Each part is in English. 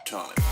time.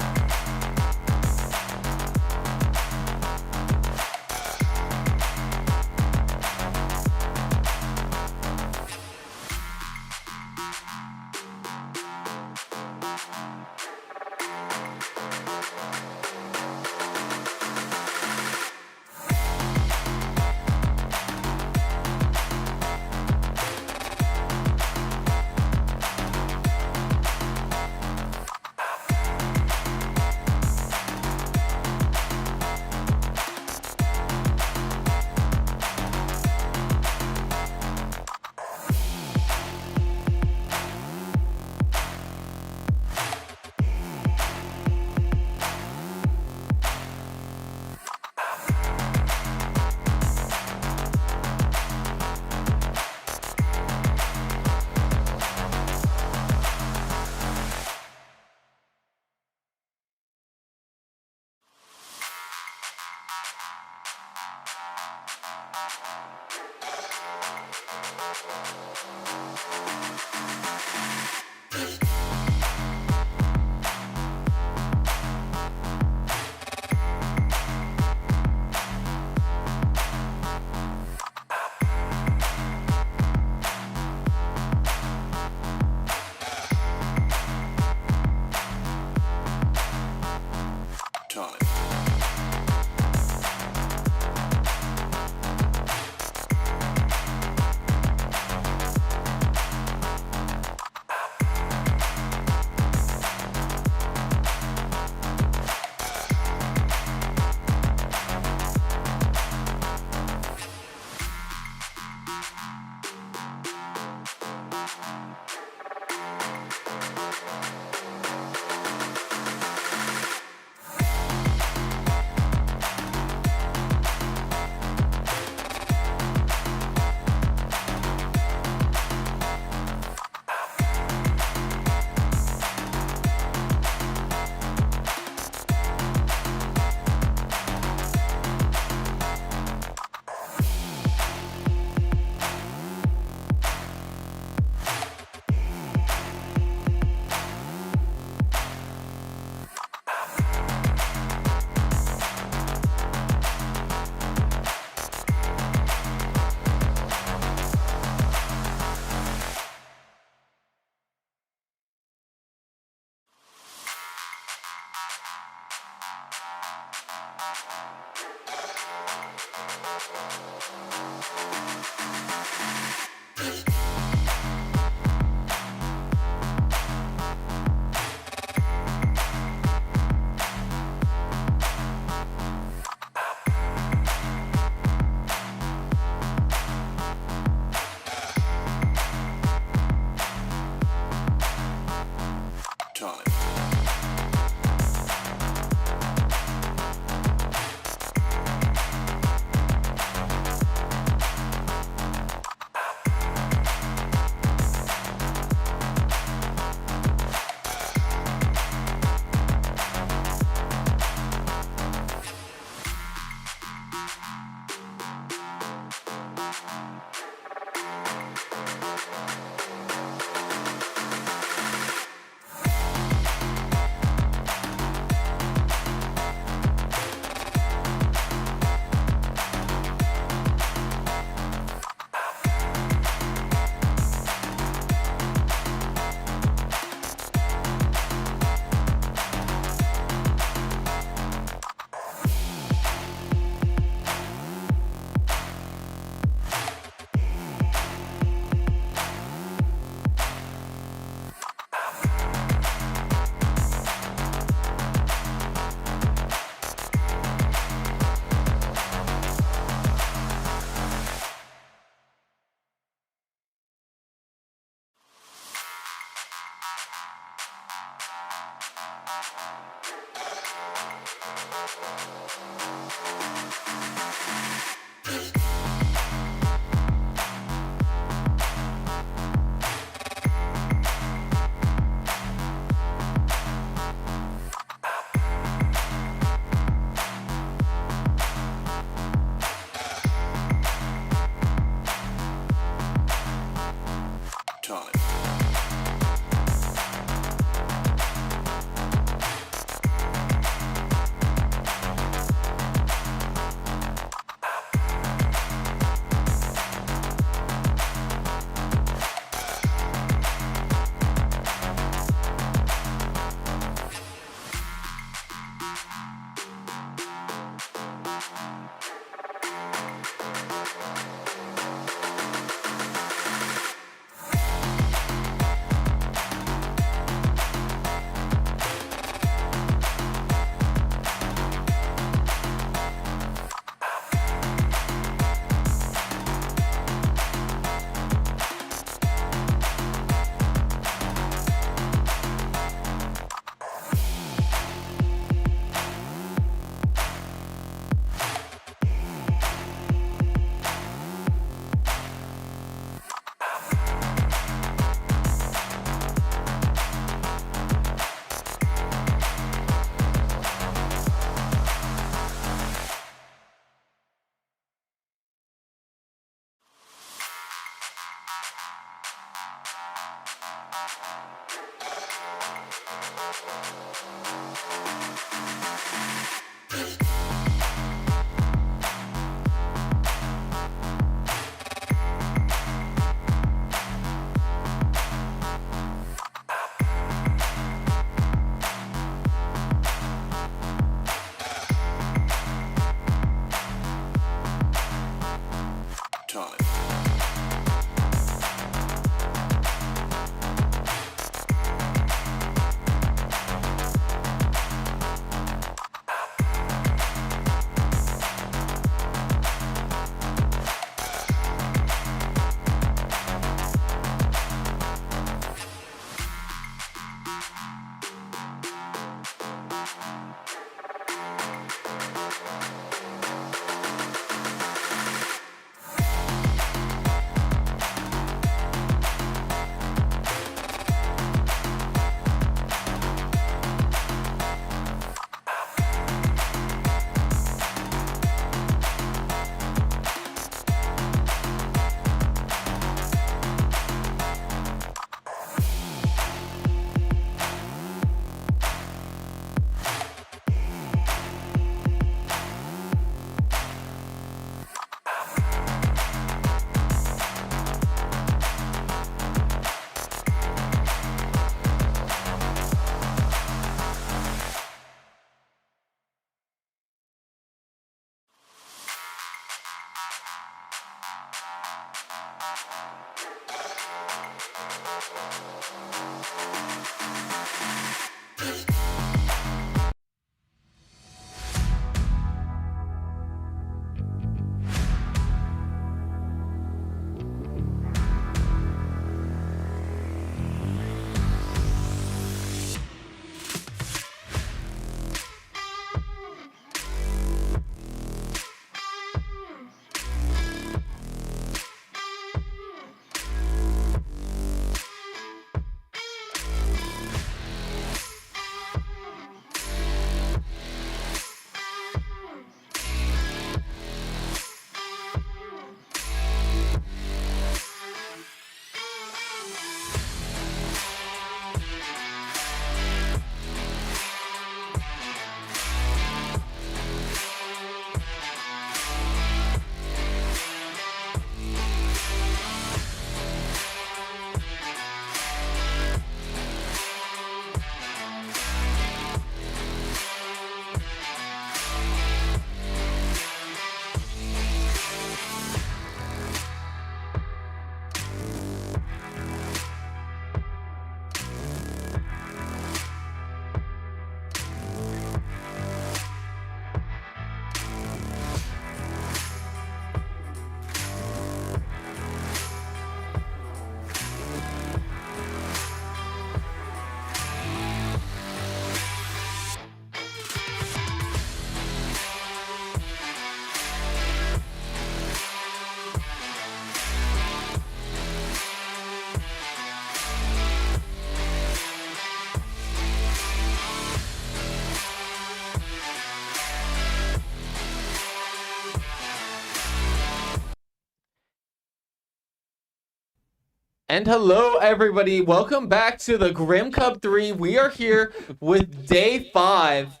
And hello, everybody. Welcome back to the Grim Cup 3. We are here with day 5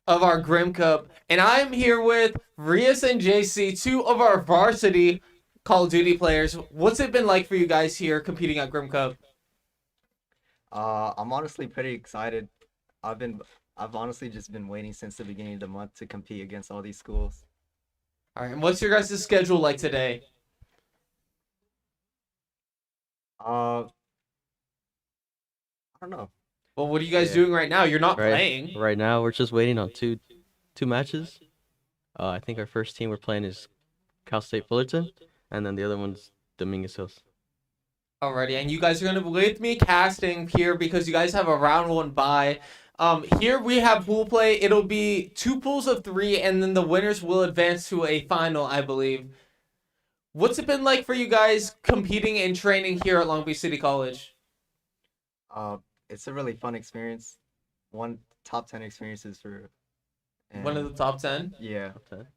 of our Grim Cup. And I'm here with Rias and JC, two of our varsity Call of Duty players. What's it been like for you guys here competing at Grim Cup? I'm honestly pretty excited. I've been I've honestly just been waiting since the beginning of the month to compete against all these schools. All right, and what's your guys' schedule like today? I don't know. Well, what are you guys Yeah. doing right now? You're not Right, playing. right now we're just waiting on two matches. I think our first team we're playing is Cal State Fullerton, and then the other one's Dominguez Hills. Alrighty, and you guys are gonna be with me casting here because you guys have a round 1 bye. Here we have pool play. It'll be 2 pools of 3, and then the winners will advance to a final, I believe. What's it been like for you guys competing and training here at Long Beach City College? It's a really fun experience. One top 10 experiences for. One of the top 10, Yeah. Top 10.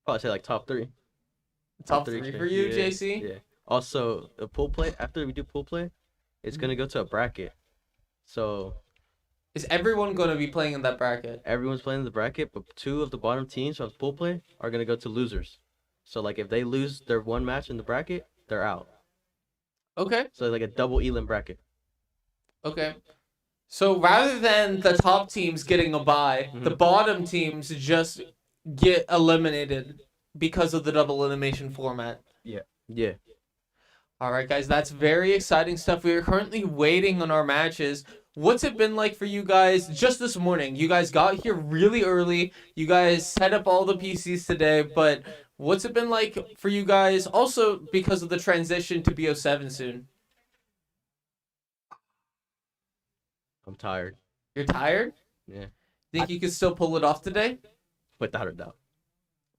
Probably say like top three. top 3 for you, Yeah, JC. Yeah. Also, the pool play after we do pool play, it's gonna go to a bracket. So Is everyone going to be playing in that bracket? everyone's playing in the bracket, but 2 of the bottom teams of pool play are gonna go to losers. So like if they lose their one match in the bracket, they're out. Okay, So like a double elim bracket. okay. So rather than the top teams getting a bye, the bottom teams just get eliminated because of the double elimination format. Yeah. All right, guys, that's very exciting stuff. We are currently waiting on our matches. What's it been like for you guys just this morning? You guys got here really early. You guys set up all the PCs today, but what's it been like for you guys also because of the transition to BO7 soon? I'm tired. You're tired? Yeah. Think you can still pull it off today? Without a doubt.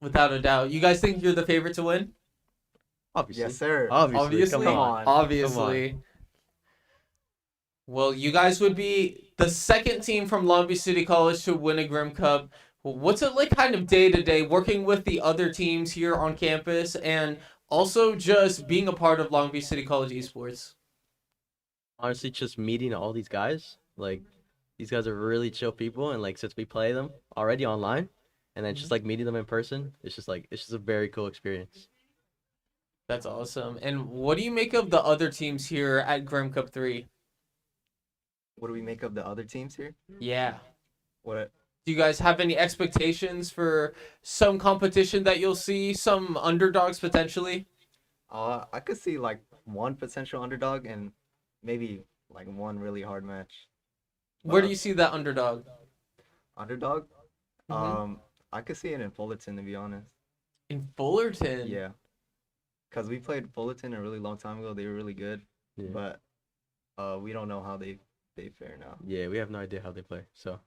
Without a doubt. You guys think you're the favorite to win? Obviously. Yes, sir. Obviously. Come on. Obviously. Well, you guys would be the second team from Long Beach City College to win a Grim Cup. What's it like kind of day to day working with the other teams here on campus and also just being a part of Long Beach City College Esports? Honestly, just meeting all these guys, like these guys are really chill people, and like since we play them already online, and then just like meeting them in person, it's just a very cool experience. That's awesome. And what do you make of the other teams here at Grim Cup 3? What do we make of the other teams here? Yeah. What? Do you guys have any expectations for some competition that you'll see, some underdogs potentially? I could see like one potential underdog and maybe like one really hard match. Where do you see that underdog? Underdog? Mhm. I could see it in Fullerton, to be honest. In Fullerton? Yeah. Because we played Fullerton a really long time ago. They were really good. Yeah. But we don't know how they fare now. Yeah, we have no idea how they play. So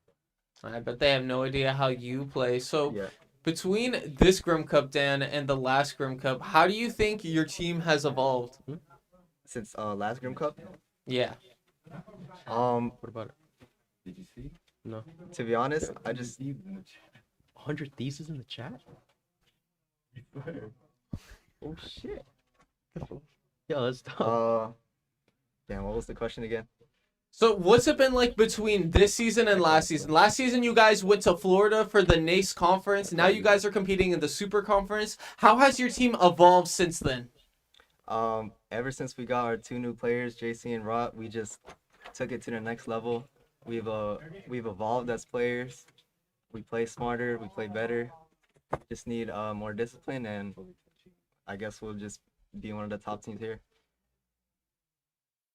I bet they have no idea how you play. So Yeah. between this Grim Cup, Dan, and the last Grim Cup, how do you think your team has evolved? Since last Grim Cup, Yeah. what about it? Did you see? No. to be honest, I just 100 Thieves is in the chat. Oh shit. Yo, that's dope. damn, what was the question again? So what's it been like between this season and last season? Last season you guys went to Florida for the NACE conference. Now you guys are competing in the Super Conference. How has your team evolved since then? Ever since we got our 2 new players, JC and Rot, we just took it to the next level. We've evolved as players. We play smarter, we play better. Just need more discipline, and I guess we'll just be one of the top teams here.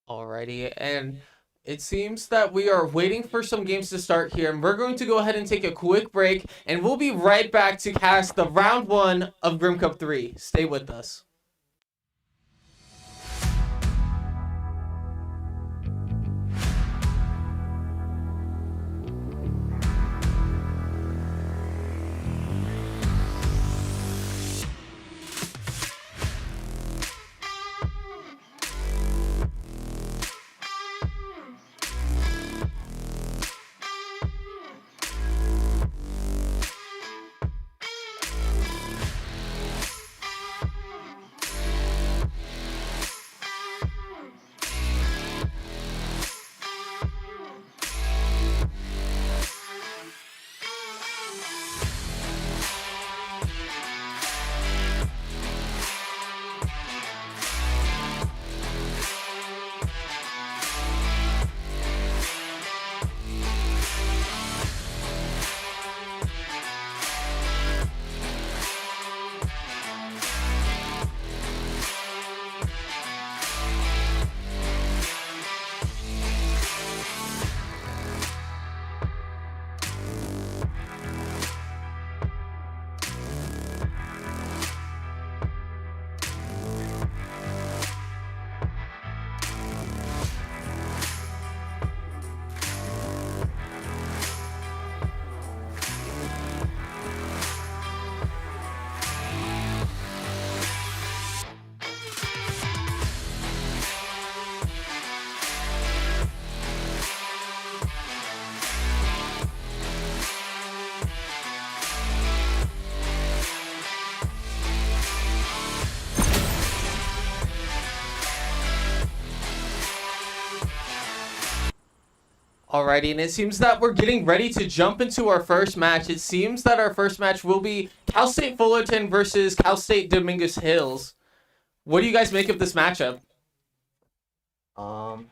Alrighty, and it seems that we are waiting for some games to start here, and we're going to go ahead and take a quick break, and we'll be right back to cast the round 1 of Grim Cup 3. Stay with us. Alrighty, and it seems that we're getting ready to jump into our first match. It seems that our first match will be Cal State Fullerton versus Cal State Dominguez Hills. What do you guys make of this matchup? I'm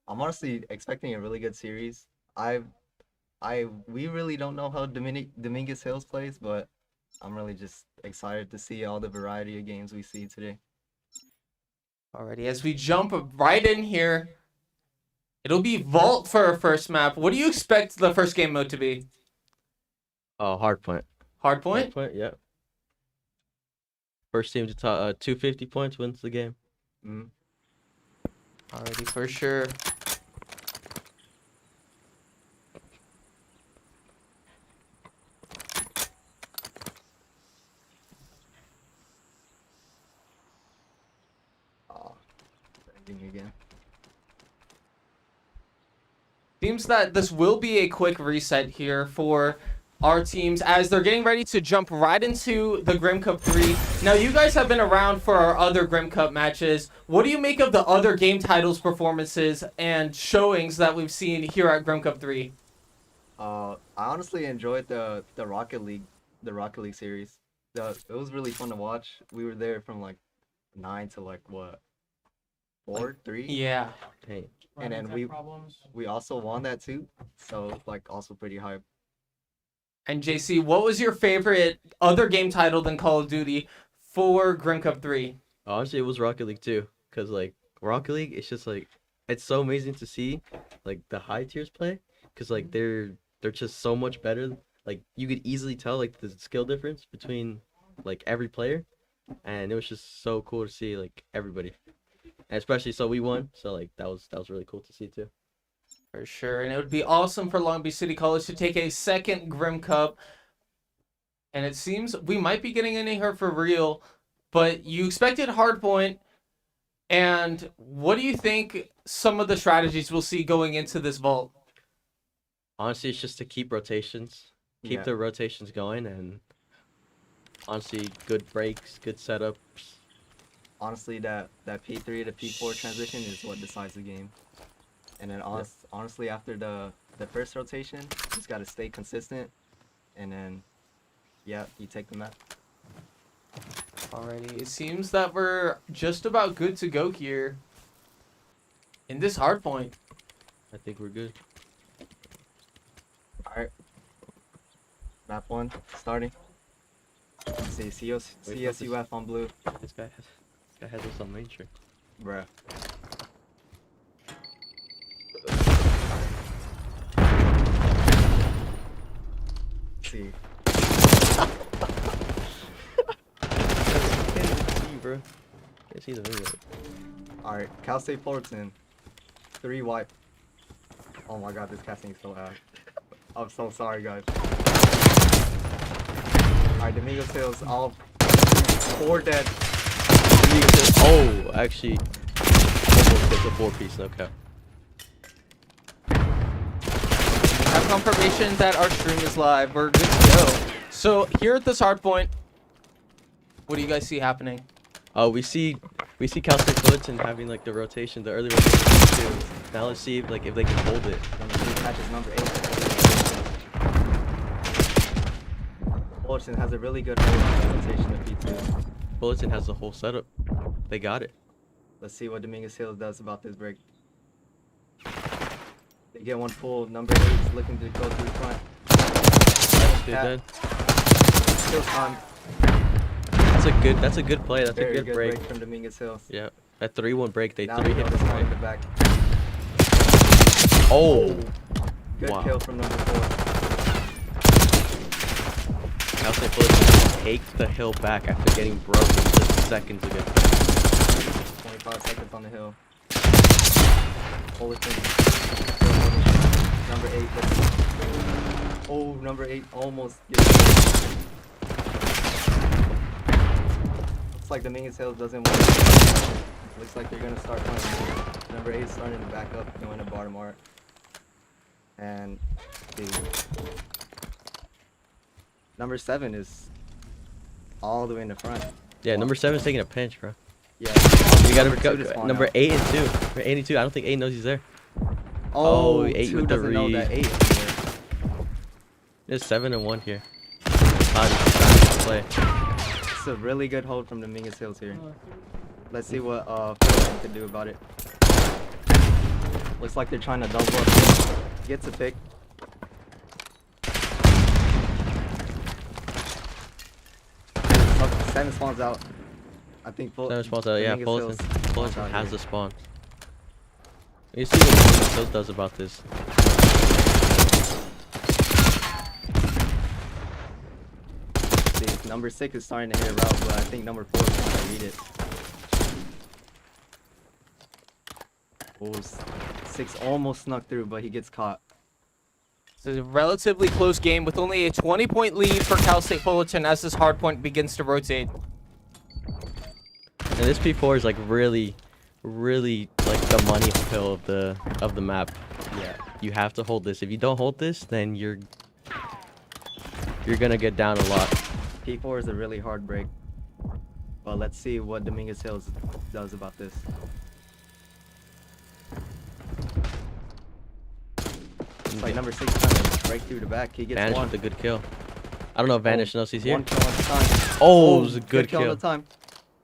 honestly expecting a really good series. We really don't know how Dominguez Hills plays, but I'm really just excited to see all the variety of games we see today. Alrighty, as we jump right in here, it'll be Vault for our first map. What do you expect the first game mode to be? Oh, hard point. Hard point? Hard point, yeah. First team to 250 points wins the game. Mm. Alrighty, for sure. Again. Seems that this will be a quick reset here for our teams as they're getting ready to jump right into the Grim Cup 3. Now, you guys have been around for our other Grim Cup matches. What do you make of the other game titles performances and showings that we've seen here at Grim Cup 3? I honestly enjoyed the Rocket League series. It was really fun to watch. We were there from like 9 to like what? 4, 3? Yeah. Hey. And then we also won that too. So like also pretty hype. And JC, what was your favorite other game title than Call of Duty for Grim Cup 3? Honestly, it was Rocket League too, cause like Rocket League, it's just like it's so amazing to see like the high tiers play, cause like they're just so much better. Like you could easily tell like the skill difference between like every player, and it was just so cool to see like everybody, and especially so we won, so like that was really cool to see too. For sure, and it would be awesome for Long Beach City College to take a second Grim Cup. And it seems we might be getting in here for real, but you expected Hardpoint. And what do you think some of the strategies we'll see going into this vault? Honestly, it's just to keep rotations, keep the rotations going, and honestly, good breaks, good setups. Honestly, that P3 to P4 transition is what decides the game. And then honestly, after the first rotation, you just gotta stay consistent, and then you take the map. Alrighty, it seems that we're just about good to go here in this hardpoint. I think we're good. All right, map 1 starting. Let's see, CSUF on blue. This guy has us on main trick. Bruh. See. Bro. Can't see the video. Alright, Cal State Fullerton. 3 wipe. Oh my god, this casting is so ass. I'm so sorry, guys. Alright, Dominguez Hills, all 4 dead. Oh, actually, almost gets a 4-piece, no cap. Have confirmation that our stream is live. We're good to go. So here at this hardpoint, what do you guys see happening? We see Cal State Fullerton having like the rotation, the early rotation too. Now let's see if they can hold it. Number 3 catches number 8. Fullerton has a really good rotation of P2. Fullerton has the whole setup. They got it. Let's see what Dominguez Hills does about this break. They get one full. Number 8 is looking to go through front. They're dead. Still on. That's a good play. That's Very a good break. from Dominguez Hills. Yeah. That 3-1 break, they Now 3 they hit know the to spawn in break. the back. Oh! Good Wow. kill from number 4. Cal State Fullerton takes the hill back after getting broken just seconds ago. 25 seconds on the hill. Fullerton. Number 8. Oh, number 8 almost gets it. Looks like Dominguez Hills doesn't want to. Looks like they're going to start playing. Number 8 is starting to back up, going to bottom art. And number 7 is all the way in the front. Yeah, number 7 is taking a pinch, bro. Yeah. We gotta Number go. 2 to spawn Number out. 8 and 2. Number 82. I don't think 8 knows he's there. Oh, Oh, 8 2 with the doesn't know that read. 8 is there. There's 7 and 1 here. Cloudy trying to play. It's a really good hold from Dominguez Hills here. Let's see what Fullerton can do about it. Looks like they're trying to double up. Gets a pick. Oh, 7 spawns out. I think 7 spawns out. Yeah, Dominguez Hills Fullerton spawns out has here. the spawn. You see what Dominguez Hills does about this. See, number 6 is starting to hit a route, but I think number 4 is trying to read it. Oh, 6 almost snuck through, but he gets caught. It's a relatively close game with only a 20-point lead for Cal State Fullerton as this hard point begins to rotate. And this P4 is like really like the money pill of the map. Yeah. You have to hold this. If you don't hold this, then you're gonna get down a lot. P4 is a really hard break. But let's see what Dominguez Hills does about this. It's like number 6 trying to break through the back. He gets Vanish one. with a good kill. I don't know if Vanish knows he's here. One kill at a time. Oh, it was a good kill kill. at a time.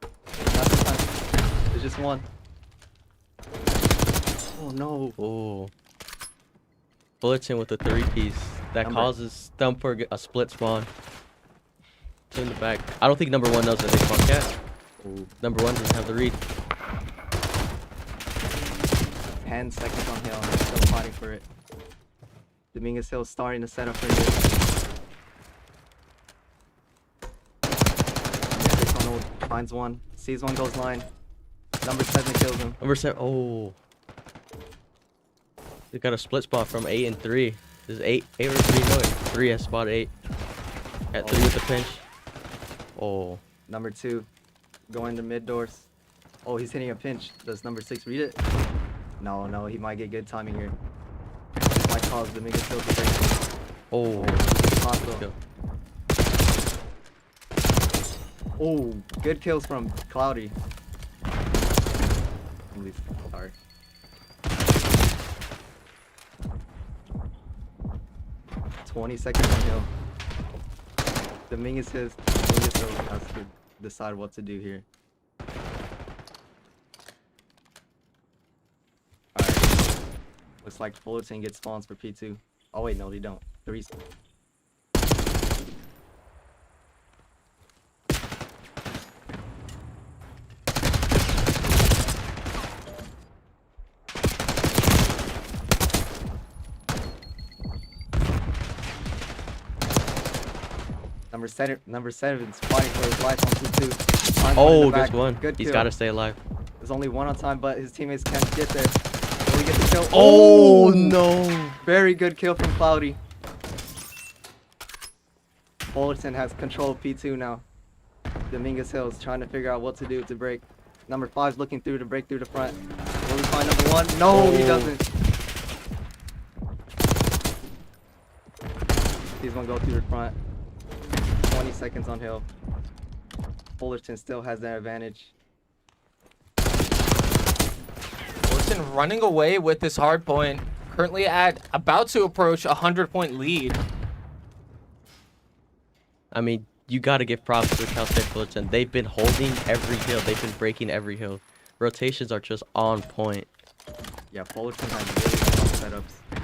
Not the time. There's just one. Oh no. Oh. Fullerton with a 3-piece that Number- causes Thumper a split spawn. Two in the back. I don't think number 1 knows that they spawn cat. Ooh. Number 1 doesn't have the read. 10 seconds on Hill. They're still fighting for it. Dominguez Hill starting to set up for this. Six on hold, finds one, sees one, goes line. Number 7 kills him. Number 7. Oh. They got a split spot from 8 and 3. There's 8 or 3. No, 3 has spot 8. At 3 with the pinch. Oh. Number 2 going to mid doors. Oh, he's hitting a pinch. Does number 6 read it? No, he might get good timing here. This might cause Dominguez Hill to break. Oh. Possible. Kill. Oh, good kills from Cloudy. At least, sorry. $20 seconds on Hill. Dominguez Hill has to decide what to do here. Alright. Looks like Fullerton gets spawns for P2. Oh wait, no, they don't. 3. Number 7's fighting for his life on P2. Finds one in Oh, the back. gets one. Good He's kill. got to stay alive. There's only one on time, but his teammates can't get there. Will he get the kill? Oh, no. Very good kill from Cloudy. Fullerton has control of P2 now. Dominguez Hills trying to figure out what to do to break. Number 5's looking through to break through the front. Will he find number 1? No, he Oh. doesn't. He's gonna go through the front. 20 seconds on Hill. Fullerton still has that advantage. Fullerton running away with this hard point. Currently about to approach a 100-point lead. I mean, you got to give props to Cal State Fullerton. They've been holding every hill. They've been breaking every hill. Rotations are just on point. Yeah, Fullerton has really strong setups.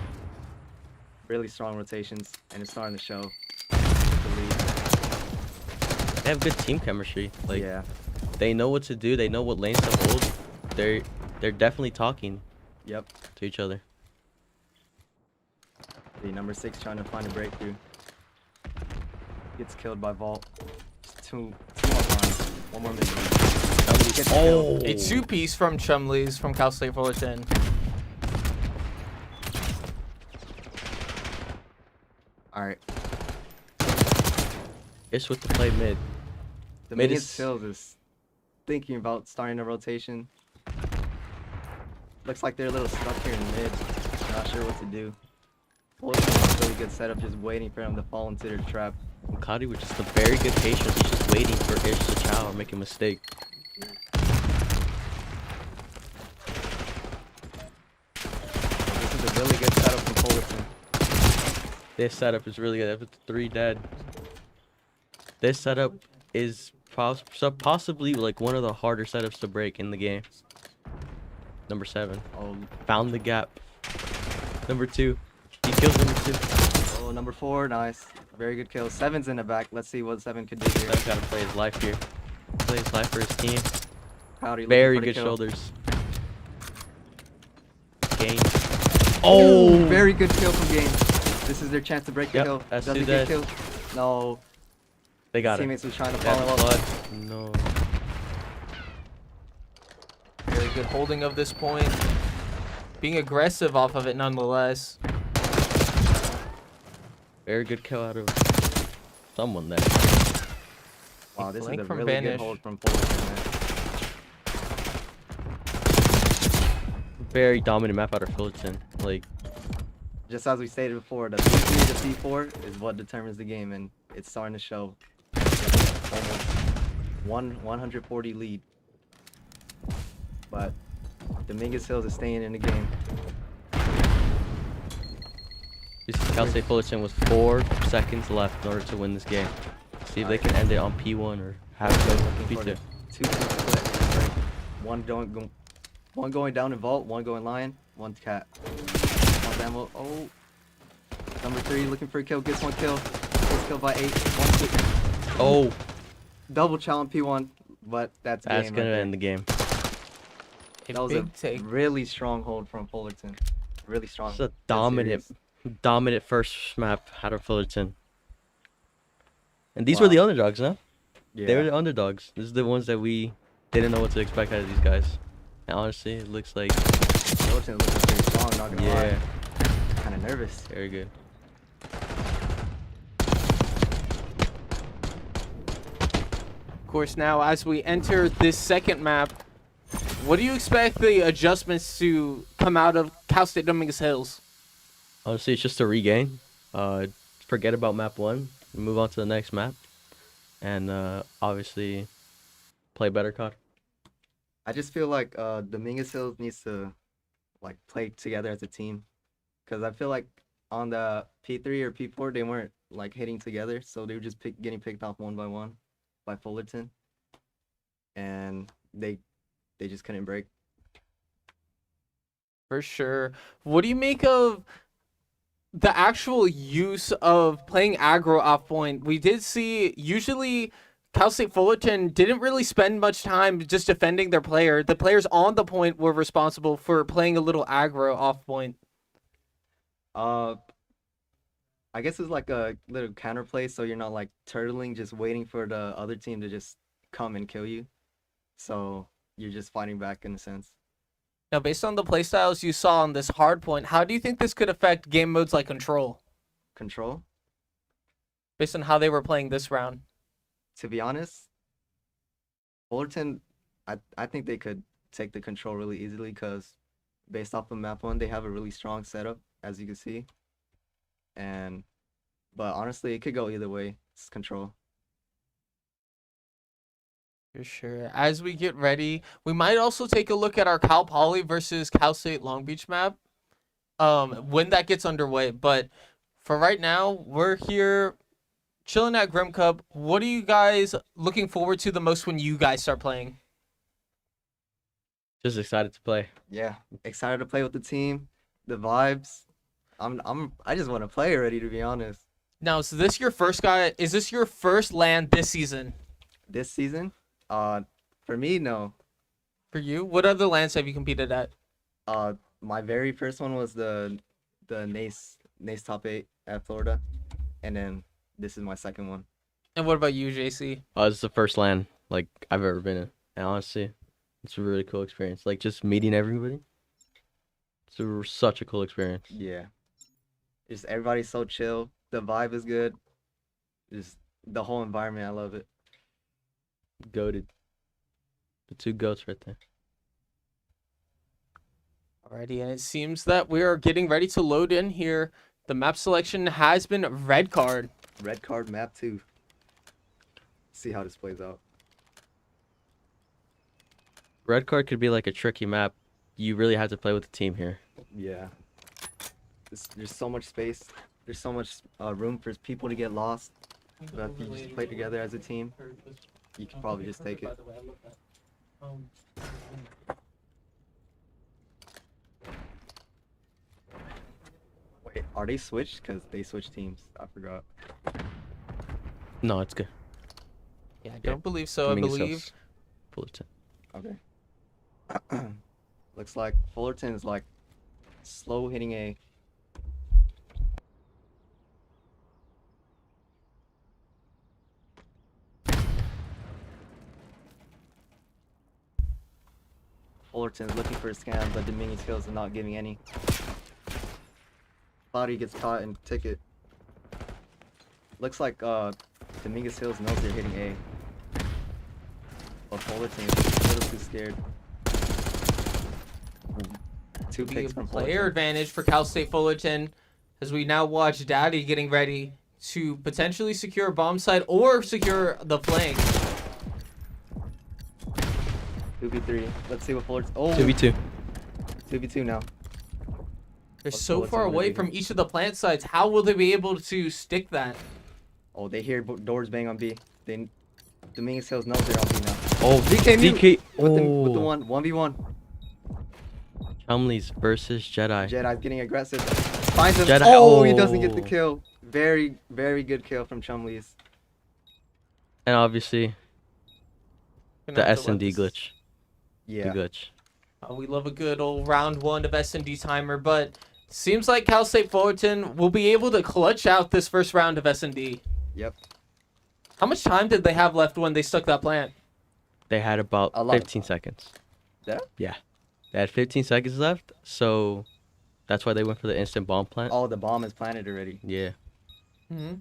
Really strong rotations, and it's starting to show. The lead. They have good team chemistry. Like, Yeah. they know what to do. They know what lanes to hold. They're definitely talking Yep. to each other. The number 6 trying to find a breakthrough. Gets killed by Vault. Just two more times. One more minute. Gets the kill. A 2-piece from Chumley's from Cal State Fullerton. Alright. It's with the play mid. Dominguez is- Hills is thinking about starting a rotation. Looks like they're a little stuck here in mid. Not sure what to do. Fullerton has a really good setup, just waiting for him to fall into their trap. And Cody with just a very good patience. He's just waiting for Ish to chow or make a mistake. This is a This setup is really good. It's 3 dead. This setup is possibly like one of the harder setups to break in the game. Number 7. Oh, Found the gap. Number 2. He kills number 2. oh, number 4, nice. Very good kill. 7's in the back. Let's see what 7 can do here. He's gotta play his life here. Play his life for his team. Pouty looking Very for the good kill. shoulders. Game. Oh, Oh! very good kill from Game. This is their chance to break the Yep, kill. that's Doesn't 2 get dead. killed. No, They got it. teammates was trying to They have follow up. blood. No. Very good holding of this point. Being aggressive off of it nonetheless. Very good kill out of someone there. Wow, this is Flank a from really Vanish. good hold from Fullerton, man. Very dominant map out of Fullerton. Like, Just as we stated before, the C3 to C4 is what determines the game, and it's starting to show. Almost 140 lead. But Dominguez Hills is staying in the game. Cal State Fullerton with 4 seconds left in order to win this game. See if they can end it on P1 or have it go Looking for P2. the 2 split. One going down in vault, one going lion, one cat. One ammo. Oh, number 3 looking for a kill, gets 1 kill. Gets killed by 8. 1 kill. Oh, Double challenge P1, but that's that's game gonna right end the game. A That was big a take. really strong hold from Fullerton. Really strong. It's a Dead dominant, serious. dominant first map out of Fullerton. And these were the Wow. underdogs, no? They were Yeah. the underdogs. This is the ones that we didn't know what to expect out of these guys. And honestly, it looks like, Fullerton looking pretty strong, not gonna yeah, lie. Kind of nervous. very good. Of course, now as we enter this second map, what do you expect the adjustments to come out of Cal State Dominguez Hills? Honestly, it's just a regain. Forget about map 1, move on to the next map, and obviously play better COD. I just feel like Dominguez Hills needs to like play together as a team, because I feel like on the P3 or P4 they weren't like hitting together, so they were just getting picked off one by one by Fullerton, and they just couldn't break. For sure. What do you make of the actual use of playing aggro off point? We did see usually Cal State Fullerton didn't really spend much time just defending their player. The players on the point were responsible for playing a little aggro off point. I guess it's like a little counterplay, so you're not like turtling, just waiting for the other team to just come and kill you. So you're just fighting back in a sense. Now, based on the playstyles you saw on this hard point, how do you think this could affect game modes like Control, Control. based on how they were playing this round? To be honest, Fullerton, I think they could take the control really easily, because based off of map 1, they have a really strong setup, as you can see. But honestly, it could go either way. It's control. For sure. As we get ready, we might also take a look at our Cal Poly versus Cal State Long Beach map when that gets underway. But for right now, we're here chilling at Grim Cup. What are you guys looking forward to the most when you guys start playing? Just excited to play. Yeah, excited to play with the team, the vibes. I just want to play already, to be honest. Now, is this your first guy? Is this your first land this season? This season, for me, no. For you? What other lands have you competed at? My very first one was the NACE top 8 at Florida, and then this is my second one. And what about you, JC? This is the first LAN like I've ever been in, and honestly, it's a really cool experience. Like just meeting everybody. Such a cool experience. Yeah. Just everybody's so chill. The vibe is good. Just the whole environment, I love it. Goated. The 2 goats right there. Alrighty, and it seems that we are getting ready to load in here. The map selection has been red card. Red card map 2. See how this plays out. Red card could be like a tricky map. You really have to play with the team here. Yeah. There's so much space. there's so much room for people to get lost. But if you just play together as a team, you can probably just take it. Wait, are they switched? Because they switched teams. I forgot. No, it's good. Yeah, I don't believe so. I Dominguez believe. Hills, Fullerton. Okay. Looks like Fullerton is like slow hitting A. Fullerton's looking for a scam, but Dominguez Hills are not giving any. Cloudy gets caught and ticket. Looks like Dominguez Hills knows they're hitting A. But Fullerton is a little too scared. Two Be picks a from player Fullerton. advantage for Cal State Fullerton as we now watch Daddy getting ready to potentially secure a bomb site or secure the flank. 2v3. Let's see what Fullerton. Oh, 2v2. 2v2 now. They're What's so Fullerton far gonna away do from here? each of the plant sites. How will they be able to stick that? Oh, they hear doors bang on B. Dominguez Hills knows they're on B now. Oh, DK mute DK. with the Oh. 1v1. Chumleys versus Jedi. Jedi's getting aggressive. Finds him. Jedi- Oh, he doesn't get the oh. kill. Very, very good kill from Chumleys. And obviously, Gonna the have to let S&D this- glitch. Yeah. The glitch. We love a good old round one of S&D timer, but seems like Cal State Fullerton will be able to clutch out this first round of S&D. Yep. How much time did they have left when they stuck that plant? They had about A lot. 15 seconds. Yeah? Yeah. They had 15 seconds left, so that's why they went for the instant bomb plant. Oh, the bomb is planted already. Yeah. Mm-hmm.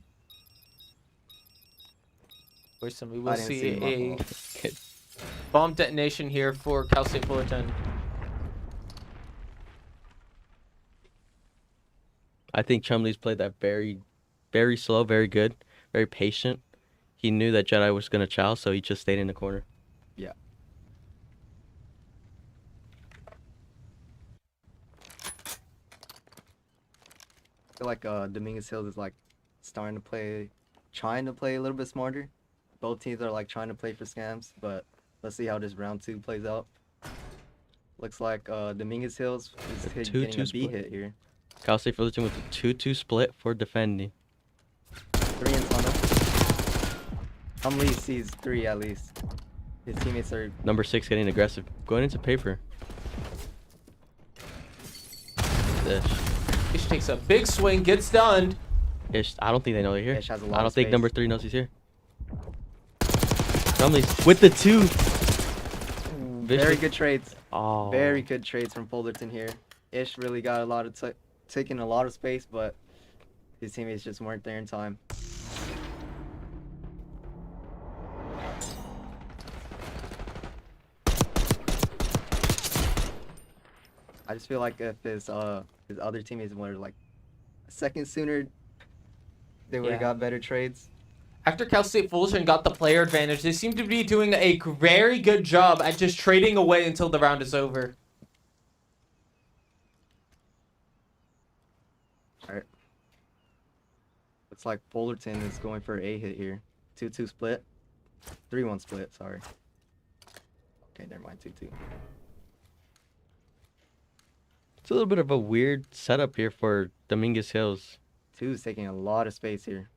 We will I didn't see see a bomb detonation here for Cal State Fullerton. I think Chumley's played that very, very slow, very good, very patient. He knew that Jedi was going to chow, so he just stayed in the corner. Yeah. I feel like Dominguez Hills is like trying to play a little bit smarter. Both teams are like trying to play for scams, but let's see how this round 2 plays out. Looks like Dominguez Hills is getting a 2-2 B split. hit here. Cal State Fullerton with a 2-2 split for defending. 3 in tunnel. Lee sees 3 at least. His teammates are Number 6 getting aggressive. Going into paper. Ish. Ish takes a big swing, gets stunned. Ish. I don't think they know they're here. Ish has a lot I don't of think space. number 3 knows he's here. Chumley's with the 2. very Vicious. good trades. Oh. Very good trades from Fullerton here. Ish really got a lot of taking a lot of space, but his teammates just weren't there in time. I just feel like if his other teammates were like a second sooner, they would have Yeah. got better trades. After Cal State Fullerton got the player advantage, they seem to be doing a very good job at just trading away until the round is over. Looks like Fullerton is going for a hit here. 2-2 split. 3-1 split, sorry. Okay, never mind, 2-2. It's a little bit of a weird setup here for Dominguez Hills. 2 is taking a lot of space here.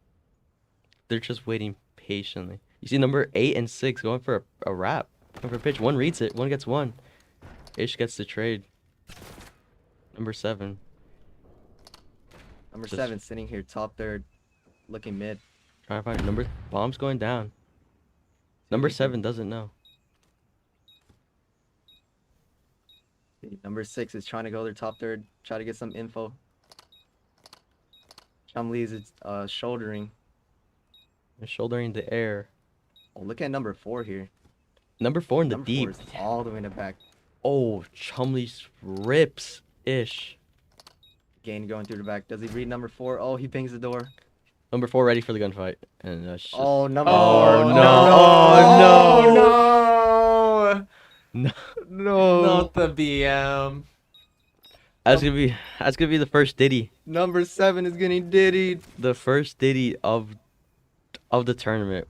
They're just waiting patiently. You see number 8 and 6 going for a wrap. Going for a pitch. One reads it. One gets one. Ish gets the trade. Number 7. Number Just- 7 sitting here, top third, looking mid. Trying to find number. Bomb's going down. Number 7 doesn't know. Number 6 is trying to go their top third, try to get some info. Chumlee's is shouldering. They're shouldering the air. Oh, look at number 4 here. Number 4 in the Number deep. 4 is all the way in the back. Oh, Chumley's rips Ish. Gain going through the back. Does he read number 4? Oh, he bangs the door. Number 4 ready for the gunfight. And that's just... Oh, number Oh, 4. no. no! No. No. Not the BM. That's gonna be the first Diddy. Number 7 is getting diddied. The first Diddy of the tournament.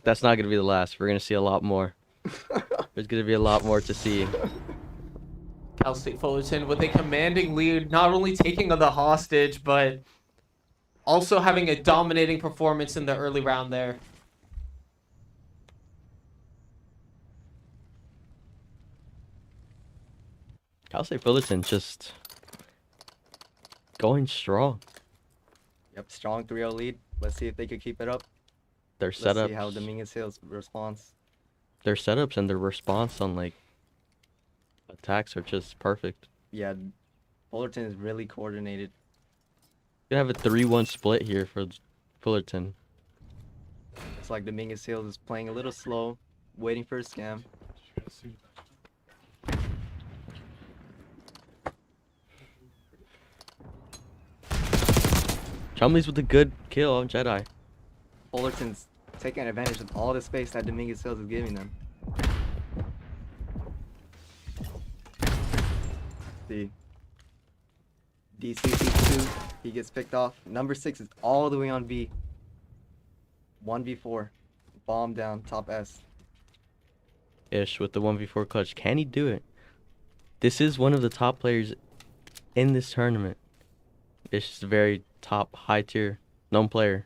That's not gonna be the last. We're gonna see a lot more. There's gonna be a lot more to see. Cal State Fullerton with a commanding lead, not only taking the hostage, but also having a dominating performance in the early round there. Cal State Fullerton just going strong. Yep, strong 3-0 lead. Let's see if they could keep it up. Their Let's setups, see how Dominguez Hills responds. their setups and their response on like attacks are just perfect. Yeah, Fullerton is really coordinated. Gonna have a 3-1 split here for Fullerton. It's like Dominguez Hills is playing a little slow, waiting for a scam. Chumley's with a good kill on Jedi. Fullerton's taking advantage of all the space that Dominguez Hills is giving them. See. DCC2, he gets picked off. Number 6 is all the way on B. 1v4. Bomb down, top S. Ish with the 1v4 clutch. Can he do it? This is one of the top players in this tournament. Ish is a very top, high tier, known player.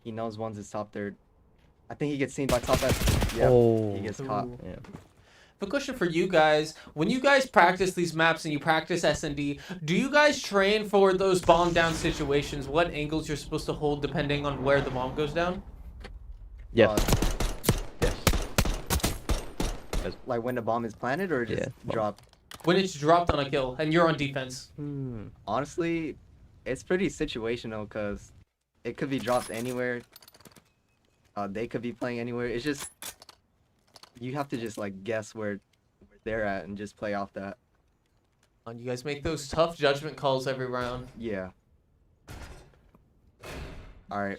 He knows one's his top third. I think he gets seen by top S. Yep, Oh. he gets caught. Yeah. A question for you guys: when you guys practice these maps and you practice S&D, do you guys train for those bomb down situations? What angles you're supposed to hold depending on where the bomb goes down? Yes. Uh, Yes. like when the bomb is planted or just Yeah, bomb. dropped? When it's dropped on a kill and you're on defense. Honestly, it's pretty situational because it could be dropped anywhere. They could be playing anywhere. It's just you have to just like guess where they're at and just play off that. And you guys make those tough judgment calls every round. Yeah. All right.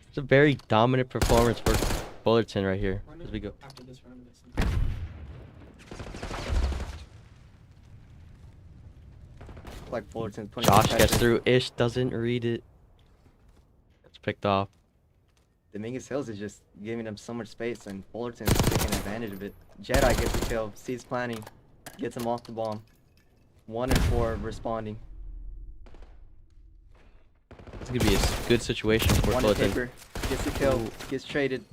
It's a very dominant performance for Fullerton right here as we go. After this round, Like Fullerton's putting Josh pressure. gets through. Ish doesn't read it. It's picked off. Dominguez Hills is just giving them so much space, and Fullerton's taking advantage of it. Jedi gets the kill, sees planning, gets him off the bomb. 1 and 4 responding. It's gonna be a good situation for 1 in Fullerton. paper, gets the kill, Ooh. gets traded.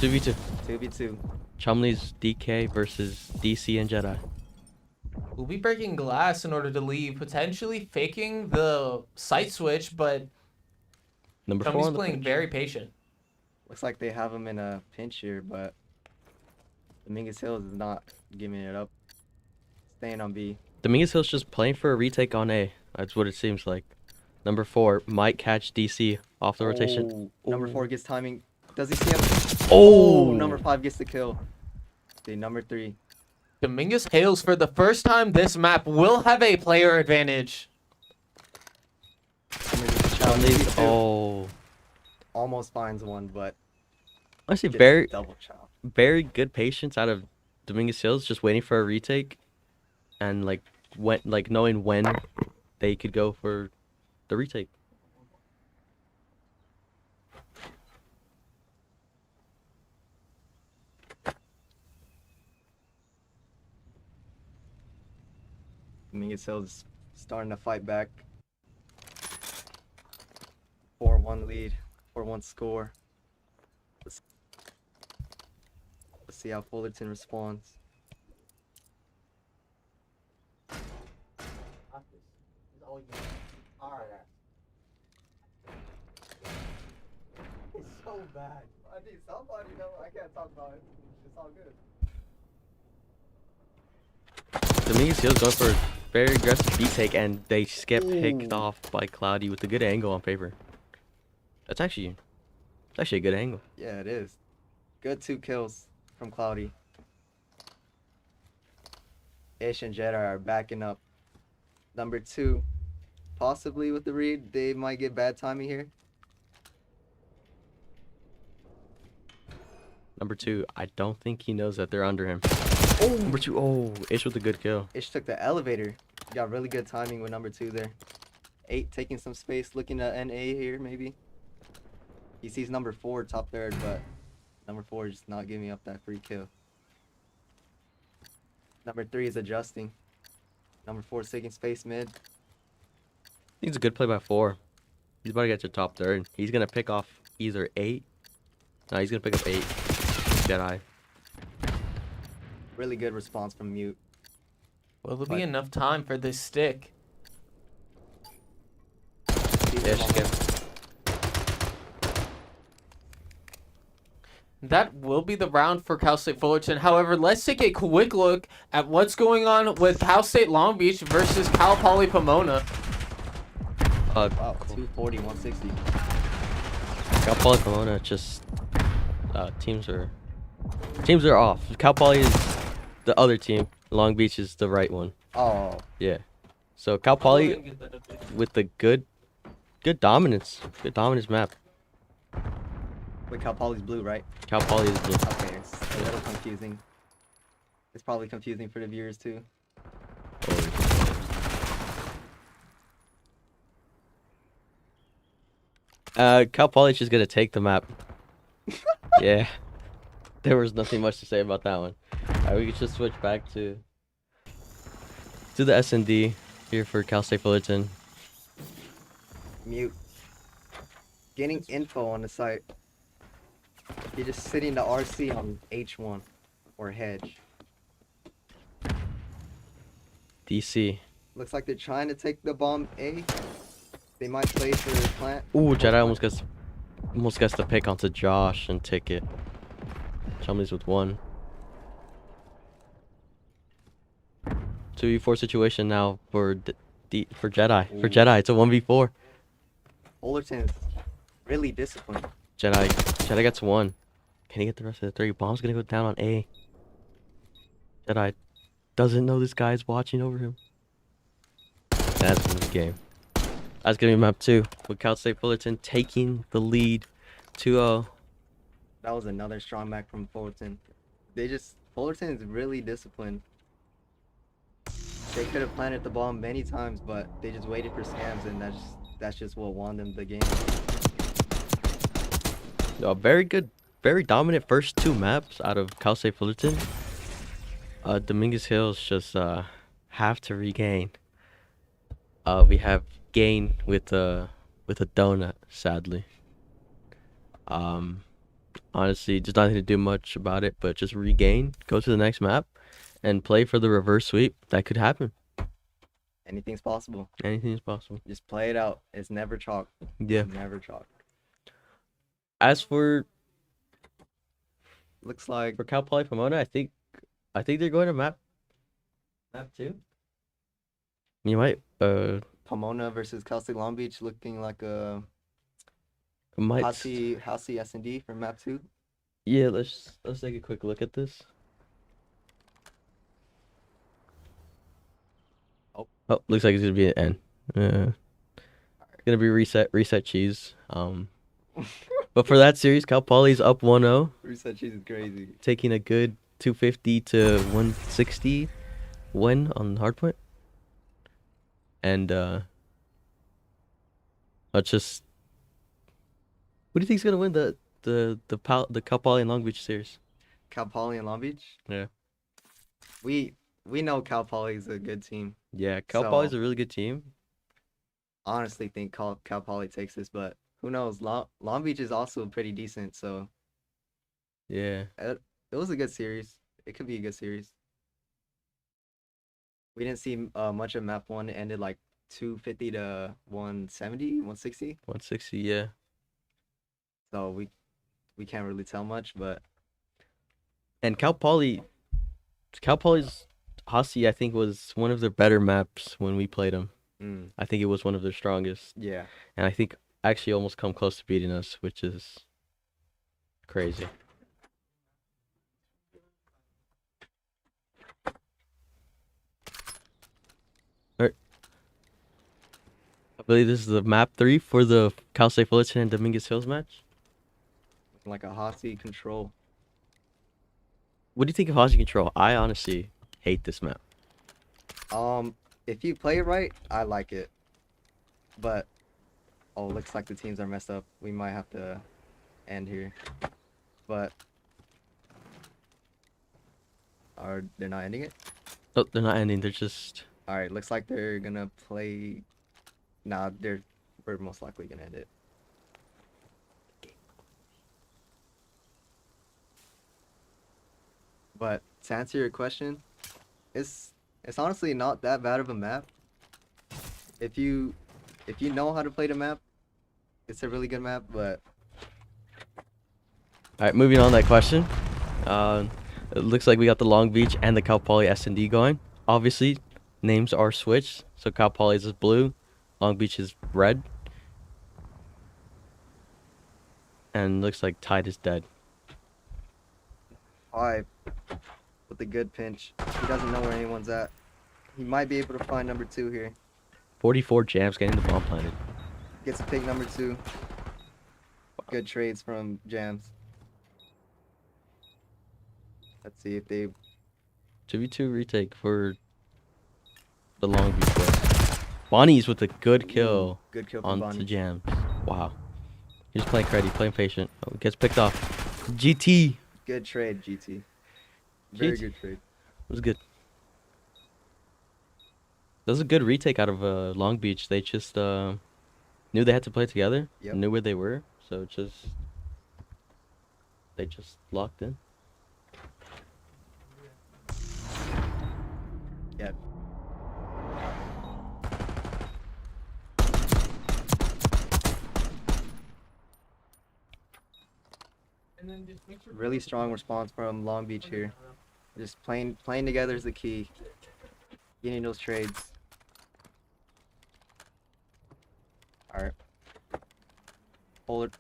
2v2. 2v2. Chumley's DK versus DC and Jedi. We'll be breaking glass in order to leave, potentially faking the site switch, but Number 4 Chumley's on the playing bench. very patient. Looks like they have him in a pinch here, but Dominguez Hills is not giving it up. Staying on B. Dominguez Hill's just playing for a retake on A. That's what it seems like. Number 4 might catch DC off the rotation. Oh, number 4 gets timing. Does he see him? Oh! Number 5 gets the kill. See, number 3. Dominguez Hales, for the first time this map, will have a player advantage. Chumley's, oh. Almost finds one, but Honestly, gets very, double chop. very good patience out of Dominguez Hills, just waiting for a retake, and like knowing when they could go for the retake. Dominguez Hills starting to fight back. 4-1 lead, 4-1 score. Let's see how Fullerton responds. It's so bad. I need somebody know. I can't talk about it. It's all good. Dominguez Hills going for a very aggressive retake, and they get picked off by Cloudy with a good angle on paper. It's actually a good angle. Yeah, it is. Good 2 kills from Cloudy. Ish and Jedi are backing up. Number 2, possibly with the read. They might get bad timing here. Number 2, I don't think he knows that they're under him. Oh, Number 2, oh, Ish with a good kill. Ish took the elevator. Got really good timing with number 2 there. 8 taking some space, looking at NA here maybe. He sees number 4 top third, but number 4 is not giving up that free kill. Number 3 is adjusting. Number 4 is taking space mid. I think it's a good play by 4. He's about to get to top third. He's gonna pick off either 8. No, he's gonna pick up 8. Jedi. Really good response from Mute. Will there But- be enough time for this stick? Yeah, she can. That will be the round for Cal State Fullerton. However, let's take a quick look at what's going on with Cal State Long Beach versus Cal Poly Pomona. Wow, Cool. 240, 160. Cal Poly Pomona just teams are off. Cal Poly is the other team. Long Beach is the right one. Oh, Yeah. So Cal Poly with the good dominance. Good dominance map. wait, Cal Poly's blue, right? Cal Poly is blue. Okay, it's a little confusing. It's probably confusing for the viewers too. Cal Poly's just gonna take the map. Yeah. There was nothing much to say about that one. Alright, we could just switch back to the S&D here for Cal State Fullerton. Mute. Getting info on the site. You're just sitting the RC on H1 or hedge. DC. Looks like they're trying to take the bomb A. They might play for plant. Ooh, Jedi almost gets the pick onto Josh and take it. Chumley's with 1. 2v4 situation now for for Jedi. For Ooh. Jedi, it's a 1v4. Fullerton is really disciplined. Jedi gets 1. Can he get the rest of the 3? Bomb's gonna go down on A. Jedi doesn't know this guy's watching over him. That's the game. That's gonna be map 2 with Cal State Fullerton taking the lead 2-0. That was another strong back from Fullerton. Fullerton is really disciplined. They could have planted the bomb many times, but they just waited for scams, and that's just what won them the game. Very good, very dominant first 2 maps out of Cal State Fullerton. Dominguez Hills just have to regain. We have gain with a donut, sadly. Honestly, just nothing to do much about it, but just regain, go to the next map, and play for the reverse sweep. That could happen. Anything's possible. Anything is possible. Just play it out. It's never chalk. Yeah. Never chalk. As for Looks like Cal Poly Pomona, I think they're going to map 2. You might Pomona versus Cal State Long Beach looking like a might. Housey S&D from map 2. Yeah, let's take a quick look at this. Oh, looks like it's gonna be an N. Gonna be reset cheese. But for that series, Cal Poly's up 1-0, Reset cheese is crazy. taking a good 250 to 160 win on hardpoint. And let's just. Who do you think's gonna win the Cal Poly and Long Beach series? Cal Poly and Long Beach. Yeah. We know Cal Poly is a good team. Yeah, Cal So- Poly's a really good team. Honestly, think Cal Poly takes this, but who knows? Long Beach is also pretty decent, so Yeah. it was a good series. It could be a good series. We didn't see much of map 1. It ended like 250 to 170, 160. 160, yeah. So we can't really tell much, but And Cal Poly's Hossie, I think, was one of their better maps when we played them. I think it was one of their strongest. yeah. And I think actually almost come close to beating us, which is crazy. Alright. I believe this is the map 3 for the Cal State Fullerton and Dominguez Hills match. Like a Hossy control. What do you think of Haunted Control? I honestly hate this map. If you play it right, I like it. But oh, looks like the teams are messed up. We might have to end here. But they're not ending it? Oh, they're not ending. They're just. All right, looks like they're gonna play. Nah, we're most likely gonna end it. But to answer your question, it's honestly not that bad of a map. If you know how to play the map, it's a really good map. But All right, moving on that question. It looks like we got the Long Beach and the Cal Poly S&D going. Obviously, names are switched. So Cal Poly's is blue, Long Beach is red. And looks like Tide is dead. 5 with a good pinch. He doesn't know where anyone's at. He might be able to find number 2 here. 44 jams getting the bomb planted. Gets to pick number 2. Good trades from Jams. Let's see if they 2v2 retake for the Long Beach boys. Bonnie's with a good kill good kill from on Bonnie. to jams. Wow. He's playing cruddy, playing patient. Oh, gets picked off. GT. Good trade, GT. Very GT. good trade. It was good. That was a good retake out of Long Beach. They just knew they had to play together. Yep. Knew where they were, so they just locked in. Yep. Really strong response from Long Beach here. Just playing together is the key. Getting those trades. Alright. Hold it.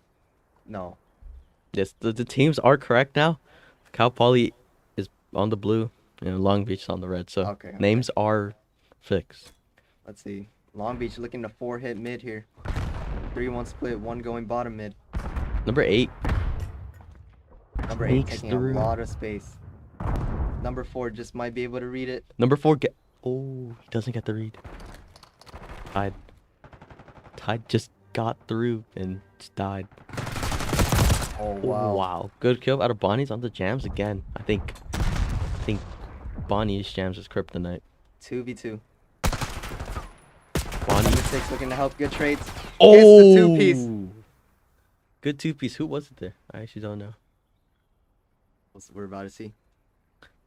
No. Yes, the teams are correct now. Cal Poly is on the blue and Long Beach is on the red. So Okay. names are fixed. Let's see. Long Beach looking to 4-hit mid here. 3-1 split, 1 going bottom mid. Number 8. Number 8 Sneaks taking through. a lot of space. Number 4 just might be able to read it. Number 4 get. Oh, he doesn't get the read. Tide just got through and just died. Oh wow. Wow. Good kill out of Bonnie's on the jams again. I think Bonnie's jams is kryptonite. 2v2. Bonnie. Number 6 looking to help. Good trades. Oh! Gets the 2-piece. Good 2-piece. Who was it there? I actually don't know. We're about to see.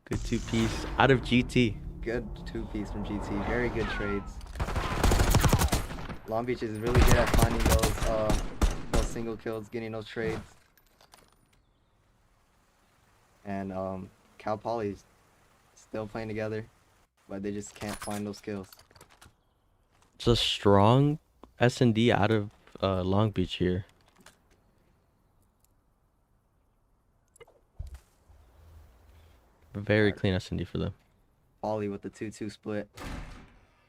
Good 2-piece out of GT. Good 2-piece from GT. Very good trades. Long Beach is really good at finding those single kills, getting those trades. And Cal Poly's still playing together, but they just can't find those kills. It's a strong S&D out of Long Beach here. Very clean S&D for them. Poly with the 2-2 split.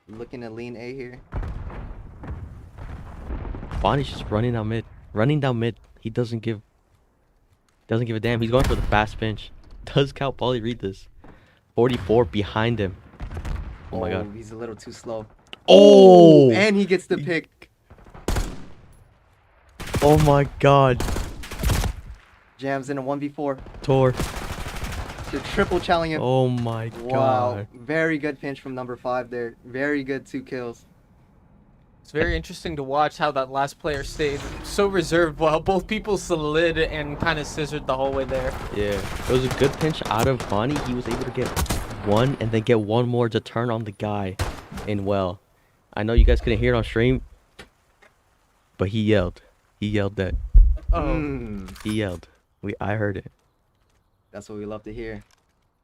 Looking to lean A here. Bonnie's just running down mid. Running down mid. He doesn't give a damn. He's going for the fast pinch. Does Cal Poly read this? 44 behind him. Oh my god. He's a little too slow. Oh! And he gets the pick. Oh my god. Jams in a 1v4. Tor. To triple challenge him. Oh my Wow. god. Very good pinch from number 5 there. Very good 2 kills. It's very interesting to watch how that last player stayed so reserved while both people slid and kind of scissored the whole way there. Yeah. It was a good pinch out of Bonnie. He was able to get one and then get one more to turn on the guy in well. I know you guys couldn't hear it on stream, but he yelled. He yelled that. Oh, He yelled. I heard it. That's what we love to hear.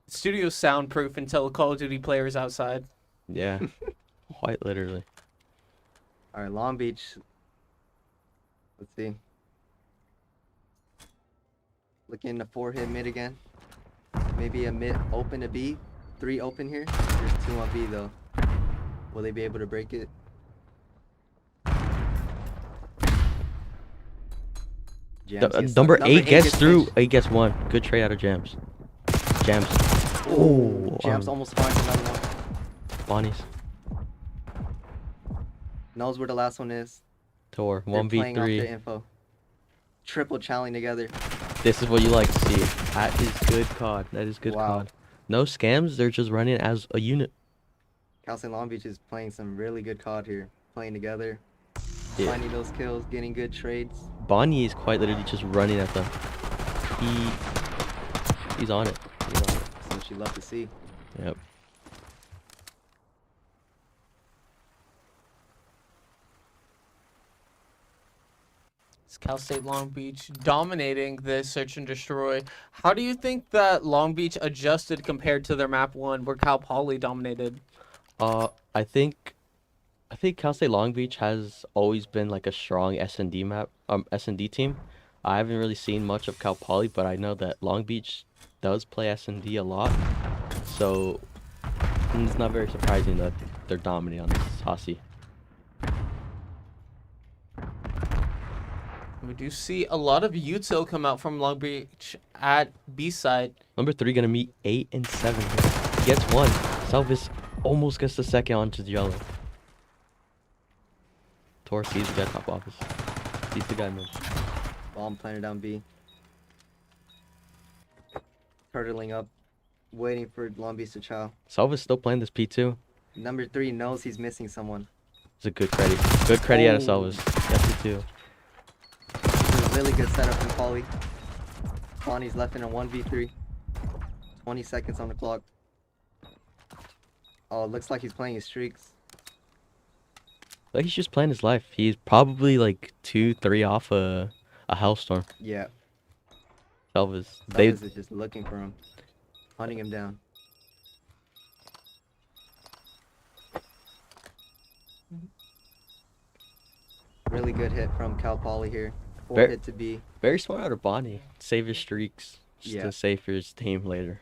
studio's soundproof until a Call of Duty player is outside. Yeah. Quite literally. All right, Long Beach. Let's see. Looking to 4-hit mid again. Maybe a mid open to B. 3 open here. There's 2 on B though. Will they be able to break it? Jams gets Number stuck. 8 gets through. pinched. 8 gets 1. Good trade out of Jams. Jams. Oh, Jams almost finds another one. Bonnie's. Knows where the last one is. Tor. They're playing off their 1v3. info. Triple challenge together. This is what you like to see. That is good COD. That is good Wow. COD. No scams. They're just running as a unit. Cal State Long Beach is playing some really good COD here. Playing together. Yeah. Finding those kills. Getting good trades. Bonnie is quite literally just running at them. He's on it. He's on it. That's what you love to see. Yep. It's Cal State Long Beach dominating this search and destroy. How do you think that Long Beach adjusted compared to their map 1 where Cal Poly dominated? I think Cal State Long Beach has always been like a strong S&D S&D team. I haven't really seen much of Cal Poly, but I know that Long Beach does play S&D a lot. So it's not very surprising that they're dominating on this Hossie. We do see a lot of util come out from Long Beach at B side. Number 3 gonna meet 8 and 7 here. He gets 1. Salvis almost gets the second onto the yellow. Tor sees the guy top office. Sees the guy move. Bomb planted down B. Turtling up. Waiting for Long Beach to chow. Salvis still playing this P2. Number 3 knows he's missing someone. It's a good credit. Good credit out of Oh. Salvis. That's it too. This is a really good setup from Poly. Bonnie's left in a 1v3. 20 seconds on the clock. Oh, it looks like he's playing his streaks. Like he's just playing his life. He's probably like 2-3 off a hellstorm. Yeah. Salvis. Salvis is just looking for him. Hunting him down. Really good hit from Cal Poly here. 4 Ver- hit to B. Very smart out of Bonnie. Save his streaks. Just Yeah. to save for his team later.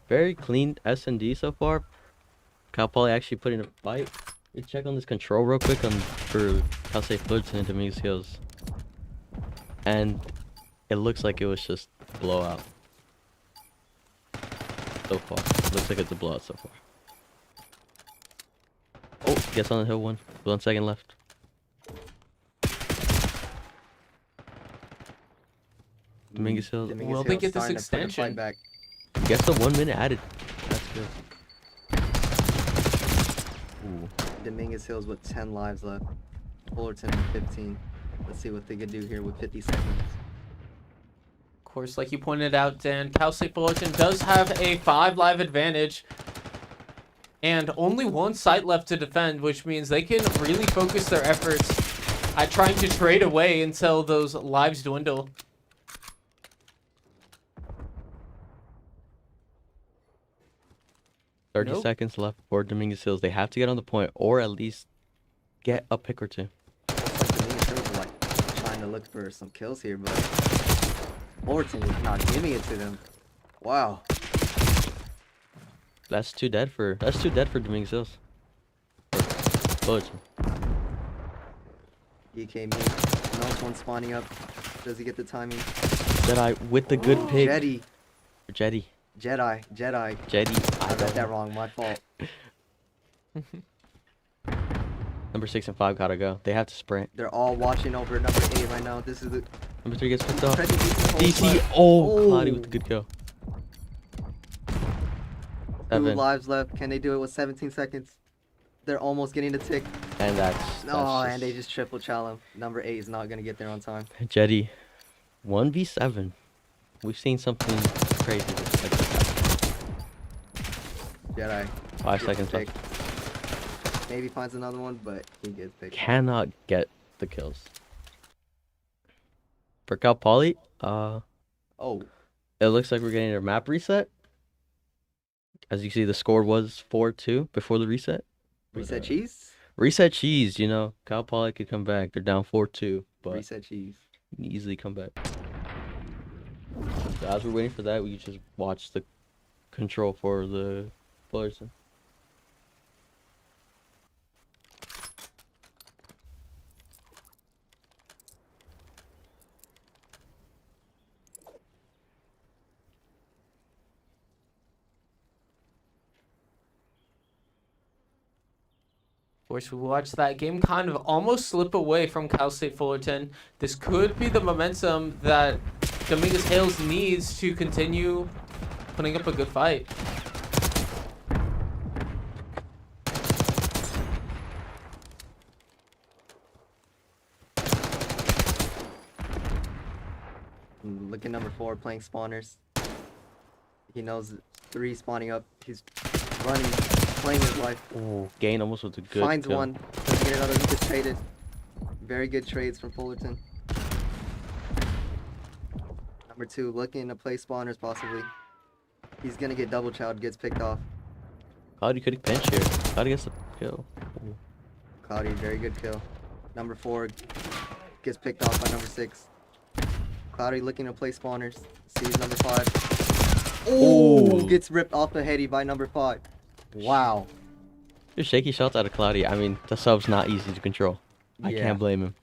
Very clean S&D so far. Cal Poly actually put in a fight. Let's check on this control real quick for Cal State Fullerton and Dominguez Hills. And it looks like it was just a blowout. So far. Looks like it's a blowout so far. Oh, gets on the hill 1. 1 second left. Dominguez Hills. Dominguez Will they Hill's get this starting to put the fight extension? back. Gets the 1 minute added. That's good. Ooh. Dominguez Hills with 10 lives left. Fullerton with 15. Let's see what they can do here with 50 seconds. Of course, like you pointed out, Dan, Cal State Fullerton does have a 5 live advantage. And only 1 site left to defend, which means they can really focus their efforts at trying to trade away until those lives dwindle. Thirty Nope. seconds left for Dominguez Hills. They have to get on the point or at least get a pick or 2. Dominguez Hills are like trying to look for some kills here, but Fullerton is not giving it to them. Wow. That's too dead for Dominguez Hills. Fullerton. EK me. Knows one spawning up. Does he get the timing? Jedi with the good pick. Jetty. Jetty. Jedi. I read that wrong. My fault. Number 6 and 5 gotta go. They have to sprint. They're all watching over number 8 right now. This is the Number 3 gets picked up. Freddy DC DC. holds Oh, Oh. Cloudy with the good kill. 2 7. lives left. Can they do it with 17 seconds? They're almost getting the tick. And that's And they just triple challenge. Number 8 is not gonna get there on time. Jetty. 1v7. We've seen something crazy like this happen. Jedi. 5 gets seconds picked. left. Maybe finds another one, but he gets picked. Cannot get the kills. For Cal Poly, Oh, it looks like we're getting a map reset. As you see, the score was 4-2 before the reset. reset cheese. Reset cheese, you know. Cal Poly could come back. They're down 4-2, but Reset cheese. can easily come back. So as we're waiting for that, we just watch the control for the Fullerton. course, we watched that game kind of almost slip away from Cal State Fullerton. This could be the momentum that Dominguez Hales needs to continue putting up a good fight. Look at number 4 playing spawners. He knows 3 spawning up. He's running, playing his life. Oh, Gain almost with a good Finds kill. one. Doesn't get another. He gets traded. Very good trades from Fullerton. Number 2 looking to play spawners possibly. He's gonna get double chowed. Gets picked off. Cloudy could pinch here. Cloudy gets the kill. Ooh. Cloudy, very good kill. Number 4 gets picked off by number 6. Cloudy looking to play spawners. Sees number 5. Ooh. Gets ripped off the heady by number 5. Wow. Just shaky shots out of Cloudy. I mean, the sub's not easy to control. I Yeah. can't blame him.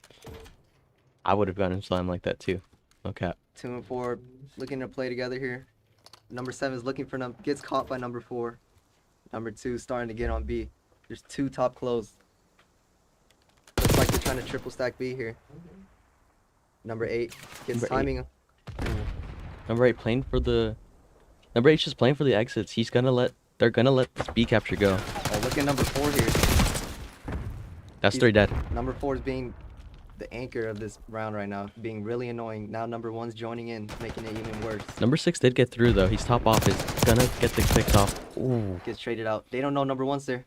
I would have gotten slam like that too. No cap. 2 and 4 looking to play together here. Number 7 is looking for gets caught by number 4. Number 2 starting to get on B. There's 2 top close. Looks like they're trying to triple stack B here. Number 8 gets Number 8. timing. Number 8 playing for the. Number 8's just playing for the exits. He's gonna let. They're gonna let this B capture go. Oh, look at number 4 here. That's He's- 3 dead. Number 4 is being the anchor of this round right now, being really annoying. Now number 1's joining in, making it even worse. Number 6 did get through though. He's top off. He's gonna get the picks off. Ooh. Gets traded out. They don't know number 1's there.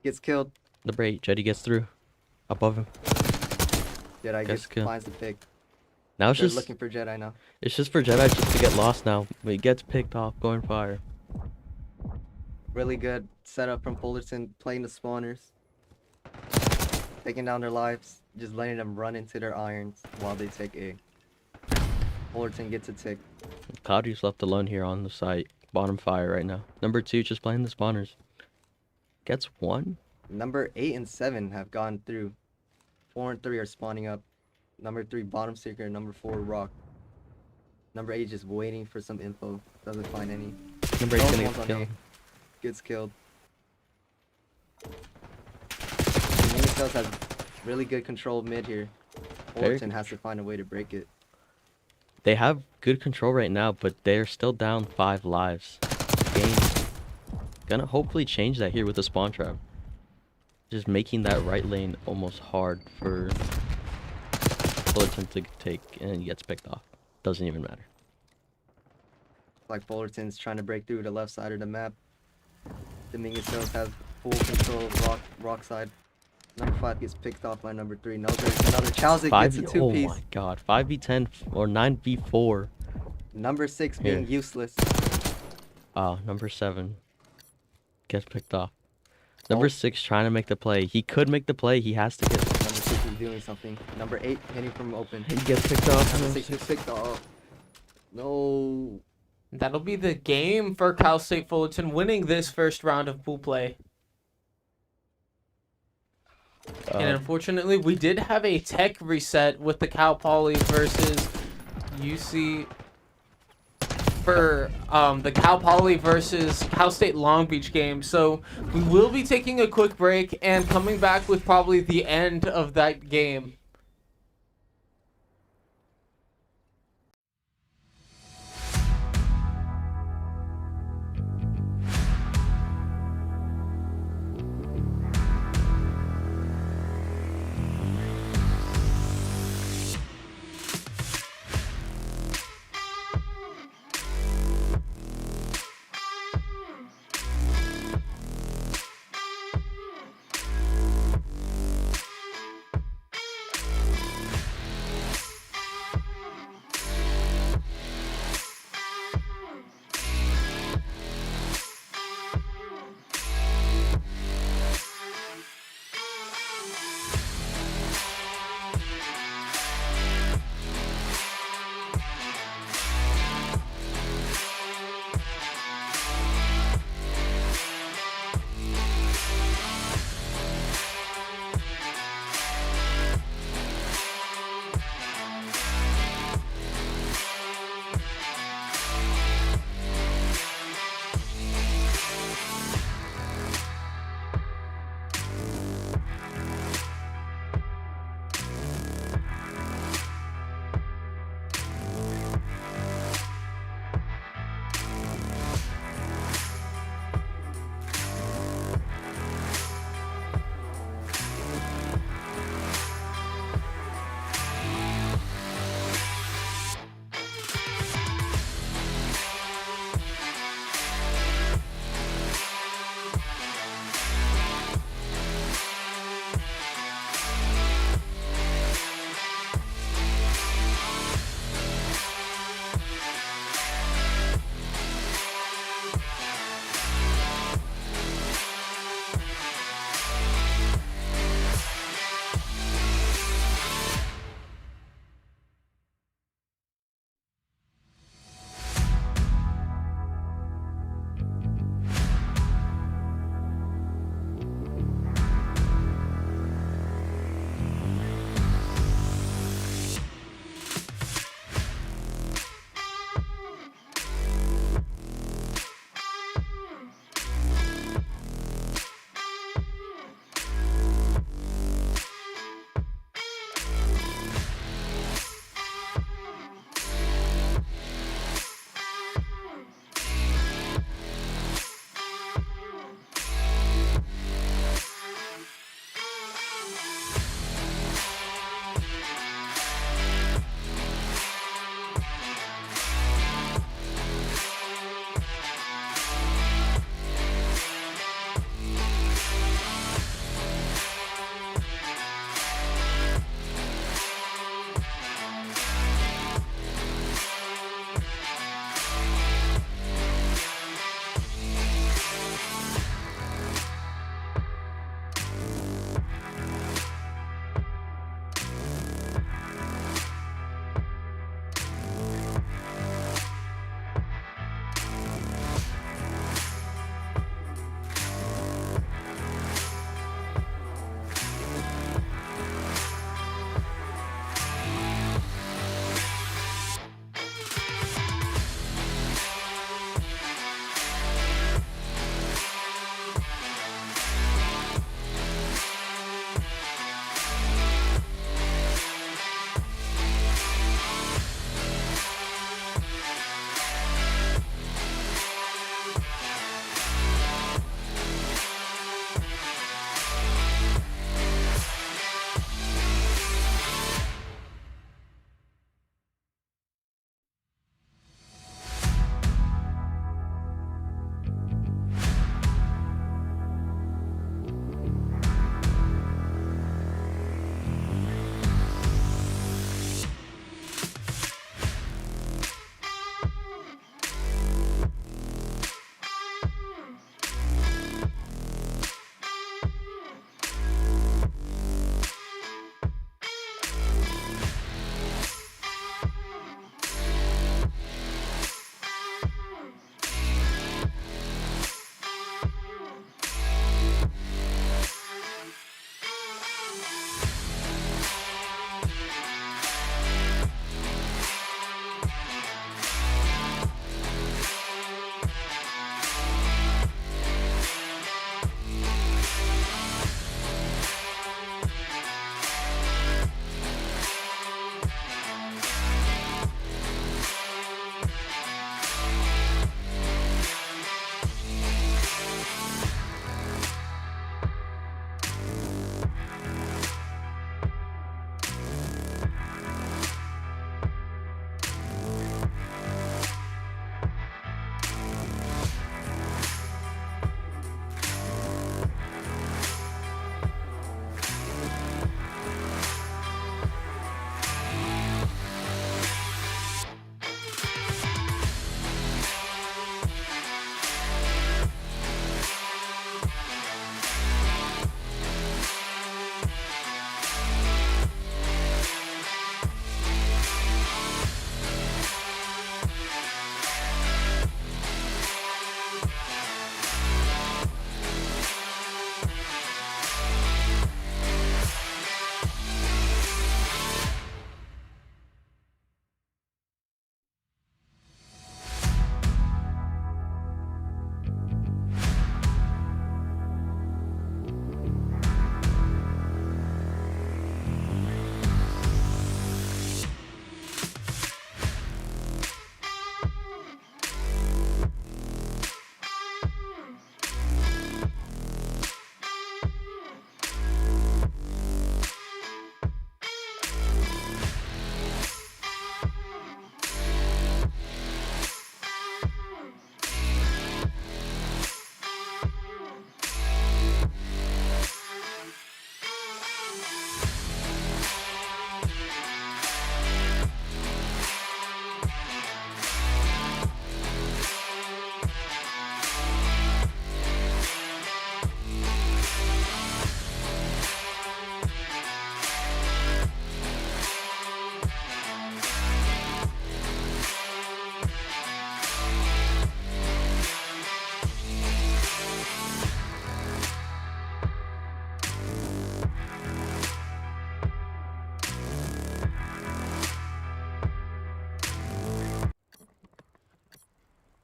Gets killed. Number 8 Jetty gets through. Above him. Jedi Gets gets killed. finds the pick. Now it's They're just. looking for Jedi now. It's just for Jedi just to get lost now. But he gets picked off. Going fire. Really good setup from Fullerton, playing the spawners. Taking down their lives, just letting them run into their irons while they take A. Fullerton gets a tick. Cloudy's left alone here on the site. Bottom fire right now. Number 2 just playing the spawners. Gets 1. Number 8 and 7 have gone through. 4 and 3 are spawning up. Number 3 bottom seeker, number 4 rock. Number 8 just waiting for some info. Doesn't find any. Number 8's gonna One's get on killed. A. Gets killed. Minnesota has really good control mid here. Very Fullerton has to find a way to break it. They have good control right now, but they're still down 5 lives. Game gonna hopefully change that here with the spawn trap. Just making that right lane almost hard for Fullerton to take, and he gets picked off. Doesn't even matter. Like Fullerton's trying to break through the left side of the map. Dominguez Hills has full control of rock side. Number 5 gets picked off by number 3. No, there's another Chowzik gets a 2 Oh piece. my god, 5v10 or 9v4. Number 6 Here. being useless. Number 7 gets picked off. Number 6 trying to make the play. He could make the play. He has to get. Number 6 is doing something. Number 8 hitting from open. He gets picked off. Number 6 is picked off. No. That'll be the game for Cal State Fullerton winning this first round of pool play. And unfortunately, we did have a tech reset with the Cal Poly versus UC for the Cal Poly versus Cal State Long Beach game. So we will be taking a quick break and coming back with probably the end of that game.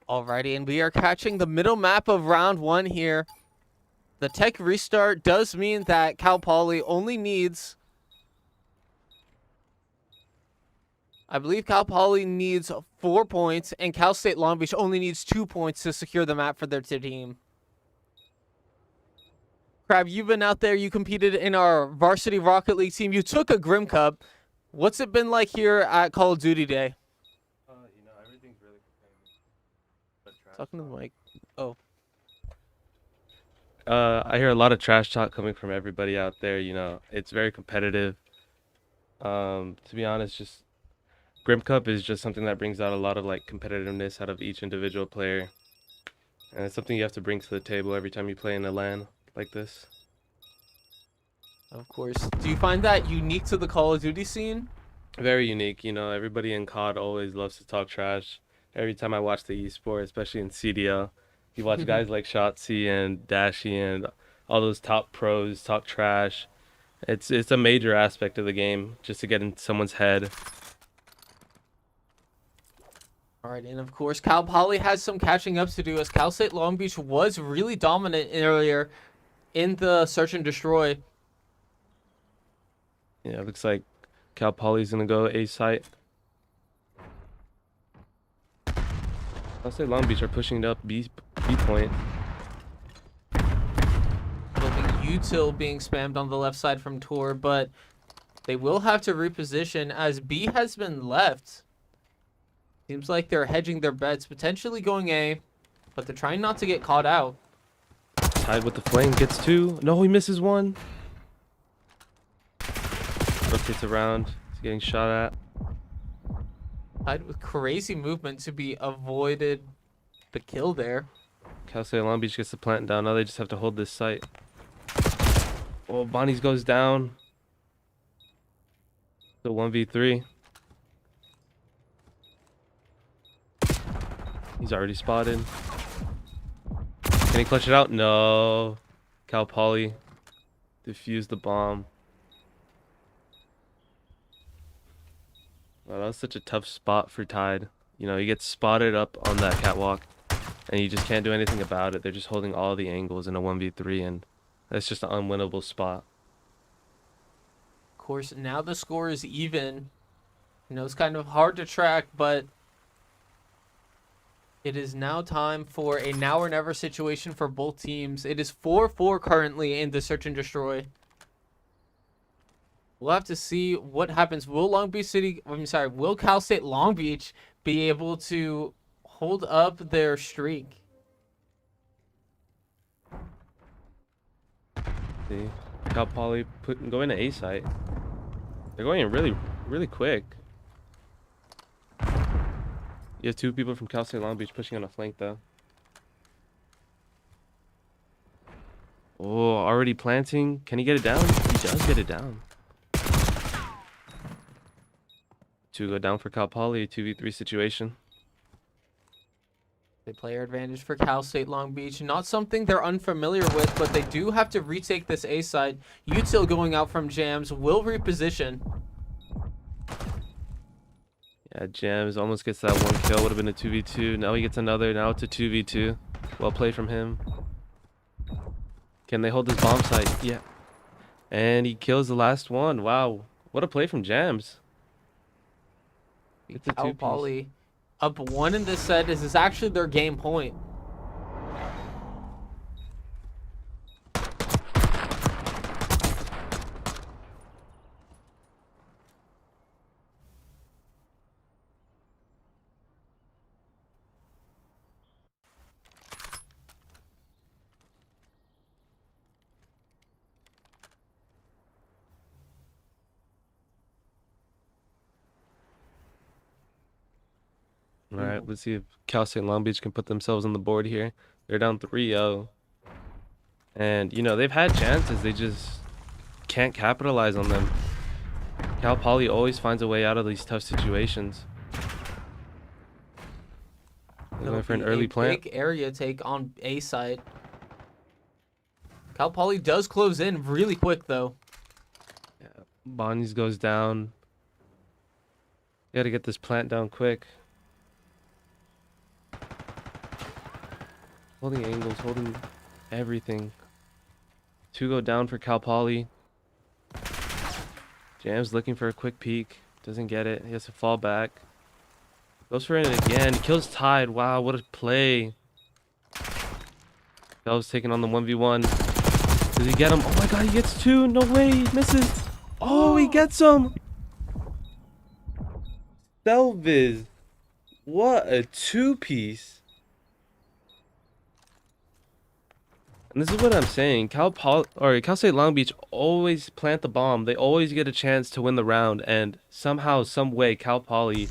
Alrighty, and we are catching the middle map of round 1 here. The tech restart does mean that Cal Poly only needs... I believe Cal Poly needs 4 points, and Cal State Long Beach only needs 2 points to secure the map for their team. Crab, you've been out there. You competed in our varsity Rocket League team. You took a Grim Cup. What's it been like here at Call of Duty Day? Everything's really preparing. Talking to the mic. Oh. I hear a lot of trash talk coming from everybody out there. It's very competitive. To be honest, just Grim Cup is just something that brings out a lot of like competitiveness out of each individual player, and it's something you have to bring to the table every time you play in a LAN like this. Of course. Do you find that unique to the Call of Duty scene? Very unique. Everybody in COD always loves to talk trash. Every time I watch the esports, especially in CDL, you watch guys like Shotzi and Dashy and all those top pros talk trash. It's a major aspect of the game just to get in someone's head. All right, and of course, Cal Poly has some catching up to do as Cal State Long Beach was really dominant earlier in the search and destroy. Yeah, it looks like Cal Poly's gonna go A site. I'll say Long Beach are pushing it up B point. It'll be util being spammed on the left side from Tor, but they will have to reposition as B has been left. Seems like they're hedging their bets, potentially going A, but they're trying not to get caught out. Tied with the flame, gets 2. No, he misses 1. Rotates around, he's getting shot at. Tied with crazy movement to be avoided the kill there. Cal State Long Beach gets the plant down. Now they just have to hold this site. Oh, Bonnie's goes down. The 1v3. He's already spotted. Can he clutch it out? No. Cal Poly defused the bomb. Wow, that was such a tough spot for Tide. He gets spotted up on that catwalk, and you just can't do anything about it. They're just holding all the angles in a 1v3, and that's just an unwinnable spot. Of course, now the score is even. It's kind of hard to track, but it is now time for a now or never situation for both teams. It is 4-4 currently in the search and destroy. We'll have to see what happens. Will Cal State Long Beach be able to hold up their streak? See, Cal Poly going to A site. They're going in really, really quick. You have 2 people from Cal State Long Beach pushing on a flank though. Oh, already planting. Can he get it down? He does get it down. 2 go down for Cal Poly, a 2v3 situation. The player advantage for Cal State Long Beach. Not something they're unfamiliar with, but they do have to retake this A side. Util going out from Jams will reposition. Yeah, Jams almost gets that 1 kill. Would have been a 2v2. Now he gets another. Now it's a 2v2. Well played from him. Can they hold this bomb site? Yeah. And he kills the last one. Wow. What a play from Jams. It's a Cal 2-piece. Poly up 1 in this set. This is actually their game point. All right, let's see if Cal State Long Beach can put themselves on the board here. They're down 3-0. And, they've had chances. They just can't capitalize on them. Cal Poly always finds a way out of these tough situations. They're going for an early plant. Big area take on A side. Cal Poly does close in really quick, though. Yeah, Bonnie's goes down. You got to get this plant down quick. Holding angles, holding everything. 2 go down for Cal Poly. Jam's looking for a quick peek. Doesn't get it. He has to fall back. Goes for it again. Kills Tide. Wow, what a play. That was taking on the 1v1. Does he get him? Oh my god, he gets 2. No way. He misses. Oh, he gets him. Selviz. What a 2-piece. And this is what I'm saying. Cal State Long Beach always plant the bomb. They always get a chance to win the round, and somehow, some way, Cal Poly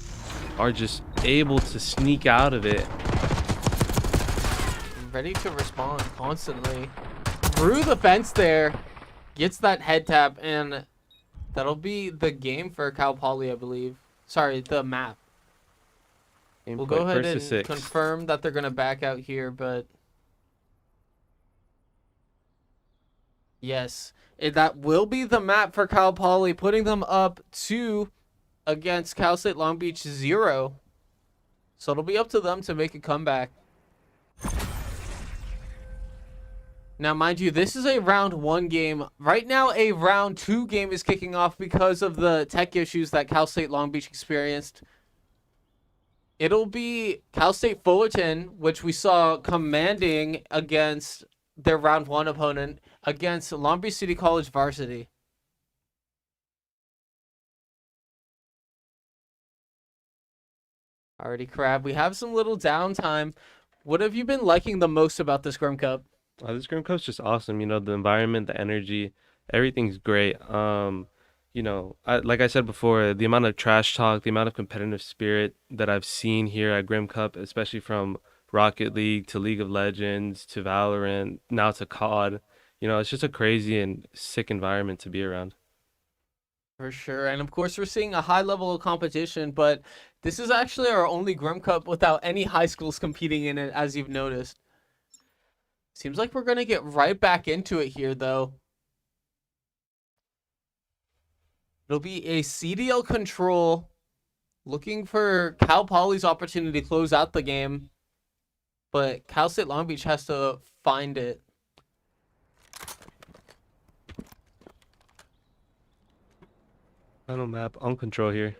are just able to sneak out of it. Ready to respond constantly. Through the fence there, gets that head tap, and that'll be the game for Cal Poly, I believe. Sorry, the map. Game We'll point, go ahead first to and 6. confirm that they're gonna back out here, but yes, that will be the map for Cal Poly, putting them up 2 against Cal State Long Beach 0. So it'll be up to them to make a comeback. Now, mind you, this is a round 1 game. Right now, a round 2 game is kicking off because of the tech issues that Cal State Long Beach experienced. It'll be Cal State Fullerton, which we saw commanding against their round 1 opponent, against Long Beach City College varsity. Alrighty, Crab. We have some little downtime. What have you been liking the most about this Grim Cup? This Grim Cup's just awesome. You know, the environment, the energy, everything's great. You know, like I said before, the amount of trash talk, the amount of competitive spirit that I've seen here at Grim Cup, especially from Rocket League to League of Legends to Valorant, now to COD. You know, it's just a crazy and sick environment to be around. For sure. And of course, we're seeing a high level of competition, but this is actually our only Grim Cup without any high schools competing in it, as you've noticed. Seems like we're going to get right back into it here, though. It'll be a CDL control looking for Cal Poly's opportunity to close out the game, but Cal State Long Beach has to find it. Final map on control here.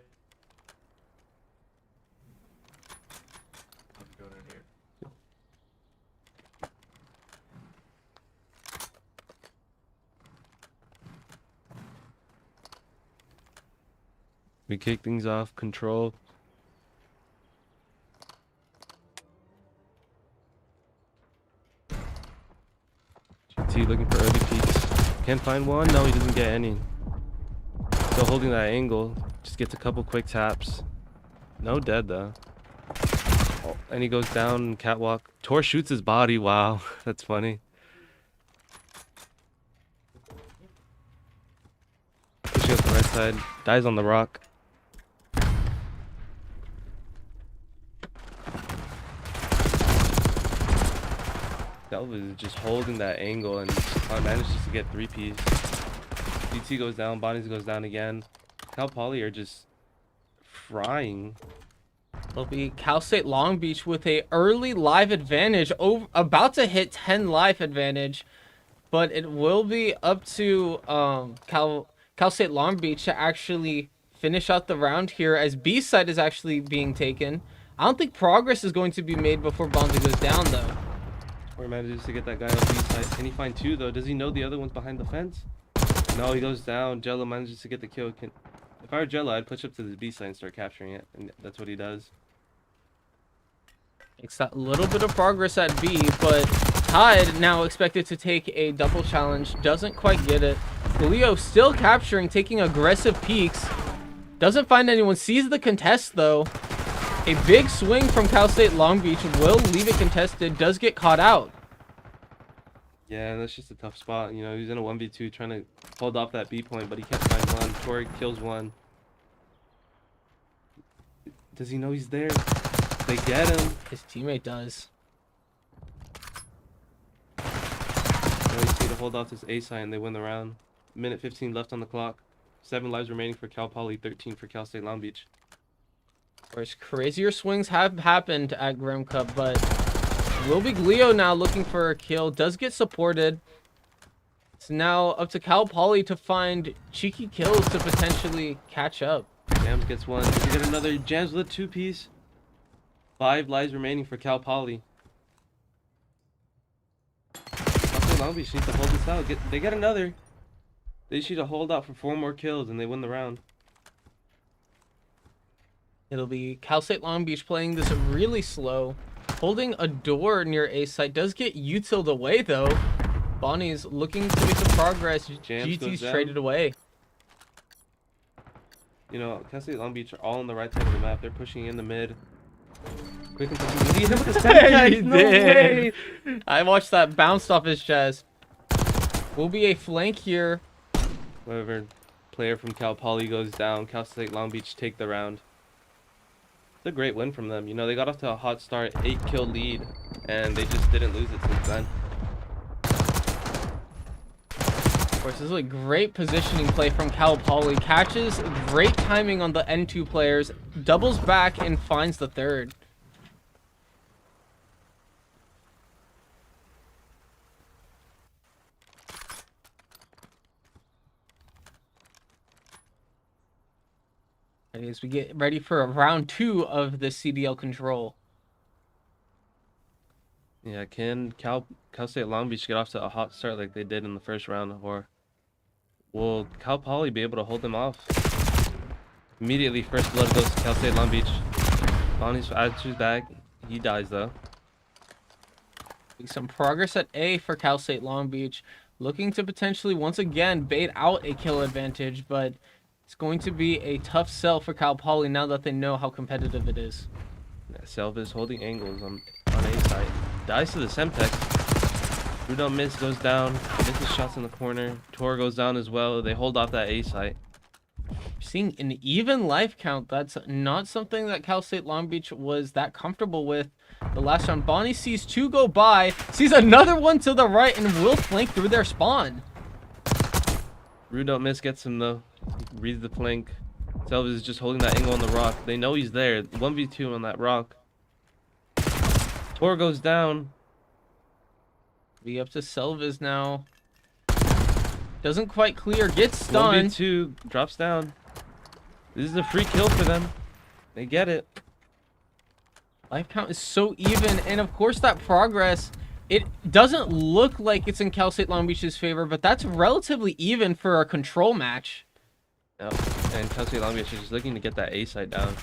We kick things off, control. GT looking for early peaks. Can't find one? No, he doesn't get any. Still holding that angle. Just gets a couple quick taps. No dead though. Oh, and he goes down catwalk. Tor shoots his body. Wow, that's funny. Pushing up the right side. Dies on the rock. Delva is just holding that angle and manages to get 3-piece. GT goes down, Bonnie's goes down again. Cal Poly are just frying. It'll be Cal State Long Beach with a early live advantage, about to hit 10 life advantage, but it will be up to Cal State Long Beach to actually finish out the round here, as B side is actually being taken. I don't think progress is going to be made before Bonzi goes down, though. Or manages to get that guy on B side. Can he find 2 though? Does he know the other one's behind the fence? No, he goes down. Jello manages to get the kill. If I were Jello, I'd push up to the B side and start capturing it, and that's what he does. Makes that little bit of progress at B, but Tide now expected to take a double challenge. Doesn't quite get it. Julio still capturing, taking aggressive peeks. Doesn't find anyone. Sees the contest, though. A big swing from Cal State Long Beach will leave it contested. Does get caught out. Yeah, that's just a tough spot. You know, he's in a 1v2 trying to hold off that B point, but he can't find one. Tori kills one. Does he know he's there? They get him. His teammate does. Now he's need to hold off this A side and they win the round. Minute 15 left on the clock. 7 lives remaining for Cal Poly, 13 for Cal State Long Beach. Of course, crazier swings have happened at Grim Cup, but Will be Leo now looking for a kill. Does get supported. It's now up to Cal Poly to find cheeky kills to potentially catch up. Jams gets one. Does he get another? Jams with a 2-piece. 5 lives remaining for Cal Poly. Also, Long Beach needs to hold this out. They get another. They just need to hold out for 4 more kills and they win the round. It'll be Cal State Long Beach playing this really slow. Holding a door near A site. Does get utiled away though. Bonnie's looking to make some progress. Jams goes GT's down. traded away. You know, Cal State Long Beach are all on the right side of the map. They're pushing in the mid. Quick and pushing. Lead him with the Yeah, he no way. did. I watched that bounced off his chest. Will be a flank here. Whoever player from Cal Poly goes down, Cal State Long Beach take the round. It's a great win from them. You know, they got off to a hot start, 8-kill lead, and they just didn't lose it since then. Of course, this is a great positioning play from Cal Poly. Catches great timing on the N2 players, doubles back and finds the third. As we get ready for round 2 of the CDL control. Yeah, can Cal State Long Beach get off to a hot start like they did in the first round, or will Cal Poly be able to hold them off? Immediately, first blood goes to Cal State Long Beach. Bonnie's attitude's back. He dies though. Some progress at A for Cal State Long Beach. Looking to potentially once again bait out a kill advantage, but it's going to be a tough sell for Cal Poly now that they know how competitive it is. Yeah, Selva's holding angles on A side. Dies to the Semtex. Rudon miss goes down. Misses shots in the corner. Tor goes down as well. They hold off that A site. Seeing an even life count, that's not something that Cal State Long Beach was that comfortable with the last round. Bonnie sees 2 go by, sees another one to the right, and will flank through their spawn. Rudon miss gets him though. He reads the flank. Selva is just holding that angle on the rock. They know he's there. 1v2 on that rock. Tor goes down. Be up to Selvas now. Doesn't quite clear, gets stunned. 1v2 drops down. This is a free kill for them. They get it. Life count is so even, and of course that progress, it doesn't look like it's in Cal State Long Beach's favor, but that's relatively even for a control match. Yep. And Cal State Long Beach is just looking to get that A site down.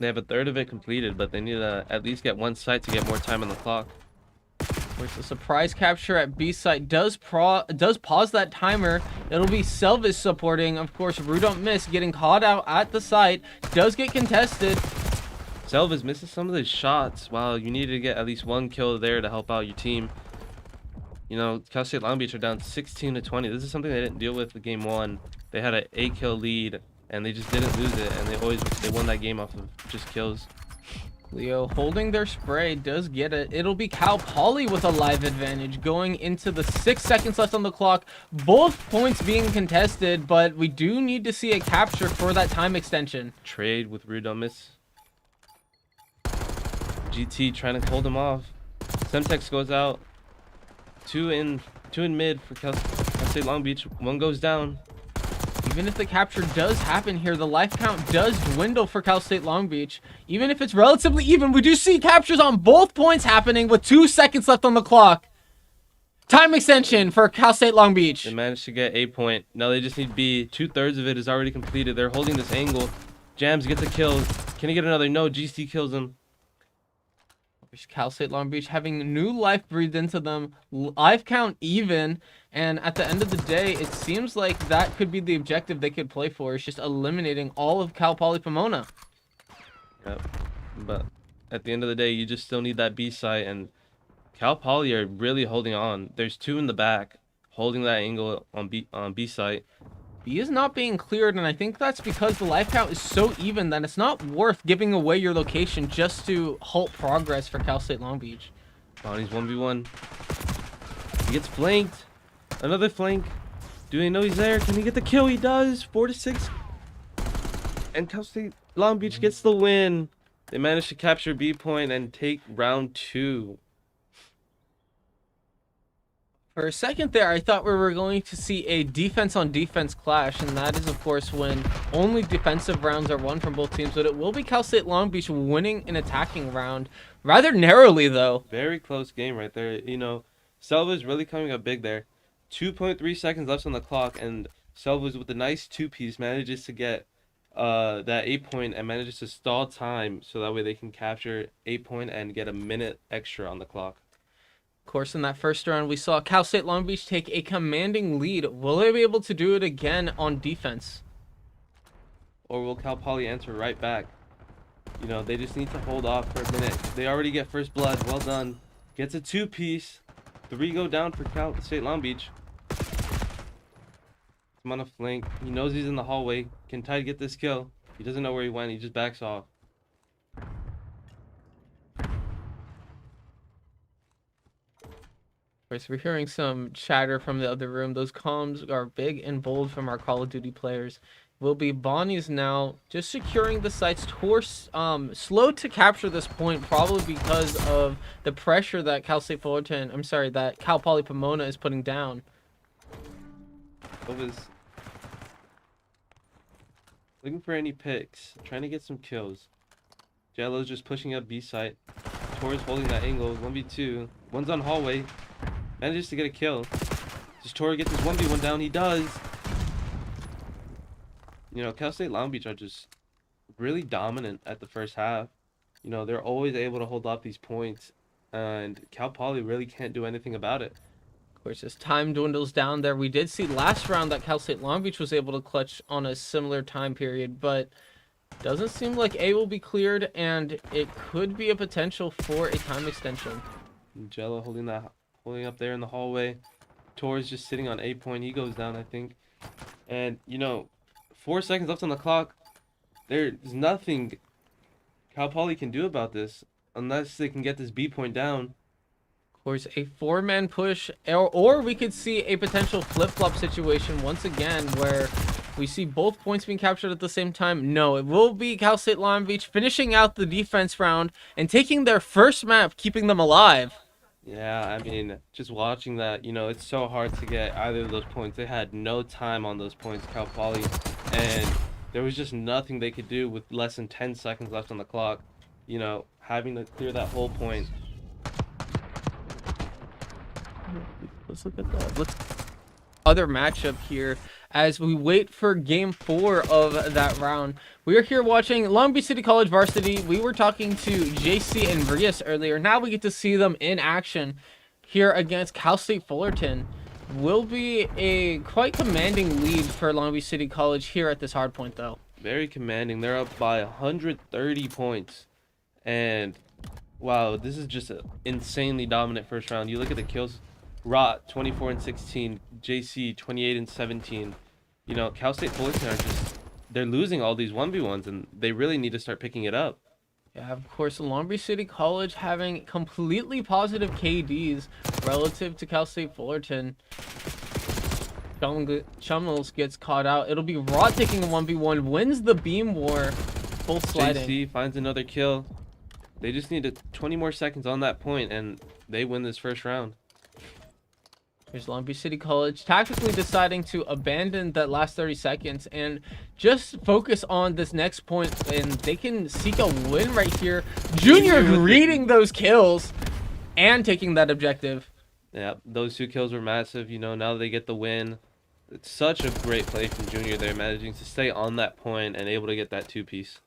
They have a third of it completed, but they need to at least get 1 site to get more time on the clock. Where's the surprise capture at B site does pause that timer. It'll be Selvis supporting. Of course, Rudon miss getting caught out at the site. Does get contested. Selva's misses some of his shots. Wow, you need to get at least 1 kill there to help out your team. You know, Cal State Long Beach are down 16-20. This is something they didn't deal with in game 1. They had an 8-kill lead, and they just didn't lose it, and they won that game off of just kills. Leo holding their spray, does get it. It'll be Cal Poly with a live advantage going into the 6 seconds left on the clock. Both points being contested, but we do need to see a capture for that time extension. Trade with Rudon miss. GT trying to hold him off. Semtex goes out. 2 in mid for Cal State Long Beach. 1 goes down. Even if the capture does happen here, the life count does dwindle for Cal State Long Beach. Even if it's relatively even, we do see captures on both points happening with 2 seconds left on the clock. Time extension for Cal State Long Beach. They managed to get A point. Now they just need B. 2/3 of it is already completed. They're holding this angle. Jams gets a kill. Can he get another? No, GC kills him. Cal State Long Beach having new life breathed into them, life count even, and at the end of the day, it seems like that could be the objective they could play for. It's just eliminating all of Cal Poly Pomona. Yep. But at the end of the day, you just still need that B site, and Cal Poly are really holding on. There's 2 in the back holding that angle on B site. B is not being cleared, and I think that's because the life count is so even that it's not worth giving away your location just to halt progress for Cal State Long Beach. Bonnie's 1v1. He gets flanked. Another flank. Do they know he's there? Can he get the kill? He does. 4-6. And Cal State Long Beach gets the win. They managed to capture B point and take round 2. For a second there, I thought we were going to see a defense on defense clash, and that is, of course, when only defensive rounds are won from both teams. But it will be Cal State Long Beach winning an attacking round, rather narrowly, though. Very close game right there. You know, Selva's really coming up big there. 2.3 seconds left on the clock, and Selva's with a nice 2-piece manages to get that 8 point and manages to stall time so that way they can capture 8 point and get a minute extra on the clock. Of course, in that first round, we saw Cal State Long Beach take a commanding lead. Will they be able to do it again on defense? Or will Cal Poly answer right back? You know, they just need to hold off for a minute. They already get first blood. Well done. Gets a 2-piece. 3 go down for Cal State Long Beach. I'm on a flank. He knows he's in the hallway. Can Tide get this kill? He doesn't know where he went. He just backs off. Of course, we're hearing some chatter from the other room. Those comms are big and bold from our Call of Duty players. Will be Bonnie's now just securing the sites. Torse slow to capture this point, probably because of the pressure that Cal State Fullerton, that Cal Poly Pomona is putting down. Was looking for any picks, trying to get some kills. Jello's just pushing up B site. Tor's holding that angle. 1v2. One's on hallway. Manages to get a kill. Does Tor get this 1v1 down? He does. You know, Cal State Long Beach are just really dominant at the first half. You know, they're always able to hold off these points, and Cal Poly really can't do anything about it. Of course, as time dwindles down there, we did see last round that Cal State Long Beach was able to clutch on a similar time period, but doesn't seem like A will be cleared, and it could be a potential for a time extension. Jello holding up there in the hallway. Tor's just sitting on A point. He goes down, I think. And, you know, 4 seconds left on the clock. There's nothing Cal Poly can do about this unless they can get this B point down. Of course, a 4-man push, or we could see a potential flip-flop situation once again where we see both points being captured at the same time. No, it will be Cal State Long Beach finishing out the defense round and taking their first map, keeping them alive. Yeah, I mean, just watching that, you know, it's so hard to get either of those points. They had no time on those points, Cal Poly, and there was just nothing they could do with less than 10 seconds left on the clock. You know, having to clear that whole point. Let's look at that. Other matchup here as we wait for game 4 of that round. We are here watching Long Beach City College varsity. We were talking to JC and Rias earlier. Now we get to see them in action here against Cal State Fullerton. Will be a quite commanding lead for Long Beach City College here at this hard point, though. Very commanding. They're up by 130 points. And, wow, this is just an insanely dominant first round. You look at the kills. Rot 24 and 16, JC 28 and 17. You know, Cal State Fullerton are they're losing all these 1v1s, and they really need to start picking it up. Yeah, of course, Long Beach City College having completely positive KDs relative to Cal State Fullerton. Chumnals gets caught out. It'll be Rot taking a 1v1, wins the beam war, full sliding. JC finds another kill. They just need 20 more seconds on that point, and they win this first round. Here's Long Beach City College tactically deciding to abandon that last 30 seconds and just focus on this next point, and they can seek a win right here. Junior greeting those kills and taking that objective. Yeah, those 2 kills were massive. You know, now they get the win. It's such a great play from Junior there, managing to stay on that point and able to get that 2-piece.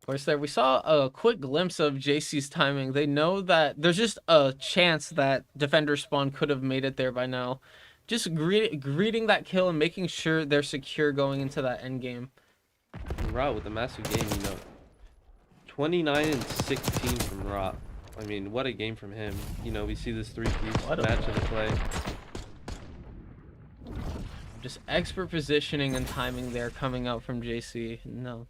Of course, there we saw a quick glimpse of JC's timing. They know that there's just a chance that defender spawn could have made it there by now. Just greeting that kill and making sure they're secure going into that end game. Rot with a massive game, you know. 29 and 16 from Rot. I mean, what a game from him. You know, we see this 3-piece match of the play. Just expert positioning and timing there coming out from JC. No.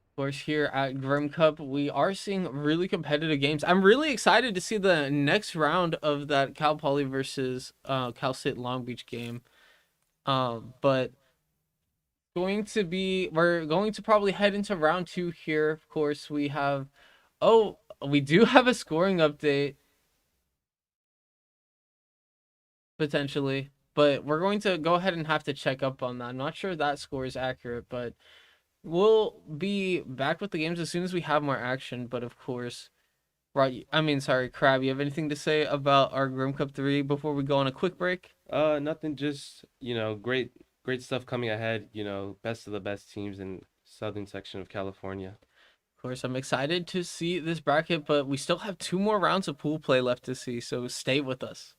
Of course, here at Grim Cup, we are seeing really competitive games. I'm really excited to see the next round of that Cal Poly versus Cal State Long Beach game. But we're going to probably head into round 2 here. Of course, we do have a scoring update potentially, but we're going to go ahead and have to check up on that. I'm not sure that score is accurate, but we'll be back with the games as soon as we have more action. But of course, Crab, you have anything to say about our Grim Cup 3 before we go on a quick break? Nothing. Just great stuff coming ahead. Best of the best teams in southern section of California. Of course, I'm excited to see this bracket, but we still have 2 more rounds of pool play left to see, so stay with us.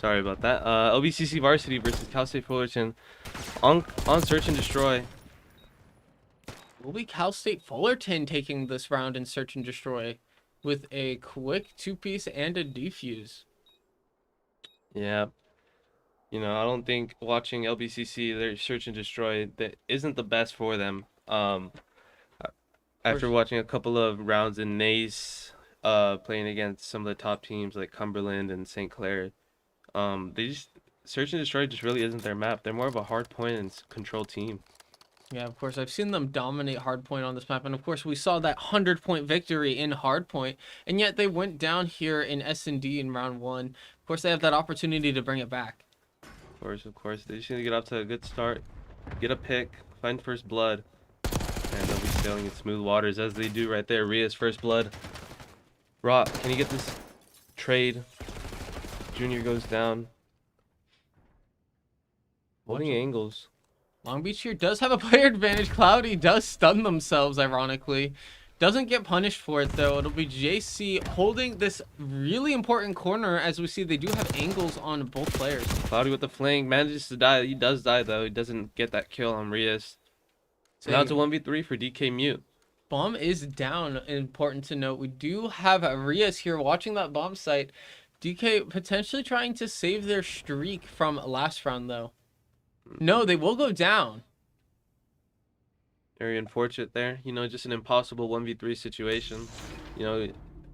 Sorry about that. LBCC varsity versus Cal State Fullerton on search and destroy. Will be Cal State Fullerton taking this round in search and destroy with a quick 2-piece and a defuse. Yeah. I don't think watching LBCC their search and destroy that isn't the best for them. After watching a couple of rounds in NACE, playing against some of the top teams like Cumberland and St. Clair, they just search and destroy just really isn't their map. They're more of a hard point and control team. Yeah, of course, I've seen them dominate hardpoint on this map, and of course we saw that 100-point victory in hardpoint, and yet they went down here in S&D in round 1. Of course, they have that opportunity to bring it back. Of course, they just need to get off to a good start, get a pick, find first blood, and they'll be sailing in smooth waters as they do right there. Ria's first blood. Rot, can you get this trade? Junior goes down. Holding angles. Long Beach here does have a player advantage. Cloudy does stun themselves, ironically. Doesn't get punished for it, though. It'll be JC holding this really important corner, as we see they do have angles on both players. Cloudy with the flank, manages to die. He does die, though. He doesn't get that kill on Rias. So now it's a 1v3 for DK Mute. Bomb is down, important to note. We do have Rias here watching that bomb site. DK potentially trying to save their streak from last round, though. No, they will go down. Very unfortunate there. Just an impossible 1v3 situation.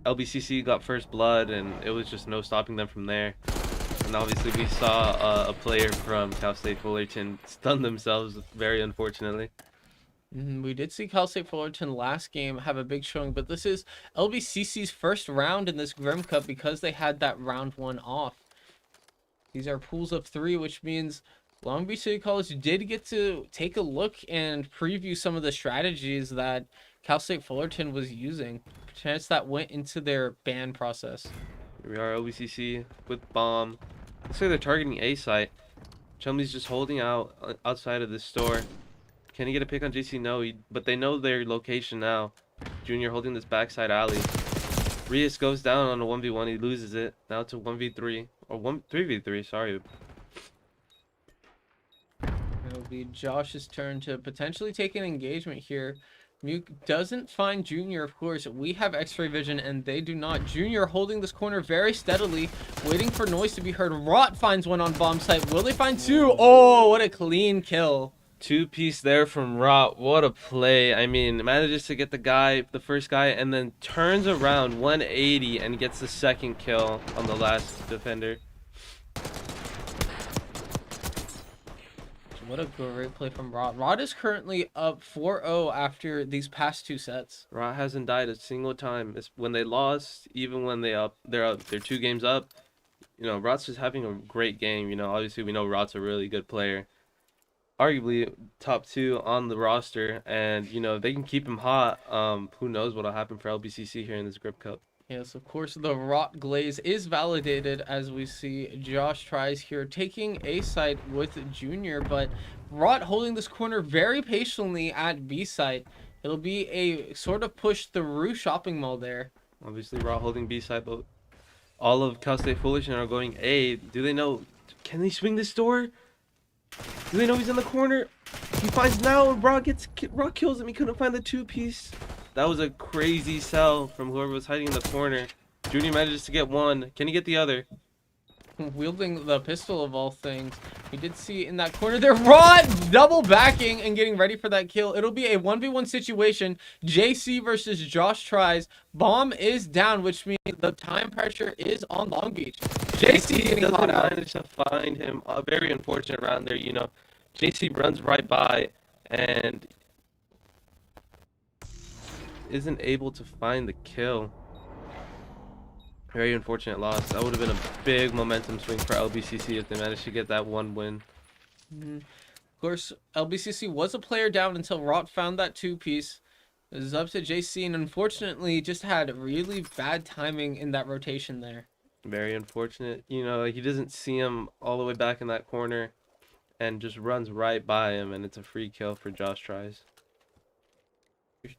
LBCC got first blood, and it was just no stopping them from there. And obviously we saw a player from Cal State Fullerton stun themselves, very unfortunately. We did see Cal State Fullerton last game have a big showing, but this is LBCC's first round in this Grim Cup because they had that round 1 off. These are pools of 3, which means Long Beach City College did get to take a look and preview some of the strategies that Cal State Fullerton was using. Chance that went into their ban process. Here we are, LBCC with bomb. Looks like they're targeting A site. Chumley's just holding out outside of this store. Can he get a pick on JC? No, but they know their location now. Junior holding this backside alley. Rias goes down on a 1v1. He loses it. Now it's a 1v3. Or 3v3, sorry. It'll be Josh's turn to potentially take an engagement here. Muke doesn't find Junior, of course. We have X-ray vision, and they do not. Junior holding this corner very steadily, waiting for noise to be heard. Rot finds one on bomb site. Will they find 2? Oh, what a clean kill. Two-piece there from Rot. What a play. I mean, manages to get the first guy, and then turns around 180 and gets the second kill on the last defender. What a great play from Rod. Rod is currently up 4-0 after these past 2 sets. Rot hasn't died a single time. It's when they lost, even when they're 2 games up. You know, Rot's just having a great game. You know, obviously we know Rot's a really good player. Arguably top 2 on the roster, and you know, if they can keep him hot, who knows what'll happen for LBCC here in this Grip Cup. Yes, of course, the Rot Glaze is validated as we see Josh tries here taking A site with Junior, but Rot holding this corner very patiently at B site. It'll be a sort of push through shopping mall there. Obviously Rot holding B side, but all of Cal State Fullerton are going A. Do they know? Can they swing this door? Do they know he's in the corner? He finds now, and Rot kills him. He couldn't find the 2-piece. That was a crazy sell from whoever was hiding in the corner. Junior manages to get one. Can he get the other? Wielding the pistol of all things. We did see in that corner there, Rod double backing and getting ready for that kill. It'll be a 1v1 situation. JC versus Josh tries. Bomb is down, which means the time pressure is on Long Beach. JC getting doesn't caught out. manage to find him. A very unfortunate round there, you know. JC runs right by and isn't able to find the kill. Very unfortunate loss. That would have been a big momentum swing for LBCC if they managed to get that one win. Of course, LBCC was a player down until Rot found that 2-piece. It was up to JC, and unfortunately just had really bad timing in that rotation there. Very unfortunate. You know, he doesn't see him all the way back in that corner and just runs right by him, and it's a free kill for Josh Tries.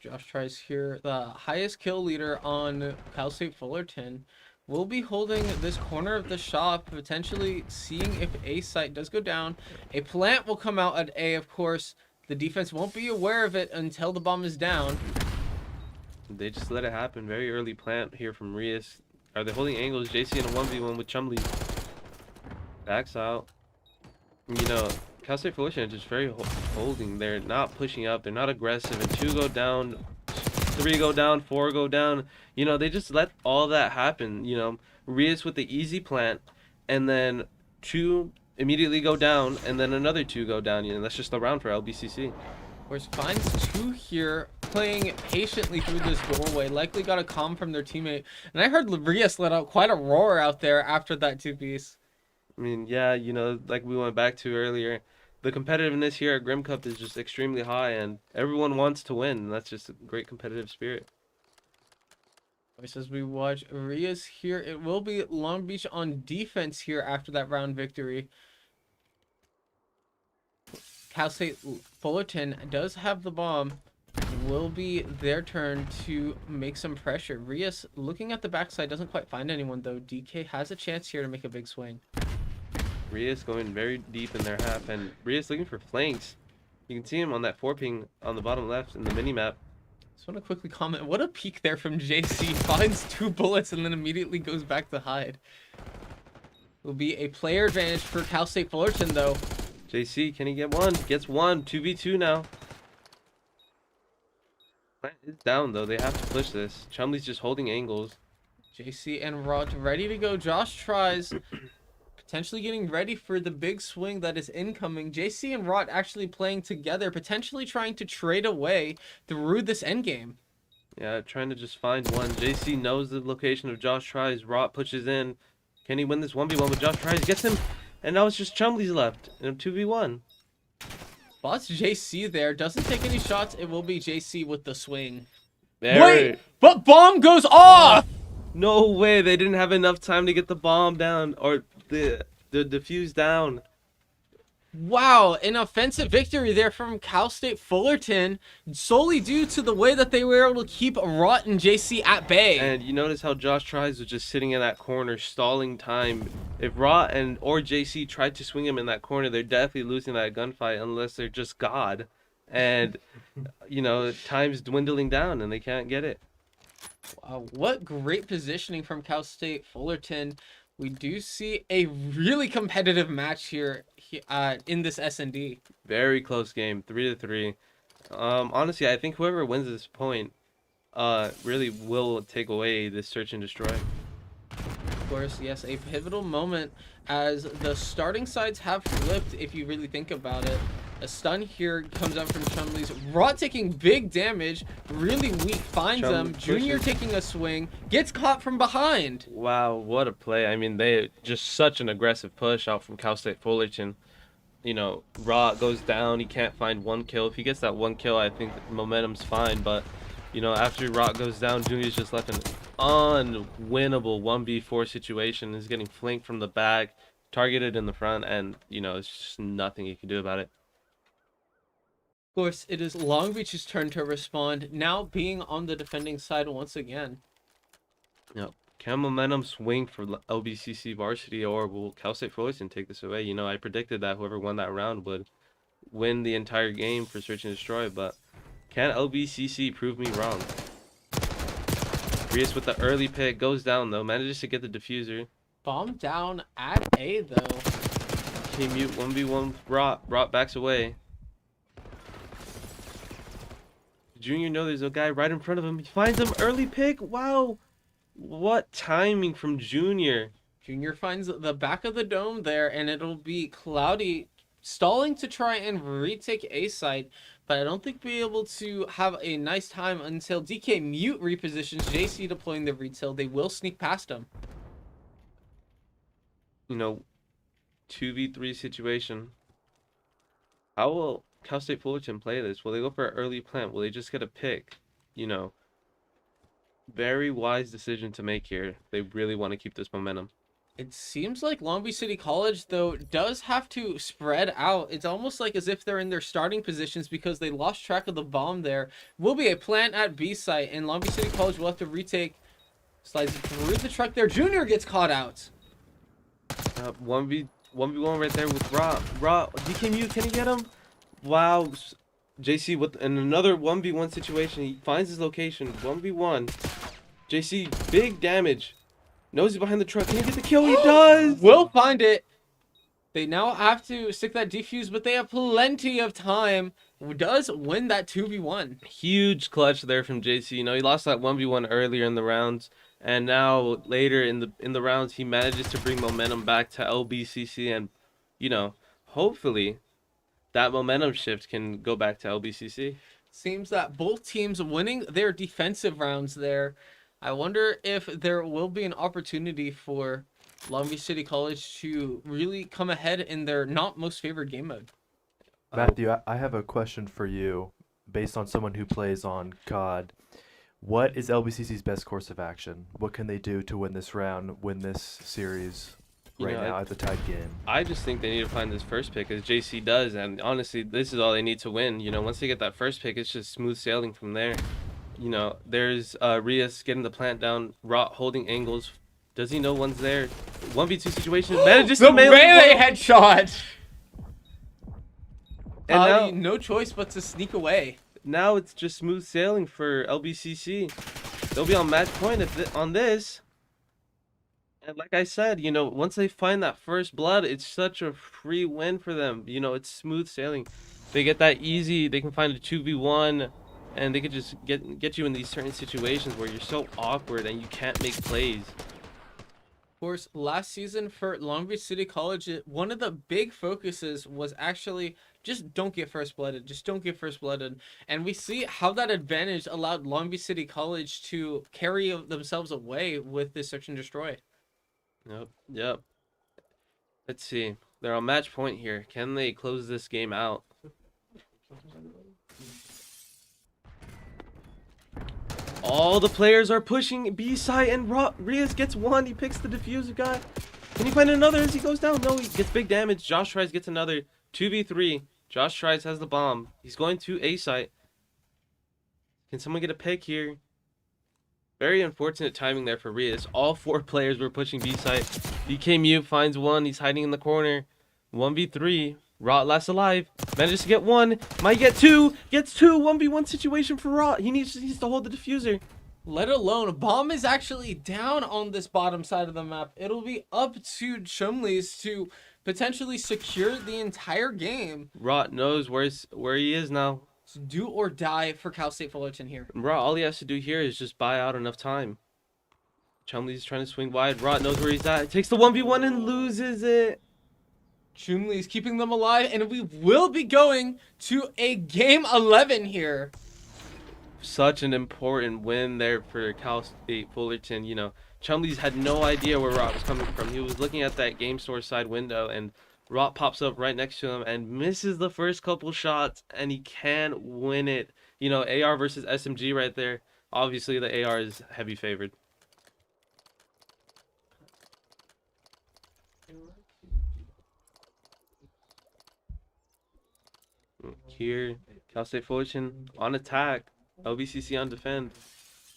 Josh tries here. The highest kill leader on Cal State Fullerton will be holding this corner of the shop, potentially seeing if A site does go down. A plant will come out at A, of course. The defense won't be aware of it until the bomb is down. They just let it happen. Very early plant here from Rias. Are they holding angles? JC in a 1v1 with Chumley. Backs out. You know, Cal State Fullerton is just very holding. They're not pushing up. They're not aggressive. And 2 go down, 3 go down, 4 go down. You know, they just let all that happen. You know, Rias with the easy plant, and then 2 immediately go down, and then another 2 go down. You know, that's just the round for LBCC. Of course, finds 2 here, playing patiently through this doorway. Likely got a comm from their teammate. And I heard Rias let out quite a roar out there after that 2-piece. I mean, yeah, you know, like we went back to earlier, the competitiveness here at Grim Cup is just extremely high, and everyone wants to win. And that's just a great competitive spirit. As we watch Rias here, it will be Long Beach on defense here after that round victory. Cal State Fullerton does have the bomb. Will be their turn to make some pressure. Rias looking at the backside, doesn't quite find anyone though. DK has a chance here to make a big swing. Rias going very deep in their half, and Rias looking for flanks. You can see him on that 4-ping on the bottom left in the mini-map. Just want to quickly comment, what a peek there from JC. Finds 2 bullets and then immediately goes back to hide. Will be a player advantage for Cal State Fullerton though. JC, can he get one? Gets one. 2v2 now. Plant is down though. They have to push this. Chumley's just holding angles. JC and Rod ready to go. Josh tries, potentially getting ready for the big swing that is incoming. JC and Rod actually playing together, potentially trying to trade away through this endgame. Yeah, trying to just find one. JC knows the location of Josh Tries. Rot pushes in. Can he win this 1v1 with Josh Tries? Gets him. And now it's just Chumley's left in a 2v1. Spots JC there. Doesn't take any shots. It will be JC with the swing. There. Wait! But bomb goes off! No way. They didn't have enough time to get the bomb down. Or the defuse down. Wow, an offensive victory there from Cal State Fullerton, solely due to the way that they were able to keep Rot and JC at bay. And you notice how Josh Tries was just sitting in that corner, stalling time. If Rot or JC tried to swing him in that corner, they're definitely losing that gunfight unless they're just God. And, you know, time's dwindling down and they can't get it. Wow, what great positioning from Cal State Fullerton. We do see a really competitive match here in this S&D. Very close game, 3-3. Honestly, I think whoever wins this point, really will take away this search and destroy. Of course, yes, a pivotal moment as the starting sides have flipped, if you really think about it. A stun here comes out from Chumley's. Rot taking big damage, really weak, finds him. Junior taking a swing, gets caught from behind. Wow, what a play. I mean, they just such an aggressive push out from Cal State Fullerton. You know, Rot goes down, he can't find one kill. If he gets that one kill, I think the momentum's fine, but you know, after Rot goes down, Junior's just left an unwinnable 1v4 situation. He's getting flanked from the back, targeted in the front, and you know, it's just nothing he can do about it. Of course, it is Long Beach's turn to respond, now being on the defending side once again. Yep. Can momentum swing for LBCC varsity, or will Cal State Fullerton take this away? You know, I predicted that whoever won that round would win the entire game for Search and Destroy, but can LBCC prove me wrong? Rios with the early pick, goes down though, manages to get the diffuser. Bomb down at A though. K-Mute 1v1 Rot. Rot backs away. Junior know there's a guy right in front of him. He finds him, early pick. Wow. What timing from Junior. Junior finds the back of the dome there, and it'll be Cloudy stalling to try and retake A site, but I don't think we'll be able to have a nice time until DK Mute repositions. JC deploying the retail. They will sneak past him. You know, 2v3 situation. How will Cal State Fullerton play this? Will they go for an early plant? Will they just get a pick? You know, very wise decision to make here. They really want to keep this momentum. It seems like Long Beach City College, though, does have to spread out. It's almost like as if they're in their starting positions because they lost track of the bomb there. Will be a plant at B site, and Long Beach City College will have to retake. Slides through the truck there. Junior gets caught out. 1v1 right there with Rot. DK Mute, can he get him? Wow. JC with in another 1v1 situation. He finds his location. 1v1. JC, big damage. Knows he's behind the truck. Can he get the kill? He does! Will find it. They now have to stick that defuse, but they have plenty of time. Does win that 2v1. Huge clutch there from JC. You know, he lost that 1v1 earlier in the rounds. And now later in the rounds, he manages to bring momentum back to LBCC. And, you know, hopefully that momentum shift can go back to LBCC. Seems that both teams winning their defensive rounds there. I wonder if there will be an opportunity for Long Beach City College to really come ahead in their not most favored game mode. Matthew, I have a question for you based on someone who plays on COD. What is LBCC's best course of action? What can they do to win this round, win this series now at the tied game? I just think they need to find this first pick, as JC does, and honestly, this is all they need to win. You know, once they get that first pick, it's just smooth sailing from there. You know, there's Rios getting the plant down, Rot holding angles. Does he know one's there? 1v2 situation. Manages The to melee headshot! And now, no choice but to sneak away. now it's just smooth sailing for LBCC. They'll be on match point on this. And like I said, you know, once they find that first blood, it's such a free win for them. You know, it's smooth sailing. They get that easy. They can find a 2v1. And they could just get you in these certain situations where you're so awkward and you can't make plays. Of course, last season for Long Beach City College, one of the big focuses was actually just don't get first blooded. Just don't get first blooded. And we see how that advantage allowed Long Beach City College to carry themselves away with this search and destroy. Yep. Let's see. They're on match point here. Can they close this game out? All the players are pushing B side, and Rios gets one. He picks the diffuser guy. Can he find another as he goes down? No, he gets big damage. Josh Tries gets another 2v3. Josh Tries has the bomb. He's going to A site. Can someone get a pick here? Very unfortunate timing there for Rios. All 4 players were pushing B site. DK Mute finds one. He's hiding in the corner. 1v3. Rot last alive. Manages to get 1. Might get 2. Gets 2. 1v1 situation for Rot. He needs to hold the diffuser. Let alone, bomb is actually down on this bottom side of the map. It'll be up to Chumleys to potentially secure the entire game. Rot knows where he is now. So do or die for Cal State Fullerton here. Rot, all he has to do here is just buy out enough time. Chumley's trying to swing wide. Rot knows where he's at. Takes the 1v1 and loses it. Chumley's keeping them alive, and we will be going to a game 11 here. Such an important win there for Cal State Fullerton. You know, Chumley's had no idea where Rot was coming from. He was looking at that game store side window, and Rot pops up right next to him and misses the first couple shots, and he can win it. You know, AR versus SMG right there. Obviously, the AR is heavy favored. Here, Cal State Fullerton on attack. LBCC on defend.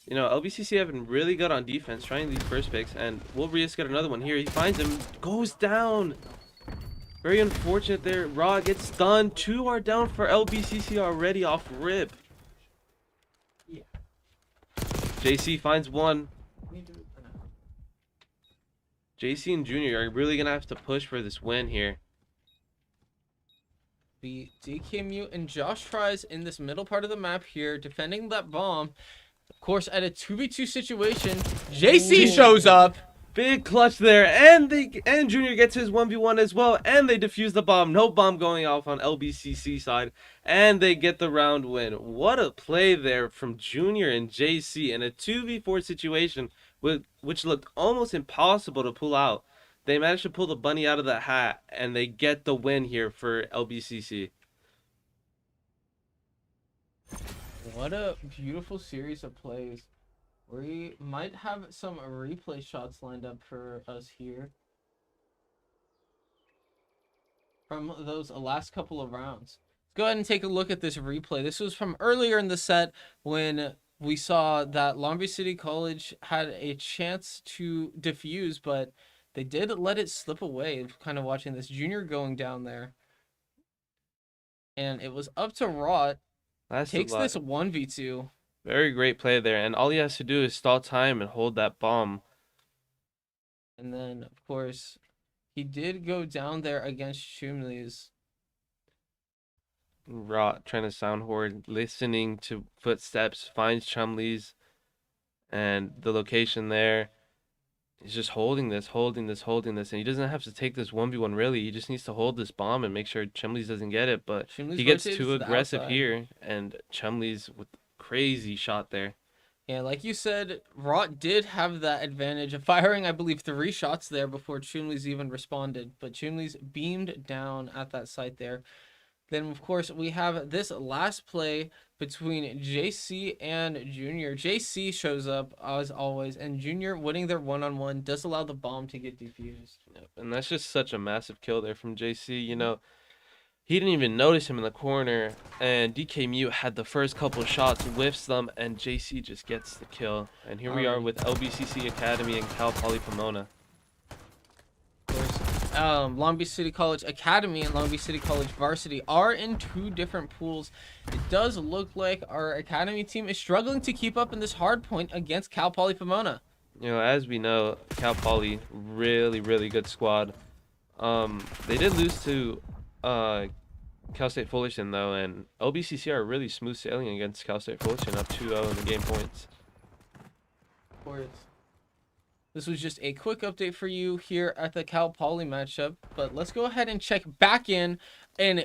You know, LBCC have been really good on defense, trying these first picks, and Wolverius get another one here. He finds him, goes down. Very unfortunate there. Raw gets stunned. 2 are down for LBCC already off rip. JC finds one. JC and Junior are really gonna have to push for this win here. The DK Mute and Josh tries in this middle part of the map here, defending that bomb. Of course, at a 2v2 situation, JC shows up. Big clutch there, and Junior gets his 1v1 as well, and they defuse the bomb. No bomb going off on LBCC side, and they get the round win. What a play there from Junior and JC in a 2v4 situation, which looked almost impossible to pull out. They managed to pull the bunny out of the hat, and they get the win here for LBCC. What a beautiful series of plays. We might have some replay shots lined up for us here from those last couple of rounds. Let's go ahead and take a look at this replay. This was from earlier in the set when we saw that Long Beach City College had a chance to defuse, but they did let it slip away. Kind of watching this Junior going down there. And it was up to Rot. Takes this 1v2. Very great play there, and all he has to do is stall time and hold that bomb. And then, of course, he did go down there against Chumleys. Rot trying to sound horde, listening to footsteps, finds Chumleys and the location there. He's just holding this, and he doesn't have to take this 1v1 really. He just needs to hold this bomb and make sure Chumleys doesn't get it, but Chumleys he gets rotates too to the aggressive outside. here, and Chumleys with crazy shot there. Yeah, like you said, Rot did have that advantage of firing, I believe, 3 shots there before Chumleys even responded. But Chumleys beamed down at that site there. Then, of course, we have this last play between JC and Junior. JC shows up, as always, and Junior, winning their one-on-one, does allow the bomb to get defused. Yep, and that's just such a massive kill there from JC. You know, he didn't even notice him in the corner, and DK Mute had the first couple shots, whiffs them, and JC just gets the kill. And here we are with LBCC Academy and Cal Poly Pomona. Of course, Long Beach City College Academy and Long Beach City College Varsity are in 2 different pools. It does look like our Academy team is struggling to keep up in this hard point against Cal Poly Pomona. You know, as we know, Cal Poly, really, really good squad. They did lose to Cal State Fullerton, though, and LBCC are really smooth sailing against Cal State Fullerton, up 2-0 in the game points. Of course. This was just a quick update for you here at the Cal Poly matchup, but let's go ahead and check back in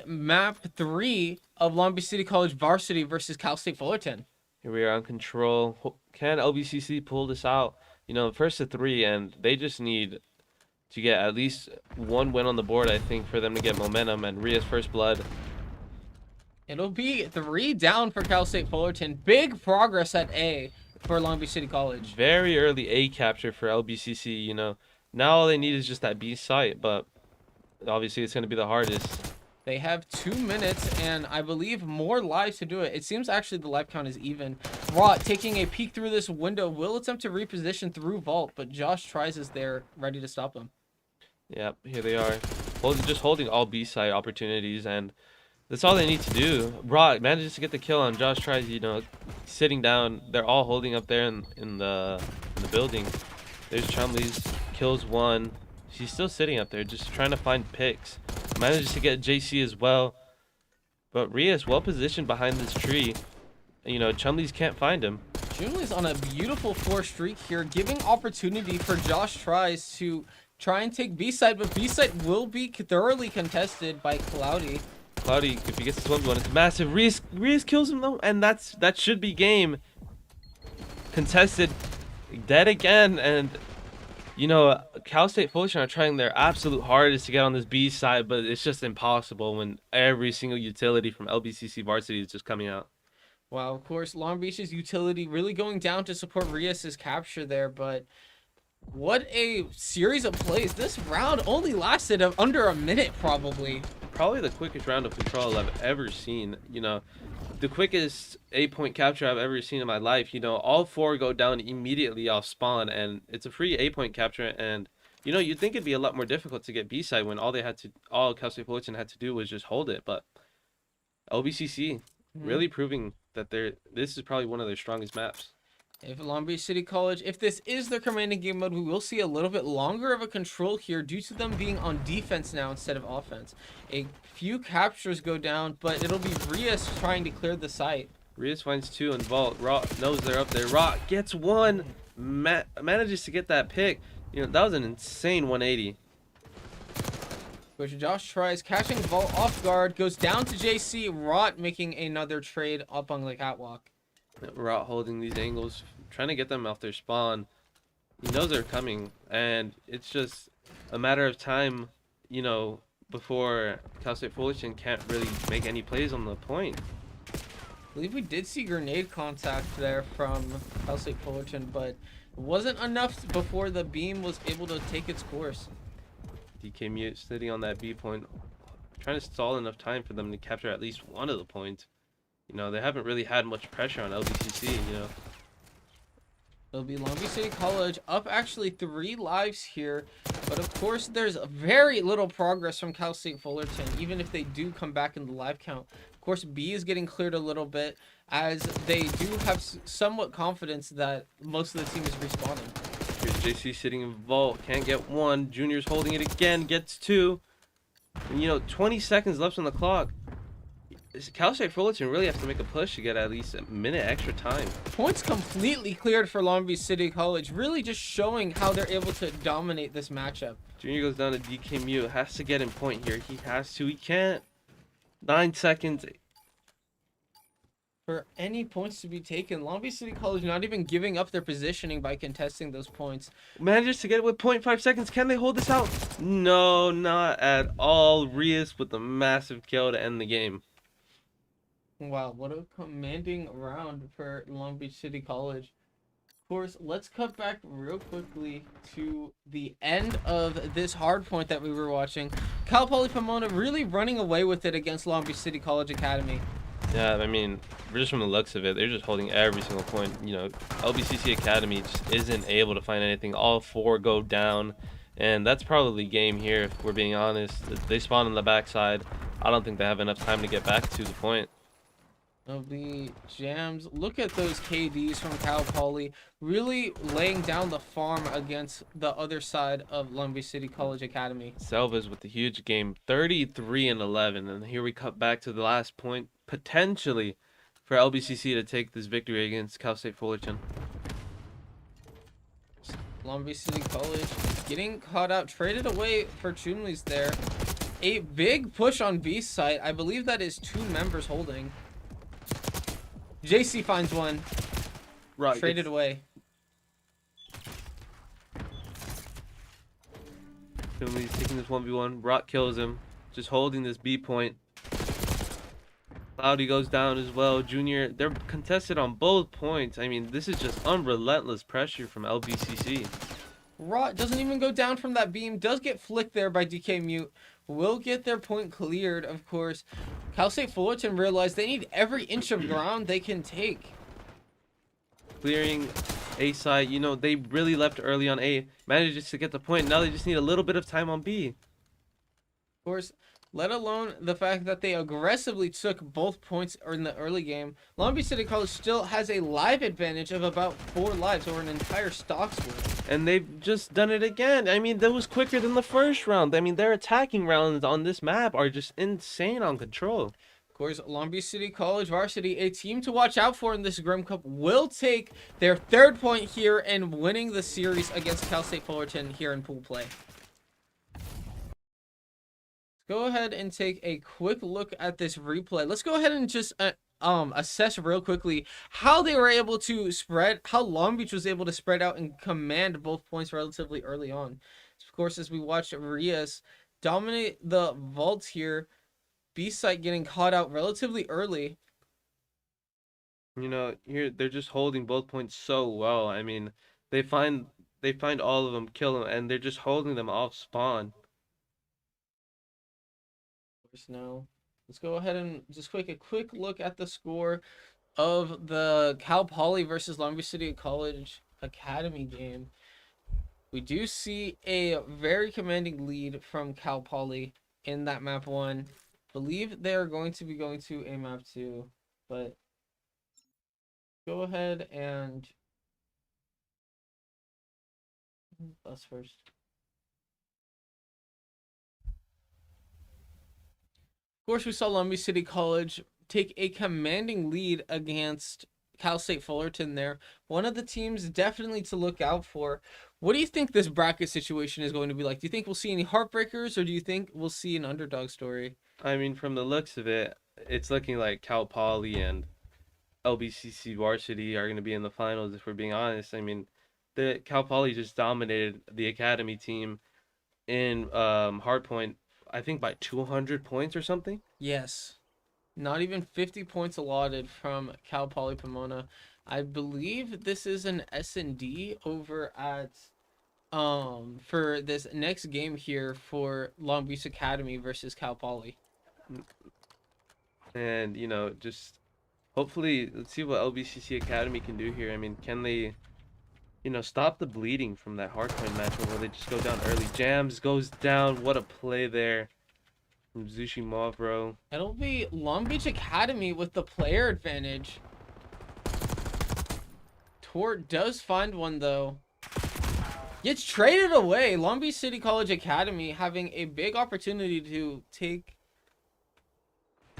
map 3 of Long Beach City College Varsity versus Cal State Fullerton. Here we are on control. Can LBCC pull this out? You know, first to 3, and they just need to get at least 1 win on the board, I think, for them to get momentum and Ria's first blood. It'll be 3 down for Cal State Fullerton. Big progress at A for Long Beach City College. Very early A capture for LBCC, you know. Now all they need is just that B site, but obviously it's going to be the hardest. They have 2 minutes and I believe more lives to do it. It seems actually the life count is even. Rot taking a peek through this window will attempt to reposition through Vault, but Josh tries is there ready to stop him. Yep, here they are. Just holding all B site opportunities, and That's all they need to do. Rock manages to get the kill on Josh tries, you know, sitting down. They're all holding up there in the building. There's Chumley's, kills one. She's still sitting up there, just trying to find picks. Manages to get JC as well. But Rias well positioned behind this tree. You know, Chumley's can't find him. Chumley's on a beautiful 4 streak here, giving opportunity for Josh Tries to try and take B-side, but B-side will be thoroughly contested by Cloudy. Cloudy, if he gets this 1v1, it's massive. Rias kills him though, and that should be game. Contested, dead again, and you know, Cal State Fullerton are trying their absolute hardest to get on this B side, but it's just impossible when every single utility from LBCC varsity is just coming out. Wow, of course, Long Beach's utility really going down to support Rias's capture there, but what a series of plays. This round only lasted under a minute, probably. Probably the quickest round of control I've ever seen. You know, the quickest 8-point capture I've ever seen in my life. You know, all 4 go down immediately off spawn, and it's a free 8-point capture. And you know, you'd think it'd be a lot more difficult to get B side when all Cal State Fullerton had to do was just hold it. But LBCC really proving that this is probably one of their strongest maps. If Long Beach City College, if this is their commanding game mode, we will see a little bit longer of a control here due to them being on defense now instead of offense. A few captures go down, but it'll be Rias trying to clear the site. Rias finds 2 and Vault. Rock knows they're up there. Rock gets 1, manages to get that pick. You know, that was an insane 180. Which Josh tries, catching Vault off guard, goes down to JC, Rot making another trade up on the catwalk. Rot holding these angles, trying to get them off their spawn. He knows they're coming, and it's just a matter of time, you know, before Cal State Fullerton can't really make any plays on the point. I believe we did see grenade contact there from Cal State Fullerton, but it wasn't enough before the beam was able to take its course. DK Mute sitting on that B point, trying to stall enough time for them to capture at least one of the points. You know, they haven't really had much pressure on LBCC, you know. It'll be Long Beach City College up actually 3 lives here, but of course there's very little progress from Cal State Fullerton, even if they do come back in the live count. Of course, B is getting cleared a little bit, as they do have somewhat confidence that most of the team is respawning. Here's JC sitting in Vault, can't get 1. Junior's holding it again, gets 2. And, you know, 20 seconds left on the clock. Cal State Fullerton really have to make a push to get at least a minute extra time. Points completely cleared for Long Beach City College, really just showing how they're able to dominate this matchup. Junior goes down to DK Mute, has to get in point here. He has to, he can't. 9 seconds. For any points to be taken, Long Beach City College not even giving up their positioning by contesting those points. Manages to get it with 0.5 seconds. Can they hold this out? No, not at all. Rias with a massive kill to end the game. Wow, what a commanding round for Long Beach City College. Of course, let's cut back real quickly to the end of this hard point that we were watching. Cal Poly Pomona really running away with it against Long Beach City College Academy. Yeah, I mean, just from the looks of it, they're just holding every single point. You know, LBCC Academy just isn't able to find anything. All 4 go down, and that's probably game here, if we're being honest. They spawn on the backside. I don't think they have enough time to get back to the point. Of the jams. Look at those KDs from Cal Poly really laying down the farm against the other side of Long Beach City College Academy. Selvas with the huge game, 33-11, and here we cut back to the last point, potentially for LBCC to take this victory against Cal State Fullerton. Long Beach City College getting caught out, traded away for Chumley's there. A big push on B site. I believe that is 2 members holding. JC finds 1. Right, Traded away. Finley's taking this 1v1. Rock kills him. Just holding this B point. Cloudy goes down as well. Junior, they're contested on both points. I mean, this is just unrelentless pressure from LBCC. Rot doesn't even go down from that beam. Does get flicked there by DK Mute. Will get their point cleared, of course. Cal State Fullerton realized they need every inch of ground they can take. Clearing A side. You know, they really left early on A. Manages to get the point. Now they just need a little bit of time on B. Of course, let alone the fact that they aggressively took both points in the early game. Long Beach City College still has a live advantage of about 4 lives over an entire stocks win. And they've just done it again. I mean, that was quicker than the first round. I mean, their attacking rounds on this map are just insane on control. Of course, Long Beach City College varsity, a team to watch out for in this Grim Cup, will take their 3rd point here and winning the series against Cal State Fullerton here in pool play. Go ahead and take a quick look at this replay. Let's go ahead and just assess real quickly how they were able to spread, how Long Beach was able to spread out and command both points relatively early on. Of course, as we watched Rias dominate the vault here, B-Site getting caught out relatively early. You know, here they're just holding both points so well. I mean, they find all of them, kill them, and they're just holding them off spawn. Now, let's go ahead and just take a quick look at the score of the Cal Poly versus Long Beach City College Academy game. We do see a very commanding lead from Cal Poly in that map 1. Believe they're going to be going to a map 2, but go ahead and us first. Of course, we saw Long Beach City College take a commanding lead against Cal State Fullerton there. One of the teams definitely to look out for. What do you think this bracket situation is going to be like? Do you think we'll see any heartbreakers, or do you think we'll see an underdog story? I mean, from the looks of it, it's looking like Cal Poly and LBCC varsity are going to be in the finals, if we're being honest. I mean, the Cal Poly just dominated the academy team in hardpoint, I think by 200 points or something. Yes. Not even 50 points allotted from Cal Poly Pomona. I believe this is an S&D over at for this next game here for Long Beach Academy versus Cal Poly. And, you know, just hopefully, let's see what LBCC Academy can do here. I mean, can they, you know, stop the bleeding from that hardpoint matchup where they just go down early? Jams goes down. What a play there from Zushi Mavro. It'll be Long Beach Academy with the player advantage. Tort does find one, though. Gets traded away. Long Beach City College Academy having a big opportunity to take...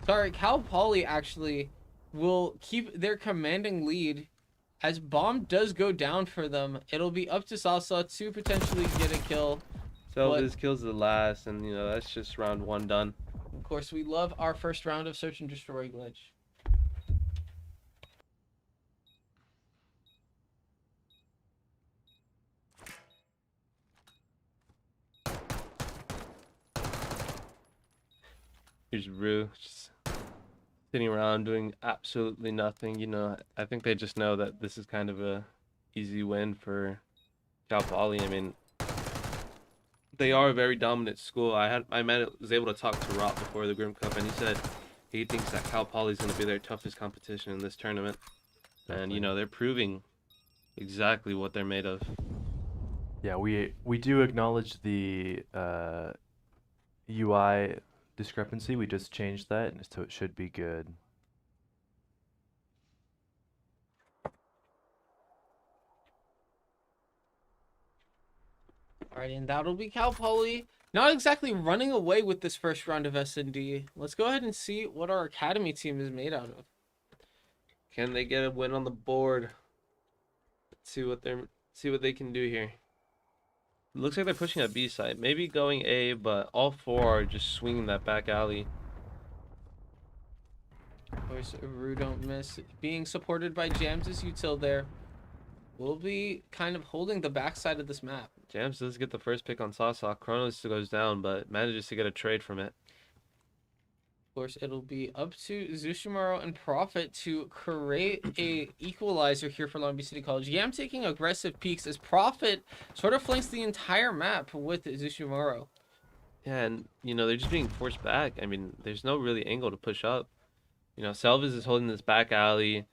Sorry, Cal Poly actually will keep their commanding lead. As bomb does go down for them, it'll be up to Sasa to potentially get a kill. So this kills the last, and, you know, that's just round 1 done. Of course, we love our first round of Search and Destroy glitch. Here's Rue, just sitting around doing absolutely nothing. You know, I think they just know that this is kind of a easy win for Cal Poly. I mean, they are a very dominant school. Was able to talk to Rob before the Grim Cup, and he said he thinks that Cal Poly is going to be their toughest competition in this tournament. And, you know, they're proving exactly what they're made of. Yeah, we do acknowledge the UI discrepancy. We just changed that, and so it should be good. Alright, and that'll be Cal Poly. Not exactly running away with this first round of S&D. Let's go ahead and see what our academy team is made out of. Can they get a win on the board? Let's see what they can do here. It looks like they're pushing a B side, maybe going A, but all 4 are just swinging that back alley. Of course, Rue don't miss. Being supported by Jams' util there. Will be kind of holding the backside of this map. Jams does get the first pick on Sasa. Kronos goes down, but manages to get a trade from it. Of course, it'll be up to Zushimaro and Prophet to create a equalizer here for Long Beach City College. Yam taking aggressive peeks as Prophet sort of flanks the entire map with Zushimaro. Yeah, and, you know, they're just being forced back. I mean, there's no really angle to push up. You know, Selvas is holding this back alley.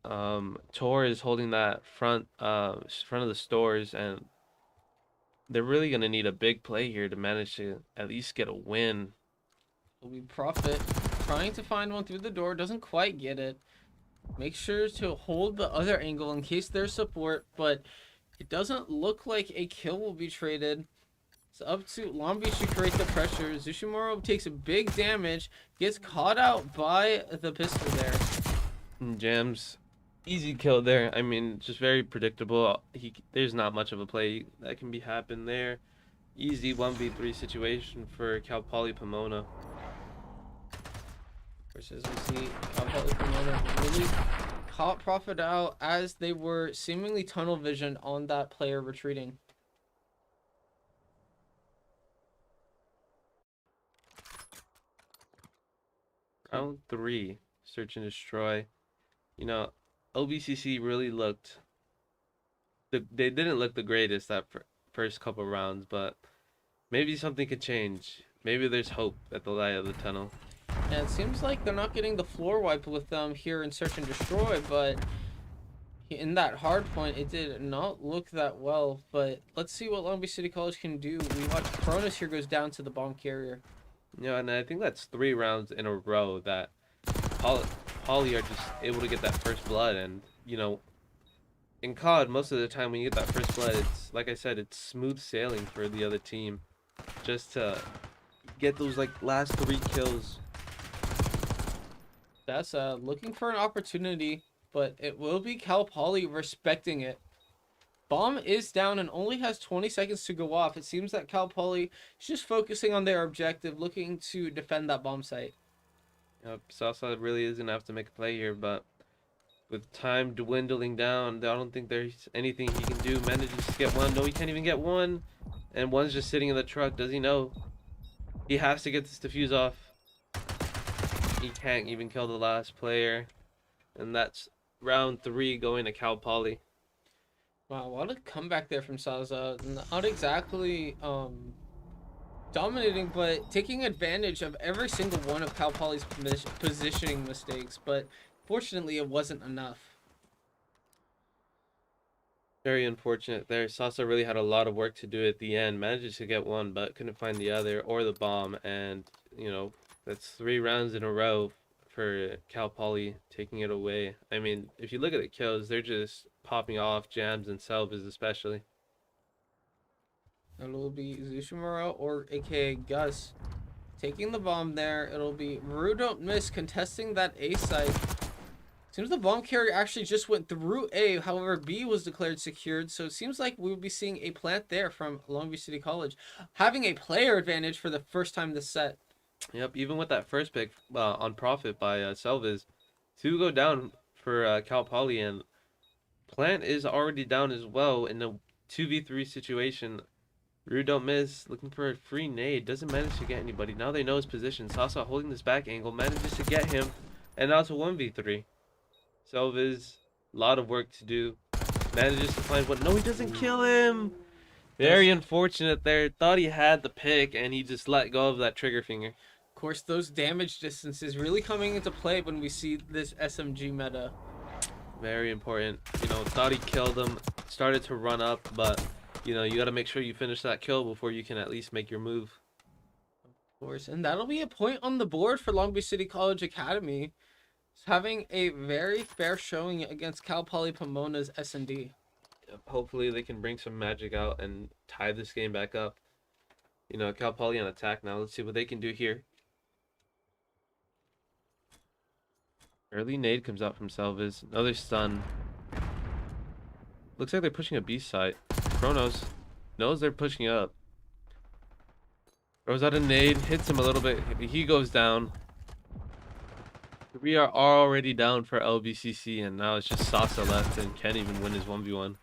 Tor is holding that front of the stores, and they're really going to need a big play here to manage to at least get a win It'll be Prophet trying to find one through the door. Doesn't quite get it. Make sure to hold the other angle in case there's support, but it doesn't look like a kill will be traded. It's up to Long Beach to create the pressure. Zushimuro takes a big damage, gets caught out by the pistol there. Jams, easy kill there. I mean, just very predictable. There's not much of a play that can be happen there. Easy 1v3 situation for Cal Poly Pomona. Versus we see Cal Poly Pomona really caught Prophet out as they were seemingly tunnel vision on that player retreating. Round 3, search and destroy. You know, LBCC really looked. They didn't look the greatest that first couple rounds, but maybe something could change. Maybe there's hope at the light of the tunnel. And it seems like they're not getting the floor wipe with them here in Search and Destroy, but in that hard point, it did not look that well. But let's see what Long Beach City College can do. We watch Cronus here goes down to the bomb carrier. Yeah, and I think that's 3 rounds in a row that Poly are just able to get that first blood. And, you know, in COD, most of the time when you get that first blood, it's, like I said, it's smooth sailing for the other team. Just to get those, like, last 3 kills. That's looking for an opportunity, but it will be Cal Poly respecting it. Bomb is down and only has 20 seconds to go off. It seems that Cal Poly is just focusing on their objective, looking to defend that bomb site. Yep, Southside really is going to have to make a play here, but with time dwindling down, I don't think there's anything he can do. Manages to get one. No, he can't even get one. And one's just sitting in the truck. Does he know? He has to get this defuse off. He can't even kill the last player. And that's round 3 going to Cal Poly. Wow, what a comeback there from Saza. Not exactly dominating, but taking advantage of every single one of Cal Poly's positioning mistakes. But fortunately, it wasn't enough. Very unfortunate there. Sasa really had a lot of work to do at the end. Managed to get one, but couldn't find the other or the bomb. And, you know, that's 3 rounds in a row for Cal Poly taking it away. I mean, if you look at the kills, they're just popping off, Jams and Selvas especially. It'll be Zushimura or aka Gus taking the bomb there. It'll be Rue Don't Miss contesting that A site. Seems the bomb carrier actually just went through A, however B was declared secured, so it seems like we will be seeing a plant there from Long Beach City College, having a player advantage for the first time this set. Yep, even with that first pick on Profit by Selvas, 2 go down for Cal Poly, and Plant is already down as well in a 2v3 situation. Rue Don't Miss looking for a free nade, doesn't manage to get anybody. Now they know his position. Sasa holding this back angle, manages to get him, and now it's a 1v3. Selvas, a lot of work to do. Manages to find one. No, he doesn't kill him. Very unfortunate there. Thought he had the pick, and he just let go of that trigger finger. Of course, those damage distances really coming into play when we see this SMG meta. Very important. You know, thought he killed him. Started to run up, but, you know, you got to make sure you finish that kill before you can at least make your move. Of course, and that'll be a point on the board for Long Beach City College Academy. It's having a very fair showing against Cal Poly Pomona's S&D. Hopefully they can bring some magic out and tie this game back up. You know, Cal Poly on attack now. Let's see what they can do here. Early nade comes out from Selvas. Another stun. Looks like they're pushing a B site. Kronos knows they're pushing up. Throws out a nade, hits him a little bit. He goes down. We are already down for LBCC, and now it's just Sasa left and can't even win his 1v1.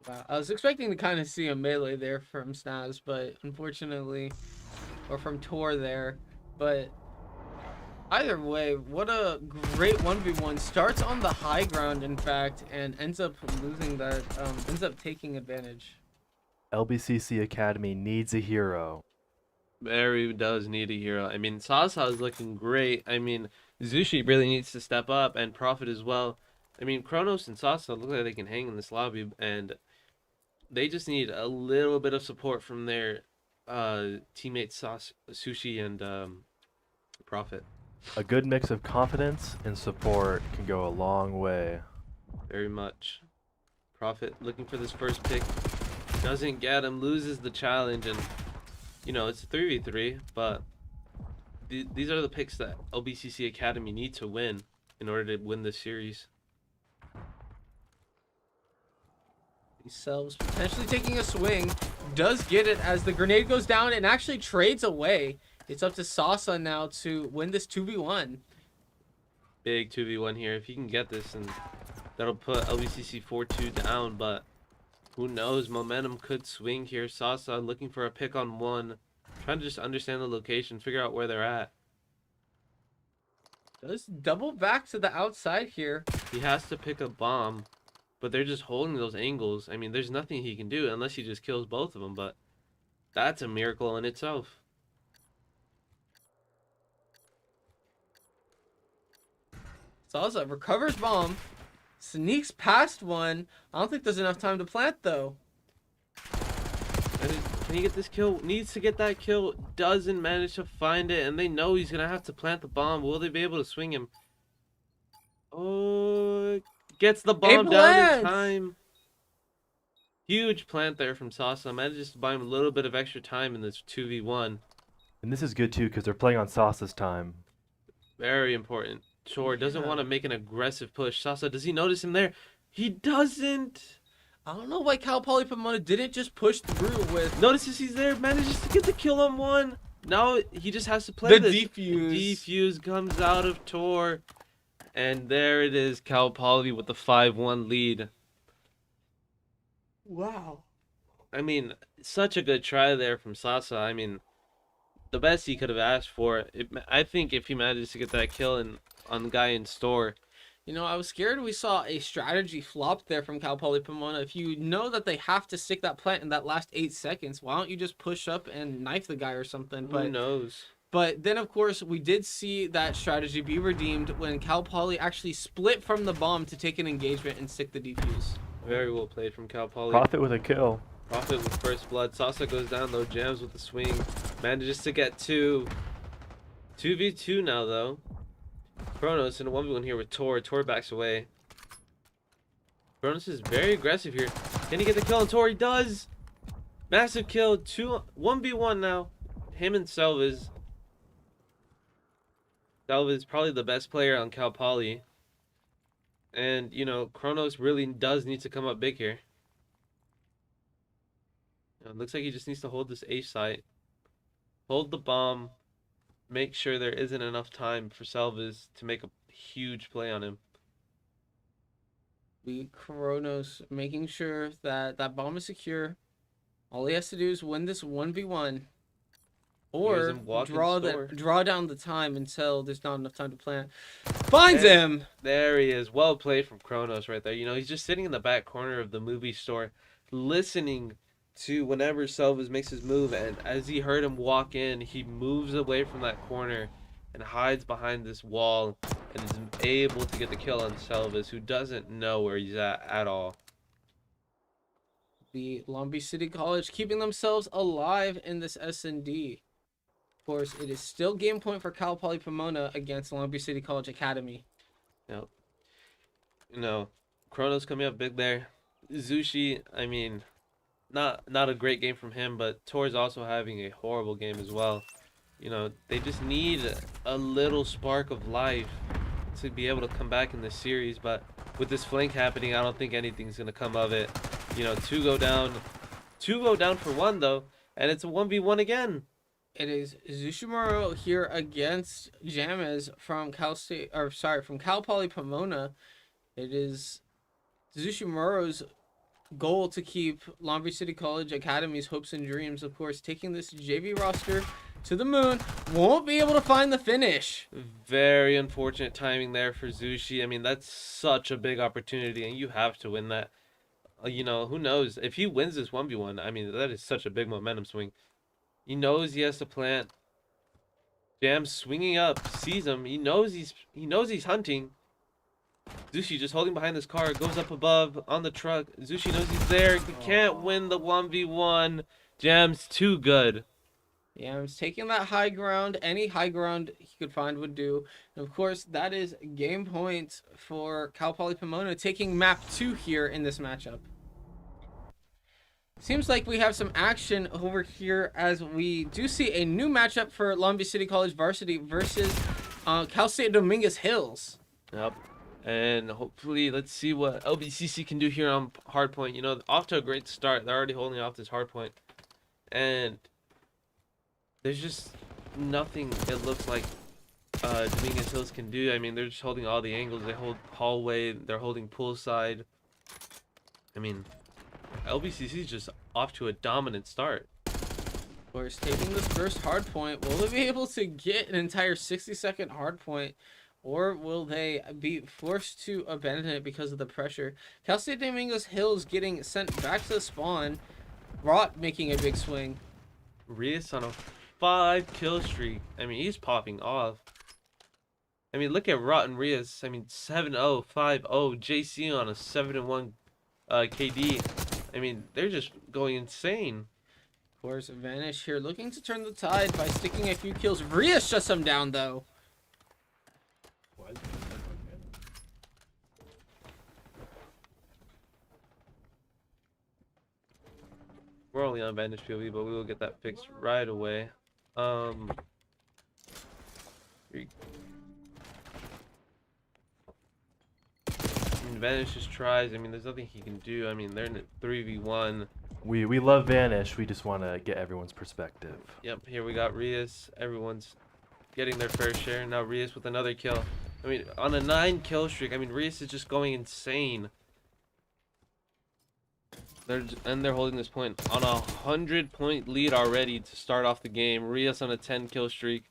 Wow, I was expecting to kind of see a melee there from Snaz, but unfortunately, or from Tor there, but either way, what a great 1v1. Starts on the high ground, in fact, and ends up losing that, ends up taking advantage. LBCC Academy needs a hero. Very does need a hero. I mean, Sasa is looking great. I mean, Zushi really needs to step up, and Profit as well. I mean, Kronos and Sasa look like they can hang in this lobby, and they just need a little bit of support from their teammates Sushi and Prophet. A good mix of confidence and support can go a long way. Very much. Prophet looking for this first pick. Doesn't get him, loses the challenge, and you know, it's a 3v3, but these are the picks that LBCC Academy need to win in order to win this series. Themselves potentially taking a swing, does get it as the grenade goes down and actually trades away. It's up to Sasa now to win this 2v1. Big 2v1 here. If he can get this, and that'll put LBCC 4-2 down, but who knows? Momentum could swing here. Sasa looking for a pick on one, trying to just understand the location, figure out where they're at. Does double back to the outside here. He has to pick a bomb, but they're just holding those angles. I mean, there's nothing he can do unless he just kills both of them, but that's a miracle in itself. Salsa recovers bomb, sneaks past one. I don't think there's enough time to plant though. Can he get this kill? Needs to get that kill. Doesn't manage to find it, and they know he's gonna have to plant the bomb. Will they be able to swing him? Oh, gets the bomb down in time. Huge plant there from Sasa. Manages to buy him a little bit of extra time in this 2v1. And this is good too because they're playing on Sasa's time. Very important. Chor doesn't want to make an aggressive push. Sasa, does he notice him there? He doesn't. I don't know why Cal Poly Pomona didn't just push through with. Notices he's there, manages to get the kill on one. Now he just has to play The this. defuse. Defuse comes out of Tor. And there it is, Cal Poly with the 5-1 lead. Wow. I mean, such a good try there from Sasa. I mean, the best he could have asked for. I think if he manages to get that kill on the guy in store. You know, I was scared we saw a strategy flop there from Cal Poly Pomona. If you know that they have to stick that plant in that last 8 seconds, why don't you just push up and knife the guy or something? Who knows? But then, of course, we did see that strategy be redeemed when Cal Poly actually split from the bomb to take an engagement and stick the defuse. Very well played from Cal Poly. Prophet with a kill. Prophet with first blood. Sasa goes down though, jams with the swing. Manages to get 2. 2v2 now though. Kronos in a 1v1 here with Tor. Tor backs away. Kronos is very aggressive here. Can he get the kill on Tor? He does! Massive kill. 1v1 now. Him and Selviz. Selviz probably the best player on Cal Poly. And, you know, Kronos really does need to come up big here. It looks like he just needs to hold this A site. Hold the bomb. Make sure there isn't enough time for Selviz to make a huge play on him. Kronos making sure that that bomb is secure. All he has to do is win this 1v1. Or draw down the time until there's not enough time to plant. Finds him! There he is. Well played from Kronos right there. You know, he's just sitting in the back corner of the movie store listening to whenever Selviz makes his move, and as he heard him walk in, he moves away from that corner and hides behind this wall and is able to get the kill on Selviz, who doesn't know where he's at all. The Long Beach City College keeping themselves alive in this S&D. Of course, it is still game point for Cal Poly Pomona against Long Beach City College Academy. Yep. You know, Kronos coming up big there. Zushi, I mean, not a great game from him, but Tor's also having a horrible game as well. You know, they just need a little spark of life to be able to come back in this series, but with this flank happening, I don't think anything's going to come of it. You know, two go down for one though, and it's a 1v1 again. It is Zushimuro here against James from from Cal Poly Pomona. It is Zushimuro's goal to keep Long Beach City College Academy's hopes and dreams, of course, taking this JV roster to the moon. Won't be able to find the finish. Very unfortunate timing there for Zushi. I mean, that's such a big opportunity, and you have to win that. You know, who knows? If he wins this 1v1, I mean, that is such a big momentum swing. He knows he has to plant. Jam's swinging up, sees him. He knows he's hunting. Zushi just holding behind this car, goes up above on the truck. Zushi knows he's there. He can't win the 1v1. Jam's too good. Yeah, he's taking that high ground. Any high ground he could find would do. And of course, that is game point for Cal Poly Pomona taking map 2 here in this matchup. Seems like we have some action over here as we do see a new matchup for Long Beach City College varsity versus Cal State Dominguez Hills. Yep. And hopefully, let's see what LBCC can do here on hardpoint. You know, off to a great start. They're already holding off this hardpoint. And there's just nothing it looks like Dominguez Hills can do. I mean, they're just holding all the angles. They hold hallway. They're holding poolside. I mean, LBCC is just off to a dominant start. Of course, taking this first hard point, will they be able to get an entire 60-second hard point, or will they be forced to abandon it because of the pressure? Cal State Dominguez Hills getting sent back to the spawn. Rot making a big swing. Rios on a 5-kill streak. I mean, he's popping off. I mean, look at Rot and Rios. I mean, 7-0, 5-0. JC on a 7-1 KD. I mean, they're just going insane. Of course, Vanish here looking to turn the tide by sticking a few kills. Rios shuts him down, though. We're only on Bandage POV, but we will get that fixed right away. And Vanish just tries. I mean, there's nothing he can do. I mean, they're in a 3v1. We love Vanish. We just want to get everyone's perspective. Yep, here we got Rios. Everyone's getting their fair share. Now Rios with another kill. I mean, on a 9-kill streak. I mean, Rios is just going insane. They're holding this point on a 100-point lead already to start off the game. Rios on a 10-kill streak.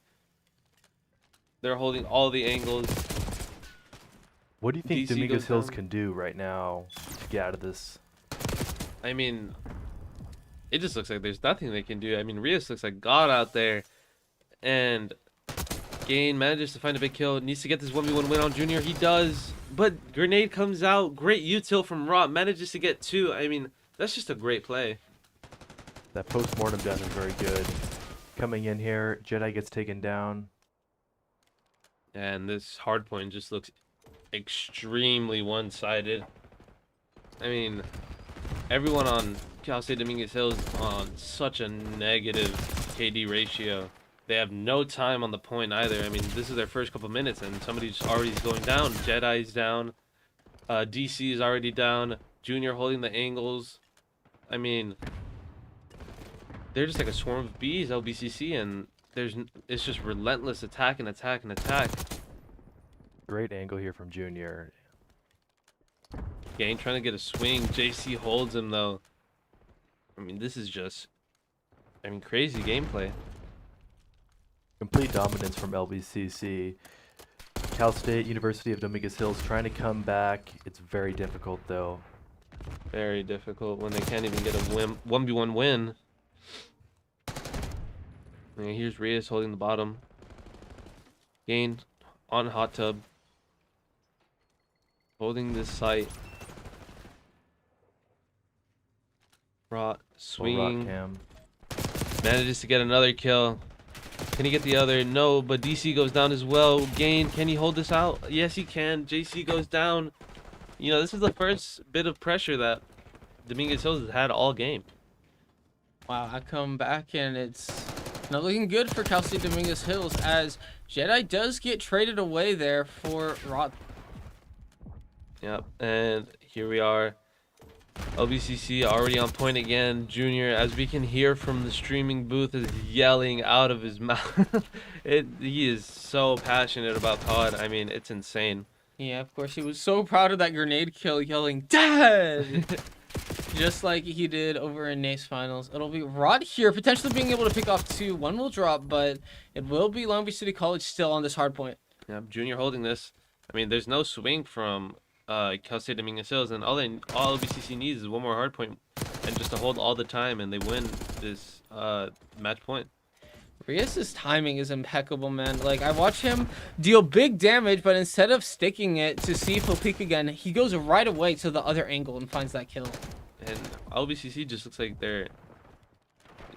They're holding all the angles. What do you think DC Dominguez goes Hills down. can do right now to get out of this? I mean, it just looks like there's nothing they can do. I mean, Rios looks like God out there. And Gain manages to find a big kill. Needs to get this 1v1 win on Junior. He does. But Grenade comes out. Great util from Rot. Manages to get 2. I mean, that's just a great play. That post-mortem death is very good. Coming in here, Jedi gets taken down. And this hardpoint just looks extremely one-sided. I mean, everyone on Cal State Dominguez Hills on such a negative KD ratio. They have no time on the point either. I mean, this is their first couple minutes and somebody's already going down. Jedi's down. DC is already down. Junior holding the angles. I mean, they're just like a swarm of bees, LBCC, and it's just relentless attack and attack and attack. Great angle here from Junior. Gang trying to get a swing. JC holds him though. I mean, this is just, I mean, crazy gameplay. Complete dominance from LBCC. Cal State, University of Dominguez Hills trying to come back. It's very difficult though. Very difficult when they can't even get a 1v1 win. And here's Rios holding the bottom. Gain on hot tub. Holding this site. Rot swinging. Cam. Manages to get another kill. Can he get the other? No, but DC goes down as well. Gain, can he hold this out? Yes, he can. JC goes down. You know, this is the first bit of pressure that Dominguez Hills has had all game. Wow, I come back and it's not looking good for Cal State Dominguez Hills as Jedi does get traded away there for Rot. Yep, and here we are. LBCC already on point again. Junior, as we can hear from the streaming booth, is yelling out of his mouth. He is so passionate about COD. I mean, it's insane. Yeah, of course, he was so proud of that grenade kill, yelling, "Dead!" Just like he did over in NACE Finals. It'll be Rod here, potentially being able to pick off 2. 1 will drop, but it will be Long Beach City College still on this hard point. Yep, Junior holding this. I mean, there's no swing from Cal State Dominguez Hills, and all LBCC needs is one more hard point and just to hold all the time, and they win this match point. Rios' timing is impeccable, man. Like, I watch him deal big damage, but instead of sticking it to see if he'll peek again, he goes right away to the other angle and finds that kill. And LBCC just looks like they're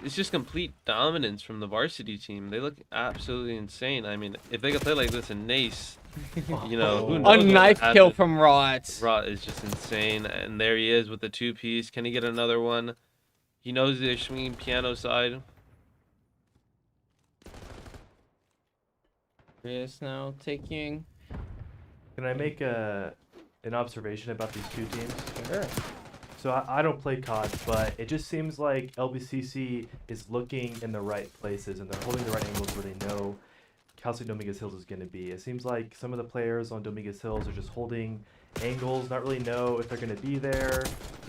it's just complete dominance from the varsity team. They look absolutely insane. I mean, if they could play like this in Nace, you know, who A knows what would knife kill happen. from Rot. Rot is just insane, and there he is with the 2-piece. Can he get another one? He knows they're swinging piano side. Is now taking. Can I make an observation about these two teams? Sure. So I don't play COD, but it just seems like LBCC is looking in the right places and they're holding the right angles where they know Cal State Dominguez Hills is going to be. It seems like some of the players on Dominguez Hills are just holding angles, not really know if they're going to be there.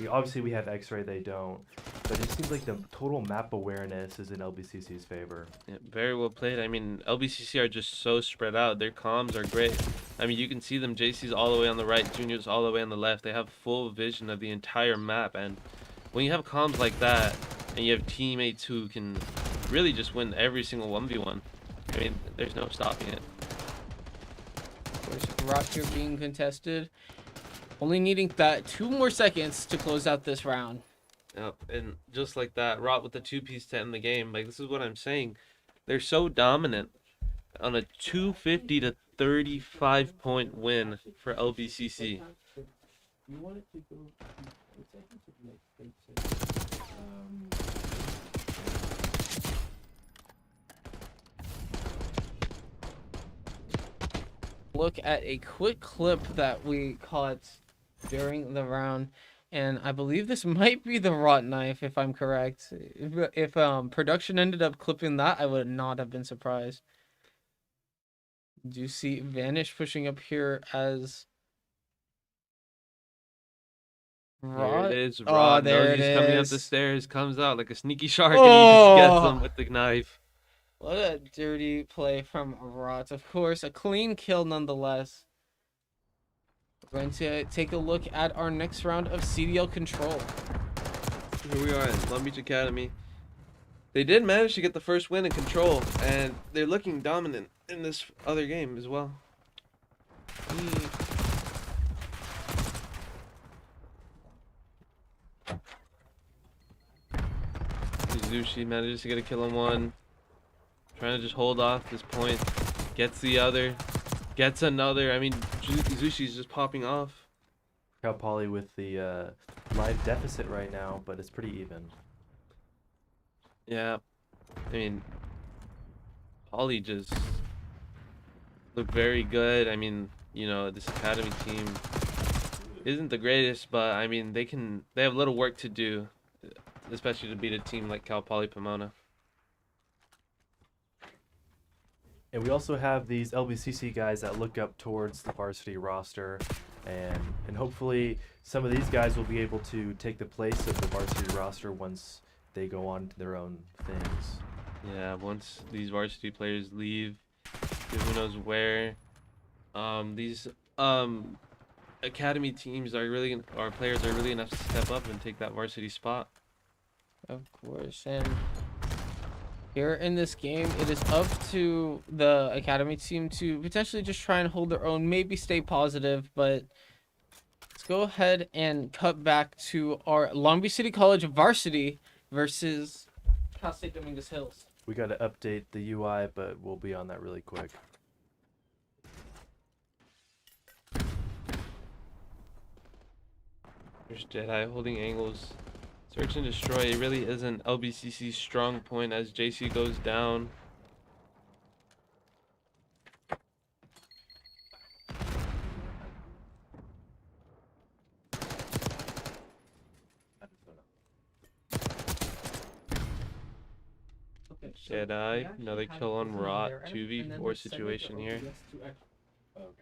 Obviously, we have X-ray, they don't. But it just seems like the total map awareness is in LBCC's favor. Yeah, very well played. I mean, LBCC are just so spread out. Their comms are great. I mean, you can see them. JC's all the way on the right, Junior's all the way on the left. They have full vision of the entire map. And when you have comms like that, and you have teammates who can really just win every single 1v1, I mean, there's no stopping it. Of course, roster being contested. Only needing that 2 more seconds to close out this round. Yep, and just like that, Rot with the 2-piece to end the game. Like, this is what I'm saying. They're so dominant on a 250 to 35 point win for LBCC. Look at a quick clip that we caught during the round, and I believe this might be the Rot knife, if I'm correct. If production ended up clipping that, I would not have been surprised. Do you see Vanish pushing up here as Rot? There it is. Oh, Rod there knows it he's coming up is. the stairs, comes out like a sneaky shark, and he just gets Oh. him with the knife. What a dirty play from Rot. Of course, a clean kill nonetheless. We're going to take a look at our next round of CDL Control. Here we are in Long Beach Academy. They did manage to get the first win in Control, and they're looking dominant in this other game as well. Zushi manages to get a kill on one. Trying to just hold off this point. Gets the other. Gets another. I mean, Zushi's just popping off. Cal Poly with the live deficit right now, but it's pretty even. Yeah. I mean, Poly just look very good. I mean, you know, this academy team isn't the greatest, but I mean, they have a little work to do, especially to beat a team like Cal Poly Pomona. And we also have these LBCC guys that look up towards the varsity roster, and hopefully some of these guys will be able to take the place of the varsity roster once they go on to their own things. Yeah, once these varsity players leave, who knows where. These academy teams are really, our players are really enough to step up and take that varsity spot. Of course, and here in this game, it is up to the academy team to potentially just try and hold their own, maybe stay positive, but let's go ahead and cut back to our Long Beach City College varsity versus Cal State Dominguez Hills. We got to update the UI, but we'll be on that really quick. There's Jedi holding angles. Search and destroy. It really isn't LBCC's strong point as JC goes down. Jedi, another kill on Rot. 2v4 situation here.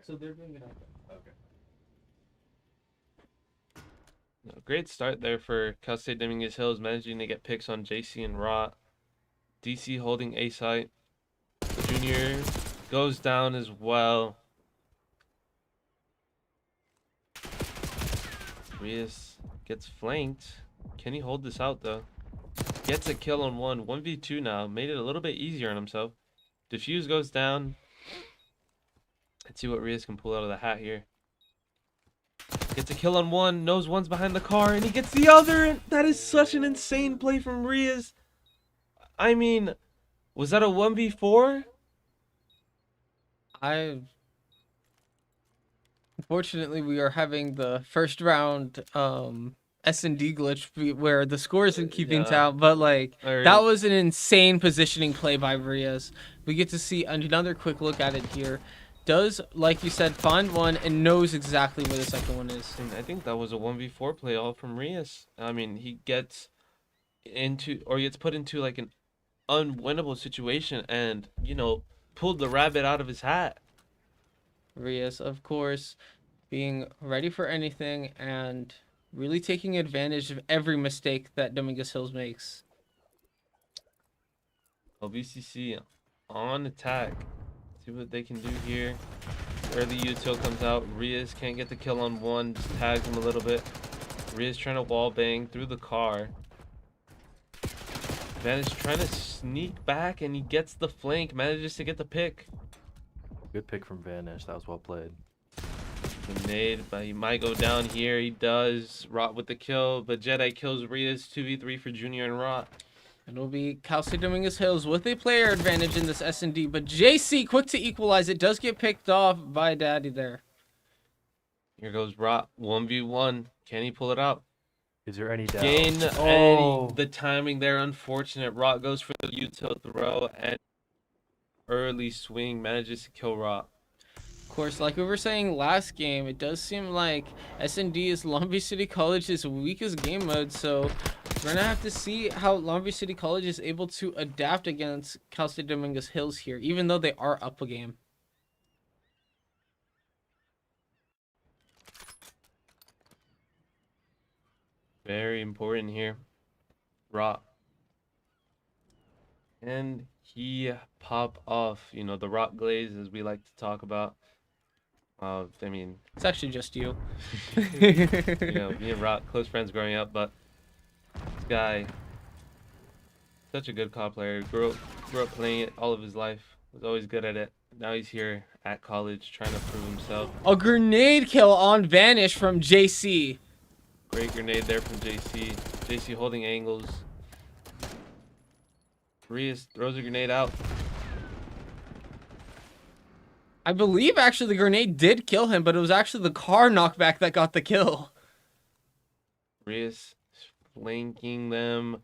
So they're doing it out there. Great start there for Cal State Dominguez Hills, managing to get picks on JC and Rot. DC holding A site. The junior goes down as well. Rias gets flanked. Can he hold this out though? Gets a kill on one. 1v2 now. Made it a little bit easier on himself. Diffuse goes down. Let's see what Rias can pull out of the hat here. Gets a kill on one, knows one's behind the car, and he gets the other. And that is such an insane play from Rias. I mean, was that a 1v4? Unfortunately, we are having the first round S&D glitch where the score isn't keeping Yeah. count, but like Or- that was an insane positioning play by Riaz. We get to see another quick look at it here. Does, like you said, find one and knows exactly where the second one is. And I think that was a 1v4 play all from Rias. I mean, he gets put into like an unwinnable situation and, pulled the rabbit out of his hat. Riaz, of course, being ready for anything and really taking advantage of every mistake that Dominguez Hills makes. LBCC on attack. See what they can do here. Early util comes out. Rias can't get the kill on one. Just tags him a little bit. Rias trying to wall bang through the car. Vanish trying to sneak back and he gets the flank. Manages to get the pick. Good pick from Vanish. That was well played. Grenade, but he might go down here. He does. Rot with the kill, but Jedi kills Rias. 2v3 for Junior and Rot. It'll be Cal State Dominguez Hills with a player advantage in this S&D, but JC quick to equalize. It does get picked off by Daddy there. Here goes Rot. 1v1. Can he pull it out? Is there any doubt? Gain Oh. the timing there, unfortunate. Rot goes for the util throw and early swing manages to kill Rot. Of course, like we were saying last game, it does seem like S&D is Long Beach City College's weakest game mode, so we're going to have to see how Long Beach City College is able to adapt against Cal State Dominguez Hills here, even though they are up a game. Very important here. Rot. And he pop off, the Rot glaze as we like to talk about. I mean, It's actually just you. me and Rot, close friends growing up, but this guy, such a good COD player. Grew up playing it all of his life. Was always good at it. Now he's here at college trying to prove himself. A grenade kill on Vanish from JC. Great grenade there from JC. JC holding angles. Rias throws a grenade out. I believe actually the grenade did kill him, but it was actually the car knockback that got the kill. Rias flanking them.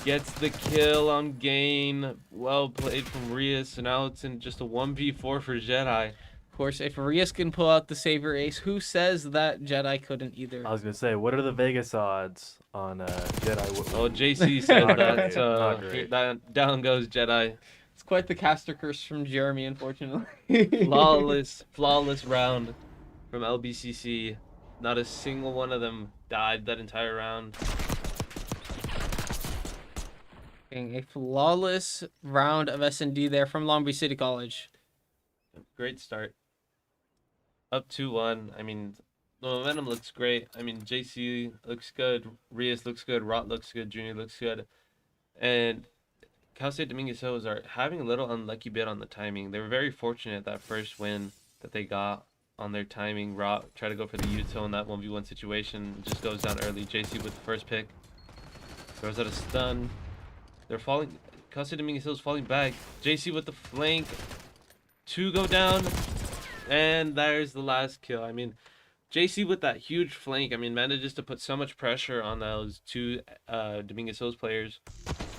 Gets the kill on gain. Well played from Rias. So now it's in just a 1v4 for Jedi. Of course, if Rias can pull out the Savior Ace, who says that Jedi couldn't either? I was gonna say, what are the Vegas odds on Jedi? Oh, JC said Not that. great, not great. Down goes Jedi. It's quite the caster curse from Jeremy, unfortunately. Flawless round from LBCC. Not a single one of them died that entire round. A flawless round of S&D there from Long Beach City College. Great start. Up 2-1. I mean, the momentum looks great. I mean, JC looks good. Rias looks good. Rot looks good. Junior looks good. And Cal State Dominguez Hills are having a little unlucky bit on the timing. They were very fortunate that first win that they got on their timing. Rot tried to go for the util in that 1v1 situation. It just goes down early. JC with the first pick. Throws out a stun. They're falling. Cal State Dominguez Hills falling back. JC with the flank. 2 go down. And there's the last kill. I mean, JC with that huge flank, manages to put so much pressure on those two Dominguez Hills players.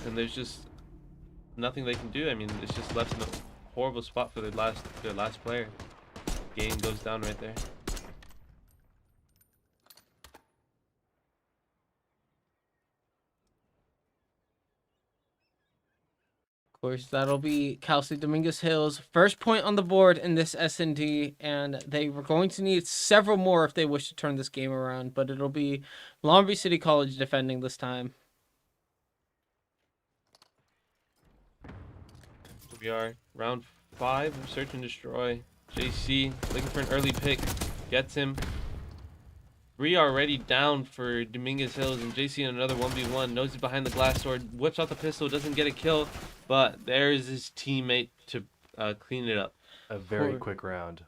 And there's just nothing they can do. It's just left in a horrible spot for their last player. Game goes down right there. Of course, that'll be Cal State Dominguez Hills' first point on the board in this S&D, and they were going to need several more if they wish to turn this game around, but it'll be Long Beach City College defending this time. We are round 5 of Search and Destroy. JC looking for an early pick. Gets him. 3 already down for Dominguez Hills, and JC in another 1v1. Knows he's behind the glass sword. Whips out the pistol. Doesn't get a kill, but there is his teammate to clean it up. A very quick round.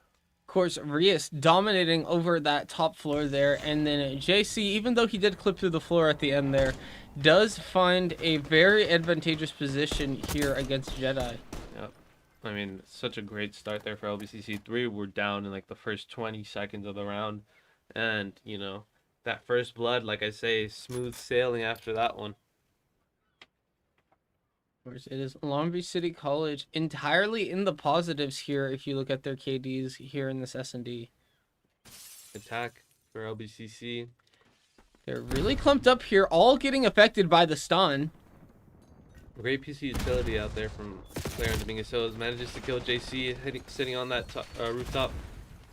Of course, Rios dominating over that top floor there, and then JC, even though he did clip through the floor at the end there, does find a very advantageous position here against Jedi. Yep. I mean, such a great start there for LBCC. 3 were down in like the first 20 seconds of the round. And, you know, that first blood, like I say, smooth sailing after that one. Of course, it is Long Beach City College entirely in the positives here if you look at their KDs here in this S&D. Attack for LBCC. They're really clumped up here, all getting affected by the stun. Great PC utility out there from player in Dominguez Hills. Manages to kill JC sitting on that rooftop.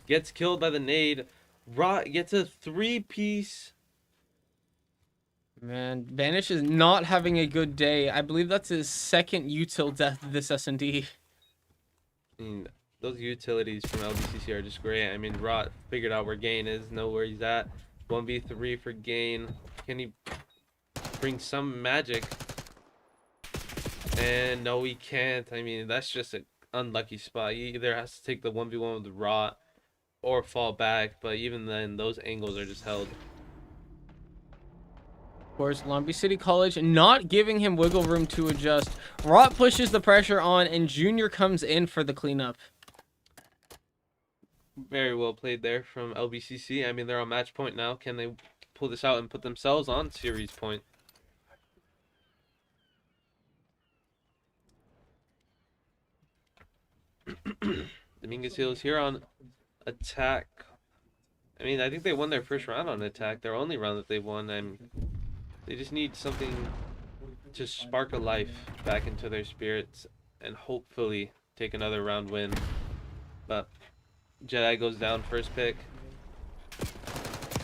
Gets killed by the nade. Rot gets a 3-piece. Man, Vanish is not having a good day. I believe that's his second util death this S&D. I mean, those utilities from LBCC are just great. I mean, Rot figured out where Gain is, know where he's at. 1v3 for Gain. Can he bring some magic? And no, he can't. I mean, that's just an unlucky spot. He either has to take the 1v1 with Rot or fall back, but even then, those angles are just held. Of course, Long Beach City College not giving him wiggle room to adjust. Rot pushes the pressure on, and Junior comes in for the cleanup. Very well played there from LBCC. I mean, they're on match point now. Can they pull this out and put themselves on series point? Dominguez Hills here on attack. I mean, I think they won their first round on attack. Their only round that they won. They just need something to spark a life back into their spirits and hopefully take another round win. But Jedi goes down first pick.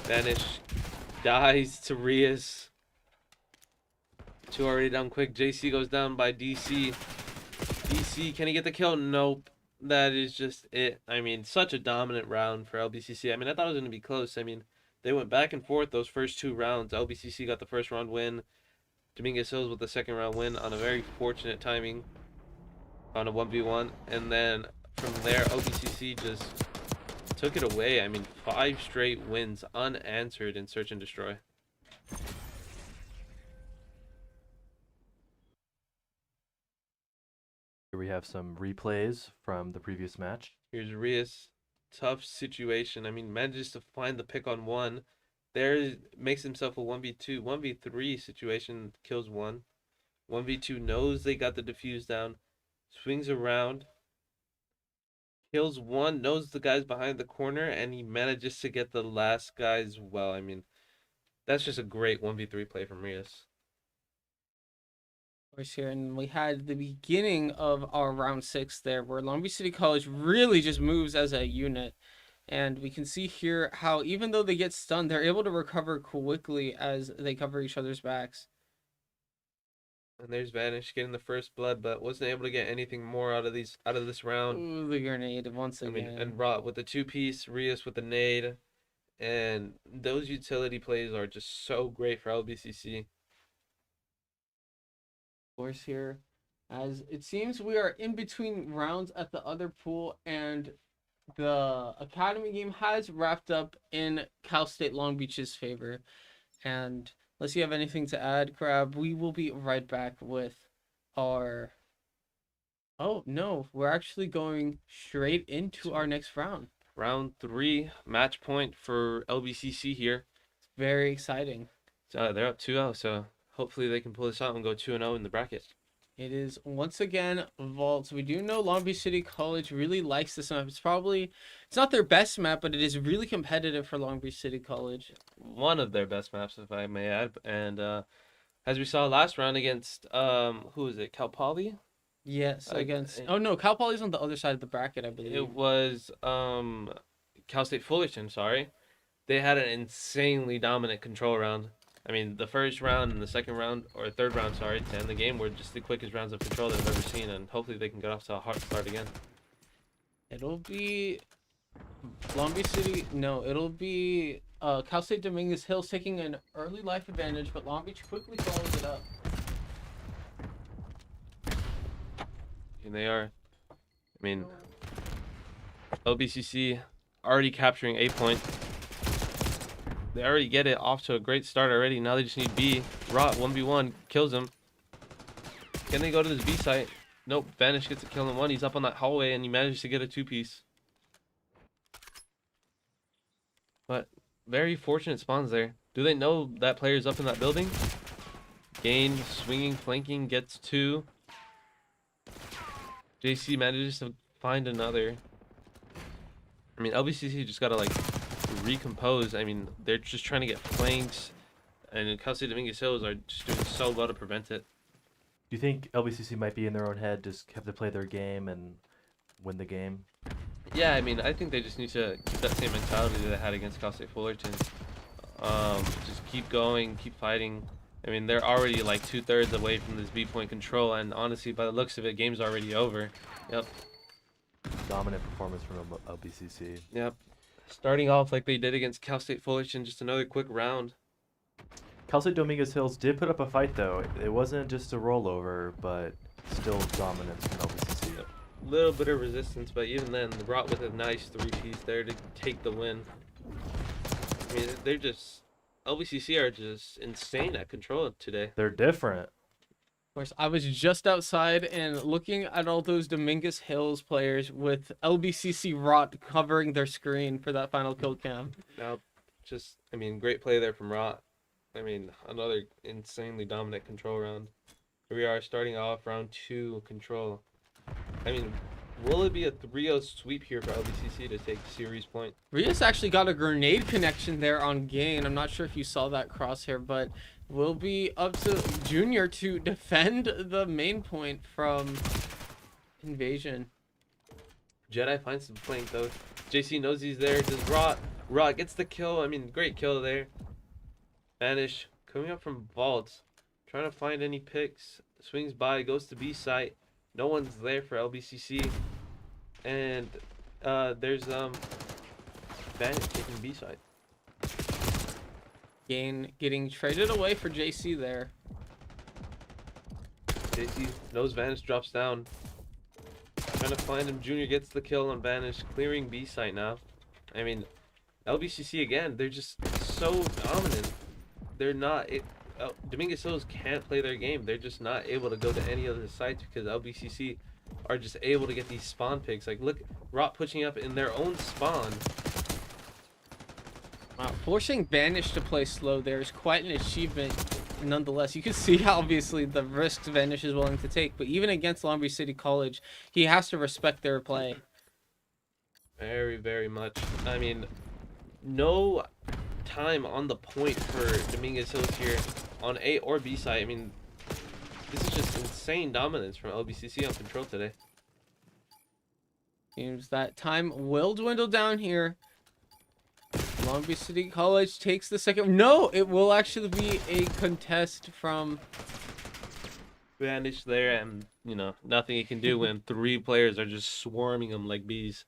Vanish dies to Rios. 2 already down quick. JC goes down by DC. DC, can he get the kill? Nope. That is just it. I mean, such a dominant round for LBCC. I mean, I thought it was going to be close. I mean, they went back and forth those first 2 rounds. LBCC got the first round win. Dominguez Hills with the second round win on a very fortunate timing on a 1v1. And then from there, LBCC just took it away. I mean, 5 straight wins unanswered in Search and Destroy. Here we have some replays from the previous match. Here's Rios. Tough situation. I mean, manages to find the pick on 1. There makes himself a 1v2. 1v3 situation, kills 1. 1v2 knows they got the defuse down. Swings around. Kills 1, knows the guy's behind the corner, and he manages to get the last guy as well. I mean, that's just a great 1v3 play from Rios. Course here, and we had the beginning of our round 6 there where Long Beach City College really just moves as a unit, and we can see here how even though they get stunned, they're able to recover quickly as they cover each other's backs. And there's Vanish getting the first blood, but wasn't able to get anything more out of this round. Ooh, the grenade once again. I mean, and Rot with the 2-piece, Rios with the nade, and those utility plays are just so great for LBCC. Course here, as it seems we are in between rounds at the other pool, and the academy game has wrapped up in Cal State Long Beach's favor. And unless you have anything to add, Crab, we will be right back with our... Oh no, we're actually going straight into our next round. Round 3, match point for LBCC here. It's very exciting. So they're up 2-0, so hopefully they can pull this out and go 2-0 in the bracket. It is once again vaults. We do know Long Beach City College really likes this map. It's not their best map, but it is really competitive for Long Beach City College. One of their best maps, if I may add. And as we saw last round against who is it? Cal Poly? Yes, against oh no, Cal Poly's on the other side of the bracket, I believe. It was Cal State Fullerton, sorry. They had an insanely dominant control round. I mean, the first round and the second round, or third round, sorry, to end the game were just the quickest rounds of control that I've ever seen, and hopefully they can get off to a hard start again. It'll be Long Beach City. No, it'll be Cal State Dominguez Hills taking an early life advantage, but Long Beach quickly follows it up. And they are. I mean, LBCC already capturing A point. They already get it off to a great start already. Now they just need B. Rot 1v1 kills him. Can they go to this B site? Nope. Vanish gets a kill in one. He's up on that hallway and he manages to get a 2-piece. But very fortunate spawns there. Do they know that player's up in that building? Gain, swinging, flanking, gets 2. JC manages to find another. I mean, LBCC just gotta like recompose. I mean, they're just trying to get flanks, and Cal State Dominguez Hills are just doing so well to prevent it. Do you think LBCC might be in their own head, just have to play their game and win the game? Yeah, I mean, I think they just need to keep that same mentality that they had against Cal State Fullerton. Just keep going, keep fighting. I mean, they're already like 2/3 away from this B point control, and honestly, by the looks of it, game's already over. Yep. Dominant performance from LBCC. Yep. Starting off like they did against Cal State Fullerton, just another quick round. Cal State Dominguez Hills did put up a fight, though. It wasn't just a rollover, but still dominance from LBCC. Yep. Little bit of resistance, but even then, the Rot with a nice 3-piece there to take the win. I mean, they're just... LBCC are just insane at control today. They're different. Of course, I was just outside and looking at all those Dominguez Hills players with LBCC Rot covering their screen for that final kill cam. Now, just, I mean, great play there from Rot. I mean, another insanely dominant control round. Here we are starting off round 2 control. I mean, will it be a 3-0 sweep here for LBCC to take series point? Rios actually got a grenade connection there on Gain. I'm not sure if you saw that crosshair, but will be up to Junior to defend the main point from Invasion. Jedi finds some flank though. JC knows he's there. Does Rot gets the kill. I mean, great kill there. Vanish coming up from vaults, trying to find any picks. Swings by, goes to B site. No one's there for LBCC, and there's Vanish taking B side. Gain getting traded away for JC there. JC knows Vanish drops down. Trying to find him. Junior gets the kill on Vanish, clearing B site now. I mean, LBCC again, they're just so dominant. They're not... Dominguez Hills can't play their game. They're just not able to go to any other sites because LBCC are just able to get these spawn picks. Like, look, Rot pushing up in their own spawn. Wow, forcing Vanish to play slow there is quite an achievement nonetheless. You can see how obviously the risks Vanish is willing to take, but even against Long Beach City College, he has to respect their play. Very, very much. I mean, no time on the point for Dominguez Hills here on A or B side. I mean, this is just insane dominance from LBCC on control today. Seems that time will dwindle down here. Long Beach City College takes the second. No, it will actually be a contest from Vanish there, and you know, nothing he can do when 3 players are just swarming him like bees.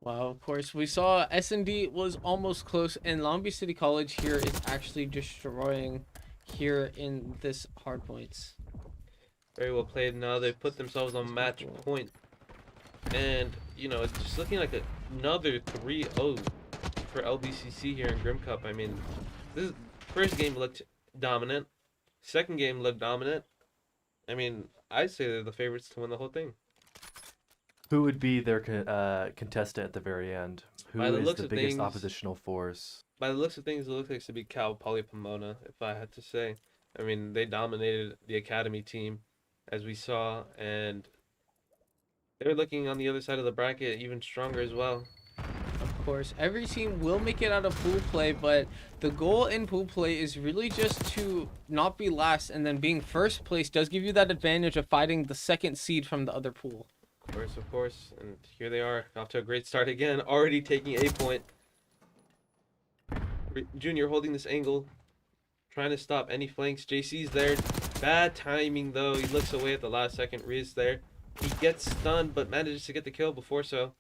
Wow, of course, we saw S&D was almost close, and Long Beach City College here is actually destroying here in this hard points. Very well played. Now they've put themselves on match point. And, you know, it's just looking like another 3-0 for LBCC here in Grim Cup. I mean, this first game looked dominant. Second game looked dominant. I mean, I'd say they're the favorites to win the whole thing. Who would be their contestant at the very end? Who By the is looks the of biggest things- oppositional force? By the looks of things, it looks like it should be Cal Poly Pomona, if I had to say. I mean, they dominated the academy team, as we saw, and they're looking on the other side of the bracket even stronger as well. Of course, every team will make it out of pool play, but the goal in pool play is really just to not be last, and then being first place does give you that advantage of fighting the second seed from the other pool. Of course, and here they are, off to a great start again, already taking a point. Junior holding this angle, trying to stop any flanks. JC's there, bad timing though, he looks away at the last second. Riz there, he gets stunned but manages to get the kill before so.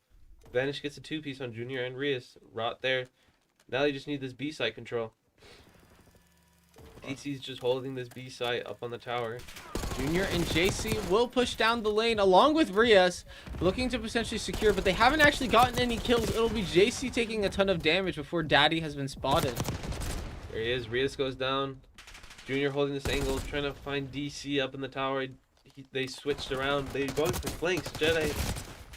Vanish gets a 2-piece on Junior and Riz. Rot there, now they just need this B site control. DC's just holding this B site up on the tower. Junior and JC will push down the lane along with Rias, looking to potentially secure, but they haven't actually gotten any kills. It'll be JC taking a ton of damage before Daddy has been spotted. There he is. Rias goes down. Junior holding this angle, trying to find DC up in the tower. They switched around. They going for flanks. Jedi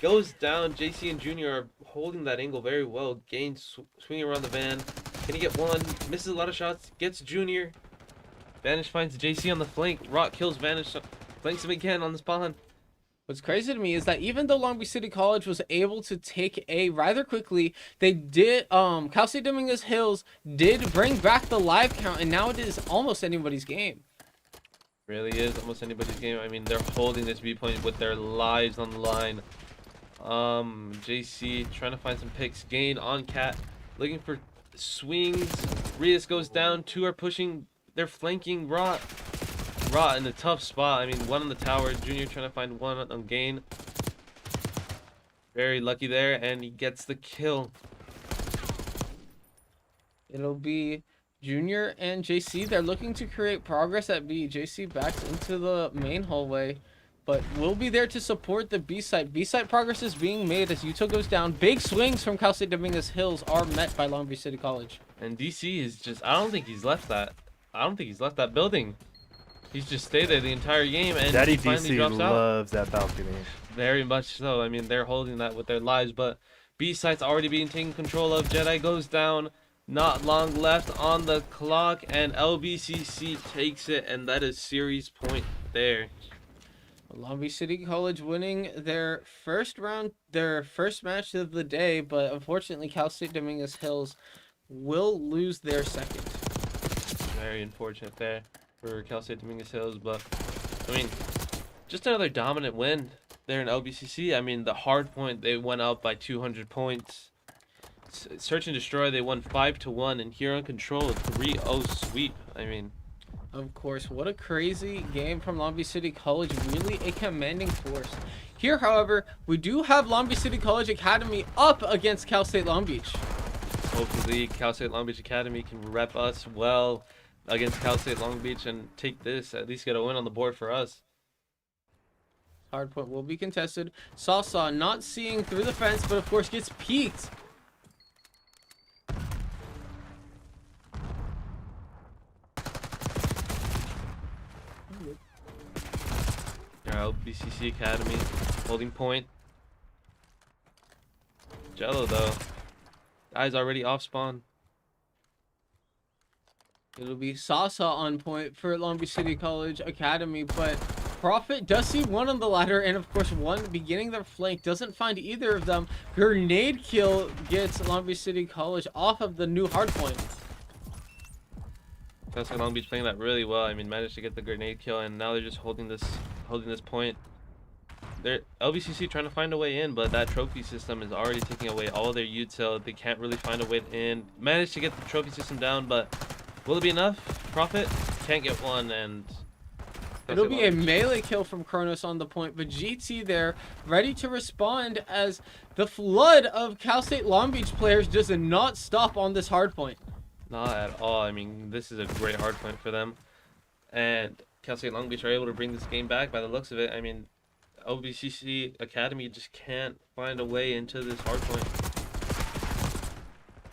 goes down. JC and Junior are holding that angle very well. Gain swinging around the van. Can he get one? Misses a lot of shots. Gets Junior. Vanish finds JC on the flank. Rock kills Vanish. Flanks him again on the spawn. What's crazy to me is that even though Long Beach City College was able to take A rather quickly, they did Cal State Dominguez Hills did bring back the live count, and now it is almost anybody's game. Really is almost anybody's game. I mean, they're holding this B point with their lives on the line. JC trying to find some picks. Gain on Cat, looking for swings. Rias goes down. Two are pushing. They're flanking Rot in a tough spot. I mean, one on the tower. Junior trying to find one on Gain. Very lucky there, and he gets the kill. It'll be Junior and JC. They're looking to create progress at B. JC backs into the main hallway, but we'll be there to support the B site. B site progress is being made as Utah goes down. Big swings from Cal State Dominguez Hills are met by Long Beach City College. And DC is just, I don't think he's left that building. He's just stayed there the entire game, and Daddy he finally DC drops out. loves that balcony. Very much so. I mean, they're holding that with their lives, but B site's already being taken control of. Jedi goes down. Not long left on the clock, and LBCC takes it, and that is series point there. Long Beach City College winning their first match of the day, but unfortunately Cal State Dominguez Hills will lose their second. Very unfortunate there for Cal State Dominguez Hills, but I mean, just another dominant win there in LBCC. I mean, the hard point, they went up by 200 points. Search and Destroy, they won 5-1, and here on Control, 3-0 sweep. I mean, Of course, what a crazy game from Long Beach City College. Really a commanding force. Here, however, we do have Long Beach City College Academy up against Cal State Long Beach. hopefully Cal State Long Beach Academy can rep us well against Cal State Long Beach and take this, at least get a win on the board for us. Hardpoint will be contested. Salsa not seeing through the fence, but of course gets peeked. LBCC Academy holding point. Jello though, guy's already off spawn. It'll be Salsa on point for Long Beach City College Academy, but Prophet does see one on the ladder, and of course one beginning their flank, doesn't find either of them. Grenade kill gets Long Beach City College off of the new hardpoint. Cal State Long Beach playing that really well. I mean, managed to get the grenade kill, and now they're just holding this point. They're LBCC trying to find a way in, but that trophy system is already taking away all their util. They can't really find a way in. Managed to get the trophy system down, but will it be enough? Prophet can't get one, and It'll be a melee kill from Kronos on the point, but GT there ready to respond as the flood of Cal State Long Beach players does not stop on this hardpoint. Not at all. I mean, this is a great hardpoint for them, and Cal State Long Beach are able to bring this game back by the looks of it. I mean, LBCC Academy just can't find a way into this hardpoint.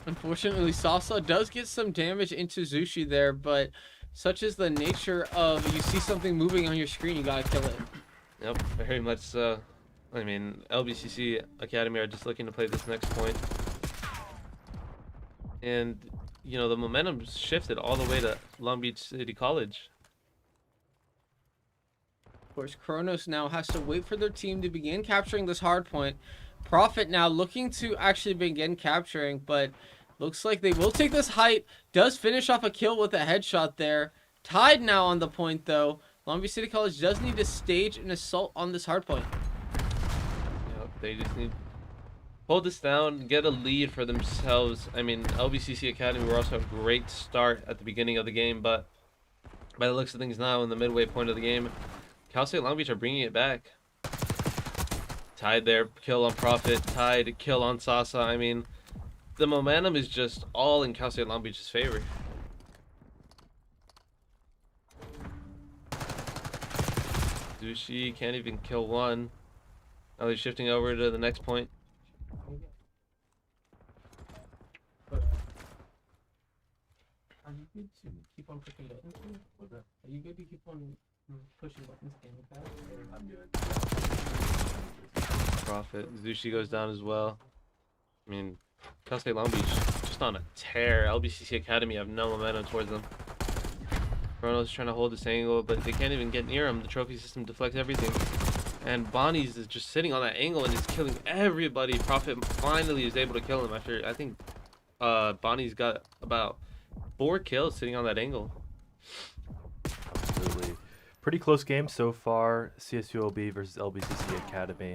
Unfortunately, Salsa does get some damage into Zushi there, but such is the nature of you see something moving on your screen, you gotta kill it. Yep, very much so. I mean, LBCC Academy are just looking to play this next point. And, you know, the momentum shifted all the way to Long Beach City College. Of course, Kronos now has to wait for their team to begin capturing this hardpoint. Prophet now looking to actually begin capturing, but looks like they will take this height. Does finish off a kill with a headshot there. Tied now on the point, though. Long Beach City College does need to stage an assault on this hardpoint. Yep, they just need to hold this down, get a lead for themselves. I mean, LBCC Academy were also a great start at the beginning of the game, but by the looks of things now in the midway point of the game, Cal State Long Beach are bringing it back. Tied there, kill on Prophet, tied, kill on Sasa. I mean, the momentum is just all in Cal State Long Beach's favor. Zushi can't even kill one. Now they're shifting over to the next point. Are you good to keep on pushing buttons? Are you good to keep on pushing buttons I'm good. Profit. Zushi goes down as well. I mean, Cal State Long Beach just on a tear. LBCC Academy have no momentum towards them. Chronos trying to hold this angle, but they can't even get near him. The trophy system deflects everything. And Bonnie's is just sitting on that angle and is killing everybody. Profit finally is able to kill him after, I think, Bonnie's got about 4 kills sitting on that angle. Absolutely. Pretty close game so far. CSULB versus LBCC Academy.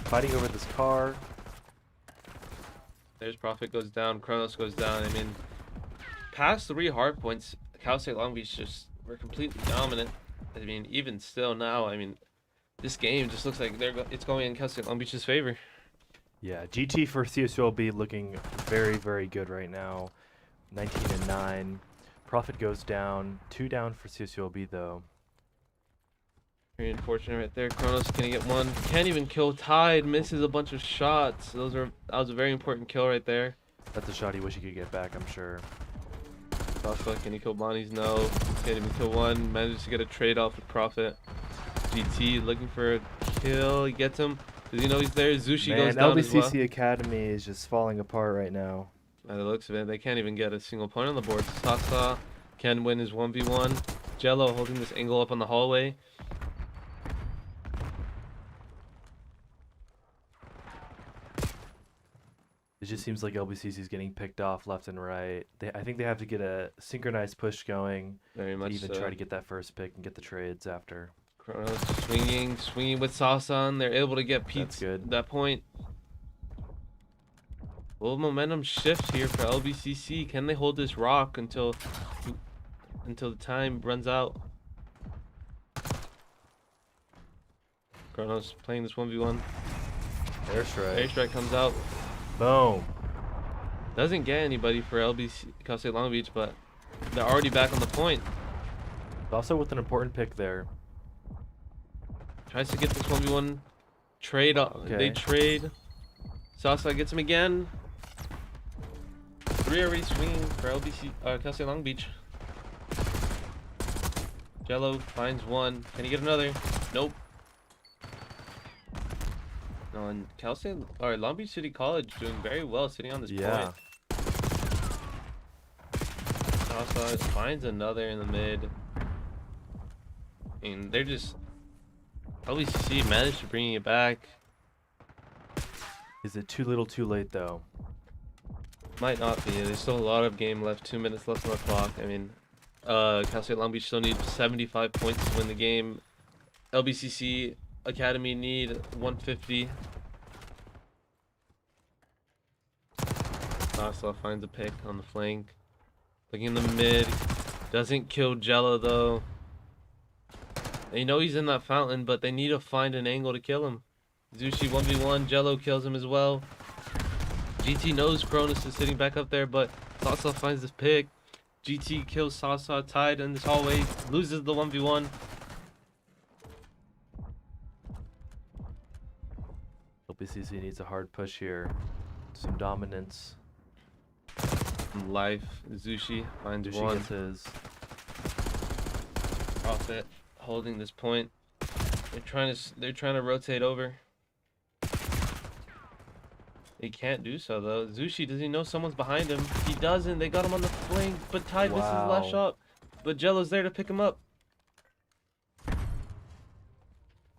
Fighting over this car. There's Profit goes down, Chronos goes down. I mean, past 3 hard points, Cal State Long Beach just were completely dominant. I mean, even still now, I mean, this game just looks like it's going in Cal State Long Beach's favor. Yeah, GT for CSULB looking very, very good right now. 19-9. Profit goes down. 2 down for CSULB though. Very unfortunate right there. Chronos gonna get one. Can't even kill Tide. Misses a bunch of shots. That was a very important kill right there. That's a shot he wish he could get back, I'm sure. Sasa, can he kill Bonnie's? No. Can't even kill one. Manages to get a trade off with Profit. GT looking for a kill. He gets him. Does he know he's there? Zushi goes down as well. LBCC Academy is just falling apart right now. By the looks of it, they can't even get a single point on the board. Sasa can win his 1v1. Jello holding this angle up on the hallway. It just seems like LBCC is getting picked off left and right. I think they have to get a synchronized push going Very to much even so. try to get that first pick and get the trades after. Chronos swinging with Sasan. They're able to get Pete good. that point. Will momentum shift here for LBCC? Can they hold this rock until the time runs out? Chronos playing this 1v1. Airstrike. Airstrike comes out. Boom. Doesn't get anybody for LBC Cal State Long Beach, but they're already back on the point. Also with an important pick there. Tries to get this 1v1 trade. Okay. They trade. Sasa gets him again. 3 already swinging for Cal State Long Beach. Jello finds one. Can he get another? Nope. No, and Cal State or Long Beach City College doing very well sitting on this Yeah. point. Sasa finds another in the mid. And they're just LBCC managed to bring it back. Is it too little too late though? Might not be. There's still a lot of game left. 2 minutes left on the clock. I mean, Cal State Long Beach still needs 75 points to win the game. LBCC Academy need 150. Sasa finds a pick on the flank. Looking in the mid. Doesn't kill Jello though. They know he's in that fountain, but they need to find an angle to kill him. Zushi 1v1. Jello kills him as well. GT knows Cronus is sitting back up there, but Sasa finds this pick. GT kills Sasa, Tied in this hallway, loses the 1v1. LBCC needs a hard push here. Some dominance. Life. Zushi finds Zushi one. gets his. Profit holding this point. They're trying to rotate over. They can't do so though. Zushi, does he know someone's behind him? He doesn't. They got him on the flank, but Tide misses his last Wow. shot. But Jello's there to pick him up.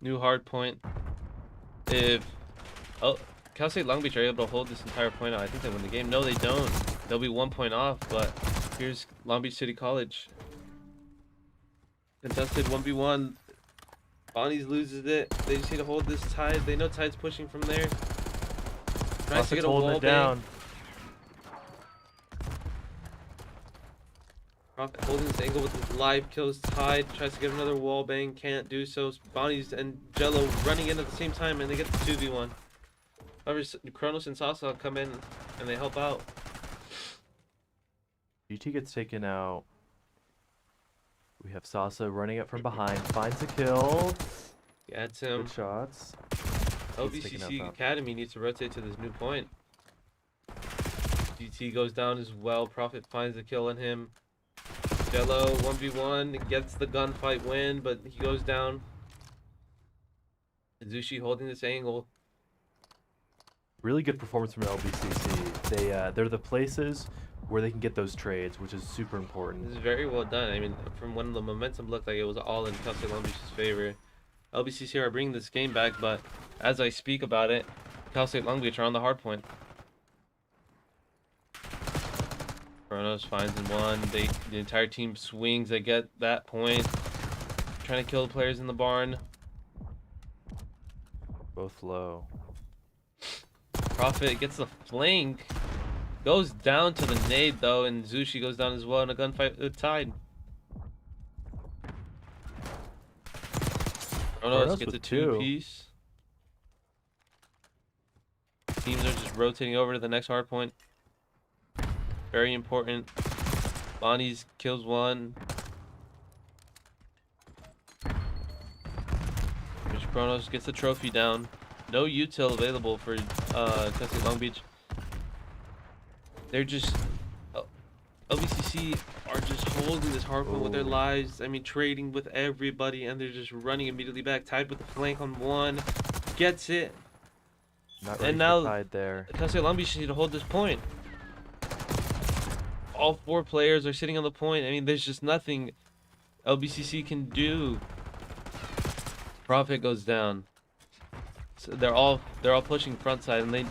New hard point. If Cal State Long Beach are able to hold this entire point out, I think they win the game. No, they don't. They'll be 1 point off, but here's Long Beach City College. Contested 1v1. Bonnie's loses it. They just need to hold this Tide. They know Tide's pushing from there. Tries to get a holding wall it down. Profit holding this angle with his life, kills Tide, tries to get another wall bang, can't do so. Bonnie's and Jello running in at the same time, and they get the 2v1. However, Kronos and Sasa come in and they help out. GT gets taken out. We have Sasa running up from behind, finds a kill. Gets him. Good shots. He's taken LBCC out that. Academy needs to rotate to this new point. GT goes down as well. Prophet finds the kill on him. Jello 1v1 gets the gunfight win, but he goes down. Zushi holding this angle. Really good performance from LBCC. They're the places where they can get those trades, which is super This important. is very well done. I mean, from when the momentum looked like it was all in Cal State Long Beach's favor. LBCC are bringing this game back, but as I speak about it, Cal State Long Beach are on the hard point. Kronos finds in one. The entire team swings. They get that point. Trying to kill the players in the barn. Both low. Prophet gets the flank. Goes down to the nade though, and Zushi goes down as well in a gunfight tied. Kronos gets a with two. two-piece. Teams are just rotating over to the next hard point. Very important. Bonnie's kills one. Which Kronos gets the trophy down. No util available for Cal Long Beach. They're just LBCC are just holding this hard point with their Ooh. lives. I mean, trading with everybody, and they're just running immediately back. Tied with the flank on one, gets it. Not And ready now- for Tide there. Cal Long Beach need to hold this point. All four players are sitting on the point. I mean, there's just nothing LBCC can do. Prophet goes down. So they're all pushing front side, and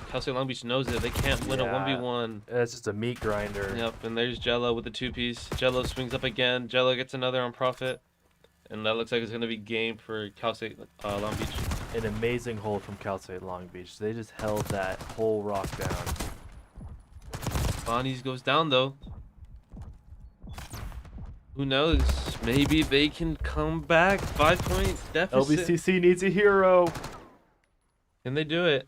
Cal State Long Beach knows it. They can't win a Yeah. 1v1. It's just a meat grinder. Yep, and there's Jello with the two-piece. Jello swings up again. Jello gets another on Prophet, and that looks like it's gonna be game for Cal State Long Beach. An amazing hold from Cal State Long Beach. They just held that whole rock down. Bonnie's goes down though. Who knows? Maybe they can come back. 5-point deficit. LBCC needs a hero. Can they do it?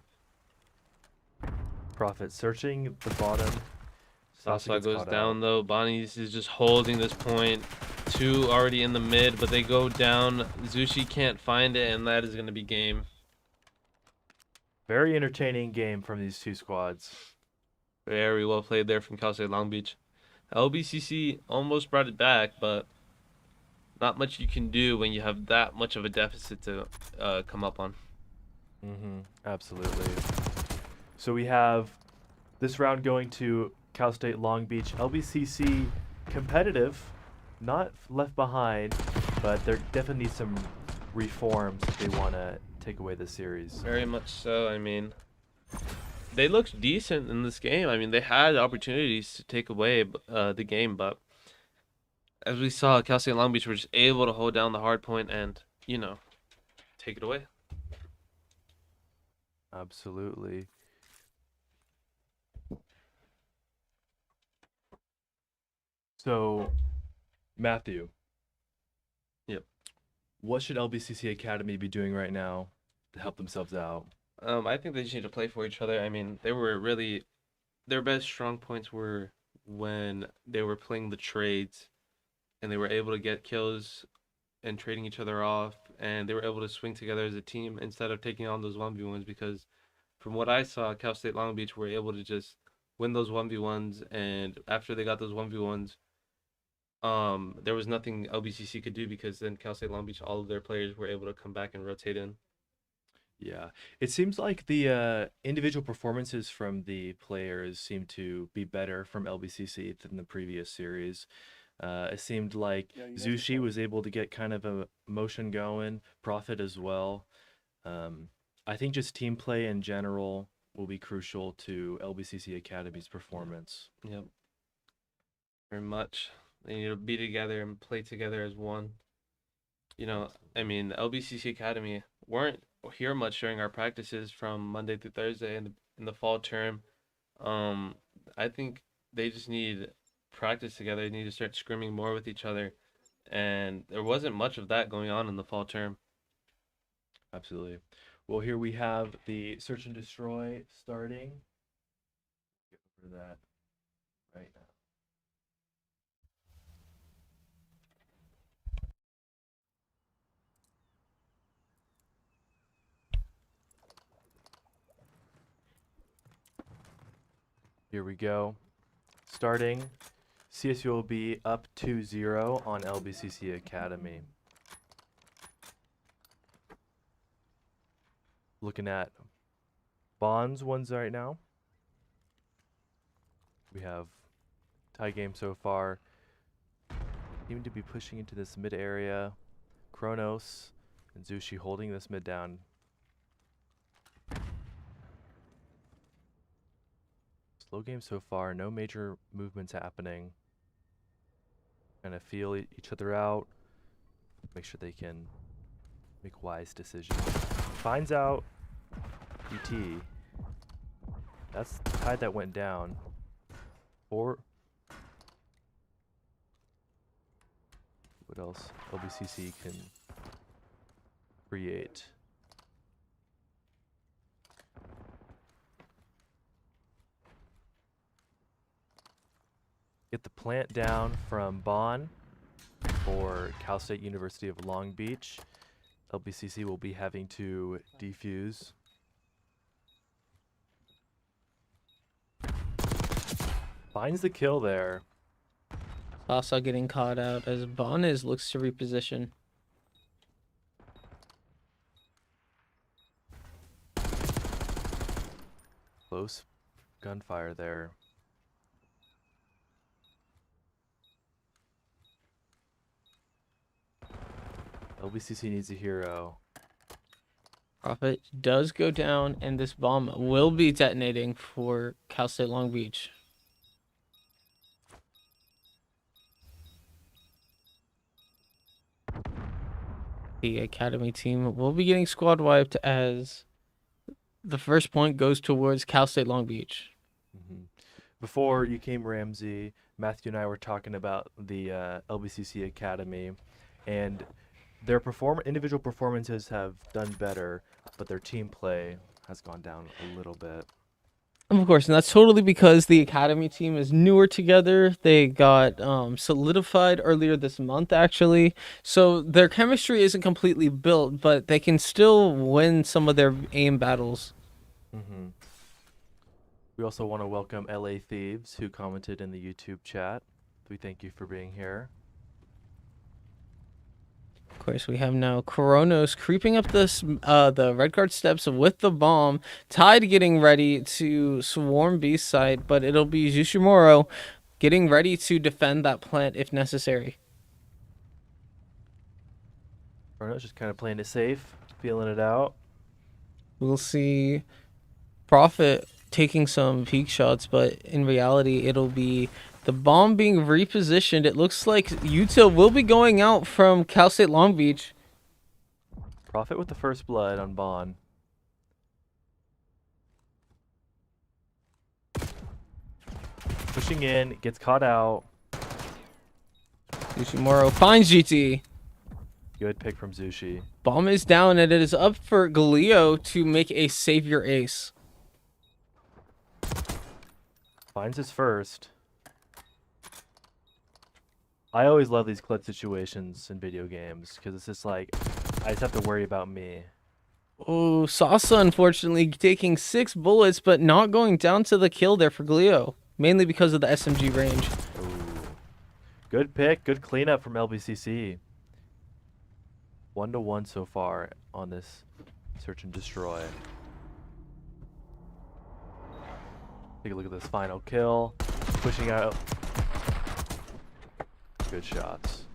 Prophet searching the bottom. Sasa gets goes caught down out. though. Bonnie's is just holding this point. Two already in the mid, but they go down. Zushi can't find it, and that is going to be game. Very entertaining game from these two squads. Very well played there from Cal State Long Beach. LBCC almost brought it back, but not much you can do when you have that much of a deficit to come up on. Absolutely. So we have this round going to Cal State Long Beach. LBCC competitive, not left behind, but there definitely needs some reforms if they want to take away the series. Very much so. I mean, they looked decent in this game. I mean, they had opportunities to take away the game, but as we saw, Cal State Long Beach were just able to hold down the hard point and, take it away. Absolutely. So, Matthew. Yep. What should LBCC Academy be doing right now to help themselves out? I think they just need to play for each other. I mean, they were really their best strong points were when they were playing the trades and they were able to get kills and trading each other off, and they were able to swing together as a team instead of taking on those 1v1s, because from what I saw, Cal State Long Beach were able to just win those 1v1s, and after they got those 1v1s, there was nothing LBCC could do, because then Cal State Long Beach, all of their players were able to come back and rotate in. Yeah, it seems like the individual performances from the players seem to be better from LBCC than the previous series. It seemed like Zushi was able to get kind of a motion going, Prophet as well. I think just team play in general will be crucial to LBCC Academy's performance. Yep. Very much. They need to be together and play together as one. I mean, LBCC Academy weren't here much during our practices from Monday through Thursday in the fall term. I think they just need practice together. They need to start scrimming more with each other. And there wasn't much of that going on in the fall term. Absolutely. Well, here we have the search and destroy starting. Get over that right now. Here we go. Starting, CSU will be up 2-0 on LBCC Academy. Looking at Bonds ones right now. We have tie game so far. Seem to be pushing into this mid area. Kronos and Zushi holding this mid down. Slow game so far, no major movements happening. Kind of feel each other out. Make sure they can make wise decisions. Finds out ET. That's the tide that went down. Or what else LBCC can create? Get the plant down from Bonn for Cal State University of Long Beach. LBCC will be having to defuse. Finds the kill there. Sasa getting caught out as Bones looks to reposition. Close gunfire there. LBCC needs a hero. Prophet does go down, and this bomb will be detonating for Cal State Long Beach. The Academy team will be getting squad wiped as the first point goes towards Cal State Long Beach. Before you came, Ramsey, Matthew and I were talking about the LBCC Academy, and their individual performances have done better, but their team play has gone down a little bit. Of course, and that's totally because the Academy team is newer together. They got solidified earlier this month, actually. So their chemistry isn't completely built, but they can still win some of their aim battles. We also want to welcome LA Thieves, who commented in the YouTube chat. We thank you for being here. Of course, we have now Kronos creeping up this the red guard steps with the bomb. Tide getting ready to swarm B site, but it'll be Zushimuro getting ready to defend that plant if necessary. Bruno's just kind of playing it safe, feeling it out. We'll see Prophet taking some peek shots, but in reality, it'll be the bomb being repositioned. It looks like Utah will be going out from Cal State Long Beach. Prophet with the first blood on Bond. Pushing in, gets caught out. Zushimuro finds GT. Good pick from Zushi. Bomb is down, and it is up for Galio to make a savior ace. Finds his first. I always love these clutch situations in video games because it's just like, I just have to worry about me. Oh, Sasa unfortunately taking 6 bullets, but not going down to the kill there for Galio, mainly because of the SMG range. Ooh. Good pick, good cleanup from LBCC. 1-1 so far on this search and destroy. Take a look at this final kill. Pushing out. Good shots.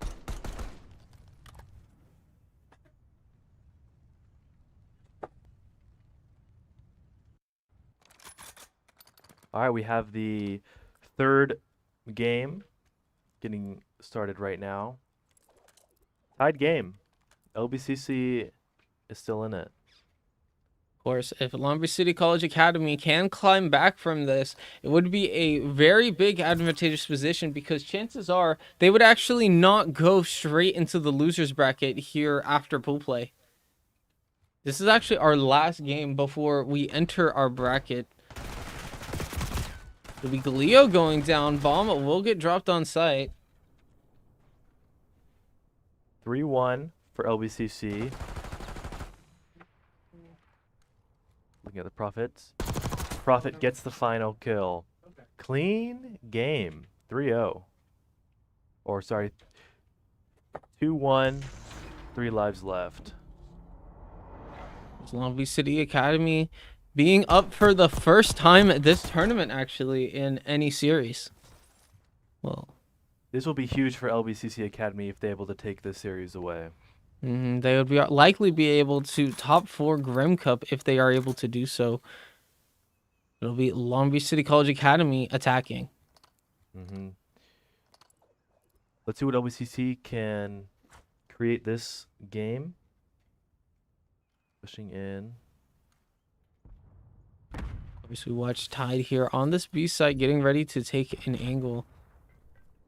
All right, we have the third game getting started right now. Tied game. LBCC is still in it. Of course, if Long Beach City College Academy can climb back from this, it would be a very big advantageous position because chances are they would actually not go straight into the losers bracket here after pool play. This is actually our last game before we enter our bracket. It'll be Galio going down. Bomb will get dropped on site. 3-1 for LBCC. Looking at the Prophets. Prophet gets the final kill. Clean game. 3-0. Or sorry, 2-1. 3 lives left. Long Beach City Academy being up for the first time at this tournament, actually, in any series. Well, This will be huge for LBCC Academy if they're able to take this series away. they would likely be able to top 4 Grim Cup if they are able to do so. It'll be Long Beach City College Academy attacking. Mm-hmm. Let's see what LBCC can create this game. Pushing in. Obviously, we watch Tide here on this B site getting ready to take an angle.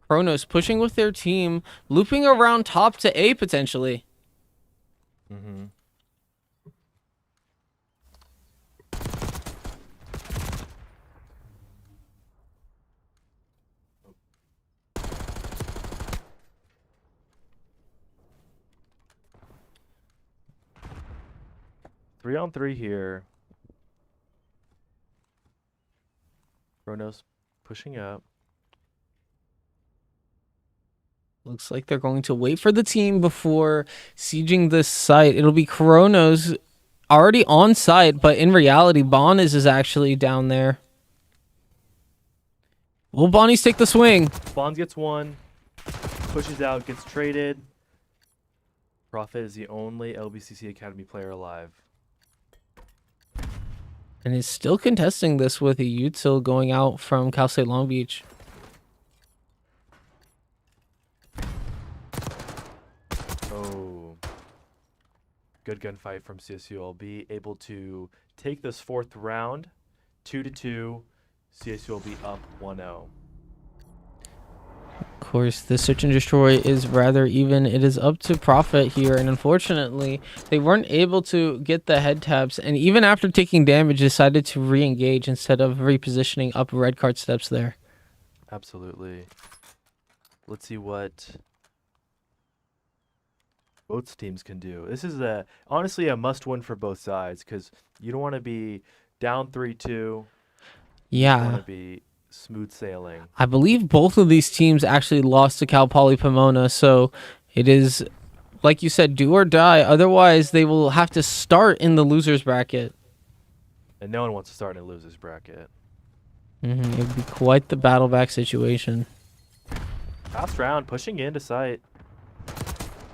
Kronos pushing with their team, looping around top to A potentially. Mm-hmm. Three on three here. Kronos pushing up. Looks like they're going to wait for the team before sieging this site. It'll be Kronos already on site, but in reality, Bonnies is actually down there. Will Bonnies take the swing? Bonds gets one. Pushes out, gets traded. Prophet is the only LBCC Academy player alive. And is still contesting this with a util going out from Cal State Long Beach. Oh. Good gunfight from CSULB. Able to take this 4th round. 2-2. CSULB up 1-0. Of course, the search and destroy is rather even. It is up to Prophet here, and unfortunately, they weren't able to get the head taps, and even after taking damage, decided to re-engage instead of repositioning up red card steps there. Absolutely. Let's see what both teams can do. This is honestly a must-win for both sides because you don't want to be down 3-2. You Yeah. want to be smooth sailing. I believe both of these teams actually lost to Cal Poly Pomona, so it is, like you said, do or die. Otherwise, they will have to start in the losers bracket. And no one wants to start in a loser's bracket. It would be quite the battle back situation. Last round, pushing into sight.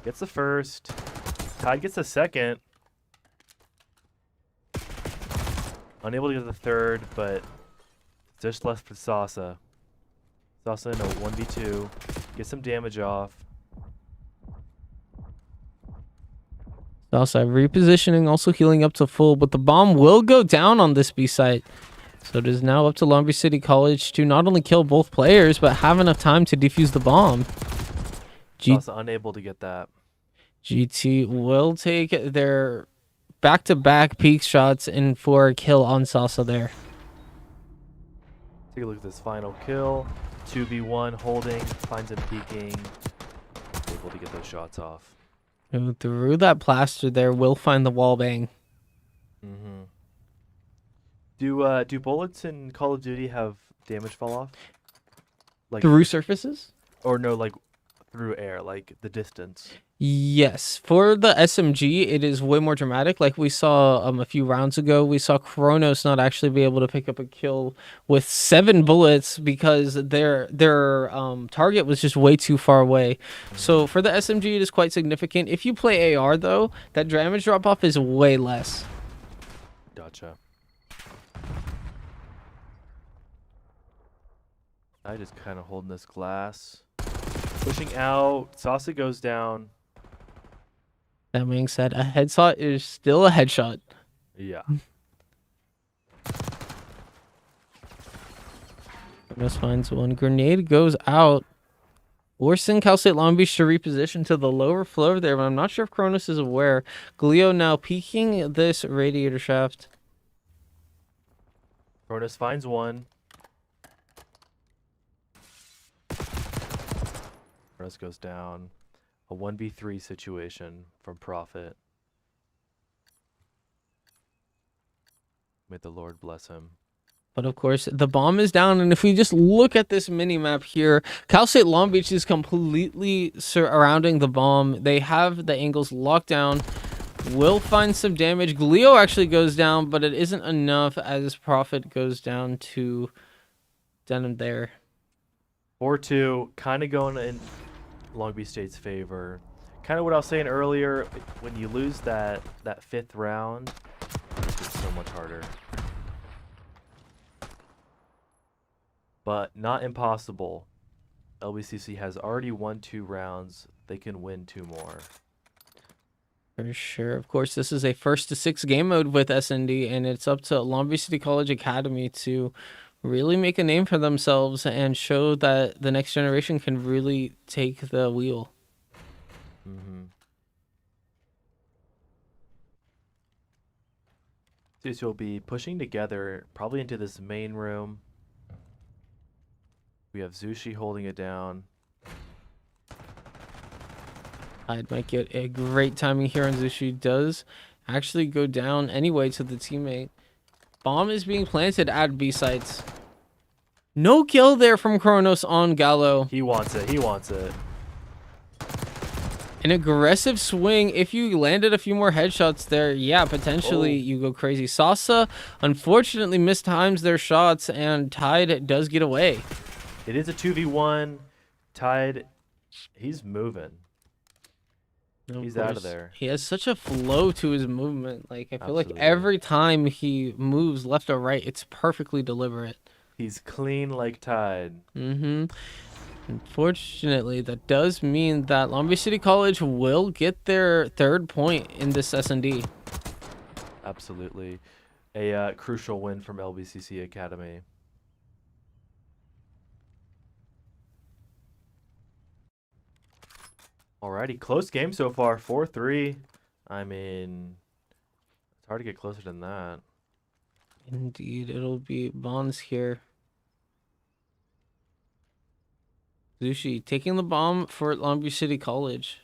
Gets the first. Tide gets the second. Unable to get the third, but just left for Sasa. Sasa in a 1v2. Get some damage off. Also, repositioning, also healing up to full, but the bomb will go down on this B site. So it is now up to Long Beach City College to not only kill both players, but have enough time to defuse the bomb. Sasa unable to get that. GT will take their back-to-back peak shots in for a kill on Sasa there. Take a look at this final kill. 2v1 holding, finds him peeking. Able to get those shots off. Who threw that plaster there will find the wall bang. Mm-hmm. Do bullets in Call of Duty have damage fall off? Like Through surfaces? or no, like through air, like the distance. Yes. For the SMG, it is way more dramatic. Like we saw a few rounds ago, we saw Kronos not actually be able to pick up a kill with 7 bullets because their target was just way too far away. So for the SMG, it is quite significant. If you play AR, though, that damage drop-off is way less. Gotcha. I just kind of holding this glass. Pushing out. Sasa goes down. That being said, a headshot is still a headshot. Yeah. Kronos finds one. Grenade goes out. Forcing Cal State Long Beach to reposition to the lower floor there, but I'm not sure if Kronos is aware. Glio now peeking this radiator shaft. Kronos finds one. Kronos goes down. A 1v3 situation from Prophet. May the Lord bless him. But of course, the bomb is down, and if we just look at this mini map here, Cal State Long Beach is completely surrounding the bomb. They have the angles locked down. Will find some damage. Glio actually goes down, but it isn't enough as Prophet goes down to Denim there. 4-2, kind of going in Long Beach State's favor. Kind of what I was saying earlier, when you lose that fifth round, it's so much harder. But not impossible. LBCC has already won 2 rounds. They can win 2 more. For sure. Of course, this is a 1-to-6 game mode with SND, and it's up to Long Beach City College Academy to really make a name for themselves and show that the next generation can really take the wheel. So you'll be pushing together, probably into this main room. We have Zushi holding it down. I might get a great timing here, and Zushi does actually go down anyway to the teammate. Bomb is being planted at B sites. No kill there from Kronos on Gallo. He wants it. He wants it. An aggressive swing. If you landed a few more headshots there, yeah, potentially you go crazy. Sasa unfortunately mistimes their shots, and Tide does get away. It is a 2v1. Tide, he's moving. He's out of there. He has such a flow to his movement. Like, I feel like Absolutely. every time he moves left or right, it's perfectly deliberate. He's clean like Tide. Unfortunately, that does mean that Long Beach City College will get their 3rd point in this S&D. Absolutely. A crucial win from LBCC Academy. Alrighty, close game so far, 4-3. I mean, it's hard to get closer than that. Indeed, it'll be Bonds here. Zushi taking the bomb for Long Beach City College.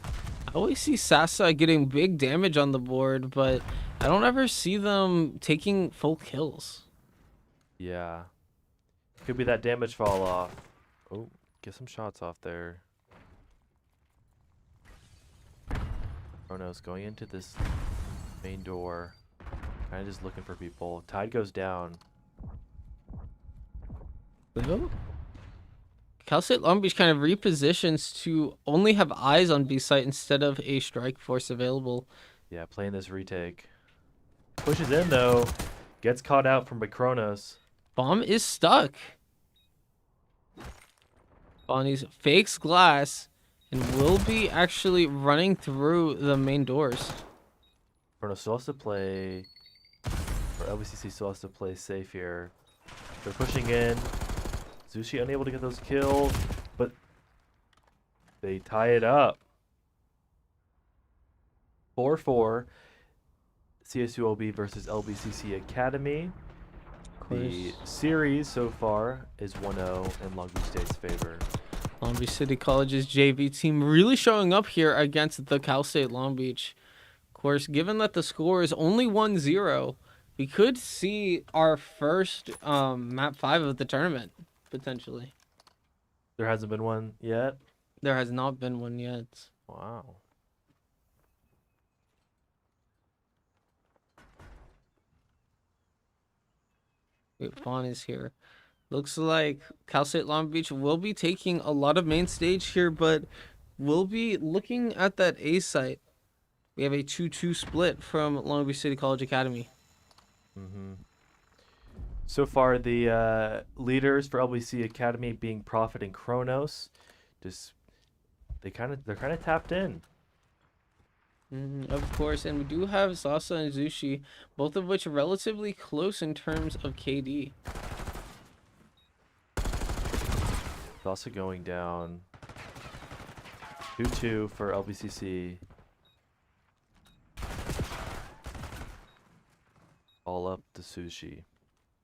I always see Sasa getting big damage on the board, but I don't ever see them taking full kills. Yeah. Could be that damage fall off. Oh, get some shots off there. Kronos going into this main door. Kind of just looking for people. Tide goes down. Cal State Long Beach kind of repositions to only have eyes on B site instead of a strike force available. Yeah, playing this retake. Pushes in though. Gets caught out from Kronos. Bomb is stuck. Bonnie's fakes glass and will be actually running through the main doors. Kronos still has to play, or LBCC still has to play safe here. They're pushing in. Zushi unable to get those kills, but they tie it up. 4-4. CSULB versus LBCC Academy. The series so far is 1-0 in Long Beach State's favor. Long Beach City College's JV team really showing up here against the Cal State Long Beach. Of course, given that the score is only 1-0, we could see our first map 5 of the tournament, potentially. There hasn't been one yet? There has not been one yet. Wow. Wait, Fawn is here. Looks like Cal State Long Beach will be taking a lot of main stage here, but we'll be looking at that A site. We have a 2-2 split from Long Beach City College Academy. So far, the leaders for LBC Academy being Prophet and Kronos, they're kind of tapped in. Of course, and we do have Sasa and Zushi, both of which are relatively close in terms of KD. Also going down. 2-2 for LBCC. All up to Sushi.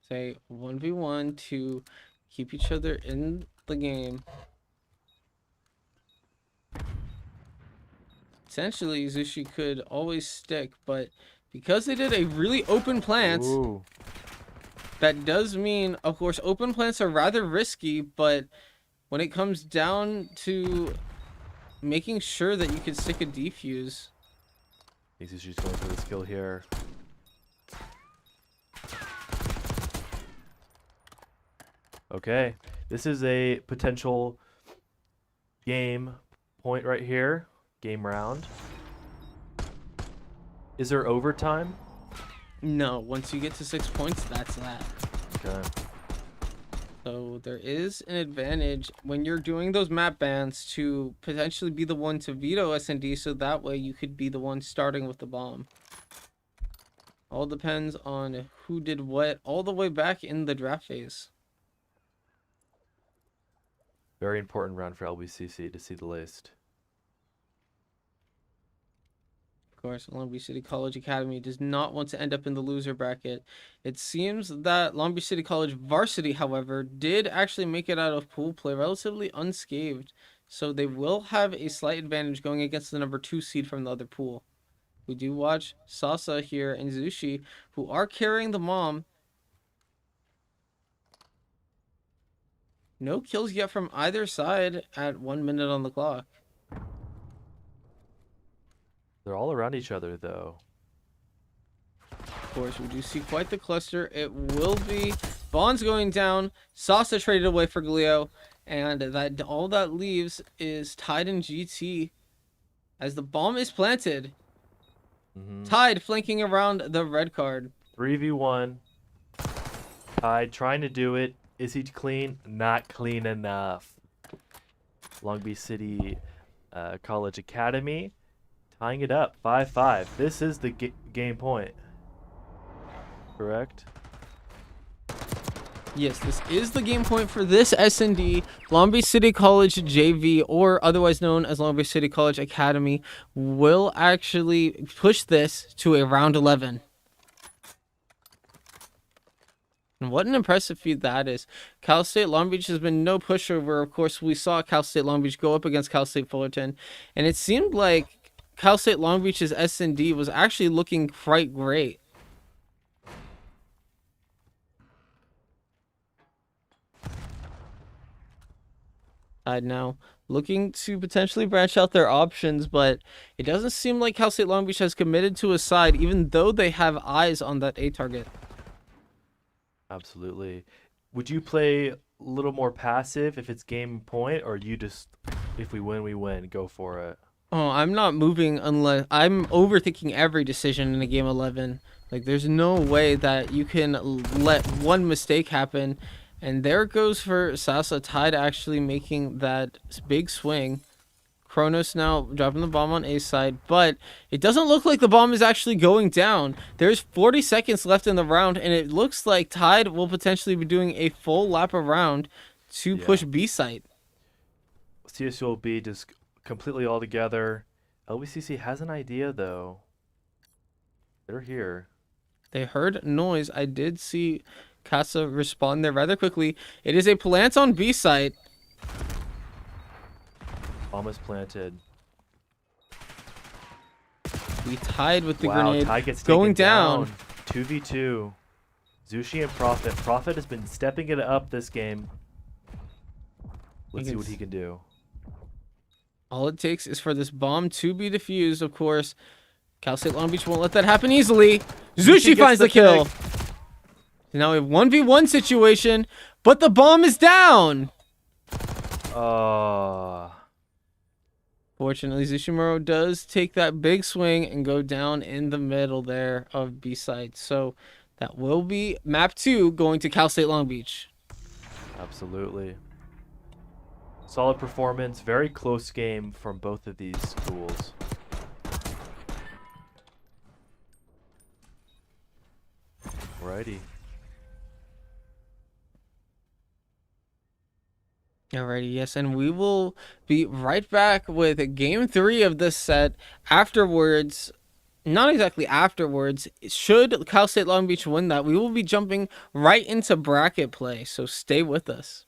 Say 1v1 to keep each other in the game. Essentially, Zushi could always stick, but Because they did a really open plant, Ooh. that does mean, of course, open plants are rather risky, but when it comes down to making sure that you can stick a defuse. He's just going for the skill here. Okay, this is a potential game point right here. Game round. Is there overtime? No, once you get to 6 points, that's that. Okay. So there is an advantage when you're doing those map bans to potentially be the one to veto S&D, so that way you could be the one starting with the bomb. All depends on who did what all the way back in the draft phase. Very important round for LBCC to see the list. Of course, Long Beach City College Academy does not want to end up in the loser bracket. It seems that Long Beach City College varsity, however, did actually make it out of pool play relatively unscathed. So they will have a slight advantage going against the number 2 seed from the other pool. We do watch Sasa here and Zushi, who are carrying the mom. No kills yet from either side at 1 minute on the clock. They're all around each other, though. Of course, we do see quite the cluster. It will be Bond's going down. Sasa traded away for Glio. And that all that leaves is Tide and GT as the bomb is planted. Tide flanking around the red card. 3v1. Tide trying to do it. Is he clean? Not clean enough. Long Beach City College Academy tying it up 5-5. This is the game point. Correct? Yes, this is the game point for this S&D. Long Beach City College JV, or otherwise known as Long Beach City College Academy, will actually push this to a round 11. And what an impressive feat that is. Cal State Long Beach has been no pushover. Of course, we saw Cal State Long Beach go up against Cal State Fullerton, and it seemed like Cal State Long Beach's S&D was actually looking quite great. Tide now looking to potentially branch out their options, but it doesn't seem like Cal State Long Beach has committed to a side, even though they have eyes on that A target. Absolutely. Would you play a little more passive if it's game point, or you just, if we win, we win, go for it? Oh, I'm not moving unless I'm overthinking every decision in a game 11. Like, there's no way that you can let one mistake happen. And there it goes for Sasa. Tide actually making that big swing. Kronos now dropping the bomb on A side, but it doesn't look like the bomb is actually going down. There's 40 seconds left in the round, and it looks like Tide will potentially be doing a full lap around to push B site. CSU will be just completely all together. LBCC has an idea, though. They're here. They heard noise. I did see Casa respond there rather quickly. It is a plant on B site. Bomb is planted. We tied with the Wow, grenade Tide gets going taken down. 2v2. Zushi and Prophet. Prophet has been stepping it up this game. Let's see what he can do. All it takes is for this bomb to be defused, of course. Cal State Long Beach won't let that happen easily. Zushi gets finds the kill. connect. Now we have 1v1 situation, but the bomb is down. Fortunately, Zushimuro does take that big swing and go down in the middle there of B side. So that will be map 2 going to Cal State Long Beach. Absolutely. Solid performance. Very close game from both of these schools. Alrighty. Alrighty, yes, and we will be right back with game 3 of this set afterwards. Not exactly afterwards. Should Cal State Long Beach win that, we will be jumping right into bracket play, so stay with us.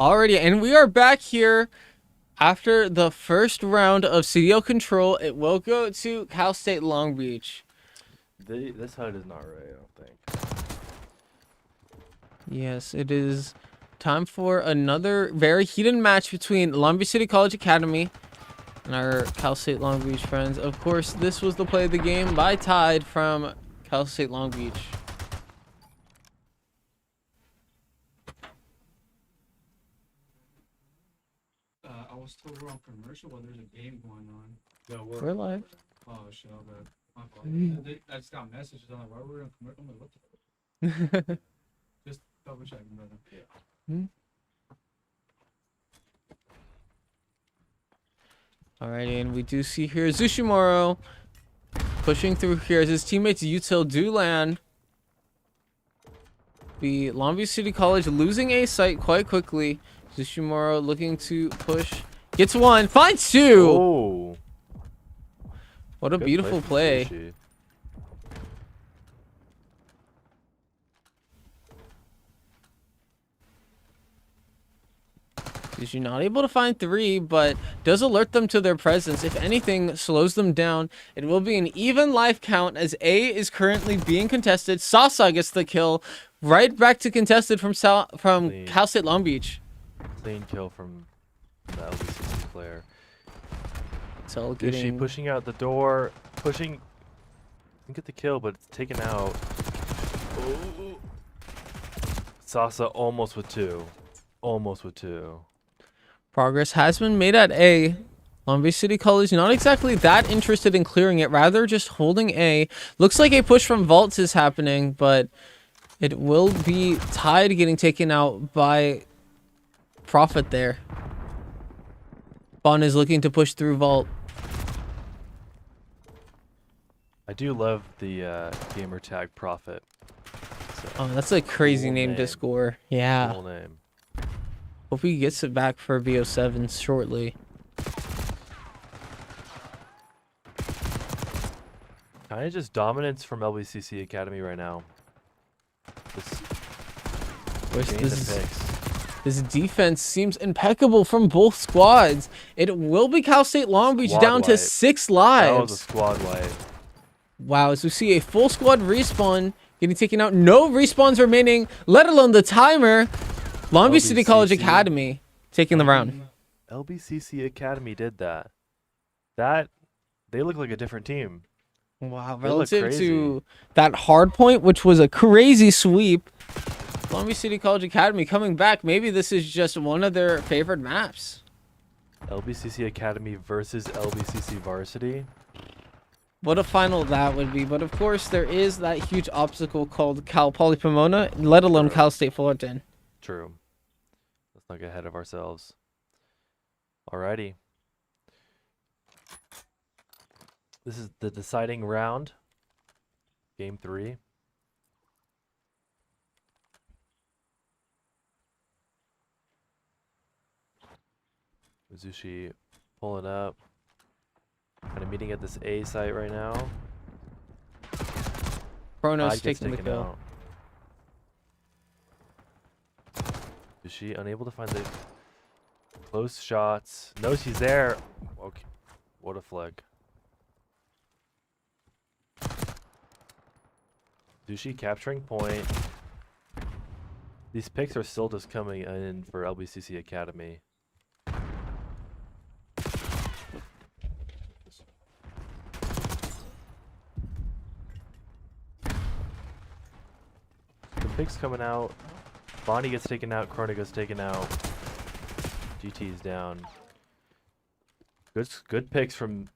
Alrighty, and we are back here after the first round of CDL control. It will go to Cal State Long Beach. This HUD is not right, I don't think. Yes, it is time for another very heated match between Long Beach City College Academy and our Cal State Long Beach friends. Of course, this was the play of the game by Tide from Cal State Long Beach. I was told we're on commercial while there's a game going on. No, We're live. Oh shit, but my fault. I just got messages on why we're on commercial. I'm like, what the just double checking, brother. Yeah. Alrighty, and we do see here Zushimoro pushing through here as his teammates Util do land. The Long Beach City College losing a site quite quickly. Zushimoro looking to push. Gets one, finds two! Oh, What a good beautiful from play. Sushi. You're not able to find three, but does alert them to their presence. If anything slows them down, it will be an even life count as A is currently being contested. Sasa gets the kill. Right back to contested from Clean. Cal State Long Beach. Clean kill from the LBCC player. So Sushi getting pushing out the door, pushing. Can get the kill, but it's taken out. Oh. Sasa almost with two. Almost with two. progress has been made at A. Long Beach City College not exactly that interested in clearing it, rather just holding A. Looks like a push from Vaults is happening, but it will be Tide getting taken out by Profit there. Bon is looking to push through Vault. I do love the gamer tag Profit. Oh, that's a crazy Cool name to name. score. Yeah. Cool name. Hope he gets it back for VO7 shortly. Kind of just dominance from LBCC Academy right now. Just Where's getting the this? picks. This defense seems impeccable from both squads. It will be Cal State Long Beach Squad down to wipe. 6 That lives. was a squad wipe. Wow, as we see a full squad respawn getting taken out. No respawns remaining, let alone the timer. Long Beach City College LBCC. Academy taking the round. LBCC Academy did that. They look like a different team. Wow, They look relative crazy. to that hard point, which was a crazy sweep. Long Beach City College Academy coming back. Maybe this is just one of their favorite maps. LBCC Academy versus LBCC Varsity. What a final that would be. But of course, there is that huge obstacle called Cal Poly Pomona, let alone True. Cal State Fullerton. True. Let's not get ahead of ourselves. Alrighty. This is the deciding round. Game 3. Mizushi pulling up. Kind of meeting at this A site right now. Chrono's Tide gets taking the taken kill. out. Is she unable to find the close shots? No, she's there. Okay. What a flag. Dushi capturing point. These picks are still just coming in for LBCC Academy. The picks coming out. Bonnie gets taken out. Chrono gets taken out. GT is down. Good picks from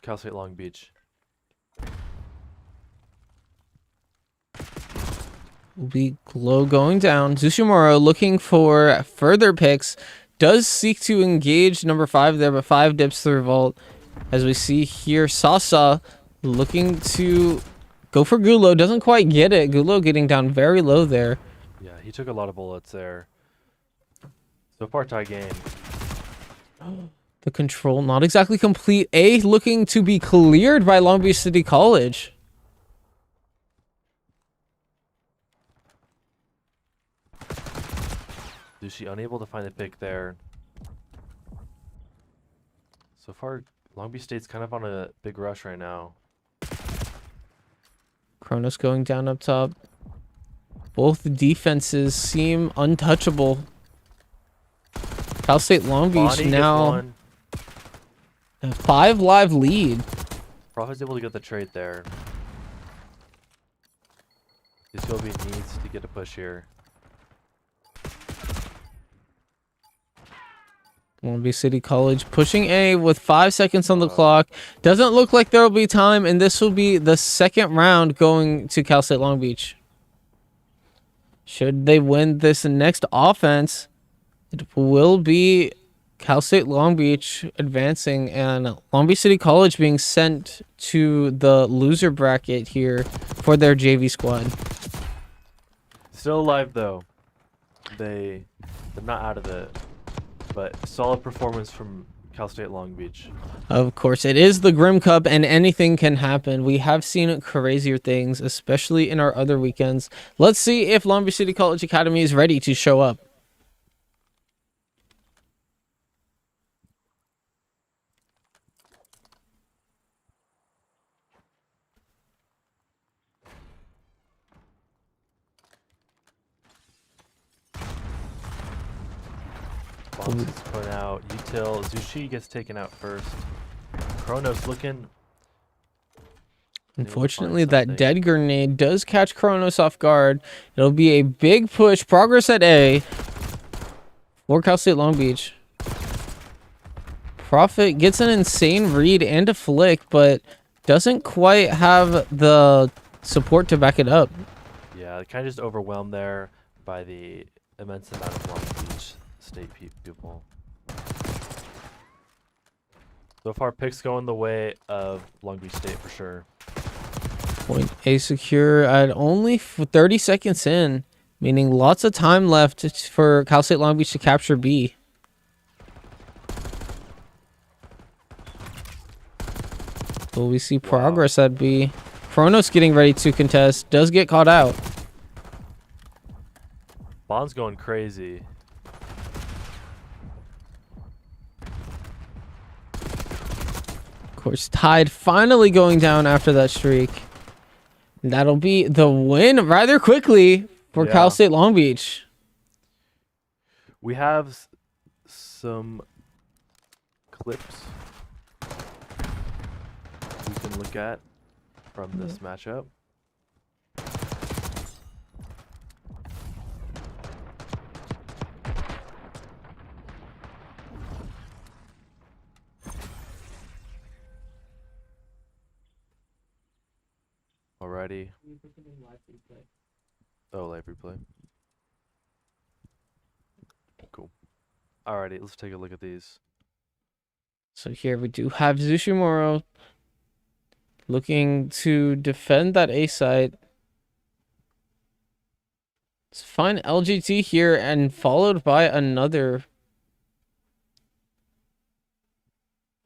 Cal State Long Beach. Will be Glow going down. Zushimura looking for further picks. Does seek to engage number 5 there, but 5 dips through Vault. As we see here, Sasa looking to go for Gulo. Doesn't quite get it. Gulo getting down very low there. Yeah, he took a lot of bullets there. So far, tie game. The control not exactly complete. A looking to be cleared by Long Beach City College. Lucy unable to find the pick there. So far, Long Beach State's kind of on a big rush right now. Kronos going down up top. Both defenses seem untouchable. Cal State Long Beach Bonnie gets now one. a 5 live lead. Prophet's able to get the trade there. Discovery needs to get a push here. Long Beach City College pushing A with 5 seconds on the clock. Doesn't look like there will be time, and this will be the second round going to Cal State Long Beach. Should they win this next offense, it will be Cal State Long Beach advancing and Long Beach City College being sent to the loser bracket here for their JV squad. Still alive though. They're not out of it, but solid performance from Cal State Long Beach. Of course, it is the Grim Cup and anything can happen. We have seen crazier things, especially in our other weekends. Let's see if Long Beach City College Academy is ready to show up. Bombs is put out. Util Zushi gets taken out first. Kronos looking. Unfortunately, that dead grenade does catch Kronos off guard. It'll be a big push. Progress at A for Cal State Long Beach. Prophet gets an insane read and a flick, but doesn't quite have the support to back it up. Yeah, kind of just overwhelmed there by the immense amount of Long Beach State people. So far, picks going the way of Long Beach State for sure. Point A secure at only 30 seconds in, meaning lots of time left for Cal State Long Beach to capture B. Will we see progress at B? Kronos getting ready to contest, does get caught out. Bond's going crazy. Of course, Tide finally going down after that streak. That'll be the win rather quickly for Cal State Long Beach. We have some clips we can look at from this matchup. Alrighty. Oh, live replay. Cool. Alrighty, let's take a look at these. So here we do have Zushimuro looking to defend that A site. Let's find LGT here and followed by another.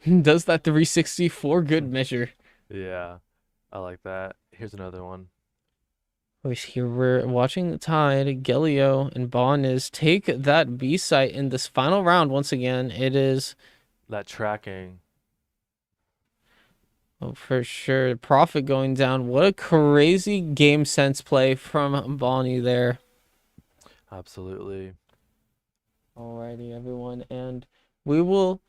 Does that 360 for good measure. Yeah, I like that. Here's another one. Here we're watching the Tide, Gelio, and Boniz take that B site in this final round once again. It is That tracking. oh, for sure. Prophet going down. What a crazy game sense play from Bonnie there. Absolutely. Alrighty, everyone. And we will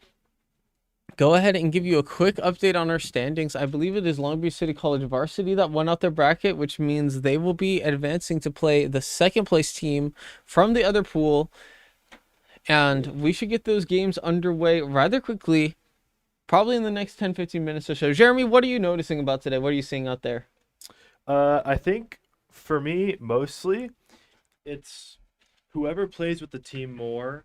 go ahead and give you a quick update on our standings. I believe it is Long Beach City College Varsity that won out their bracket, which means they will be advancing to play the second place team from the other pool. And we should get those games underway rather quickly, probably in the next 10-15 minutes or so. Jeremy, what are you noticing about today? What are you seeing out there? I think for me, mostly, it's whoever plays with the team more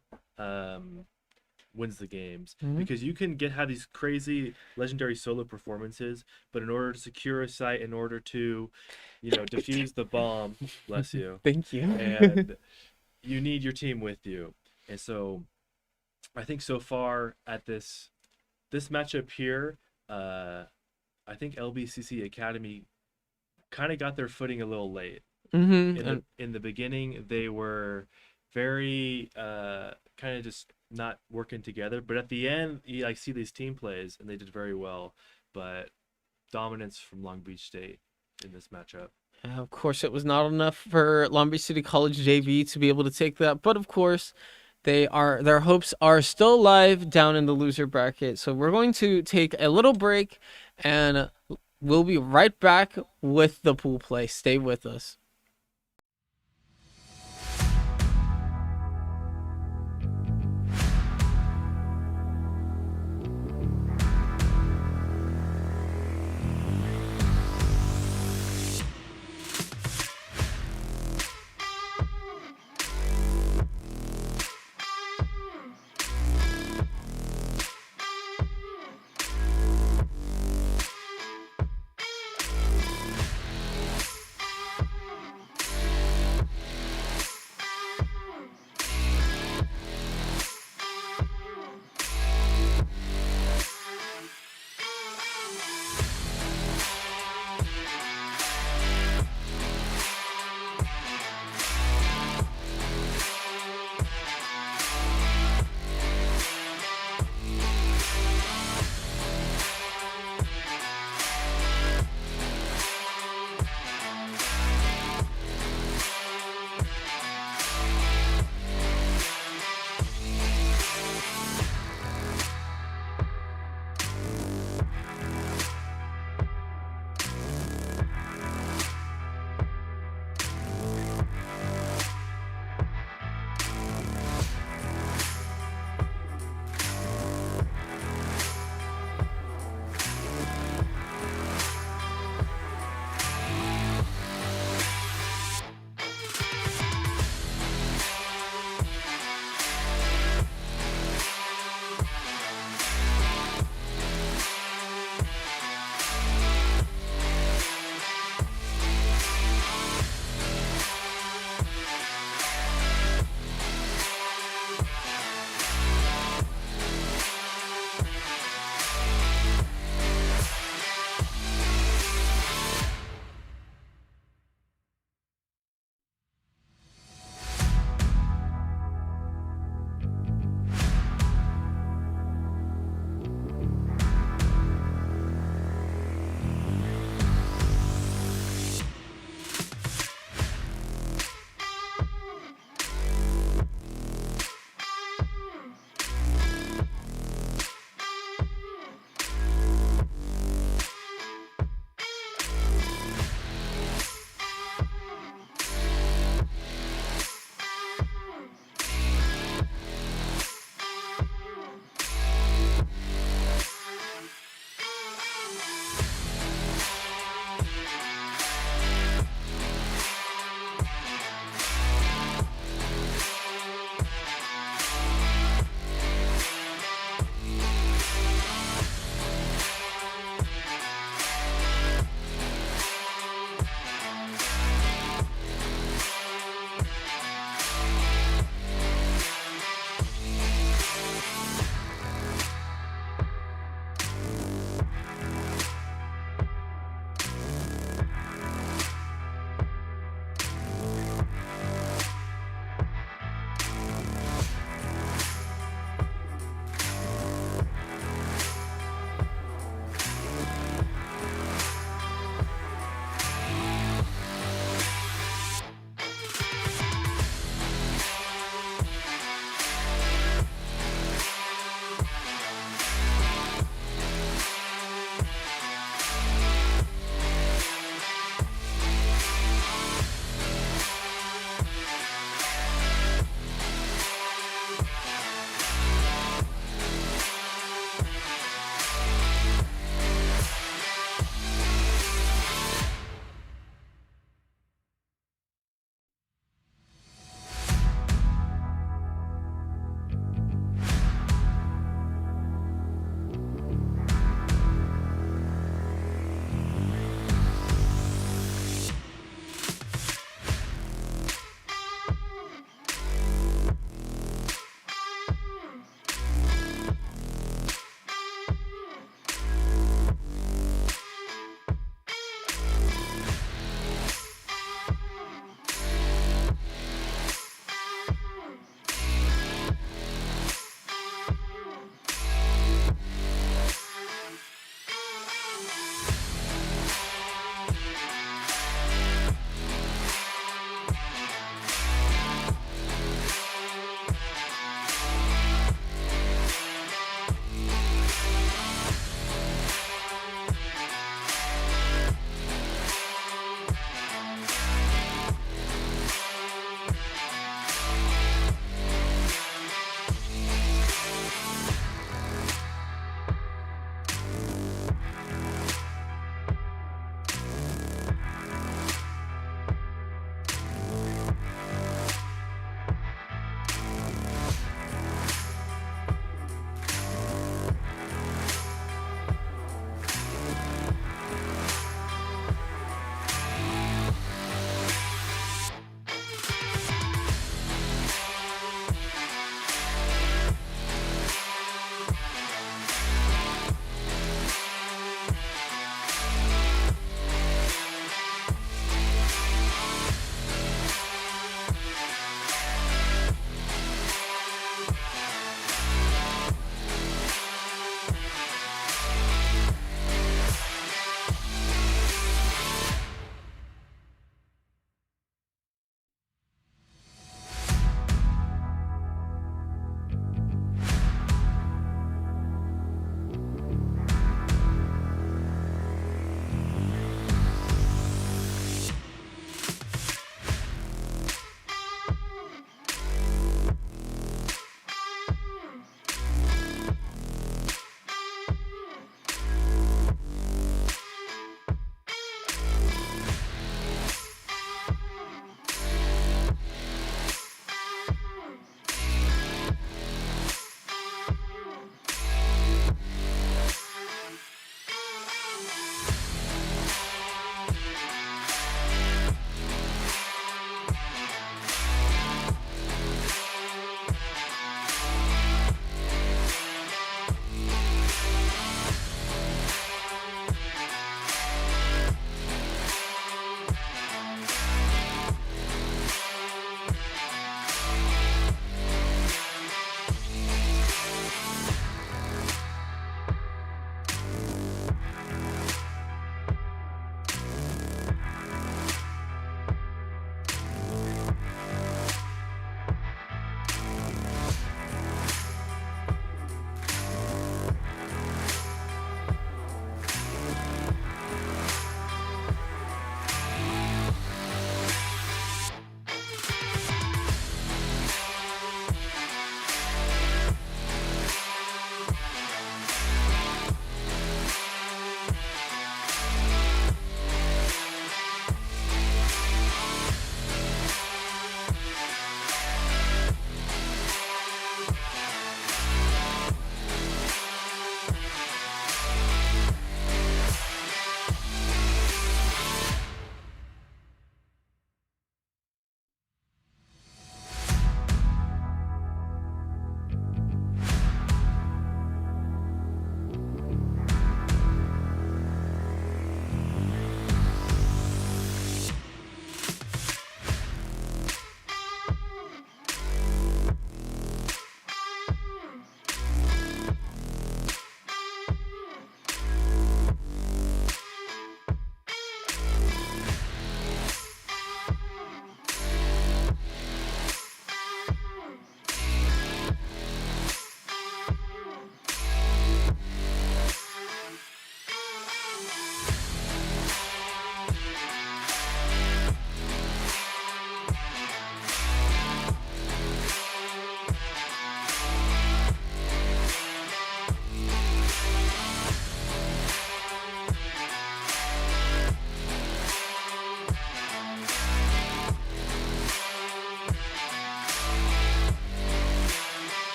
wins the games. Because you can have these crazy legendary solo performances, but in order to secure a site, in order to, defuse the bomb, bless you, Thank you. and you need your team with you. And so I think so far at this matchup here, I think LBCC Academy kind of got their footing a little late. In the beginning, they were very kind of just not working together. But at the end, you like see these team plays, and they did very well. But dominance from Long Beach State in this matchup. Of course, it was not enough for Long Beach City College JV to be able to take that, but of course, their hopes are still alive down in the loser bracket. So we're going to take a little break, and we'll be right back with the pool play. Stay with us.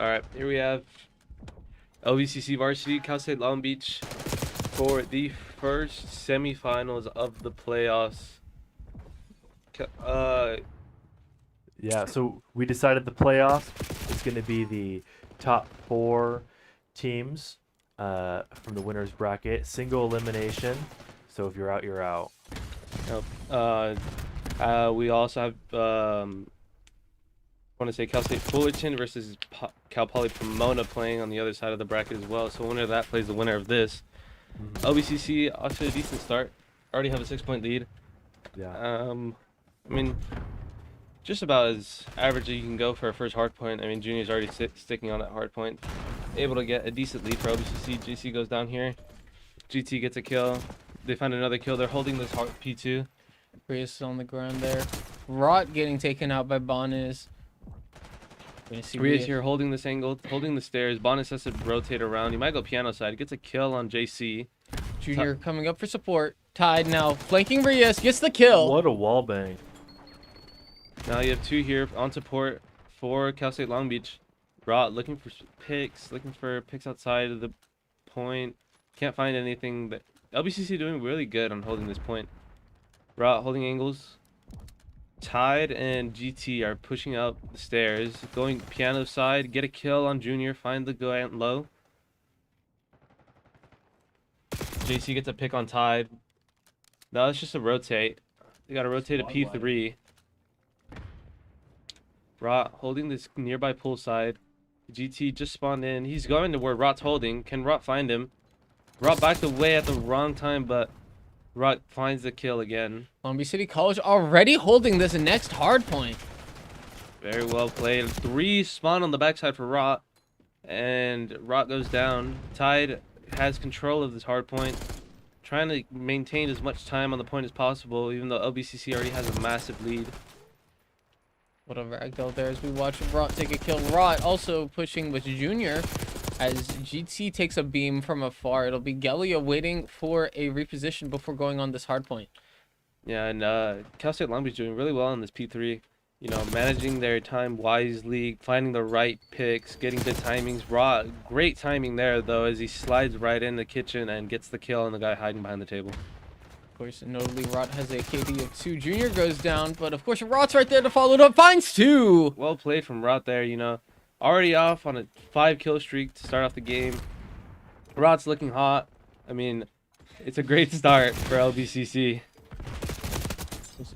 right, here we have LBCC varsity, Cal State Long Beach for the first semifinals of the playoffs. Yeah, so we decided the playoffs is going to be the top 4 teams from the winners bracket, single elimination. So if you're out, you're out. We also have I want to say Cal State Fullerton versus Cal Poly Pomona playing on the other side of the bracket as well. So winner of that plays the winner of this. LBCC off to a decent start. Already have a 6-point lead. Yeah. I mean, just about as average as you can go for a first hard point. I mean, Junior's already sticking on that hard point. Able to get a decent lead for LBCC. JC goes down here. GT gets a kill. They find another kill. They're holding this hard P2. Rios on the ground there. Rot getting taken out by Bonis. Rios here holding this angle, holding the stairs. Bonis has to rotate around. He might go piano side. Gets a kill on JC. Junior coming up for support. Tied now. Flanking Rios. Gets the kill. What a wall bang. Now you have 2 here on support for Cal State Long Beach. Rot looking for picks, outside of the point. Can't find anything. But LBCC doing really good on holding this point. Rot holding angles. Tide and GT are pushing up the stairs, going piano side, get a kill on Junior, find the go out low. JC gets a pick on Tide. No, it's just a rotate. They gotta rotate a P3. Rot holding this nearby pool side. GT just spawned in. He's going to where Rot's holding. Can Rot find him? Rot backed away at the wrong time, but Rot finds the kill again. Long Beach City College already holding this next hard point. Very well played. 3 spawn on the backside for Rot. And Rot goes down. Tide has control of this hard point. Trying to maintain as much time on the point as possible, even though LBCC already has a massive lead. What a ragdoll there as we watch Rot take a kill. Rot also pushing with Junior as GT takes a beam from afar. It'll be Gelia waiting for a reposition before going on this hard point. Yeah, and Cal State Long Beach doing really well in this P3. You know, managing their time wisely, finding the right picks, getting good timings. Rot, great timing there, though, as he slides right in the kitchen and gets the kill on the guy hiding behind the table. Of course, notably, Rot has a KD of 2. Junior goes down, but of course, Rot's right there to follow it up. Finds 2. Well played from Rot there, you know. Already off on a 5-kill streak to start off the game. Rot's looking hot. I mean, it's a great start for LBCC.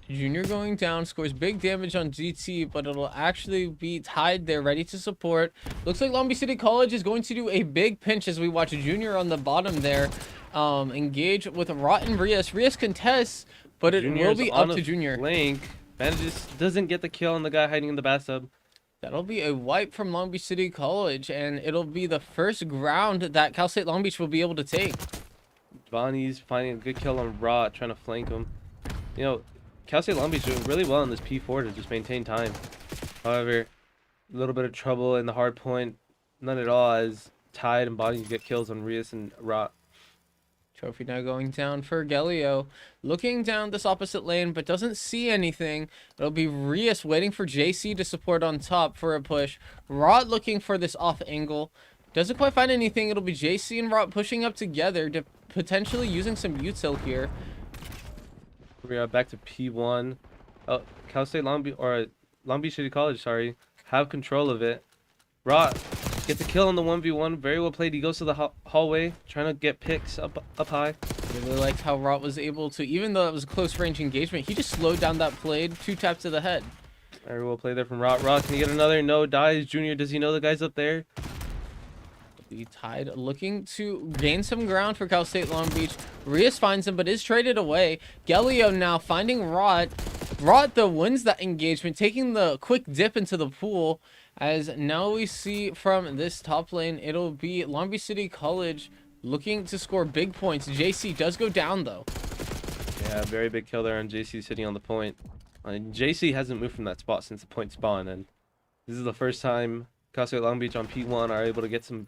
Junior going down, scores big damage on GT, but it'll actually be Tied there, ready to support. Looks like Long Beach City College is going to do a big pinch as we watch Junior on the bottom there. Engage with Rot and Rios. Rios contests, but it will be up to Junior. Link manages, doesn't get the kill on the guy hiding in the bathtub. That'll be a wipe from Long Beach City College, and it'll be the first ground that Cal State Long Beach will be able to take. Bonnie's finding a good kill on Rot, trying to flank him. You know, Cal State Long Beach doing really well in this P4 to just maintain time. However, a little bit of trouble in the hard point. None at all, as Tide and Bonnie get kills on Rios and Rot. Trophy now going down for Gelio. Looking down this opposite lane, but doesn't see anything. It'll be Rios waiting for JC to support on top for a push. Rot looking for this off angle. Doesn't quite find anything. It'll be JC and Rot pushing up together to potentially using some util here. We are back to P1. Oh, Cal State Long Beach, or Long Beach City College, sorry, have control of it. Rot gets a kill on the 1v1. Very well played. He goes to the hallway, trying to get picks up high. Really liked how Rot was able to, even though it was a close range engagement, he just slowed down that blade. 2 taps to the head. Very well played there from Rot. Rot, can he get another? No, dies. Junior, does he know the guys up there? The Tide looking to gain some ground for Cal State Long Beach. Rios finds him, but is traded away. Gelio now finding Rot. Rot, though, wins that engagement, taking the quick dip into the pool. As now we see from this top lane, it'll be Long Beach City College looking to score big points. JC does go down, though. Yeah, very big kill there on JC sitting on the point. JC hasn't moved from that spot since the point spawn, and this is the first time Cal State Long Beach on P1 are able to get some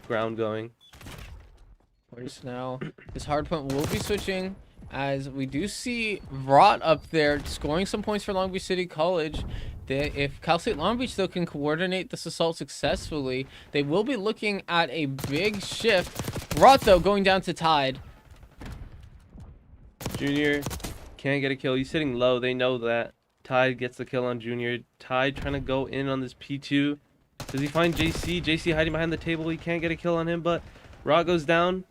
ground going. Course now, this hard point will be switching as we do see Rot up there scoring some points for Long Beach City College. If Cal State Long Beach, though, can coordinate this assault successfully, they will be looking at a big shift. Rot, though, going down to Tide. Junior can't get a kill. He's sitting low. They know that. Tide gets the kill on Junior. Tide trying to go in on this P2. Does he find JC? JC hiding behind the table. He can't get a kill on him, but Rod goes down.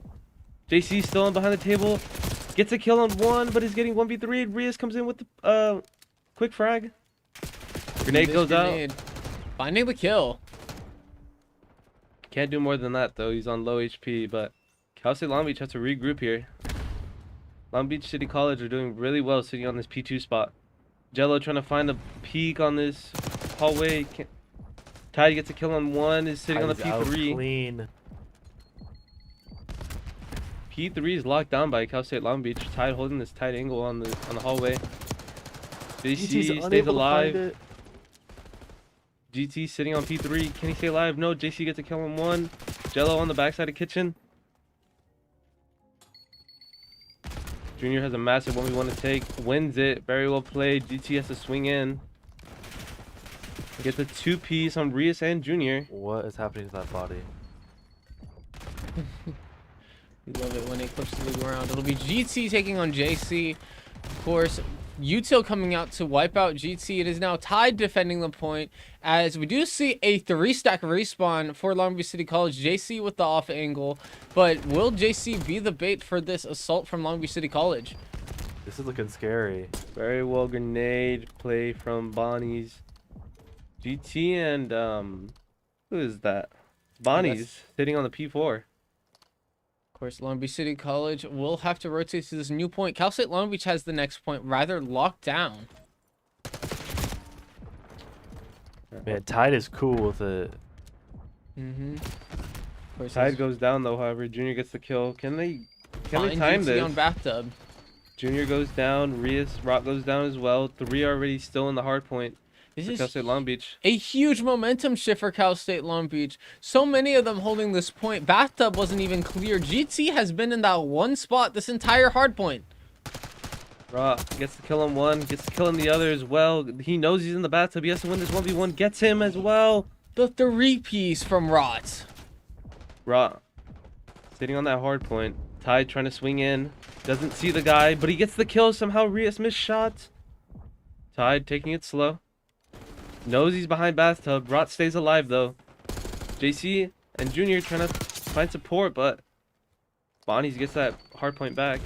JC still in behind the table. Gets a kill on one, but he's getting 1v3. Rias comes in with the quick frag. Grenade This goes grenade. out. Finding the kill. Can't do more than that, though. He's on low HP, but Cal State Long Beach has to regroup here. Long Beach City College are doing really well sitting on this P2 spot. Jello trying to find a peek on this hallway. Tide gets a kill on one, is sitting on the Tide's out P3. clean. P3 is locked down by Cal State Long Beach. Tide holding this tight angle on the hallway. JC stays alive. GT sitting on P3. Can he stay alive? No. JC gets a kill on one. Jello on the backside of kitchen. Junior has a massive 1v1 to take. Wins it. Very well played. GT has to swing in. Gets a 2-piece on Rias and Junior. What is happening to that body? We love it when it clips to the ground. It'll be GT taking on JC. Of course, Util coming out to wipe out GT. It is now Tide defending the point, as we do see a 3-stack respawn for Long Beach City College. JC with the off angle, but will JC be the bait for this assault from Long Beach City College? This is looking scary. Very well grenade play from Bonnie's. GT and who is that? Bonnie's sitting on the P4. Of course, Long Beach City College will have to rotate to this new point. Cal State Long Beach has the next point rather locked down. Man, Tide is cool with it. Of course, Tide goes down though, however. Junior gets the kill. Can they time GT this? on Bathtub. Junior goes down. Rias Rock goes down as well. 3 already still in the hard point. This Cal State Long Beach. a huge momentum shift for Cal State Long Beach. So many of them holding this point. Bathtub wasn't even clear. GT has been in that one spot this entire hard point. Rock gets the kill on one, gets the kill on the other as well. He knows he's in the bathtub. He has to win this 1v1. Gets him as well. The 3-piece from Rot. Rock sitting on that hard point. Tide trying to swing in. Doesn't see the guy, but he gets the kill somehow. Rias missed shot. Tide taking it slow. Knows he's behind bathtub. Rot stays alive though. JC and Junior trying to find support, but Bonnie's gets that hard point back.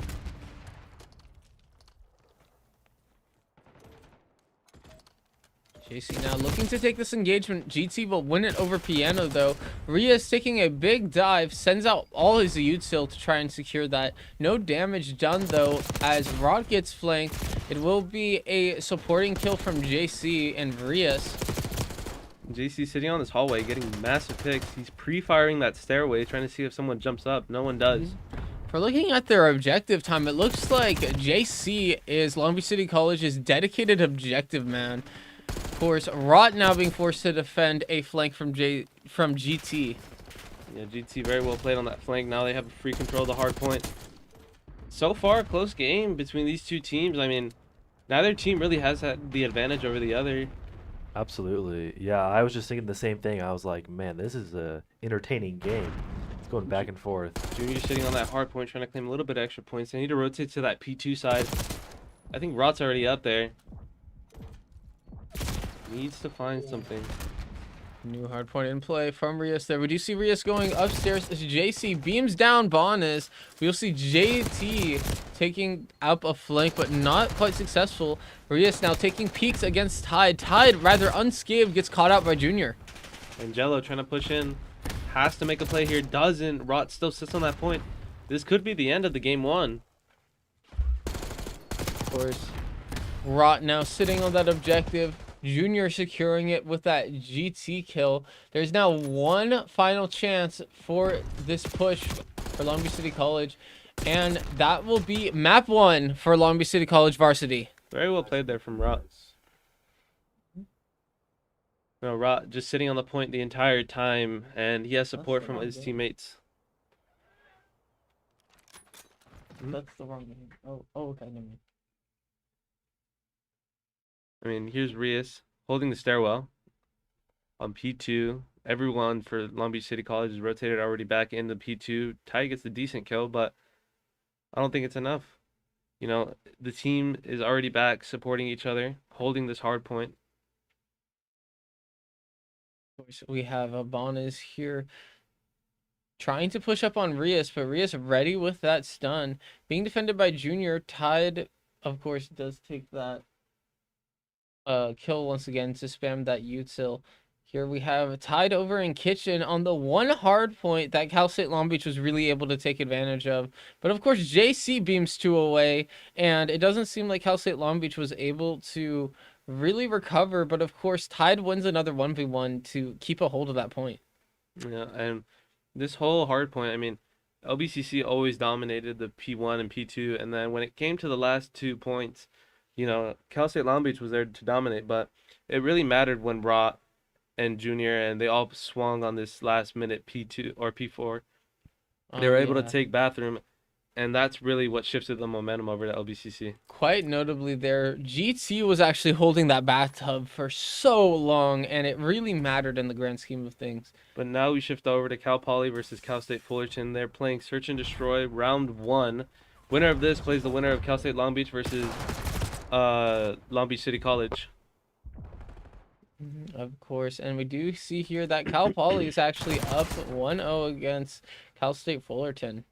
JC now looking to take this engagement. GT will win it over Piano though. Rias taking a big dive, sends out all his util to try and secure that. No damage done though, as Rod gets flanked. It will be a supporting kill from JC and Rias. JC sitting on this hallway getting massive picks. He's pre-firing that stairway, trying to see if someone jumps up. No one does. For looking at their objective time, it looks like JC is Long Beach City College's dedicated objective man. Of course, Rot now being forced to defend a flank from GT. Yeah, GT very well played on that flank. Now they have free control of the hard point. So far, close game between these two teams. I mean, neither team really has had the advantage over the other. Absolutely. Yeah, I was just thinking the same thing. I was like, man, this is a entertaining game. It's going back and forth. Junior sitting on that hard point, trying to claim a little bit of extra points. They need to rotate to that P2 side. I think Rot's already up there. Needs to find something. New hard point in play from Rias there. We do see Rias going upstairs as JC beams down Bonas. We'll see JT taking up a flank, but not quite successful. Rias now taking peeks against Tide. Tide, rather unscathed, gets caught out by Junior. Angelo trying to push in. Has to make a play here. Doesn't. Rot still sits on that point. This could be the end of the game one. Of course, Rot now sitting on that objective. Junior securing it with that GT kill. There's now one final chance for this push for Long Beach City College, and that will be map 1 for Long Beach City College varsity. Very well played there from Rot. No, Rot just sitting on the point the entire time, and he has support from his teammates. That's the wrong name. Oh, okay, never mind. I mean, here's Rias holding the stairwell on P2. Everyone for Long Beach City College is rotated already back into P2. Ty gets a decent kill, but I don't think it's enough. You know, the team is already back supporting each other, holding this hard point. Of course, we have Abanas here trying to push up on Rias, but Rias ready with that stun. Being defended by Junior. Tide, of course, does take that kill once again to spam that util. Here we have Tide over in Kitchen on the one hard point that Cal State Long Beach was really able to take advantage of. But of course, JC beams 2 away, and it doesn't seem like Cal State Long Beach was able to really recover. But of course, Tide wins another 1v1 to keep a hold of that point. Yeah, and this whole hard point, I mean, LBCC always dominated the P1 and P2, and then when it came to the last 2 points, you know, Cal State Long Beach was there to dominate, but it really mattered when Rot and Junior and they all swung on this last minute P2 or P4. They were able to take bathroom, and that's really what shifted the momentum over to LBCC. Quite notably there, GT was actually holding that bathtub for so long, and it really mattered in the grand scheme of things. But now we shift over to Cal Poly versus Cal State Fullerton. They're playing Search and Destroy round 1. Winner of this plays the winner of Cal State Long Beach versus Long Beach City College. Of course, and we do see here that Cal Poly is actually up 1-0 against Cal State Fullerton.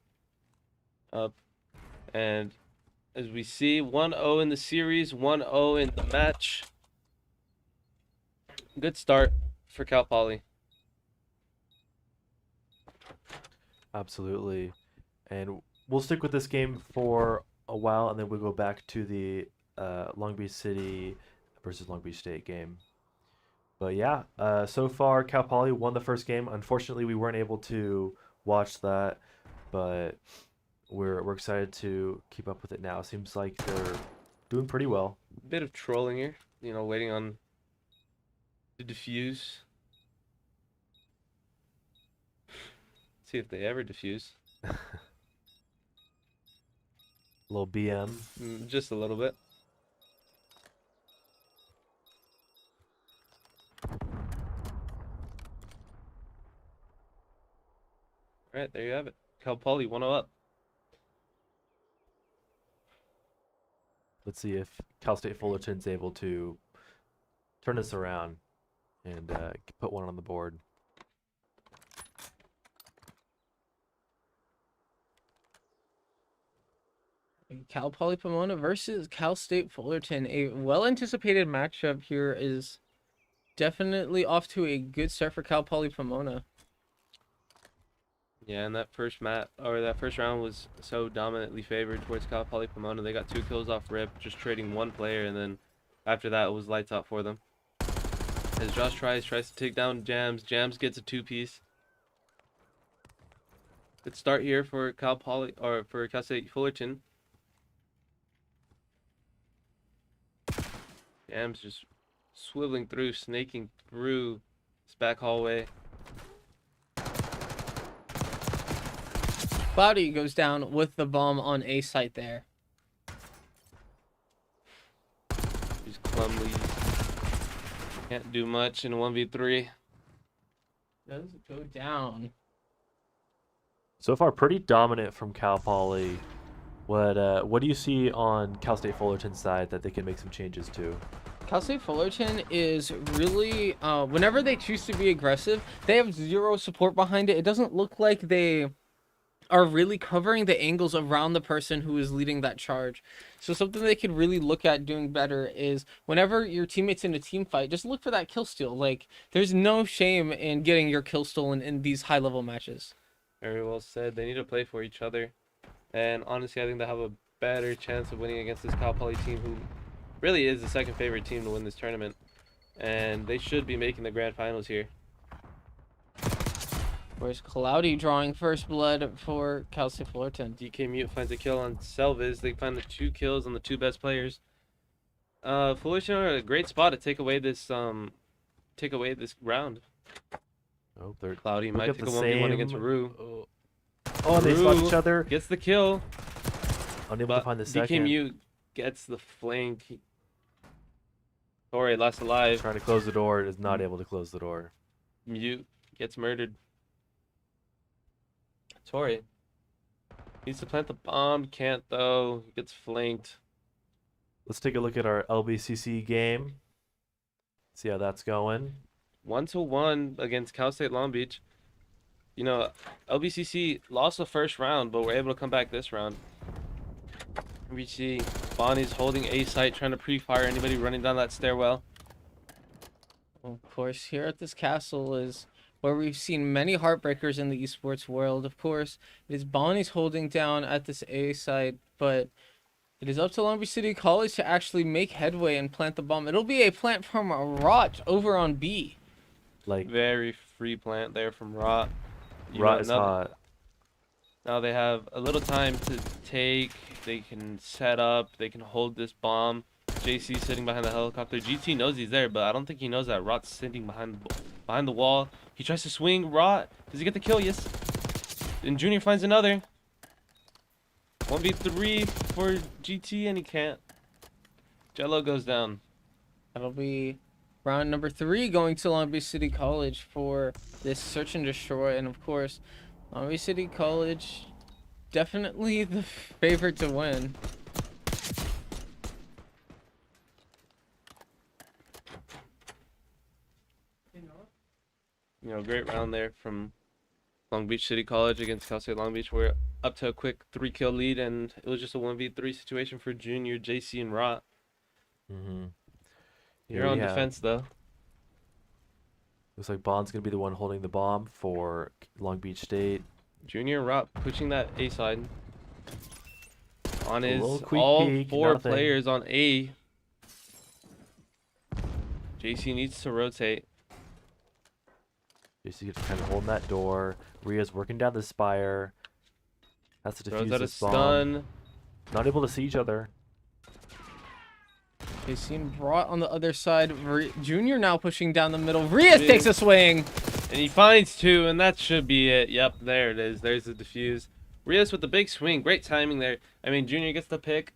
And as we see, 1-0 in the series, 1-0 in the match. Good start for Cal Poly. Absolutely. And we'll stick with this game for a while, and then we'll go back to the Long Beach City versus Long Beach State game. But yeah, so far Cal Poly won the first game. Unfortunately, we weren't able to watch that, but we're excited to keep up with it now. Seems like they're doing pretty well. Bit of trolling here, you know, waiting on to defuse. See if they ever defuse. Little BM. Just a little bit. All right, there you have it. Cal Poly 1-0 up. Let's see if Cal State Fullerton's able to turn this around and put one on the board. Cal Poly Pomona versus Cal State Fullerton. A well-anticipated matchup here is definitely off to a good start for Cal Poly Pomona. Yeah, and that first round was so dominantly favored towards Cal Poly Pomona. They got 2 kills off rip, just trading 1 player, and then after that it was lights out for them. As Josh tries to take down Jams. Jams gets a 2-piece. Good start here for Cal Poly or for Cal State Fullerton. Jams just swiveling through, snaking through this back hallway. Cloudy goes down with the bomb on A site there. He's clumsy. Can't do much in a 1v3. Does go down. So far, pretty dominant from Cal Poly. What do you see on Cal State Fullerton's side that they can make some changes to? Cal State Fullerton is really, whenever they choose to be aggressive, they have 0 support behind it. It doesn't look like they are really covering the angles around the person who is leading that charge. So something they could really look at doing better is whenever your teammate's in a team fight, just look for that kill steal. Like, there's no shame in getting your kill stolen in these high-level matches. Very well said. They need to play for each other. And honestly, I think they have a better chance of winning against this Cal Poly team, who really is the second favorite team to win this tournament. And they should be making the grand finals here. Where's Cloudy drawing first blood for Cal State Fullerton? DK Mute finds a kill on Selvis. They find the 2 kills on the 2 best players. Fullerton are a great spot to take away this round. Oh, they're Cloudy look might at take the a 1v1 against same- Rue. Oh, they spot each Rue other. Gets the kill. Unable to But find the DK second. Mute gets the flank. Torre, last alive. Trying to close the door, is not able to close the door. Mute gets murdered. Torre needs to plant the bomb. Can't though. He gets flanked. Let's take a look at our LBCC game. See how that's going. 1-1 against Cal State Long Beach. You know, LBCC lost the first round, but we're able to come back this round. We see Bonnie's holding A site, trying to pre-fire anybody running down that stairwell. Of course, here at this castle is where we've seen many heartbreakers in the esports world. Of course, it is Bonnie's holding down at this A site, but it is up to Long Beach City College to actually make headway and plant the bomb. It'll be a plant from Rot over on B. Like, Very free plant there from Rot. You Rot know, is now, hot. now they have a little time to take. They can set up. They can hold this bomb. JC sitting behind the helicopter. GT knows he's there, but I don't think he knows that Rot's sitting behind the wall. He tries to swing. Rot. Does he get the kill? Yes. And Junior finds another. 1v3 for GT, and he can't. Jello goes down. That'll be round number 3 going to Long Beach City College for this search and destroy. And of course, Long Beach City College definitely the favorite to win. You know, great round there from Long Beach City College against Cal State Long Beach. We're up to a quick 3-kill lead, and it was just a 1v3 situation for Junior, JC, and Rot. Mm-hmm. You're on defense, though. Looks like Bond's going to be the one holding the bomb for Long Beach State. Junior and Rot pushing that A side. On A his little quick all peek, 4 nothing. players on A. JC needs to rotate. JC gets kind of holding that door. Ria's working down the spire. Has to Throws defuse out a this bomb. stun. Not able to see each other. They've seen Rot on the other side. Junior now pushing down the middle. Rias takes a swing. And he finds 2, and that should be it. Yep, there it is. There's the defuse. Rios with the big swing. Great timing there. I mean, Junior gets the pick,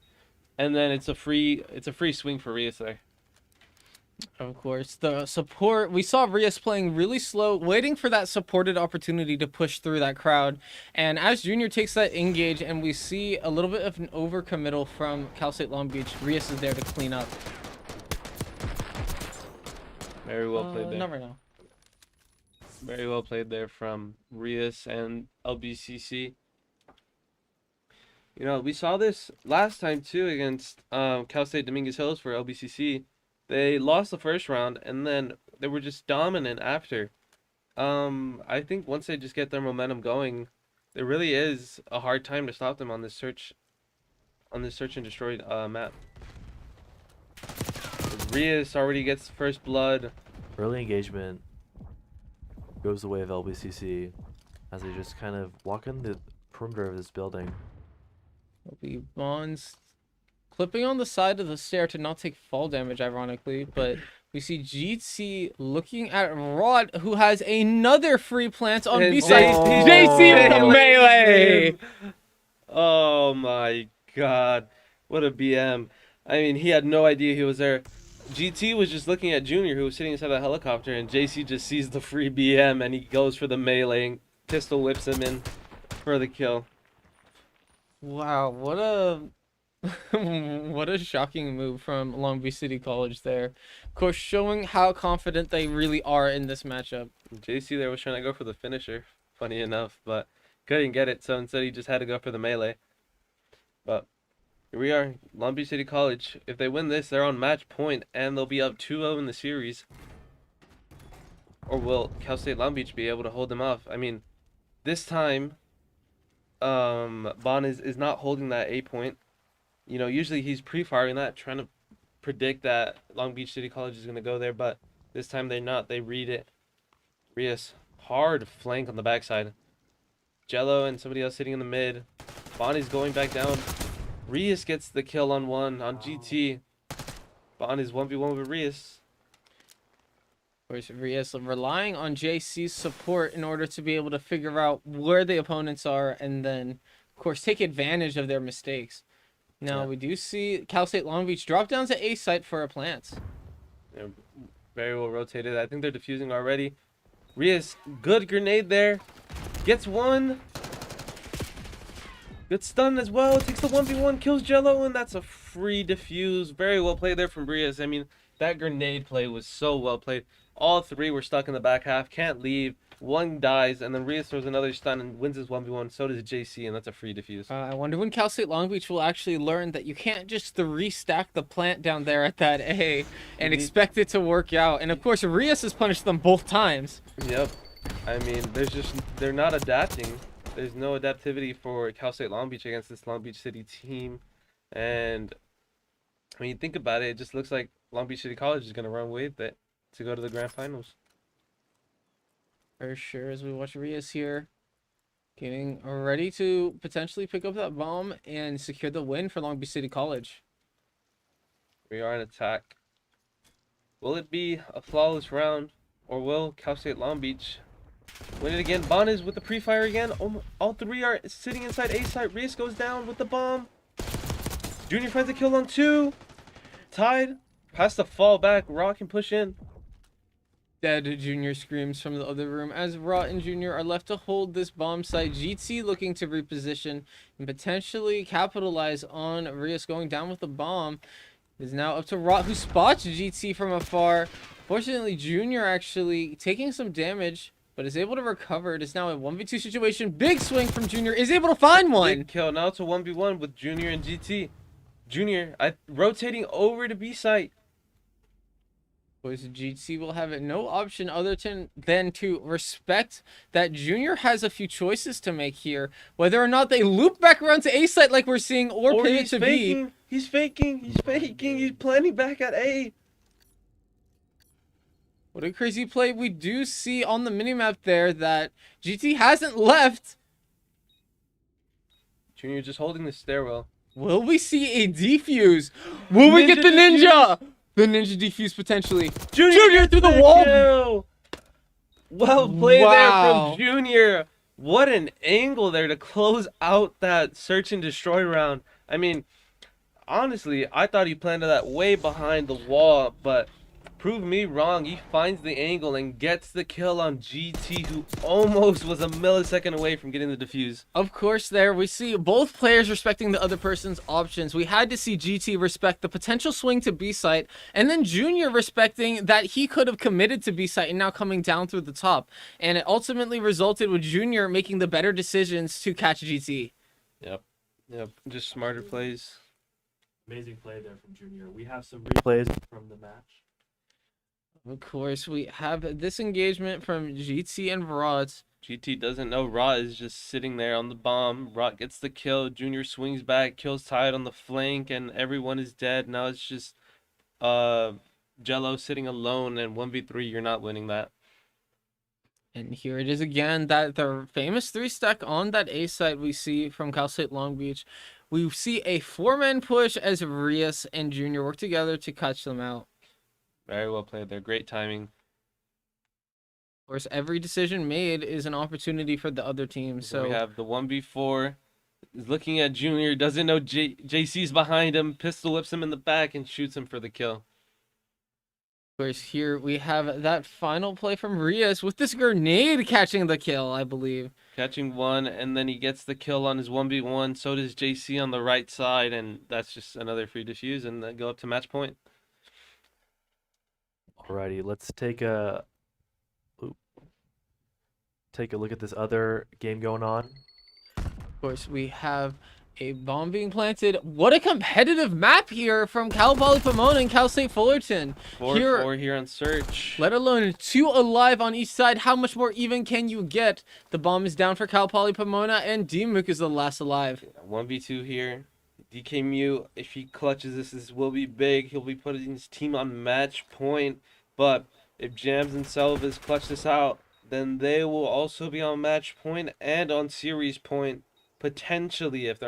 and then it's a free swing for Rios there. Of course, the support. We saw Rias playing really slow, waiting for that supported opportunity to push through that crowd. And as Junior takes that engage, and we see a little bit of an overcommittal from Cal State Long Beach, Rias is there to clean up. Very well played there. Not right now. Very well played there from Rios and LBCC. You know, we saw this last time too against Cal State Dominguez Hills for LBCC. They lost the first round, and then they were just dominant after. I think once they just get their momentum going, there really is a hard time to stop them on this search and destroy map. Rios already gets first blood. Early engagement goes the way of LBCC as they just kind of walk in the perimeter of this building. It'll be Bonds clipping on the side of the stair to not take fall damage, ironically, but we see GT looking at Rod, who has another free plant on And B side. JC JC with the melee. Oh my god. What a BM. I mean, he had no idea he was there. GT was just looking at Junior, who was sitting inside the helicopter, and JC just sees the free BM, and he goes for the melee and pistol whips him in for the kill. Wow, what a what a shocking move from Long Beach City College there. Of course, showing how confident they really are in this matchup. JC there was trying to go for the finisher, funny enough, but couldn't get it, so instead he just had to go for the melee. But here we are, Long Beach City College. If they win this, they're on match point, and they'll be up 2-0 in the series. Or will Cal State Long Beach be able to hold them off? I mean, this time, Bon is not holding that A point. You know, usually he's pre-firing that, trying to predict that Long Beach City College is going to go there, but this time they're not. They read it. Rios, hard flank on the backside. Jello and somebody else sitting in the mid. Bonnie's going back down. Rios gets the kill on one on GT. Bonnie's 1v1 with Rios. Of course, Rias relying on JC's support in order to be able to figure out where the opponents are and then, of course, take advantage of their mistakes. Now, we do see Cal State Long Beach drop down to A site for a plant. They're very well rotated. I think they're defusing already. Rias, good grenade there. Gets one. Good stun as well. Takes the 1v1, kills Jello, and that's a free defuse. Very well played there from Rias. I mean, that grenade play was so well played. All three were stuck in the back half. Can't leave. One dies, and then Rias throws another stun and wins his 1v1. So does JC, and that's a free defuse. I wonder when Cal State Long Beach will actually learn that you can't just stack the plant down there at that A and expect it to work out. And of course, Rias has punished them both times. Yep. I mean, they're not adapting. There's no adaptivity for Cal State Long Beach against this Long Beach City team. And when you think about it, it just looks like Long Beach City College is going to run away with it to go to the grand finals. For sure, as we watch Rias here getting ready to potentially pick up that bomb and secure the win for Long Beach City College. We are in attack. Will it be a flawless round, or will Cal State Long Beach win it again? Bon is with the pre-fire again. All three are sitting inside A site. Rias goes down with the bomb. Junior finds a kill on 2. Tied. Has to fall back. Raw can push in. Dead Junior screams from the other room as Raw and Junior are left to hold this bomb site. GT looking to reposition and potentially capitalize on Rias going down with the bomb. It is now up to Raw, who spots GT from afar. Fortunately, Junior actually taking some damage, but is able to recover. It is now a 1v2 situation. Big swing from Junior, is able to find one. Big kill. Now it's a 1v1 with Junior and GT. Junior rotating over to B site. Boys, GT will have no option other than to respect that Junior has a few choices to make here. Whether or not they loop back around to A site like we're seeing, or pivot to B. He's faking. He's planning back at A. What a crazy play. We do see on the minimap there that GT hasn't left. Junior just holding the stairwell. Will we see a defuse? Will we get the ninja? The ninja defuse potentially. Junior through the wall. Kill. Well played Wow. there from Junior. What an angle there to close out that search and destroy round. I mean, honestly, I thought he planted that way behind the wall, but prove me wrong. He finds the angle and gets the kill on GT, who almost was a millisecond away from getting the defuse. Of course, there we see both players respecting the other person's options. We had to see GT respect the potential swing to B site, and then Junior respecting that he could have committed to B site and now coming down through the top. And it ultimately resulted with Junior making the better decisions to catch GT. Yep. Just smarter plays. Amazing play there from Junior. We have some replays from the match. Of course, we have this engagement from GT and Rot. GT doesn't know Rot is just sitting there on the bomb. Rot gets the kill. Junior swings back, kills Tide on the flank, and everyone is dead. Now it's just Jello sitting alone, and 1v3, you're not winning that. And here it is again, that the famous 3-stack on that A site we see from Cal State Long Beach. We see a 4-man push as Rias and Junior work together to catch them out. Very well played there. Great timing. Of course, every decision made is an opportunity for the other team. So we have the 1v4. Is looking at Junior. Doesn't know JC's behind him. Pistol whips him in the back and shoots him for the kill. of course, here we have that final play from Rias with this grenade catching the kill, I believe. Catching one, and then he gets the kill on his 1v1. So does JC on the right side, and that's just another free defuse, and then go up to match point. Alrighty, let's take a look at this other game going on. Of course, we have a bomb being planted. What a competitive map here from Cal Poly Pomona and Cal State Fullerton. 4-4 here on search. Let alone 2 alive on each side. How much more even can you get? The bomb is down for Cal Poly Pomona, and D-Mook is the last alive. 1v2 here. DK Mew, if he clutches this will be big. He'll be putting his team on match point. But if Jams and Selvas clutch this out, then they will also be on match point and on series point, potentially if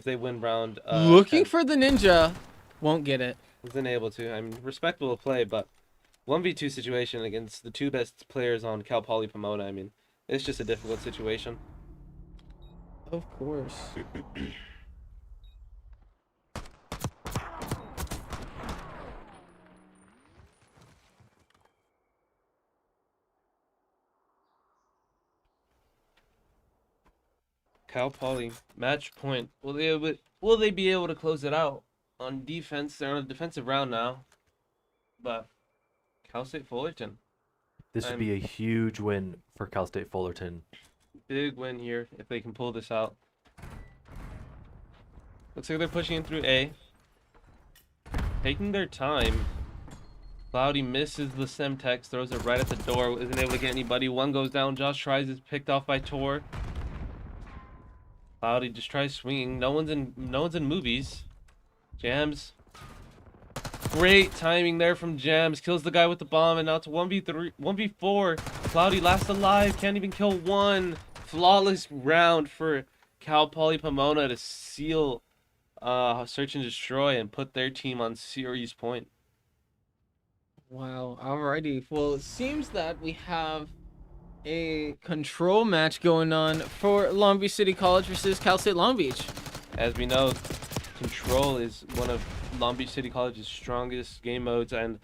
they win round. Looking 10. for the ninja, won't get it. Wasn't able to. I mean, respectable play, but 1v2 situation against the 2 best players on Cal Poly Pomona. I mean, it's just a difficult situation. Of course. Cal Poly match point. Will they be able to close it out on defense? They're on a defensive round now, but Cal State Fullerton, This would be a huge win for Cal State Fullerton. big win here if they can pull this out. Looks like they're pushing in through A, taking their time. Cloudy misses the Semtex, throws it right at the door, isn't able to get anybody. One goes down. Josh tries, is picked off by Tor. Cloudy just tries swinging. No one's in movies. Jams. Great timing there from Jams. Kills the guy with the bomb, and now it's 1v3, 1v4. Cloudy last alive. Can't even kill one. Flawless round for Cal Poly Pomona to seal search and destroy and put their team on series point. Wow. Alrighty. Well, it seems that we have a control match going on for Long Beach City College versus Cal State Long Beach. As we know, control is one of Long Beach City College's strongest game modes, and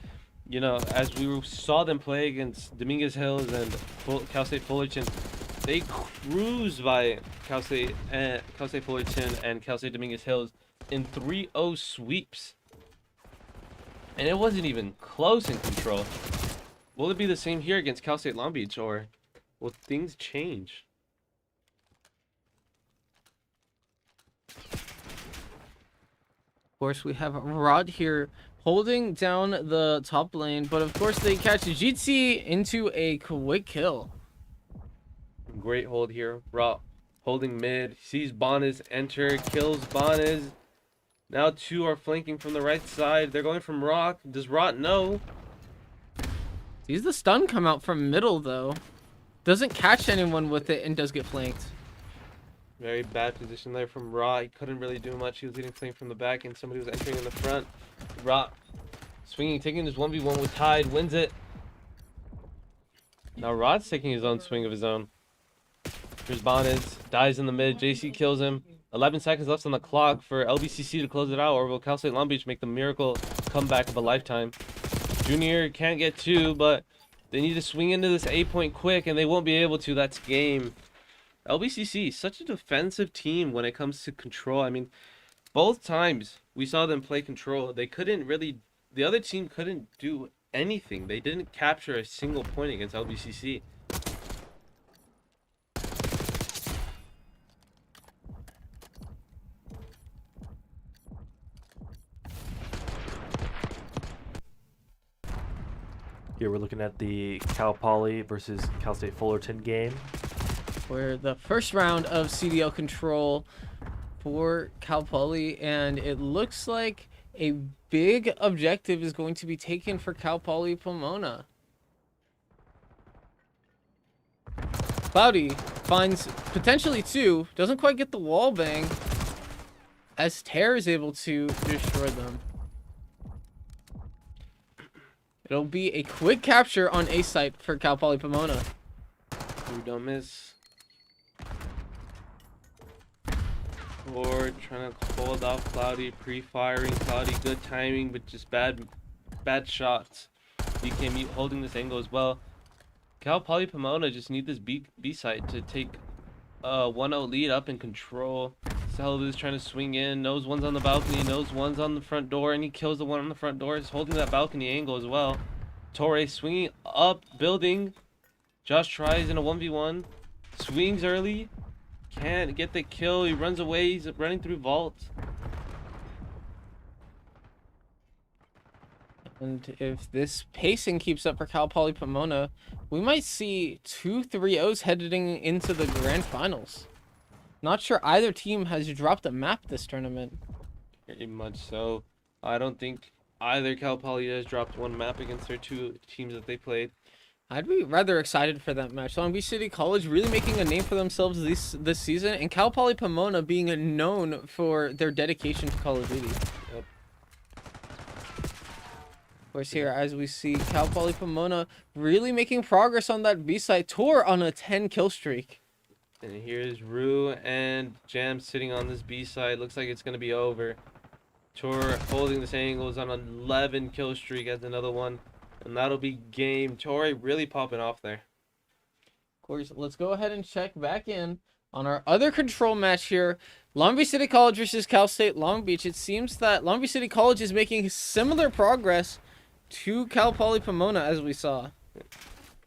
you know, as we saw them play against Dominguez Hills and Cal State Fullerton, they cruised by Cal State Fullerton and Cal State Dominguez Hills in 3-0 sweeps, and it wasn't even close in control. Will it be the same here against Cal State Long Beach, or will things change? Of course, we have Rod here holding down the top lane, but of course they catch GT into a quick kill. Great hold here. Rot holding mid. Sees Bonas enter. Kills Bonas. Now two are flanking from the right side. They're going from Rock. Does Rot know? Sees the stun come out from middle though. Doesn't catch anyone with it and does get flanked. Very bad position there from Rot. He couldn't really do much. He was getting flanked from the back and somebody was entering in the front. Rot swinging, taking his 1v1 with Tide. Wins it. Now Rot's taking his own swing of his own. Here's Bonas. Dies in the mid. JC kills him. 11 seconds left on the clock for LBCC to close it out, or will Cal State Long Beach make the miracle comeback of a lifetime? Junior can't get two, but they need to swing into this A point quick, and they won't be able to. That's game. LBCC, such a defensive team when it comes to control. I mean, both times we saw them play control, they couldn't really, the other team couldn't do anything. They didn't capture a single point against LBCC. Here we're looking at the Cal Poly versus Cal State Fullerton game. Where the first round of CDL control for Cal Poly, and it looks like a big objective is going to be taken for Cal Poly Pomona. Cloudy finds potentially two, doesn't quite get the wall bang, as Terror is able to destroy them. It'll be a quick capture on A site for Cal Poly Pomona. You don't miss. Or trying to hold off Cloudy, pre-firing Cloudy, good timing, but just bad shots. BK Mute holding this angle as well. Cal Poly Pomona just need this B site to take a 1-0 lead up and control. Selva is trying to swing in, knows one's on the balcony, knows one's on the front door, and he kills the one on the front door. He's holding that balcony angle as well. Torre swinging up, building. Josh tries in a 1v1. Swings early. Can't get the kill. He runs away. He's running through vaults. And if this pacing keeps up for Cal Poly Pomona, we might see 2 3-0s heading into the grand finals. Not sure either team has dropped a map this tournament. Very much so. I don't think either Cal Poly has dropped one map against their two teams that they played. I'd be rather excited for that match. Long Beach City College really making a name for themselves this season, and Cal Poly Pomona being known for their dedication to Call of Duty. Yep. Of course, here as we see Cal Poly Pomona really making progress on that B side tour on a 10 kill streak. And here's Rue and Jam sitting on this B side. Looks like it's going to be over. Tor holding this angle is on an 11 kill streak as another one. And that'll be game. Torre really popping off there. Of course, let's go ahead and check back in On our other control match here, Long Beach City College versus Cal State Long Beach. It seems that Long Beach City College is making similar progress to Cal Poly Pomona, as we saw.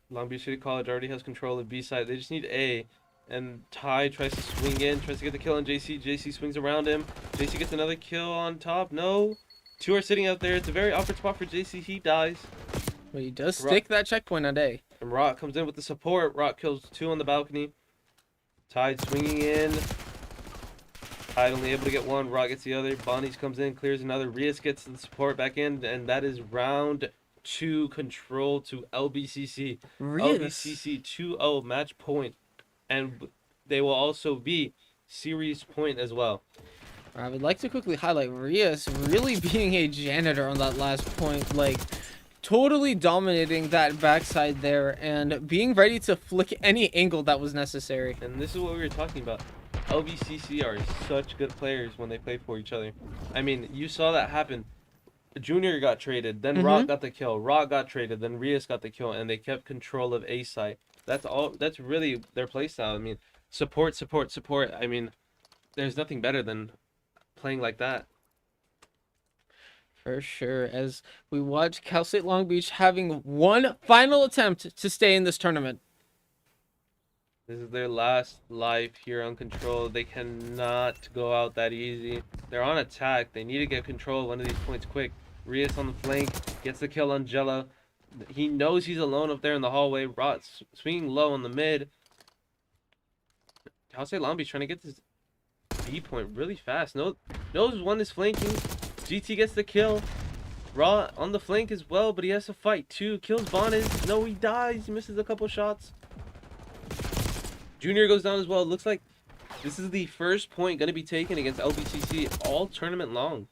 Long Beach City College already has control of B side. They just need A. And Ty tries to swing in, tries to get the kill on JC. JC swings around him. JC gets another kill on top. No. 2 are sitting out there. It's a very awkward spot for JC. He dies. But he does stick that checkpoint at A. And Rock comes in with the support. Rock kills 2 on the balcony. Tide swinging in. Tide only able to get 1. Rock gets the other. Bonnie's comes in, clears another. Rias gets the support back in. And that is round 2 control to LBCC. LBCC 2-0 match point. And they will also be series point as well. I would like to quickly highlight Rias really being a janitor on that last point. Like, totally dominating that backside there and being ready to flick any angle that was necessary. And this is what we were talking about. LBCC are such good players when they play for each other. I mean, you saw that happen. Junior got traded, then Rock got the kill. Rock got traded, then Rias got the kill, and they kept control of A site. That's all. That's really their playstyle. I mean, support. I mean, there's nothing better than playing like that. For sure, as we watch Cal State Long Beach having one final attempt to stay in this tournament. This is their last life here on control. They cannot go out that easy. They're on attack. They need to get control of one of these points quick. Rias on the flank gets the kill on Jello. He knows he's alone up there in the hallway. Rot's swinging low on the mid. Cal State Long Beach trying to get this B point really fast. Knows one is flanking. GT gets the kill. Raw on the flank as well, but he has to fight too. Kills Bonis. No, he dies. He misses a couple shots. Junior goes down as well. It looks like this is the first point going to be taken against LBCC all tournament long.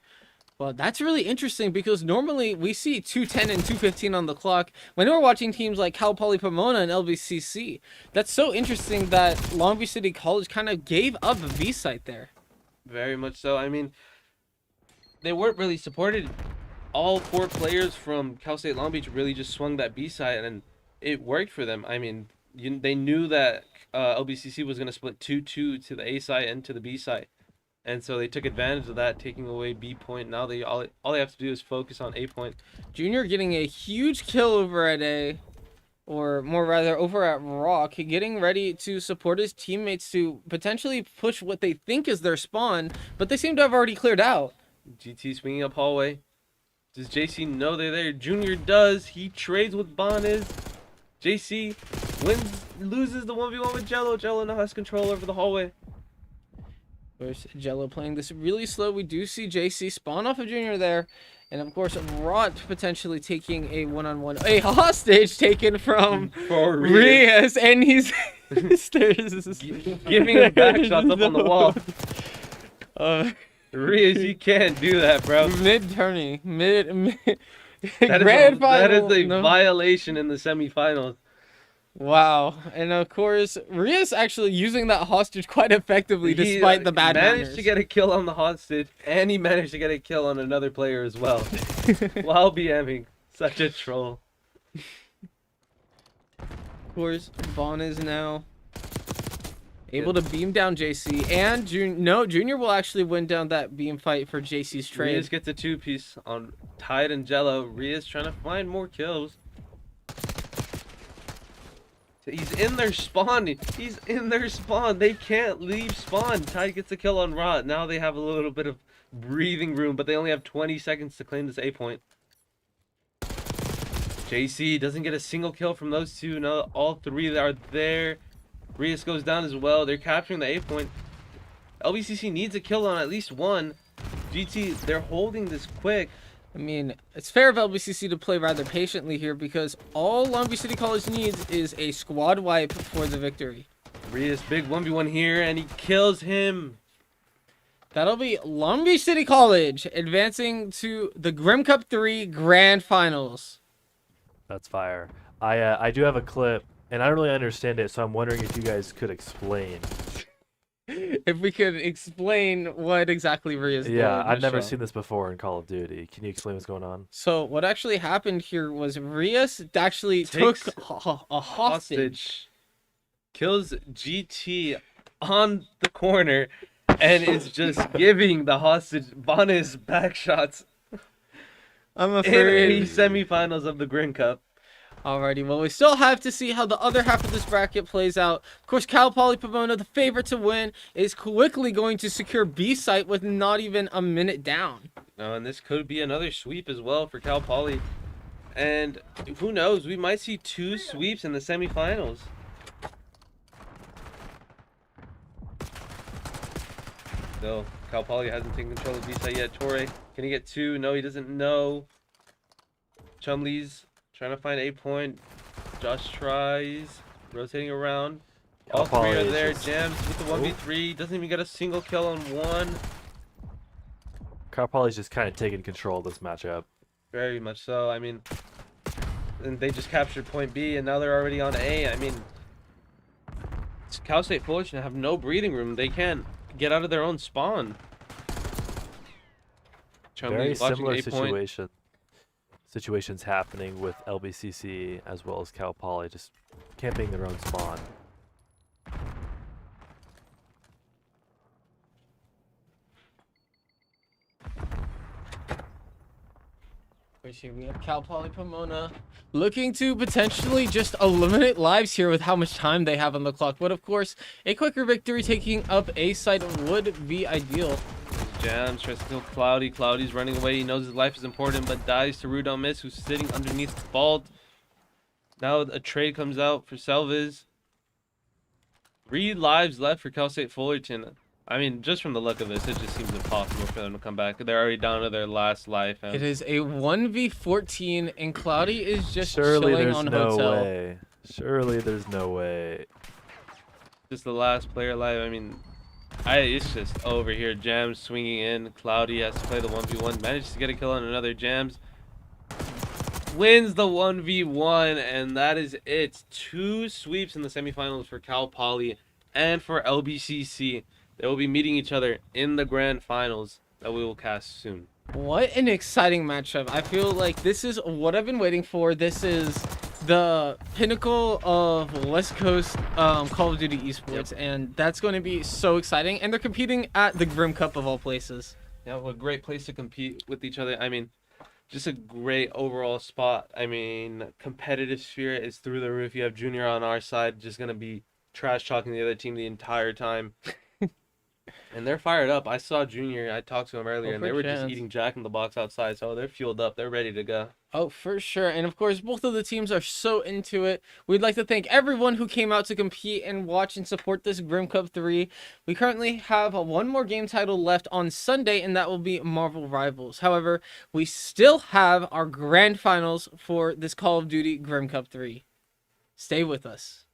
Well, that's really interesting because normally we see 2:10 and 2:15 on the clock when we're watching teams like Cal Poly Pomona and LBCC. That's so interesting that Long Beach City College kind of gave up a B site there. Very much so. I mean, they weren't really supported. All 4 players from Cal State Long Beach really just swung that B side, and it worked for them. I mean, they knew that LBCC was going to split 2-2 to the A side and to the B side. And so they took advantage of that, taking away B point. Now all they have to do is focus on A point. Junior getting a huge kill over at A, or more rather over at Rock, getting ready to support his teammates to potentially push what they think is their spawn, but they seem to have already cleared out. GT swinging up hallway. Does JC know they're there? Junior does. He trades with Bonis. JC loses the 1v1 with Jello. Jello now has control over the hallway. There's Jello playing this really slow. We do see JC spawn off of Junior there. And of course, Rot potentially taking a one-on-one, a hostage taken from Rias. And he's giving him back shots up on the wall. Rias, you can't do that, bro. Mid-tourney. That is a violation in the semifinals. Wow. And of course, Rias actually using that hostage quite effectively despite the bad manners. He managed to get a kill on the hostage, and he managed to get a kill on another player as well. While BMing. Such a troll. Of course, Vaughn is now able to beam down JC, and Junior will actually win down that beam fight for JC's trade. Rias gets a 2-piece on Tide and Jello. Rias trying to find more kills. He's in their spawn. He's in their spawn. They can't leave spawn. Tide gets a kill on Rot. Now they have a little bit of breathing room, but they only have 20 seconds to claim this A point. JC doesn't get a single kill from those two. Now all 3 are there. Rias goes down as well. They're capturing the A point. LBCC needs a kill on at least 1. GT, they're holding this quick. I mean, it's fair of LBCC to play rather patiently here because all Long Beach City College needs is a squad wipe for the victory. Rias, big 1v1 here, and he kills him. That'll be Long Beach City College advancing to the Grim Cup 3 Grand Finals. That's fire. I do have a clip, and I don't really understand it, so I'm wondering if you guys could explain. If we could explain what exactly Ria's doing. Yeah, I've never seen this before in Call of Duty. Can you explain what's going on? So what actually happened here was Rias actually took a hostage. Kills GT on the corner and is just giving the hostage bonus back shots I'm in a afraid. semifinals of the Grin Cup. Alrighty, well, we still have to see how the other half of this bracket plays out. Of course, Cal Poly Pomona, the favorite to win, is quickly going to secure B site with not even a minute down. And this could be another sweep as well for Cal Poly. And who knows, we might see 2 sweeps in the semifinals. No, Cal Poly hasn't taken control of B-side yet. Torre, can he get 2? No, he doesn't know. Chumley's trying to find a point. Josh tries, rotating around. All Cal 3 Poly are is there. just- Jams with the 1v3. Doesn't even get a single kill on 1. Cal Poly's just kind of taking control of this matchup. Very much so. I mean, and they just captured point B, and now they're already on A. I mean, Cal State Fullerton have no breathing room. They can't get out of their own spawn. Very Chumley watching similar A point. situations happening with LBCC as well as Cal Poly, just camping their own spawn. Here we have Cal Poly Pomona looking to potentially just eliminate lives here with how much time they have on the clock. But of course, a quicker victory taking up A site would be ideal. Jams tries to kill Cloudy. Cloudy's running away. He knows his life is important, but dies to Rude on Miss, who's sitting underneath the vault. Now a trade comes out for Selviz. 3 lives left for Cal State Fullerton. I mean, just from the look of this, it just seems impossible for them to come back. They're already down to their last life. And It is a 1v14, and Cloudy is just Surely chilling there's on no hotel. way. Surely there's no way. just the last player alive. I mean, it's just over here. Jams swinging in. Cloudy has to play the 1v1. Manages to get a kill on another. Jams wins the 1v1, and that is it. 2 sweeps in the semifinals for Cal Poly and for LBCC. They will be meeting each other in the grand finals that we will cast soon. What an exciting matchup. I feel like this is what I've been waiting for. This is the pinnacle of West Coast Call of Duty Esports, and that's going to be so exciting. And they're competing at the Grim Cup of all places. Yeah, what a great place to compete with each other. I mean, just a great overall spot. I mean, competitive spirit is through the roof. You have Junior on our side, just going to be trash talking the other team the entire time. And they're fired up. I saw Junior. I talked to him earlier, and they were just eating Jack in the Box outside. So they're fueled up. They're ready to go. Oh, for sure. And of course, both of the teams are so into it. We'd like to thank everyone who came out to compete and watch and support this Grim Cup 3. We currently have one more game title left on Sunday, and that will be Marvel Rivals. However, we still have our grand finals for this Call of Duty Grim Cup 3. Stay with us.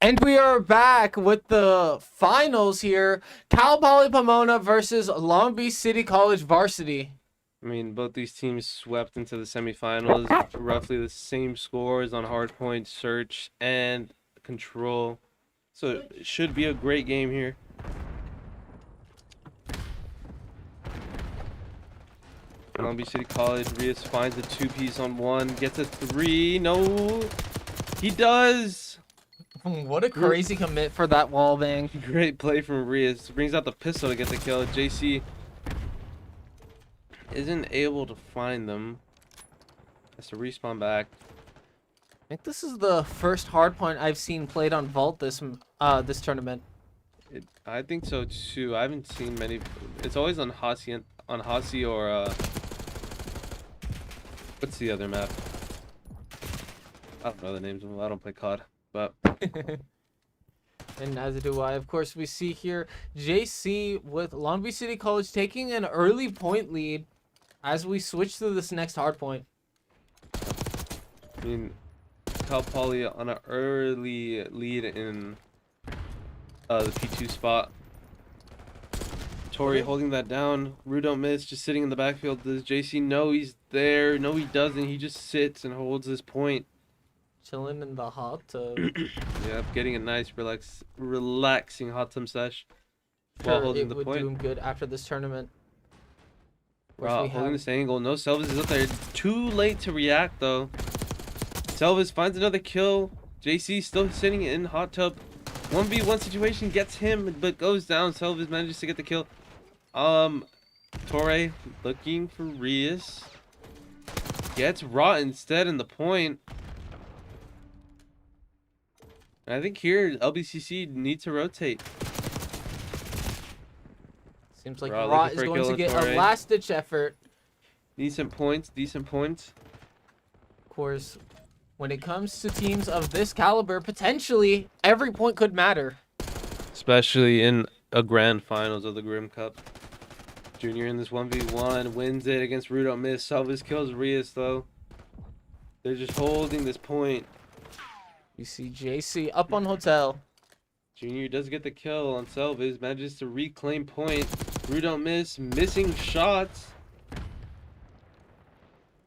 And we are back with the finals here. Cal Poly Pomona versus Long Beach City College Varsity. I mean, both these teams swept into the semifinals. Roughly the same scores on hardpoint, search, and control. So it should be a great game here. Long Beach City College, Rios finds a 2-piece on 1, gets a 3. No, he does. What a crazy commit for that wall bang. Great play from Rios. Brings out the pistol to get the kill. JC isn't able to find them. Has to respawn back. I think this is the first hardpoint I've seen played on Vault this tournament. I think so too. I haven't seen many. It's always on Hasi or what's the other map? I don't know the names of them. I don't play COD, but And as do I. Of course, we see here JC with Long Beach City College taking an early point lead as we switch to this next hardpoint. I mean, Cal Poly on an early lead in the P2 spot. Tori holding that down. Rue don't miss, just sitting in the backfield. Does JC know he's there? No, he doesn't. He just sits and holds his point. Chilling in the hot tub. Yep, getting a nice relaxing hot tub sesh while holding It the would do point. him good after this tournament. Of course, Wow, we holding have- this angle. No, Selvis is up there. Too late to react though. Selvis finds another kill. JC still sitting in hot tub. 1v1 situation, gets him but goes down. Selvis manages to get the kill. Torre looking for Rios. Gets Rot instead in the point. And I think here LBCC needs to rotate. Seems like Rot Rot looking is for a going kill to with get Torre. a last-ditch effort. Decent points, decent points. Of course, when it comes to teams of this caliber, potentially every point could matter. Especially in a grand finals of the Grim Cup. Junior in this 1v1 wins it against Rue don't miss. Selvis kills Rios though. They're just holding this point. You see JC up on Hotel. Junior does get the kill on Selvis, manages to reclaim point. Rue don't miss, missing shots. Of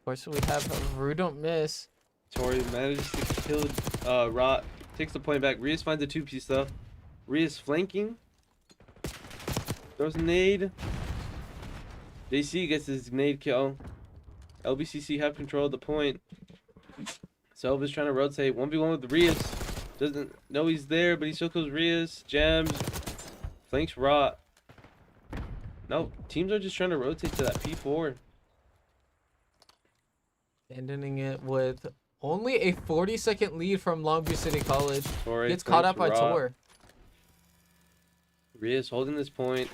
course, we have Rue don't miss. Tori manages to kill Rot. Takes the point back. Rios finds a 2-piece though. Rios flanking. Throws a nade. JC gets his nade kill. LBCC have control of the point. Selva's trying to rotate. 1v1 with Rios. Doesn't know he's there, but he still kills Rios. Jams. Flanks Rot. No, teams are just trying to rotate to that P4. Abandoning it with only a 40-second lead from Long Beach City College. Tori Gets caught up flanks by Rot. Tor. Rios holding this point.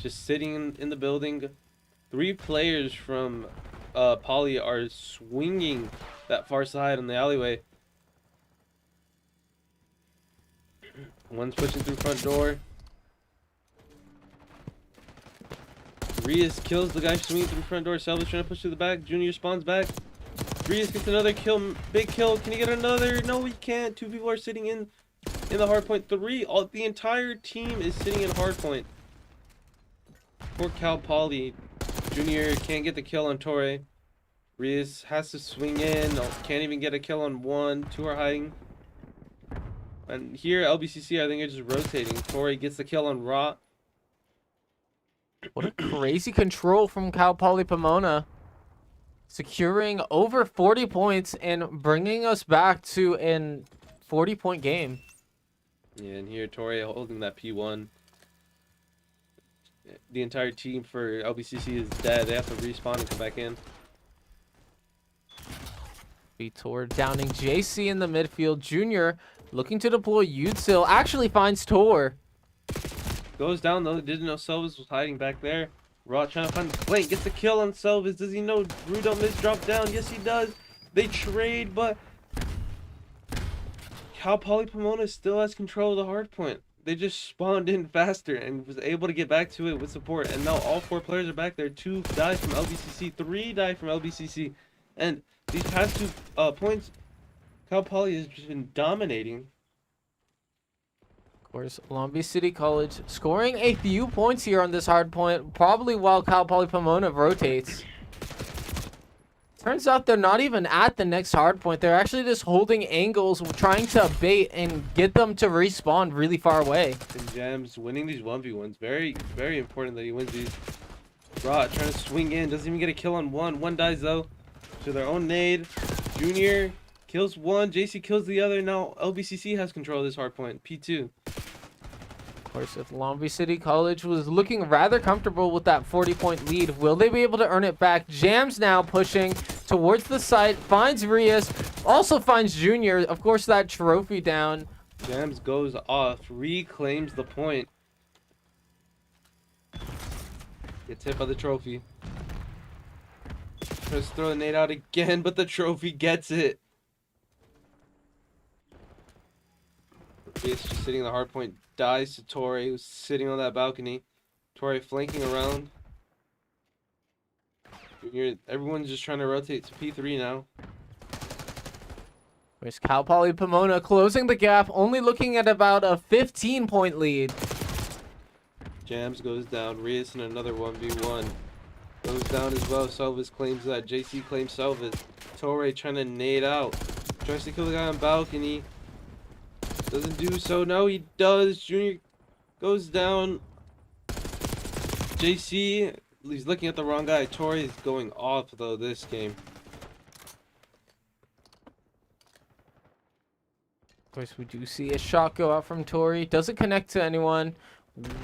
Just sitting in the building. 3 players from Poly are swinging that far side on the alleyway. One's pushing through front door. Rios kills the guy swinging through front door. Selva's trying to push through the back. Junior spawns back. Rios gets another kill. Big kill. Can he get another? No, he can't. 2 people are sitting in the hard point. The entire team is sitting in hard point. Poor Cal Poly. Junior can't get the kill on Torre. Rios has to swing in. Can't even get a kill on 1. 2 are hiding. And here, LBCC, I think, are just rotating. Torre gets the kill on Rot. What a crazy control from Cal Poly Pomona. Securing over 40 points and bringing us back to a 40-point game. Yeah, and here, Torre holding that P1. The entire team for LBCC is dead. They have to respawn and come back in. Tor downing JC in the midfield. Junior looking to deploy Udsil. Actually finds Tor. Goes down though. Didn't know Selvis was hiding back there. Rot trying to find the flank. Gets the kill on Selvis. Does he know Rue don't miss drop down? Yes, he does. They trade, but Cal Poly Pomona still has control of the hard point. They just spawned in faster and was able to get back to it with support. And now all 4 players are back there. 2 die from LBCC. 3 die from LBCC. And these past 2 points, Cal Poly has just been dominating. course, Long Beach City College scoring a few points here on this hard point, probably while Cal Poly Pomona rotates. Turns out they're not even at the next hard point. They're actually just holding angles, trying to bait and get them to respawn really far away. And Jams winning these 1v1s. Very, very important that he wins these. Rot trying to swing in. Doesn't even get a kill on one. One dies though to their own nade. Junior kills one. JC kills the other. Now LBCC has control of this hard point. P2. Of course, if Long Beach City College was looking rather comfortable with that 40-point lead, will they be able to earn it back? Jams now pushing towards the site, finds Rias, also finds Junior. Of course, that trophy down. Jams goes off, reclaims the point. Gets hit by the trophy. Tries to throw the nade out again, but the trophy gets it. Rias just sitting in the hard point. Dies to Torre, who's sitting on that balcony. Torre flanking around. Everyone's just trying to rotate to P3 now. There's Cal Poly Pomona closing the gap, only looking at about a 15-point lead. Jams goes down. Rias in another 1v1. Goes down as well. Selvas claims that. JC claims Selvas. Torre trying to nade out. Tries to kill the guy on balcony. Doesn't do so. No, he does. Junior goes down. JC, he's looking at the wrong guy. Torre is going off though this game. Of course, we do see a shot go out from Torre. Doesn't connect to anyone.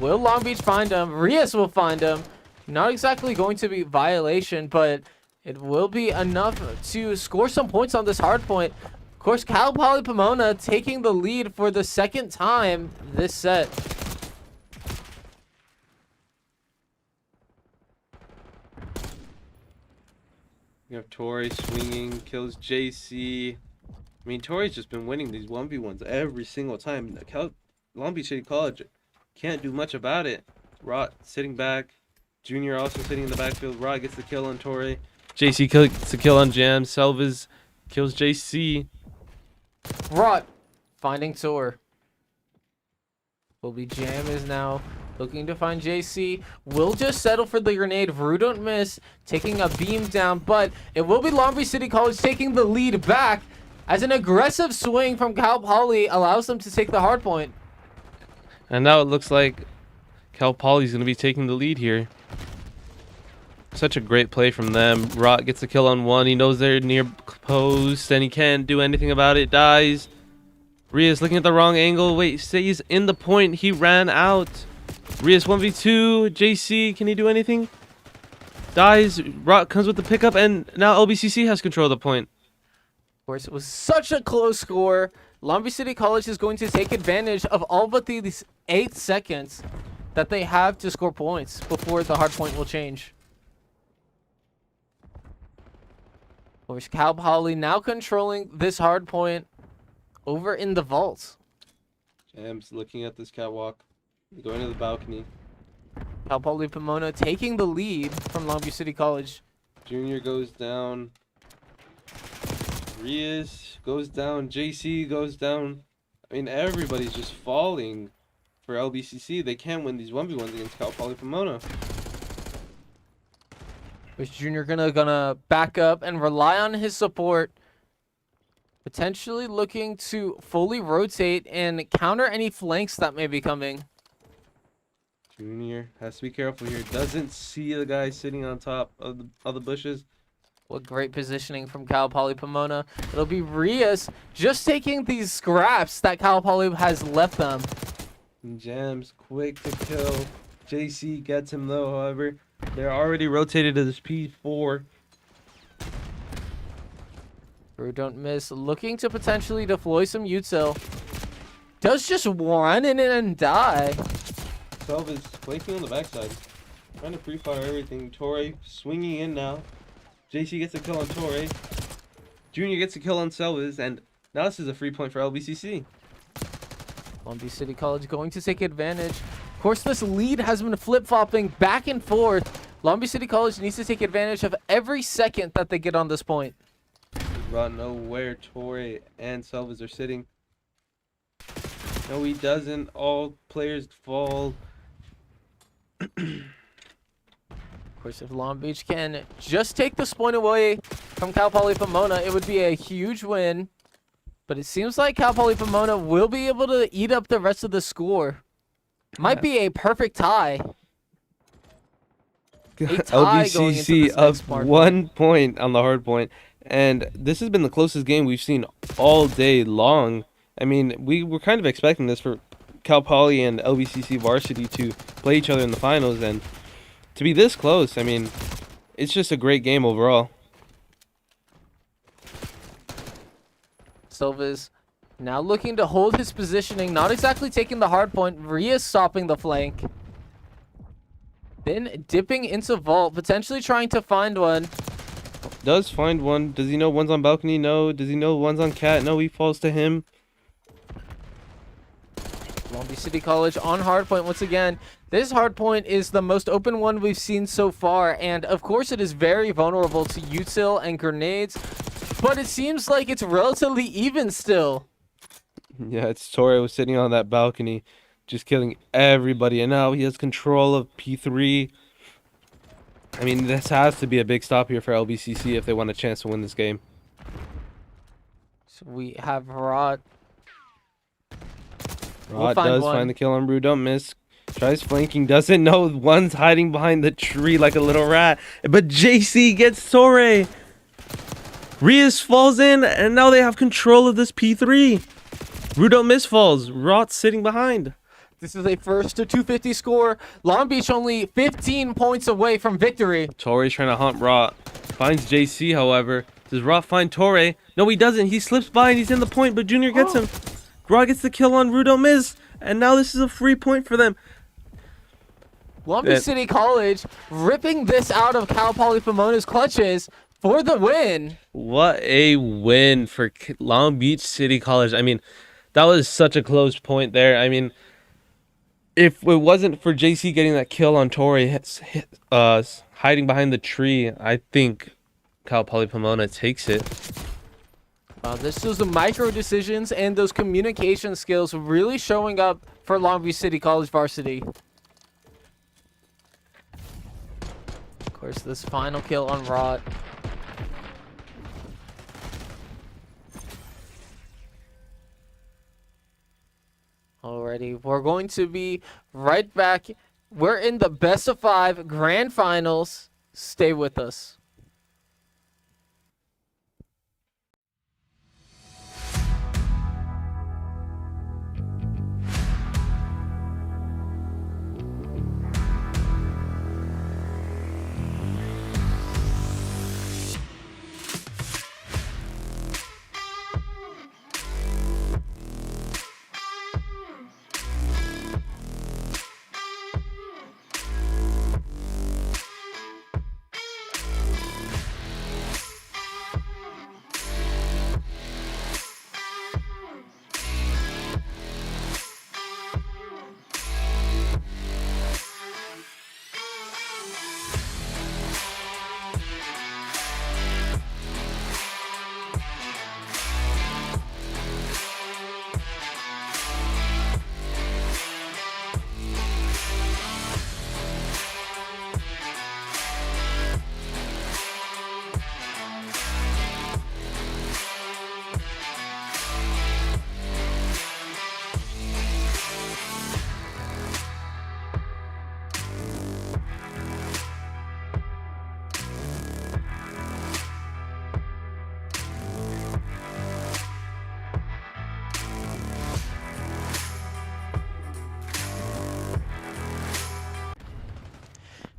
Will Long Beach find him? Rias will find him. Not exactly going to be violation, but it will be enough to score some points on this hard point. Of course, Cal Poly Pomona taking the lead for the second time this set. You have Torre swinging, kills JC. I mean, Torre's just been winning these 1v1s every single time. Long Beach City College can't do much about it. Rot sitting back. Junior also sitting in the backfield. Rot gets the kill on Torre. JC gets the kill on Jam. Selvas kills JC. Rot finding Tor. Will be Jam is now looking to find JC. Will just settle for the grenade. Vru don't miss. Taking a beam down, but it will be Long Beach City College taking the lead back as an aggressive swing from Cal Poly allows them to take the hard point. And now it looks like Cal Poly's going to be taking the lead here. Such a great play from them. Rot gets the kill on one. He knows they're near post and he can't do anything about it. Dies. Rias looking at the wrong angle. Wait, stays in the point. He ran out. Rias 1v2. JC, can he do anything? Dies. Rot comes with the pickup and now LBCC has control of the point. Of course, it was such a close score. Long Beach City College is going to take advantage of all but these 8 seconds that they have to score points before the hard point will change. Of course, Cal Poly now controlling this hard point over in the vault. Jam's looking at this catwalk. Going to the balcony. Cal Poly Pomona taking the lead from Long Beach City College. Junior goes down. Rias goes down. JC goes down. I mean, everybody's just falling for LBCC. They can't win these 1v1s against Cal Poly Pomona. Is Junior gonna back up and rely on his support, potentially looking to fully rotate and counter any flanks that may be coming. Junior has to be careful here. Doesn't see the guy sitting on top of the bushes. What great positioning from Cal Poly Pomona. It'll be Rias just taking these scraps that Cal Poly has left them. Jams quick to kill. JC gets him though, however. They're already rotated to this P4. Vru don't miss. Looking to potentially deploy some util. Does just run in and die. Self is flanking on the backside. Trying to pre-fire everything. Torre swinging in now. JC gets a kill on Torre. Junior gets a kill on Selvas. And now this is a free point for LBCC. Long Beach City College going to take advantage. Of course, this lead has been flip-flopping back and forth. Long Beach City College needs to take advantage of every second that they get on this point. Run nowhere. Torre and Selvas are sitting. No, he doesn't. All players fall. Of course, if Long Beach can just take this point away from Cal Poly Pomona, it would be a huge win. But it seems like Cal Poly Pomona will be able to eat up the rest of the score. Might be a perfect tie. A tie going into LBCC this up next part. 1 point on the hard point, and this has been the closest game we've seen all day long. I mean, we were kind of expecting this for Cal Poly and LBCC varsity to play each other in the finals, and to be this close, I mean, it's just a great game overall. Silva's now looking to hold his positioning, not exactly taking the hard point. Rhea stopping the flank. Then dipping into vault, potentially trying to find one. Does find one. Does he know one's on balcony? No. Does he know one's on cat? No, he falls to him. Long Beach City College on hardpoint once again. This hardpoint is the most open one we've seen so far, and of course it is very vulnerable to util and grenades, but it seems like it's relatively even still. Yeah, it's Torre was sitting on that balcony, just killing everybody, and now he has control of P3. I mean, this has to be a big stop here for LBCC if they want a chance to win this game. So we have Rod. Rod find does one. find the kill on Brew, don't miss. Tries flanking, doesn't know one's hiding behind the tree like a little rat. But JC gets Torre. Rias falls in, and now they have control of this P3. Brew don't miss falls. Rot's sitting behind. This is a first to 250 score. Long Beach only 15 points away from victory. Torre's trying to hunt Rot. Finds JC, however. Does Rot find Torre? No, he doesn't. He slips by and he's in the point, but Junior gets him. Rot gets the kill on Rudo Miz, and now this is a free point for them. Long Beach City College ripping this out of Cal Poly Pomona's clutches for the win. What a win for Long Beach City College. I mean, that was such a close point there. I mean, if it wasn't for JC getting that kill on Torre, hiding behind the tree, I think Cal Poly Pomona takes it. This was the micro decisions and those communication skills really showing up for Long Beach City College varsity. Of course, this final kill on Rot. Alrighty, we're going to be right back. We're in the best of 5 grand finals. Stay with us.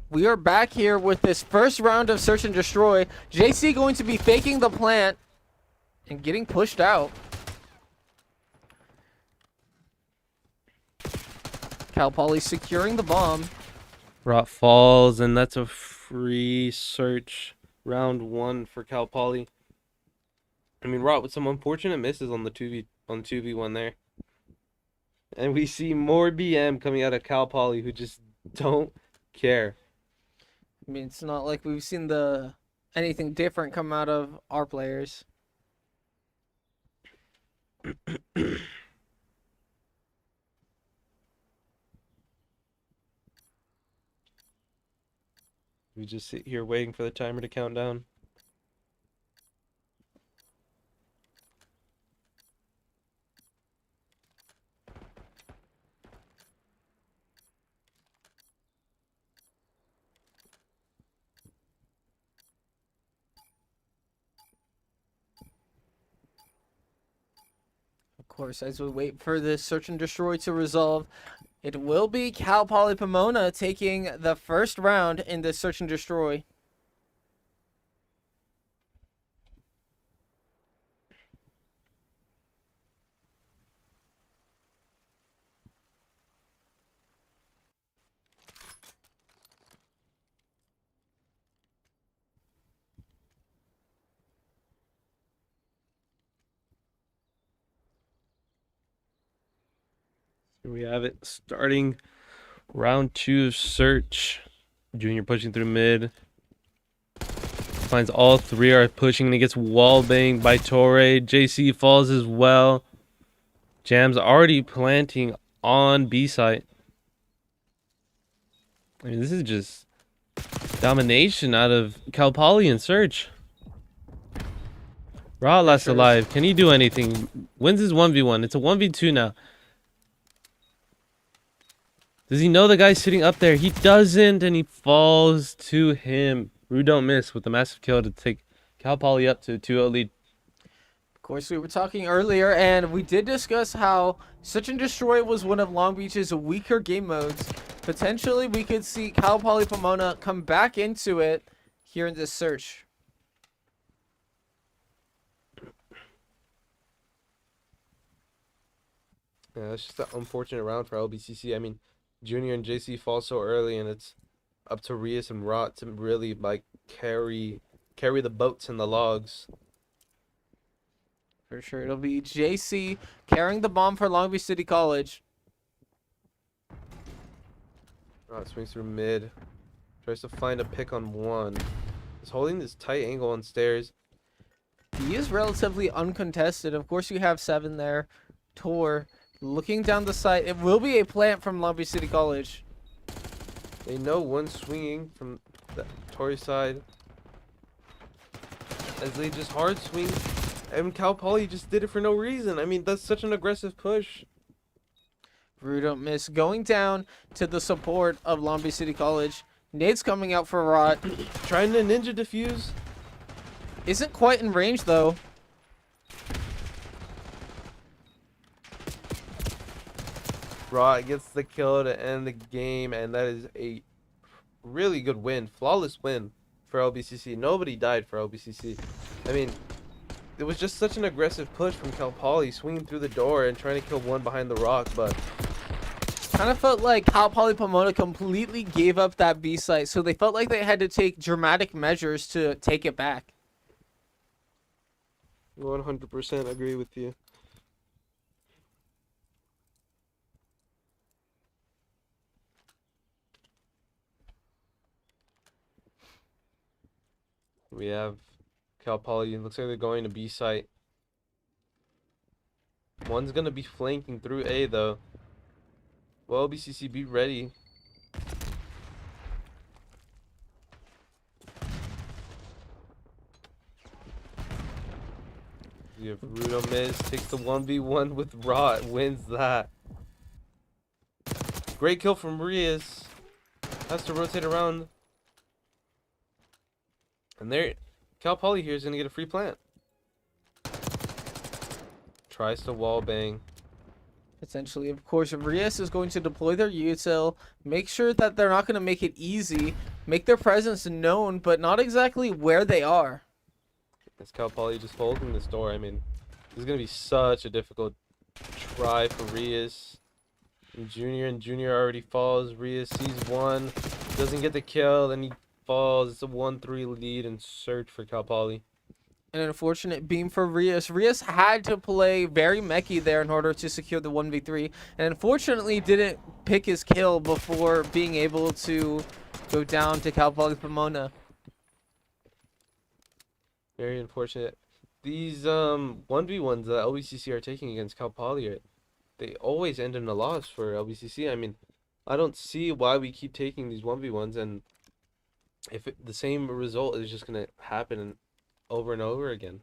We are back here with this first round of Search and Destroy. JC going to be faking the plant and getting pushed out. Cal Poly securing the bomb. Rot falls, and that's a free search. Round 1 for Cal Poly. I mean, Rot with some unfortunate misses on the 2v1 there. And we see more BM coming out of Cal Poly who just don't care. I mean, it's not like we've seen anything different come out of our players. We just sit here waiting for the timer to count down. Of course, as we wait for this search and destroy to resolve, it will be Cal Poly Pomona taking the first round in this search and destroy. Here we have it. Starting round 2 of search. Junior pushing through mid. Finds all 3 are pushing and he gets wall banged by Torre. JC falls as well. Jam's already planting on B site. I mean, this is just domination out of Cal Poly in search. Raw last alive. Can he do anything? Wins his 1v1. It's a 1v2 now. Does he know the guy's sitting up there? He doesn't, and he falls to him. Rue don't miss with the massive kill to take Cal Poly up to a 2-0 lead. Of course, we were talking earlier, and we did discuss how Search and Destroy was one of Long Beach's weaker game modes. Potentially, we could see Cal Poly Pomona come back into it here in this search. Yeah, it's just an unfortunate round for LBCC. I mean, Junior and JC fall so early, and it's up to Rias and Rot to really like carry the boats and the logs. For sure, it'll be JC carrying the bomb for Long Beach City College. Rot swings through mid, tries to find a pick on 1. He's holding this tight angle on stairs. He is relatively uncontested. Of course, you have 7 there. Tor looking down the site. It will be a plant from Long Beach City College. They know 1 swinging from the Tory side. As they just hard swing. And Cal Poly just did it for no reason. I mean, that's such an aggressive push. Rue don't miss. Going down to the support of Long Beach City College. Nate's coming out for Rot. Trying to ninja defuse. Isn't quite in range, though. Rot gets the kill to end the game, and that is a really good win. Flawless win for LBCC. Nobody died for LBCC. I mean, it was just such an aggressive push from Cal Poly, swinging through the door and trying to kill 1 behind the rock, but Kind of felt like Cal Poly Pomona completely gave up that B site, so they felt like they had to take dramatic measures to take it back. 100% agree with you. We have Cal Poly. Looks like they're going to B site. 1's gonna be flanking through A though. Well, LBCC, be ready. You have Rudo Miz takes the 1v1 with Rot, wins that. Great kill from Rias. Has to rotate around. And there, Cal Poly here is gonna get a free plant. Tries to wall bang. Essentially, of course, Rias is going to deploy their util, make sure that they're not going to make it easy, make their presence known, but not exactly where they are. As Cal Poly just holding this door, I mean, this is gonna be such a difficult try for Rias. And Junior already falls. Rias sees 1, doesn't get the kill, then he falls. It's a 1-3 lead and search for Cal Poly. An unfortunate beam for Rias. Rias had to play very mechy there in order to secure the 1v3, and unfortunately didn't pick his kill before being able to go down to Cal Poly Pomona. Very unfortunate. These 1v1s that LBCC are taking against Cal Poly, they always end in a loss for LBCC. I mean, I don't see why we keep taking these 1v1s, and the same result is just gonna happen over and over again.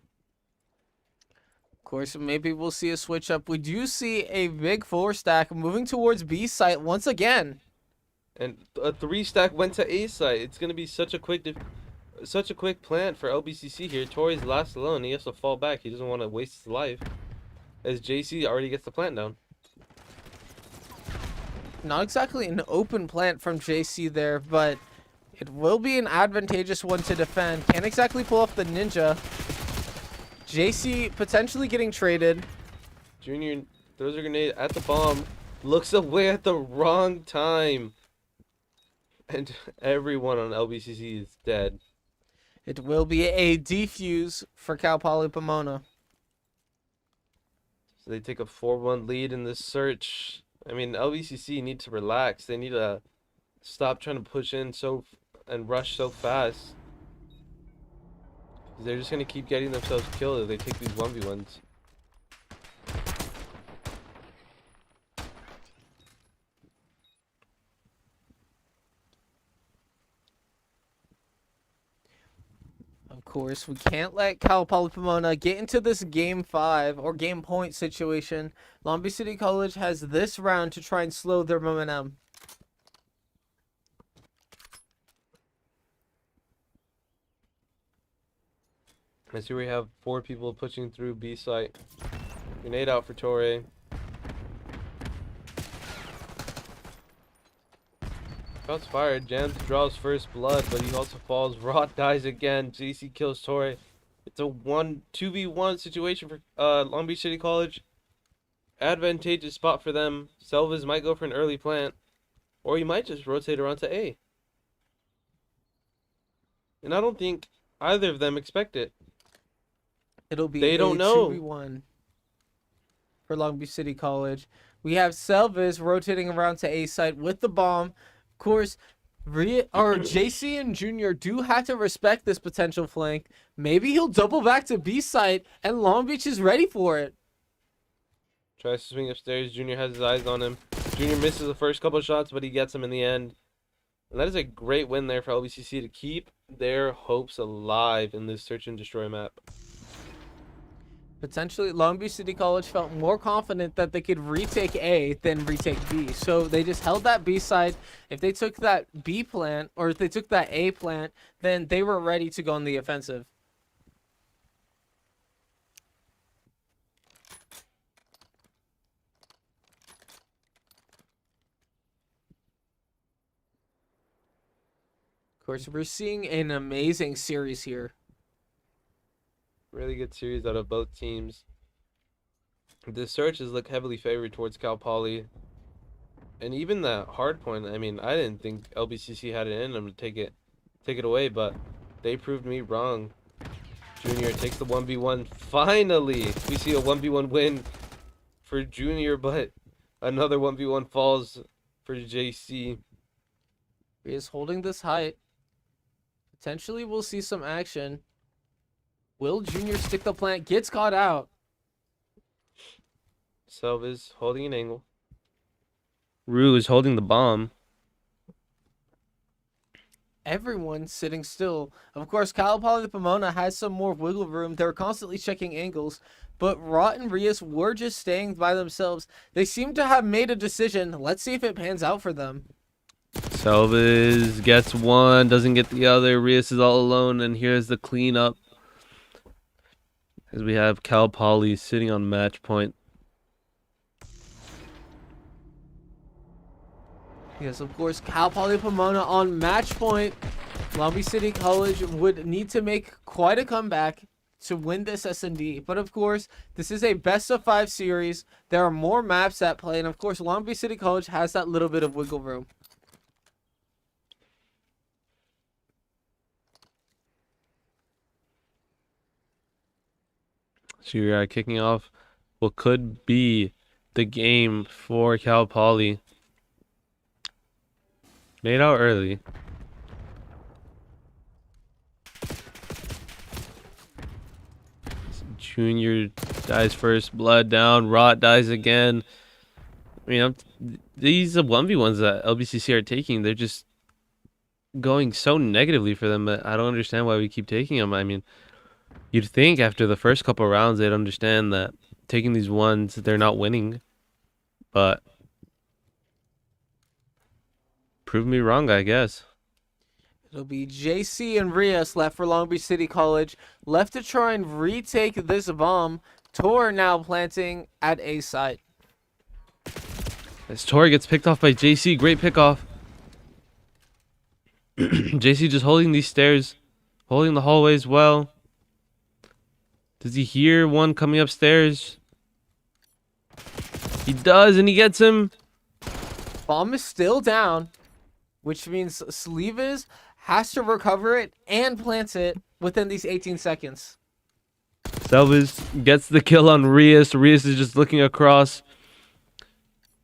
Of course, maybe we'll see a switch up. We do see a big 4-stack moving towards B site once again. And a 3-stack went to A site. It's gonna be such a quick plant for LBCC here. Tori's last alone. He has to fall back. He doesn't want to waste his life, as JC already gets the plant down. Not exactly an open plant from JC there, but it will be an advantageous one to defend. Can't exactly pull off the ninja. JC potentially getting traded. Junior throws a grenade at the bomb, looks away at the wrong time, and everyone on LBCC is dead. It will be a defuse for Cal Poly Pomona. So they take a 4-1 lead in this search. I mean, LBCC need to relax. They need to stop trying to push in and rush so fast. They're just gonna keep getting themselves killed if they take these 1v1s. Of course, we can't let Cal Poly Pomona get into this game 5 or game point situation. Long Beach City College has this round to try and slow their momentum. I see we have 4 people pushing through B site. Grenade out for Torre. Shots fired. Jams draws first blood, but he also falls. Rot dies again. JC kills Torre. It's a 2v1 situation for Long Beach City College. Advantageous spot for them. Selvas might go for an early plant, or he might just rotate around to A. And I don't think either of them expect it. It'll be They a don't know. 2v1 for Long Beach City College. We have Selvas rotating around to A site with the bomb. Of course, JC and Junior do have to respect this potential flank. Maybe he'll double back to B site, and Long Beach is ready for it. Tries to swing upstairs. Junior has his eyes on him. Junior misses the first couple of shots, but he gets him in the end. And that is a great win there for LBCC to keep their hopes alive in this search and destroy map. Potentially, Long Beach City College felt more confident that they could retake A than retake B. So they just held that B side. If they took that B plant, or if they took that A plant, then they were ready to go on the offensive. Of course, we're seeing an amazing series here. Really good series out of both teams. The searches look heavily favored towards Cal Poly. And even that hard point, I mean, I didn't think LBCC had it in them to take it away, but they proved me wrong. Junior takes the 1v1. Finally, we see a 1v1 win for Junior, but another 1v1 falls for JC. He is holding this height. Potentially, we'll see some action. Will Junior stick the plant? Gets caught out. Selvas holding an angle. Rue is holding the bomb. Everyone's sitting still. Of course, Cal Poly Pomona has some more wiggle room. They're constantly checking angles. But Rot and Rias were just staying by themselves. They seem to have made a decision. Let's see if it pans out for them. Selvas gets one, doesn't get the other. Rias is all alone, and here's the cleanup. As we have Cal Poly sitting on match point. Yes, of course, Cal Poly Pomona on match point. Long Beach City College would need to make quite a comeback to win this S&D. But of course, this is a best-of-5 series. There are more maps at play. And of course, Long Beach City College has that little bit of wiggle room. So you're kicking off what could be the game for Cal Poly. Made out early. Junior dies first, blood down. Rot dies again. I mean, these 1v1s that LBCC are taking, they're just going so negatively for them, but I don't understand why we keep taking them. I mean, you'd think after the first couple rounds they'd understand that taking these ones they're not winning, but prove me wrong, I guess. It'll be JC and Rios left for Long Beach City College, left to try and retake this bomb. Tor now planting at A site. As Tori gets picked off by JC, great pickoff. JC just holding these stairs, holding the hallways well. Does he hear one coming upstairs? He does, and he gets him. Bomb is still down, which means Sleeves has to recover it and plant it within these 18 seconds. Selvis gets the kill on Rios. Rios is just looking across.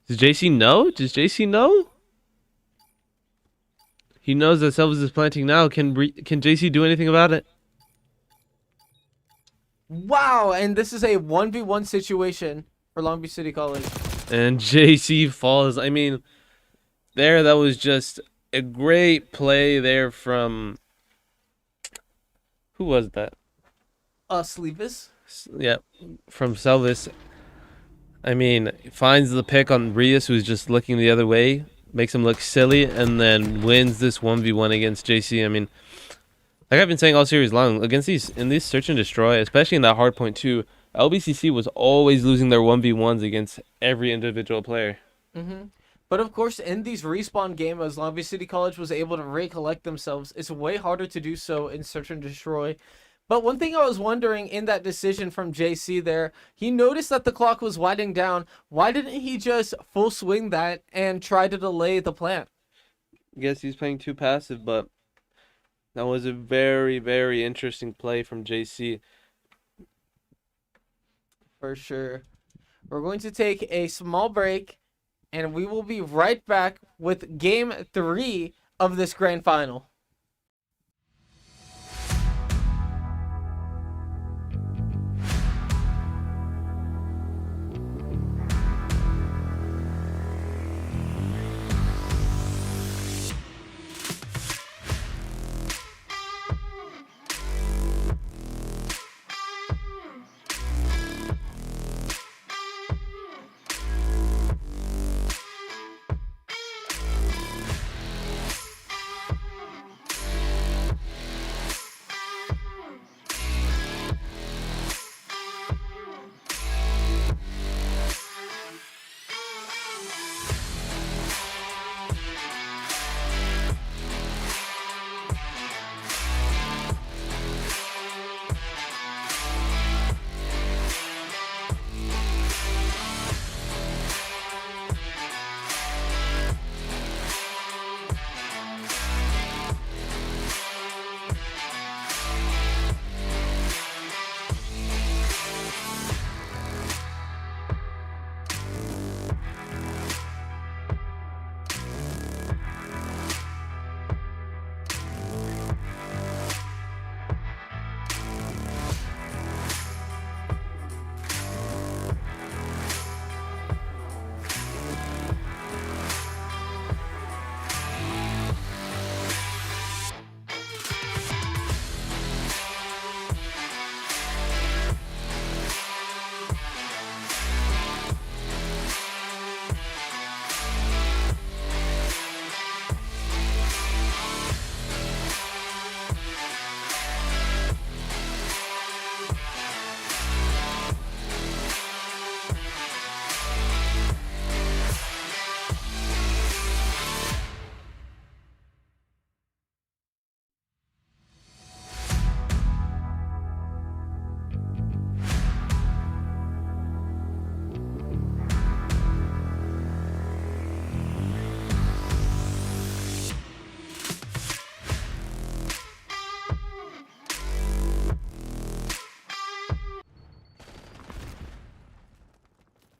Does JC know? Does JC know? He knows that Selvis is planting now. Can JC do anything about it? Wow, and this is a 1v1 situation for Long Beach City College. And JC falls. I mean, that was just a great play there from... Who was that? Sleeves. Yeah, from Selvis. I mean, finds the pick on Rios, who's just looking the other way, makes him look silly, and then wins this 1v1 against JC. I mean, like I've been saying all series long, against these search and destroy, especially in that hard point 2, LBCC was always losing their 1v1s against every individual player. But of course, in these respawn games, as Long Beach City College was able to recollect themselves, it's way harder to do so in search and destroy. But one thing I was wondering in that decision from JC there, he noticed that the clock was winding down. Why didn't he just full swing that and try to delay the plant? I guess he's playing too passive, but that was a very, very interesting play from JC. For sure. We're going to take a small break, and we will be right back with Game 3 of this grand final.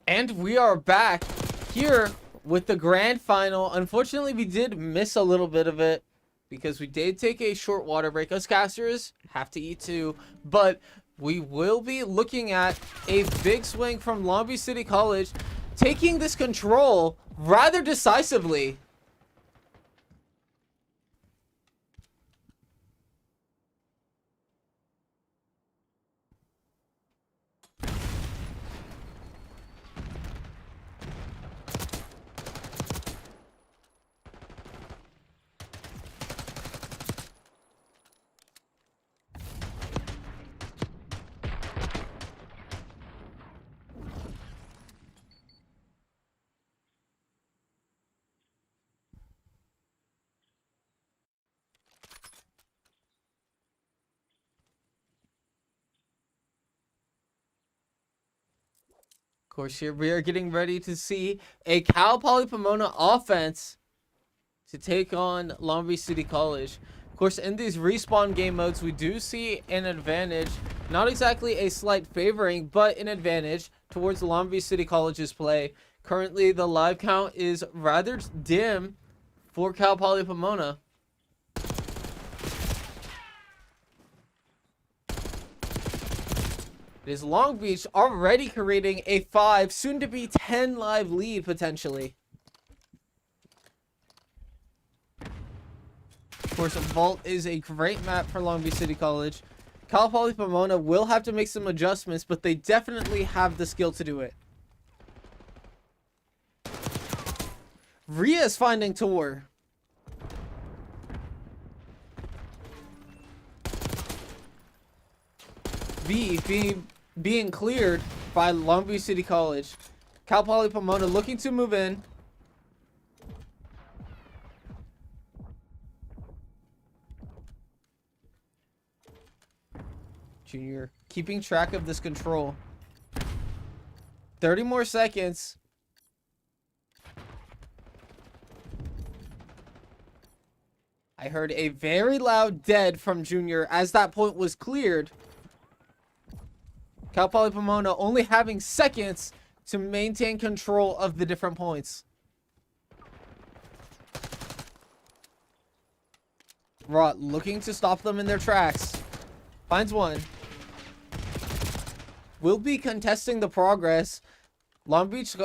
And we are back here with the grand final. Unfortunately, we did miss a little bit of it because we did take a short water break. Us casters have to eat too, but we will be looking at a big swing from Long Beach City College, taking this control rather decisively. Of course, here we are getting ready to see a Cal Poly Pomona offense to take on Long Beach City College. Of course, in these respawn game modes, we do see an advantage. Not exactly a slight favoring, but an advantage towards Long Beach City College's play. Currently, the live count is rather dim for Cal Poly Pomona. It is Long Beach already creating a 5, soon to be 10 live lead potentially. Of course, Vault is a great map for Long Beach City College. Cal Poly Pomona will have to make some adjustments, but they definitely have the skill to do it. Rhea is finding Tor. Being cleared by Long Beach City College. Cal Poly Pomona looking to move in. Junior keeping track of this control. 30 more seconds. I heard a very loud dead from Junior as that point was cleared. Cal Poly Pomona only having seconds to maintain control of the different points. Rot looking to stop them in their tracks. Finds one. Will be contesting the progress. Long Beach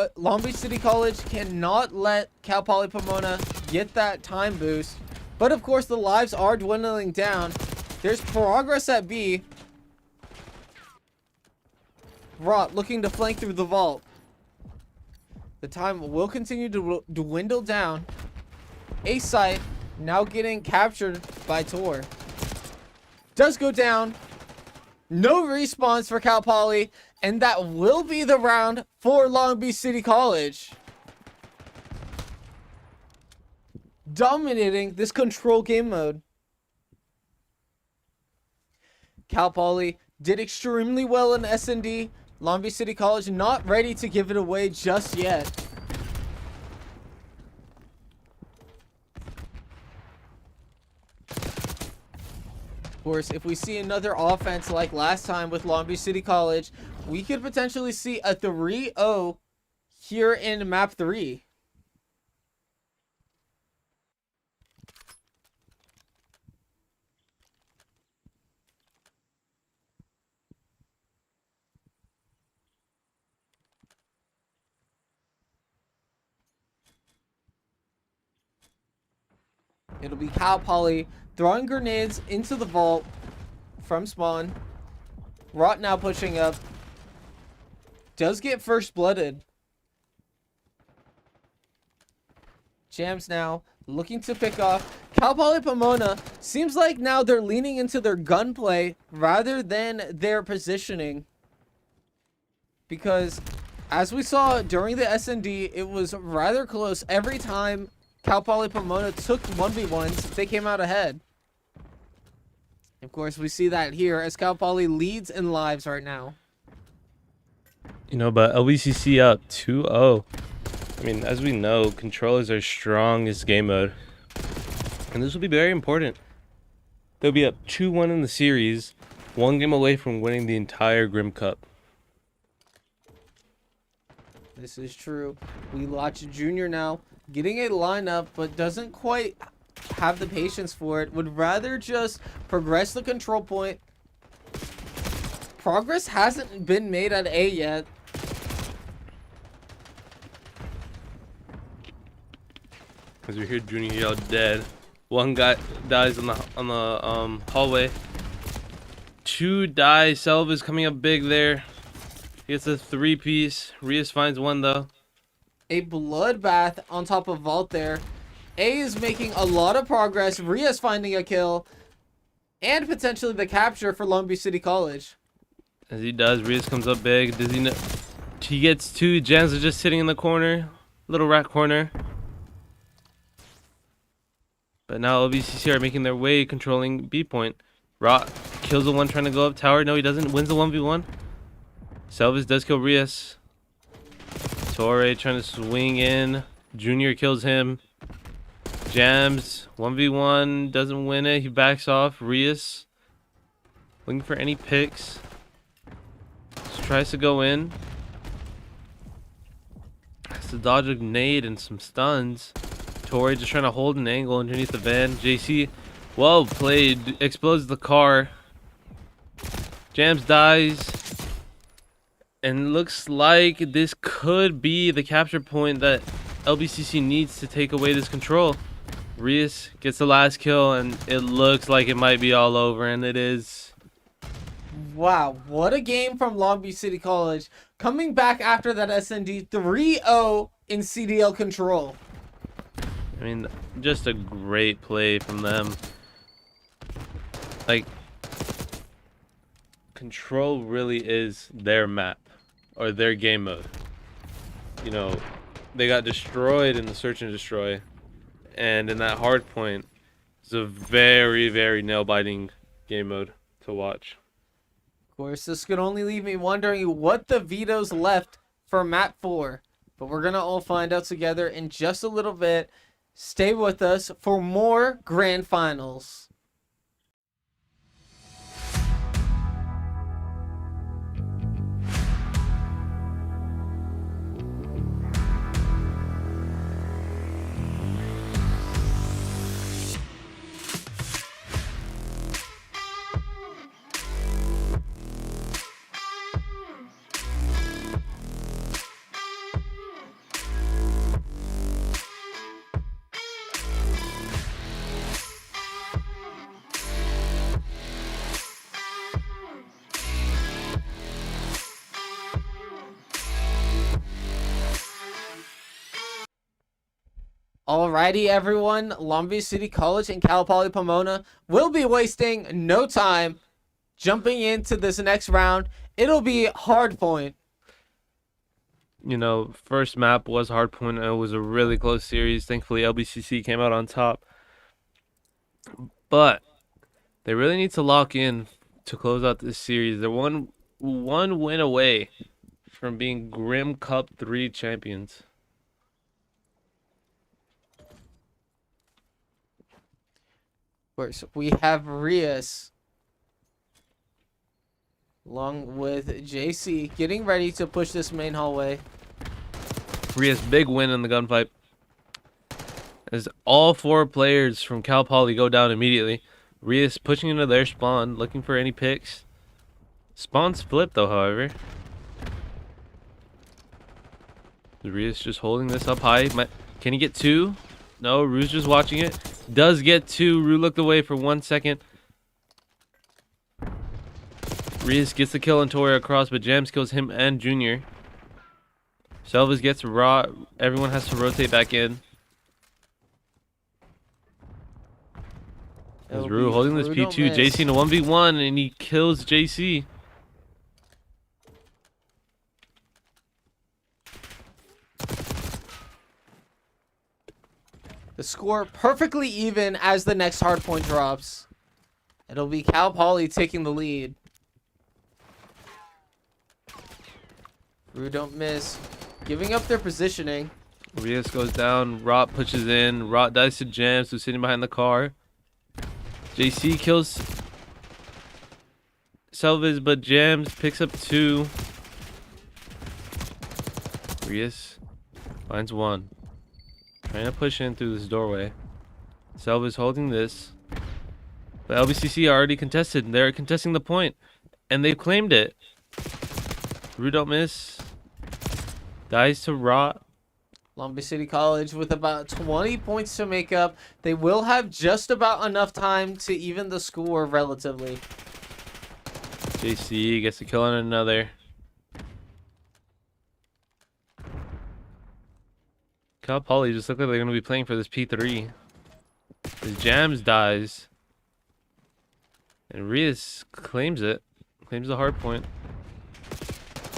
City College cannot let Cal Poly Pomona get that time boost. But of course the lives are dwindling down. There's progress at B. Rot looking to flank through the vault. The time will continue to dwindle down. A site now getting captured by Tor. Does go down. No respawns for Cal Poly, and that will be the round for Long Beach City College. Dominating this control game mode. Cal Poly did extremely well in S&D. Long Beach City College not ready to give it away just yet. Of course, if we see another offense like last time with Long Beach City College, we could potentially see a 3-0 here in map 3. It'll be Cal Poly throwing grenades into the vault from spawn. Rot now pushing up. Does get first blooded. Jams now looking to pick off. Cal Poly Pomona seems like now they're leaning into their gunplay rather than their positioning. Because as we saw during the S&D, it was rather close every time Cal Poly Pomona took 1v1s, they came out ahead. Of course, we see that here as Cal Poly leads in lives right now. You know, but LBCC up 2-0. I mean, as we know, control is our strongest game mode. And this will be very important. They'll be up 2-1 in the series, one game away from winning the entire Grim Cup. This is true. We watch Junior now getting a lineup, but doesn't quite have the patience for it. Would rather just progress the control point. Progress hasn't been made at A yet. As we hear Junior yell dead. One guy dies on the hallway. 2 die. Selva's coming up big there. He gets a 3-piece. Rias finds one though. A bloodbath on top of Vault there. A is making a lot of progress. Ria's finding a kill. And potentially the capture for Long Beach City College. As he does, Rias comes up big. Does he know? He gets 2. Jams are just sitting in the corner. Little rat corner. But now LBCC are making their way, controlling B point. Rot kills the one trying to go up tower. No, he doesn't. Wins the 1v1. Selvas does kill Rias. Torre trying to swing in. Junior kills him. Jams 1v1, doesn't win it. He backs off. Rias looking for any picks. Just tries to go in. Has to dodge a grenade and some stuns. Torre just trying to hold an angle underneath the van. JC, well played. Explodes the car. Jams dies. And looks like this could be the capture point that LBCC needs to take away this control. Rias gets the last kill, and it looks like it might be all over, and it is. Wow, what a game from Long Beach City College. Coming back after that SND 3-0 in CDL control. I mean, just a great play from them. Like, control really is their map or their game mode. You know, they got destroyed in the search and destroy, and in that hard point, it's a very, very nail-biting game mode to watch. Of course, this could only leave me wondering what the vetoes left for map 4. But we're going to all find out together in just a little bit. Stay with us for more grand finals. Alrighty, everyone. Long Beach City College and Cal Poly Pomona will be wasting no time jumping into this next round. It'll be hardpoint. You know, first map was hardpoint, and it was a really close series. Thankfully, LBCC came out on top. But they really need to lock in to close out this series. They're one win away from being Grim Cup 3 champions. Of course, we have Rias along with JC getting ready to push this main hallway. Rias big win in the gunfight, as all 4 players from Cal Poly go down immediately. Rias pushing into their spawn, looking for any picks. Spawn's flipped though, however. Rias just holding this up high. Can he get 2? No, Rue's just watching it. Does get 2. Rue looked away for 1 second. Rias gets the kill on Torre across, but Jams kills him and Junior. Selvas gets raw. Everyone has to rotate back in. As Rue holding this P2. JC in a 1v1, and he kills JC. The score perfectly even as the next hardpoint drops. It'll be Cal Poly taking the lead. Rue don't miss. Giving up their positioning. Rias goes down. Rot pushes in. Rot dies to Jams, who's sitting behind the car. JC kills Selvas, but Jams picks up 2. Rias finds 1. Trying to push in through this doorway. Selvas holding this. But LBCC already contested. They're contesting the point. And they've claimed it. Rue don't miss. Dies to Rot. Long Beach City College with about 20 points to make up. They will have just about enough time to even the score relatively. JC gets a kill on another. Cal Poly just look like they're going to be playing for this P3. His Jams dies. And Rias claims it. Claims the hard point.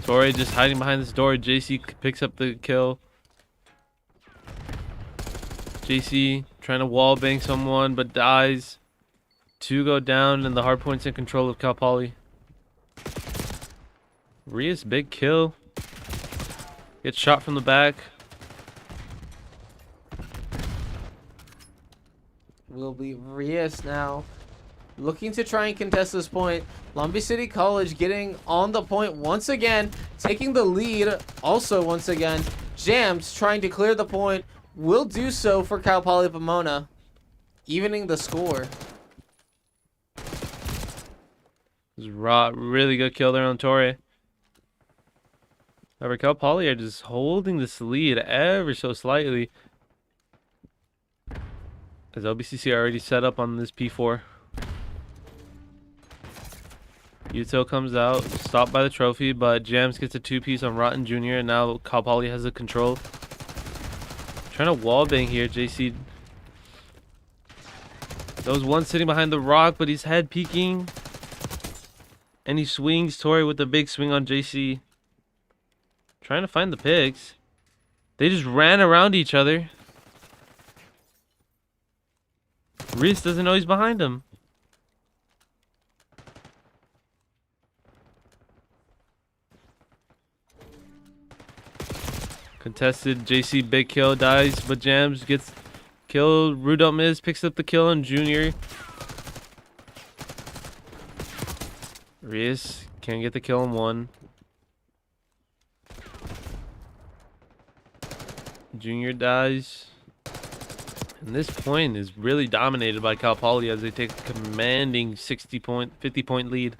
Torre just hiding behind this door. JC picks up the kill. JC trying to wallbang someone, but dies. 2 go down, and the hard point's in control of Cal Poly. Rias big kill. Gets shot from the back. Will be Rios now, looking to try and contest this point. Long Beach City College getting on the point once again, taking the lead also once again. Jams trying to clear the point, will do so for Cal Poly Pomona, evening the score. This is really good kill there on Torre. However, Cal Poly are just holding this lead ever so slightly. As LBCC are already set up on this P4. Uto comes out, stopped by the trophy, but Jams gets a 2-piece on Rotten Jr. and now Cal Poly has the control. Trying to wallbang here, JC. There was one sitting behind the rock, but he's head peeking. And he swings Torre with the big swing on JC. Trying to find the picks. They just ran around each other. Reese doesn't know he's behind him. Contested, JC big kill, dies, but Jams gets killed. Rudolph Miz picks up the kill on Junior. Reese can't get the kill on 1. Junior dies. And this point is really dominated by Cal Poly as they take a commanding 50-point lead.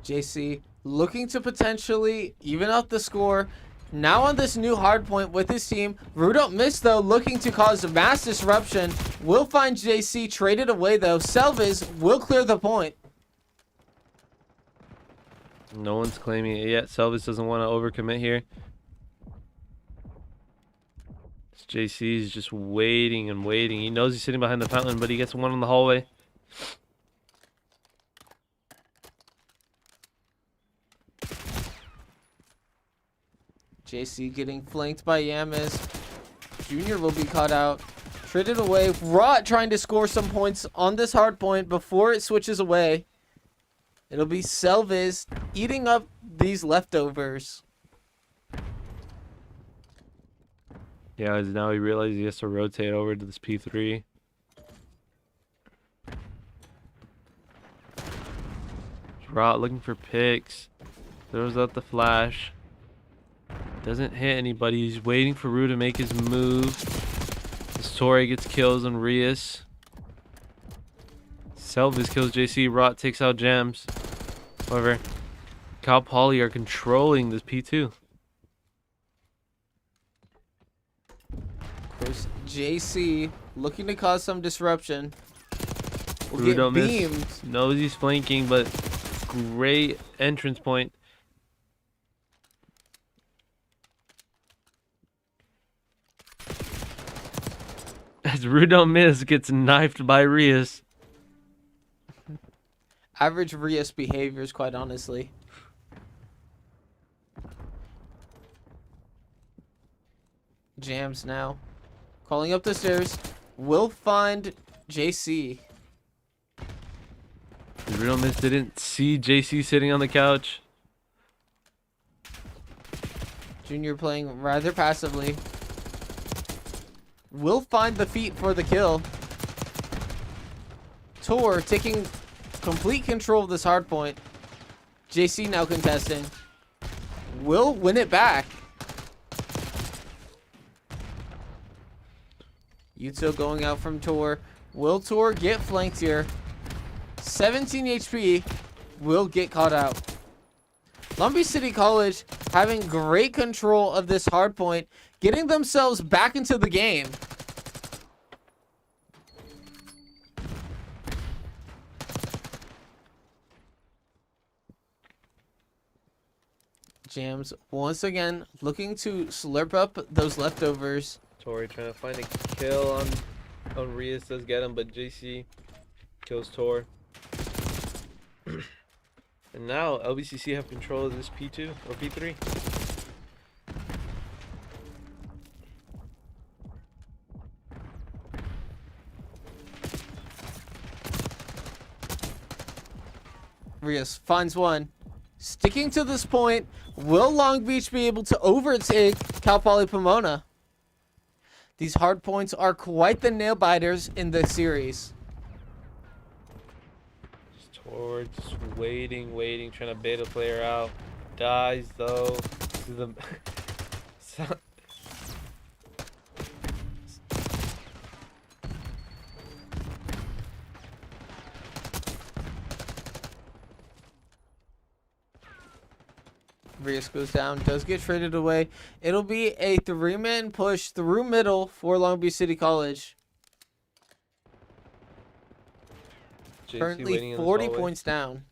JC looking to potentially even out the score. Now on this new hard point with his team. Rudolph missed though, looking to cause mass disruption. Will find JC traded away though. Selvis will clear the point. No one's claiming it yet. Selvis doesn't want to overcommit here. JC is just waiting and waiting. He knows he's sitting behind the fountain, but he gets one in the hallway. JC getting flanked by Yamas. Junior will be caught out. Traded away. Rot trying to score some points on this hard point before it switches away. It'll be Selvis eating up these leftovers. Yeah, as now he realizes he has to rotate over to this P3. Rot looking for picks. Throws out the flash. Doesn't hit anybody. He's waiting for Rue to make his move. As Torre gets kills on Rios. Selvis kills JC. Rot takes out Jams. However, Cal Poly are controlling this P2. There's JC looking to cause some disruption. Will Rue get don't miss. beamed. Knows he's flanking, but great entrance point. As Rudo Miss gets knifed by Rios. Average Rios behaviors, quite honestly. Jams now. Calling up the stairs. Will find JC. Rudo Miss didn't see JC sitting on the couch. Junior playing rather passively. Will find the feet for the kill. Tor taking complete control of this hard point. JC now contesting. Will win it back. Yuto going out from Tor. Will Tor get flanked here? 17 HP. Will get caught out. Long Beach City College having great control of this hard point, getting themselves back into the game. Jams once again looking to slurp up those leftovers. Tori trying to find a kill on Rios, does get him, but JC kills Tor. And now LBCC have control of this P2 or P3. Rios finds one. Sticking to this point, will Long Beach be able to overtake Cal Poly Pomona? These hard points are quite the nail biters in this series. Toward just waiting, trying to bait a player out. Dies though. The Rios goes down, does get traded away. It'll be a 3-man push through middle for Long Beach City College. JC Currently waiting in this 40 hallway. points down.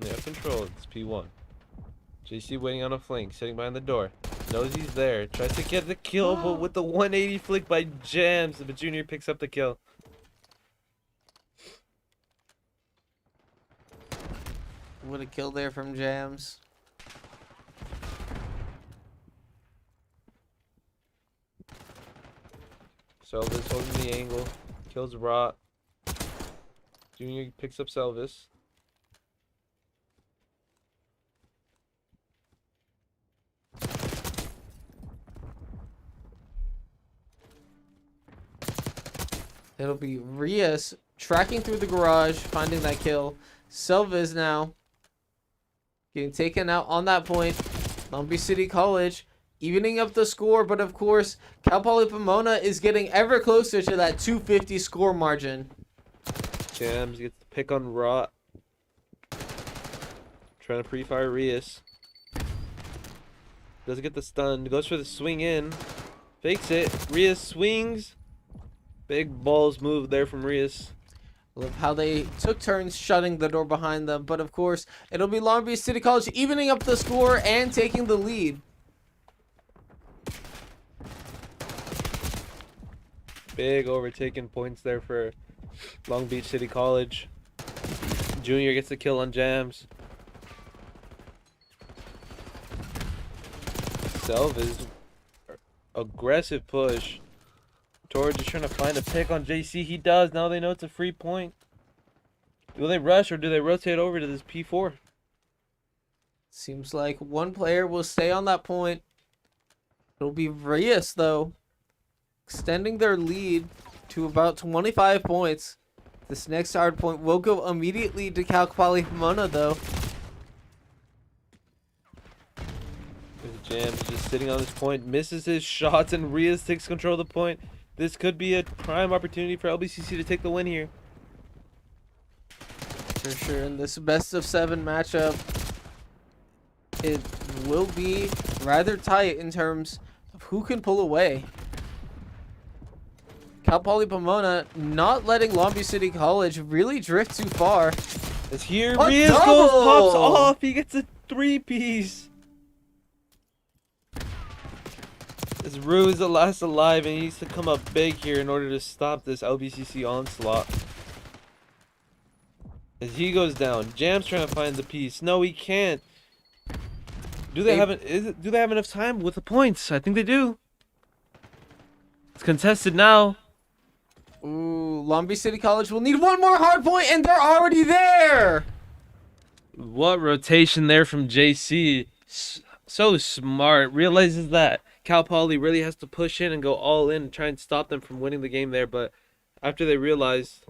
They have control. It's P1. JC waiting on a flank, sitting behind the door. Knows he's there. Tries to get the kill, but with the 180 flick by Jams, but Junior picks up the kill. What a kill there from Jams. Selvis holding the angle. Kills Rot. Junior picks up Selvis. It'll be Rios tracking through the garage, finding that kill. Selvis now getting taken out on that point. Long Beach City College evening up the score, but of course, Cal Poly Pomona is getting ever closer to that 250 score margin. Jams gets the pick on Rot. Trying to pre-fire Rios. Doesn't get the stun. Goes for the swing in. Fakes it. Rios swings. Big balls move there from Rios. Love how they took turns shutting the door behind them, but of course, it'll be Long Beach City College evening up the score and taking the lead. Big overtaken points there for Long Beach City College. Junior gets the kill on Jams. Selvis, aggressive push. Torres is trying to find a pick on JC. He does. Now they know it's a free point. Do they rush or do they rotate over to this P4? Seems like one player will stay on that point. It'll be Rios, though, extending their lead to about 25 points. This next hard point will go immediately to Cal Poly Pomona, though. Jams just sitting on this point, misses his shots, and Rios takes control of the point. This could be a prime opportunity for LBCC to take the win here. For sure, in this best of 7 matchup, it will be rather tight in terms of who can pull away. Cal Poly Pomona not letting Long Beach City College really drift too far. It's here. A Rios goes, double! pops off. He gets a 3-piece. As Rue is the last alive and he needs to come up big here in order to stop this LBCC onslaught. As he goes down, Jam's trying to find the piece. No, he can't. Do they have enough time with the points? I think they do. It's contested now. Ooh, Long Beach City College will need one more hard point, and they're already there. What rotation there from JC. So smart. Realizes that Cal Poly really has to push in and go all in and try and stop them from winning the game there. But after they realize...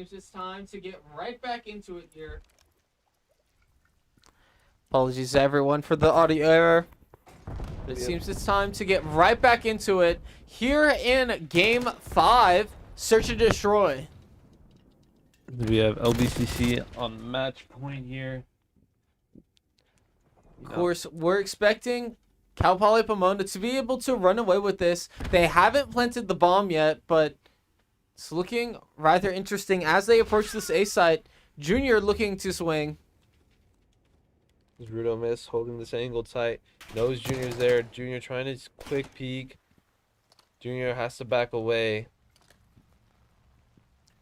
seems it's time to get right back into it here. Apologies to everyone for the audio error. But it seems it's time to get right back into it. Here in Game 5, Search and Destroy. We have LBCC on match point here. Of course, we're expecting Cal Poly Pomona to be able to run away with this. They haven't planted the bomb yet, but it's looking rather interesting as they approach this A site. Junior looking to swing. Rudo miss holding this angle tight. Knows Junior's there. Junior trying to quick peek. Junior has to back away.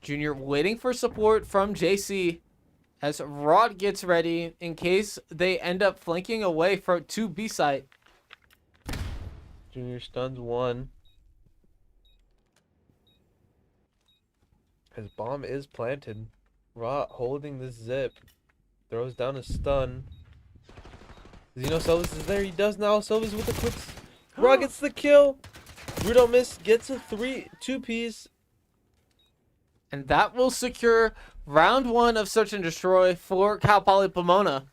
Junior waiting for support from JC as Rod gets ready in case they end up flanking away from to B site. Junior stuns one. His bomb is planted. Rot holding the zip. Throws down a stun. Does he know Silvis is there? He does now. Silvis with a quick. Rot gets the kill. Rudo miss gets a 2-piece. And that will secure round 1 of Search and Destroy for Cal Poly Pomona.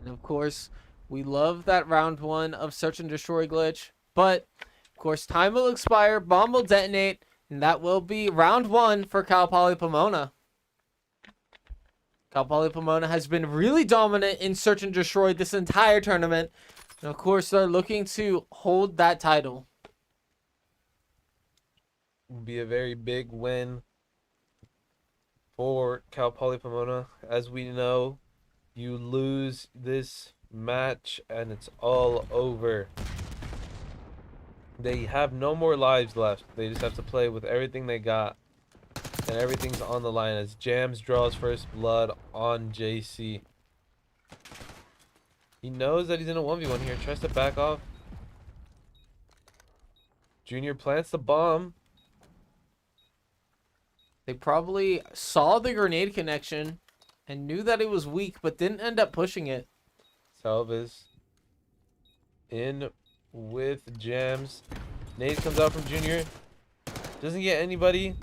And of course, we love that round 1 of Search and Destroy glitch. But, of course, time will expire, bomb will detonate, and that will be round 1 for Cal Poly Pomona. Cal Poly Pomona has been really dominant in Search and Destroy this entire tournament. And, of course, they're looking to hold that title. Will be a very big win for Cal Poly Pomona. As we know, you lose this match and it's all over. They have no more lives left. They just have to play with everything they got. And everything's on the line as Jams draws first blood on JC. He knows that he's in a 1v1 here. Tries to back off. Junior plants the bomb. They probably saw the grenade connection and knew that it was weak, but didn't end up pushing it. Salvis in with Jams. Nate comes out from Junior. Doesn't get anybody.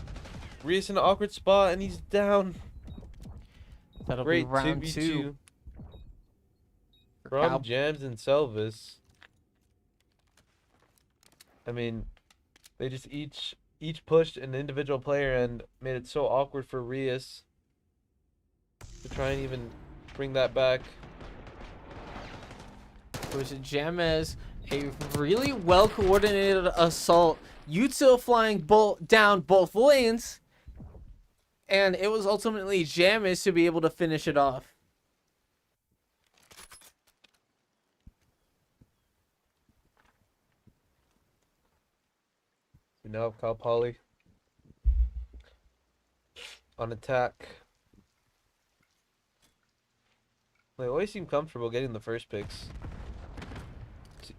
Reese in an awkward spot and he's down. That'll Great be round 2v2 2. from Cal- Jams and Salvis. I mean, they just each pushed an individual player and made it so awkward for Reus to try and even bring that back. Which Jamez, a really well coordinated assault. Util flying down both lanes. And it was ultimately Jamez to be able to finish it off. We now have Cal Poly on attack. They always seem comfortable getting the first picks.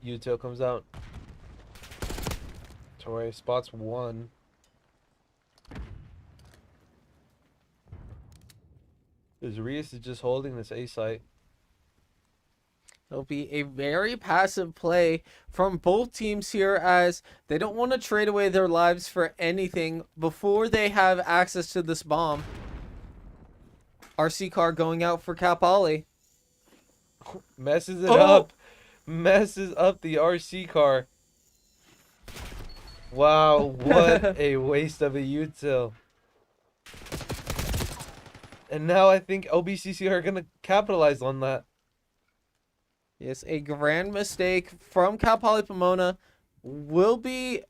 Util comes out. Torre spots one. Reus is just holding this A site. It'll be a very passive play from both teams here as they don't want to trade away their lives for anything before they have access to this bomb. RC car going out for Cal Poly. Messes it up. Messes up the RC car. Wow, what a waste of a util. And now I think LBCC are going to capitalize on that. Yes, a grand mistake from Cal Poly Pomona will be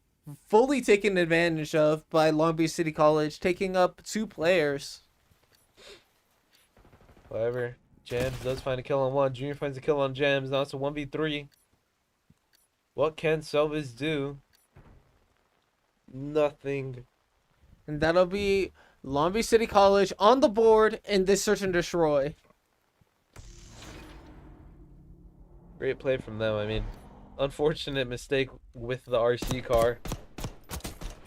fully taken advantage of by Long Beach City College, taking up 2 players. However, Jams does find a kill on one. Junior finds a kill on Jams. Now it's a 1v3. What can Selvis do? Nothing. And that'll be Long Beach City College on the board in this Search and Destroy. Great play from them. I mean, unfortunate mistake with the RC car.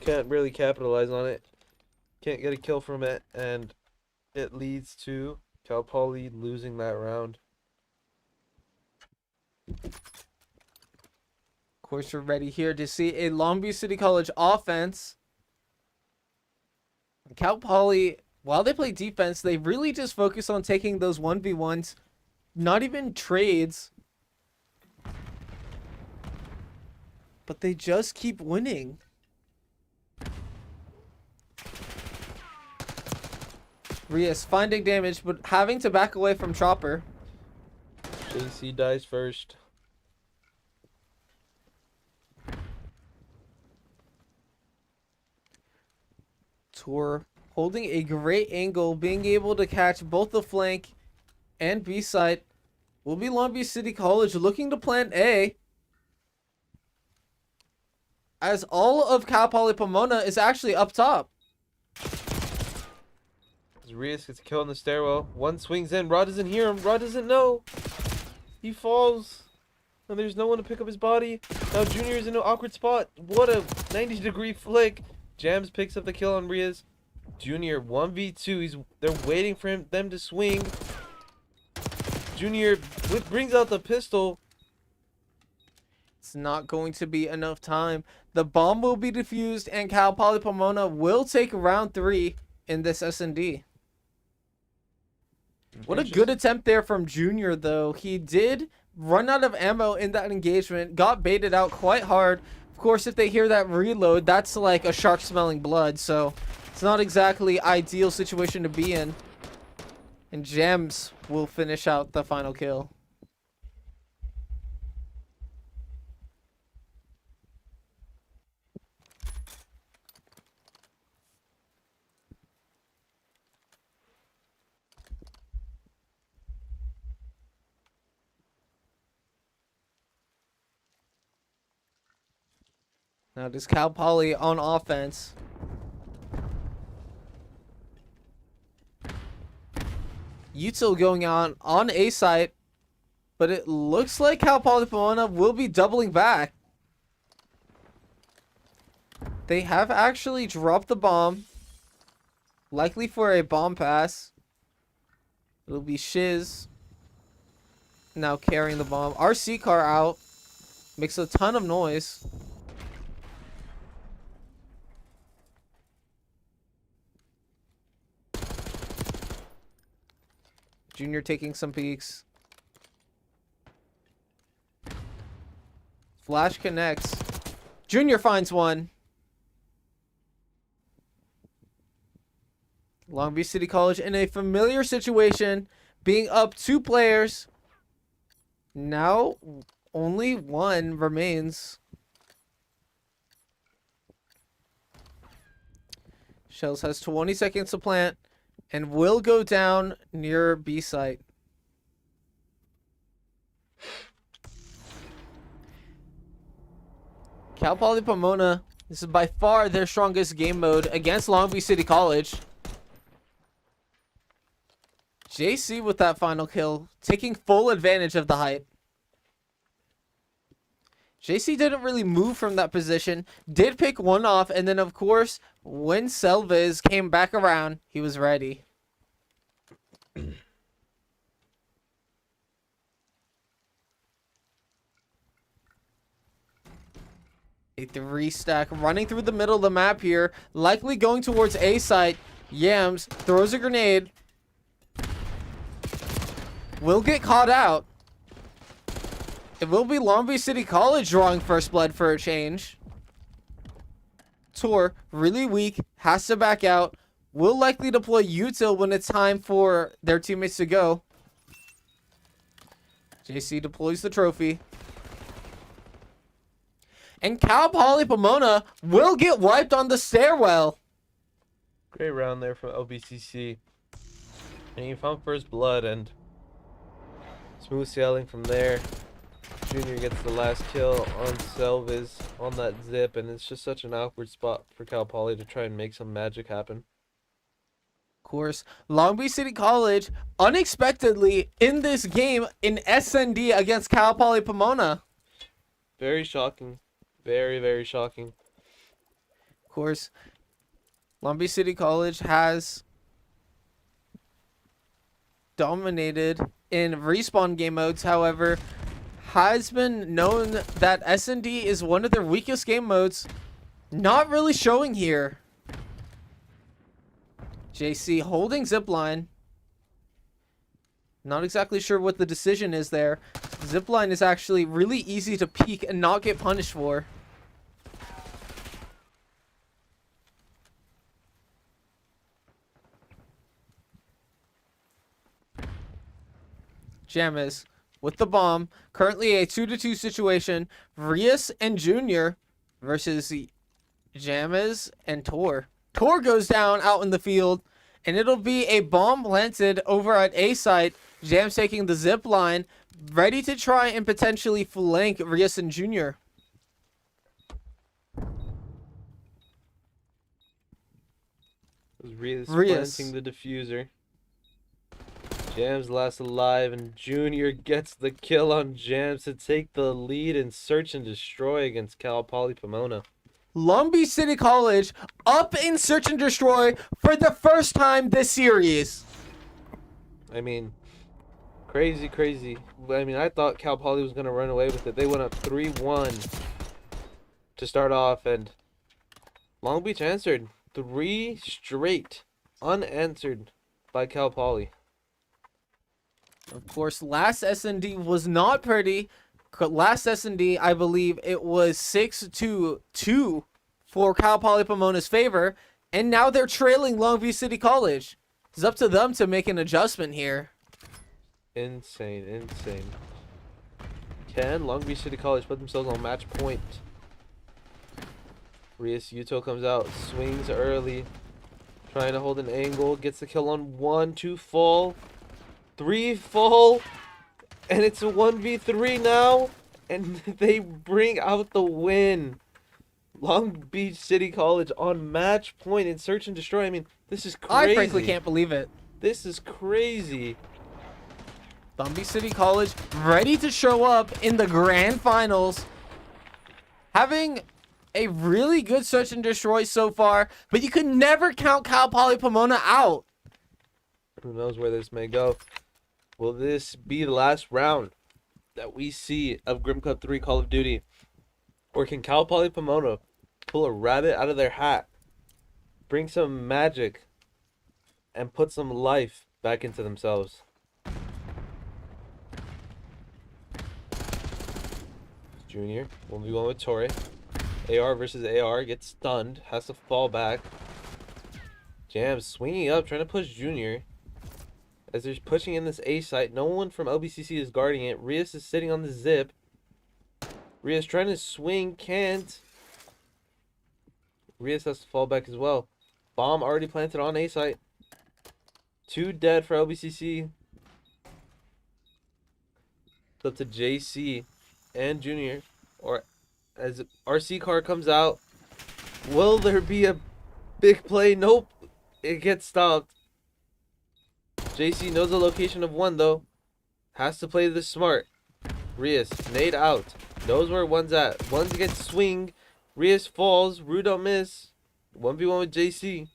Can't really capitalize on it. Can't get a kill from it, and it leads to Cal Poly losing that round. Of course, we're ready here to see a Long Beach City College offense. Cal Poly, while they play defense, they really just focus on taking those 1v1s, not even trades. But they just keep winning. Rias finding damage, but having to back away from Chopper. JC dies first. Tour holding a great angle, being able to catch both the flank and B side. Will be Long Beach City College looking to plant A. As all of Cal Poly Pomona is actually up top. Rias gets a kill in the stairwell. One swings in. Rod doesn't hear him. Rod doesn't know. He falls. And there's no one to pick up his body. Now Junior is in an awkward spot. What a 90-degree flick. Jams picks up the kill on Rias. Junior 1v2. They're waiting for them to swing. Junior brings out the pistol. It's not going to be enough time. The bomb will be defused and Cal Poly Pomona will take round 3 in this S&D. What a good attempt there from Junior, though. He did run out of ammo in that engagement, got baited out quite hard. Of course, if they hear that reload, that's like a shark smelling blood, so it's not exactly ideal situation to be in. And Jams will finish out the final kill. Now does Cal Poly on offense. Util going on A site, but it looks like Cal Poly Pomona will be doubling back. They have actually dropped the bomb, likely for a bomb pass. It'll be Shiz now carrying the bomb. RC car out, makes a ton of noise. Junior taking some peeks. Flash connects. Junior finds one. Long Beach City College in a familiar situation, being up 2 players. Now only one remains. Shells has 20 seconds to plant and will go down near B site. Cal Poly Pomona, this is by far their strongest game mode against Long Beach City College. JC with that final kill, taking full advantage of the height. JC didn't really move from that position, did pick one off, and then of course, when Selves came back around, he was ready. A 3-stack running through the middle of the map here, likely going towards A site. Yams throws a grenade. Will get caught out. It will be Long Beach City College drawing first blood for a change. Tour, really weak, has to back out. Will likely deploy Util when it's time for their teammates to go. JC deploys the trophy. And Cal Poly Pomona will get wiped on the stairwell. Great round there from LBCC. And he found first blood and smooth sailing from there. Junior gets the last kill on Selvis on that zip, and it's just such an awkward spot for Cal Poly to try and make some magic happen. Of course, Long Beach City College unexpectedly in this game in SND against Cal Poly Pomona. Very shocking. Very, very shocking. Of course, Long Beach City College has dominated in respawn game modes. However, has been known that S&D is one of their weakest game modes. Not really showing here. JC holding zipline. Not exactly sure what the decision is there. Zipline is actually really easy to peek and not get punished for. Jamis with the bomb. Currently a 2-2 situation. Rias and Junior versus Jamis and Tor. Tor goes down out in the field, and it'll be a bomb planted over at A site. Jams taking the zip line, ready to try and potentially flank Rias and Junior. Rias Rias. planting the diffuser. Jams last alive, and Junior gets the kill on Jams to take the lead in search and destroy against Cal Poly Pomona. Long Beach City College up in search and destroy for the first time this series. I mean, crazy, crazy. I mean, I thought Cal Poly was going to run away with it. They went up 3-1 to start off, and Long Beach answered 3 straight unanswered by Cal Poly. Of course, last S&D was not pretty. Last S&D, I believe it was 6-2 for Cal Poly Pomona's favor, and now they're trailing Long Beach City College. It's up to them to make an adjustment here. Insane, insane. Can Long Beach City College put themselves on match point? Rias Yuto comes out, swings early, trying to hold an angle, gets the kill on 1, 2 full, 3 full, and it's a 1v3 now, and they bring out the win. Long Beach City College on match point in search and destroy. I mean, this is crazy. I frankly can't believe it. This is crazy. Long Beach City College ready to show up in the grand finals. Having a really good search and destroy so far, but you could never count Cal Poly Pomona out. Who knows where this may go? Will this be the last round that we see of Grim Cup 3 Call of Duty? Or can Cal Poly Pomona pull a rabbit out of their hat, bring some magic, and put some life back into themselves? Junior, 1v1 with Torre. AR versus AR, gets stunned, has to fall back. Jams swinging up, trying to push Junior. As they're pushing in this A site, no one from LBCC is guarding it. Rias is sitting on the zip. Rias trying to swing, can't. Rias has to fall back as well. Bomb already planted on A site. 2 dead for LBCC. It's up to JC and Junior. Or as RC car comes out, will there be a big play? Nope. It gets stopped. JC knows the location of 1 though. Has to play this smart. Rias, nade out. Knows where 1's at. 1's gets swing. Rias falls. Rue don't miss. 1v1 with JC.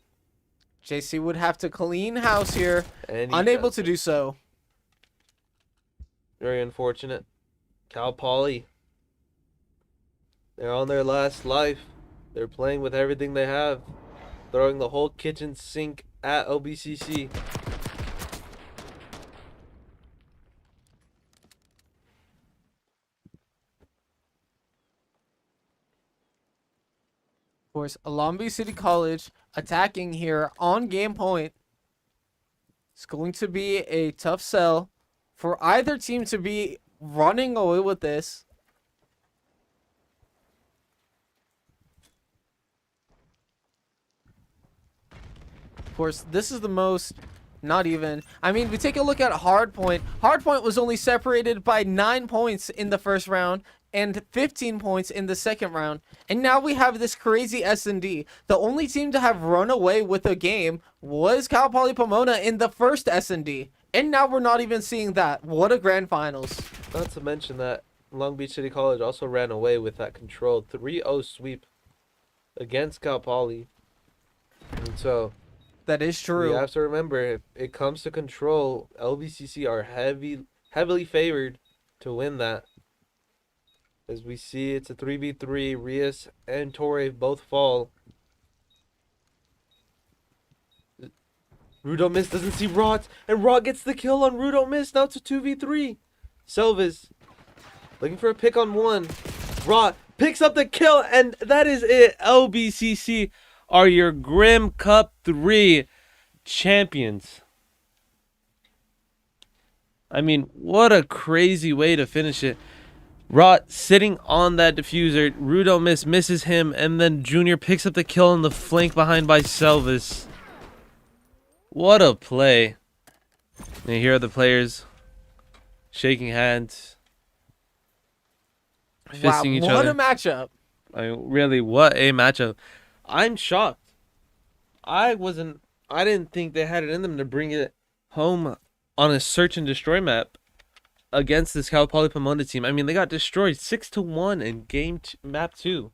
JC would have to clean house here. And he Unable does to it. do so. Very unfortunate. Cal Poly. They're on their last life. They're playing with everything they have. Throwing the whole kitchen sink at LBCC. Of course, Long Beach City College attacking here on game point. It's going to be a tough sell for either team to be running away with this. Of course, this is the most, not even, I mean, we take a look at Hardpoint. Hardpoint was only separated by 9 points in the first round and 15 points in the second round. And now we have this crazy S&D. The only team to have run away with a game was Cal Poly Pomona in the first S&D. And now we're not even seeing that. What a grand finals. Not to mention that Long Beach City College also ran away with that controlled 3-0 sweep against Cal Poly. And so That is we true. have to remember, if it comes to control, LBCC are heavily favored to win that. As we see, it's a 3v3. Rios and Torre both fall. Rudo Miss doesn't see Rot, and Rot gets the kill on Rudo Miss. Now it's a 2v3. Selvas looking for a pick on one. Rot picks up the kill, and that is it. LBCC are your Grim Cup 3 champions. I mean, what a crazy way to finish it. Rot sitting on that diffuser. Rudo misses him, and then Junior picks up the kill on the flank behind by Selvas. What a play. And here are the players shaking hands, fisting each what other. a matchup. I mean, really, what a matchup. I'm shocked. I didn't think they had it in them to bring it home on a search and destroy map against this Cal Poly Pomona team. I mean, they got destroyed 6-1 in map 2.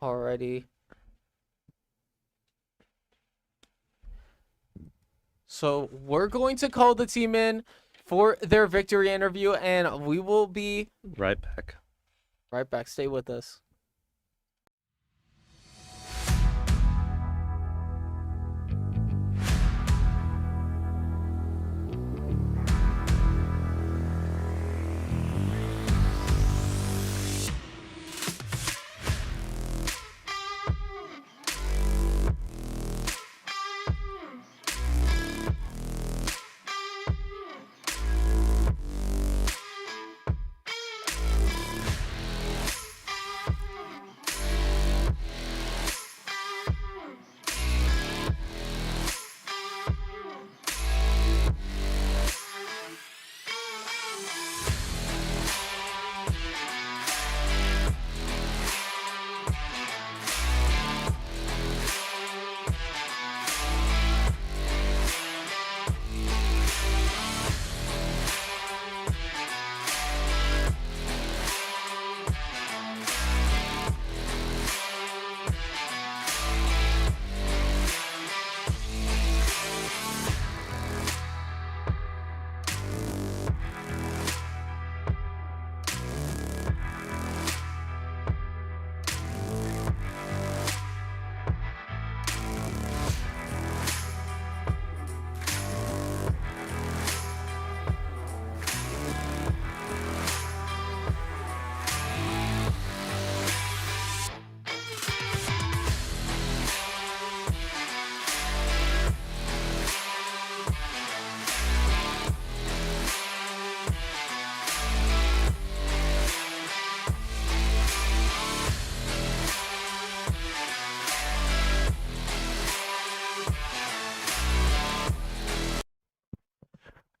Alrighty. So we're going to call the team in for their victory interview, and we will be Right back. right back. Stay with us.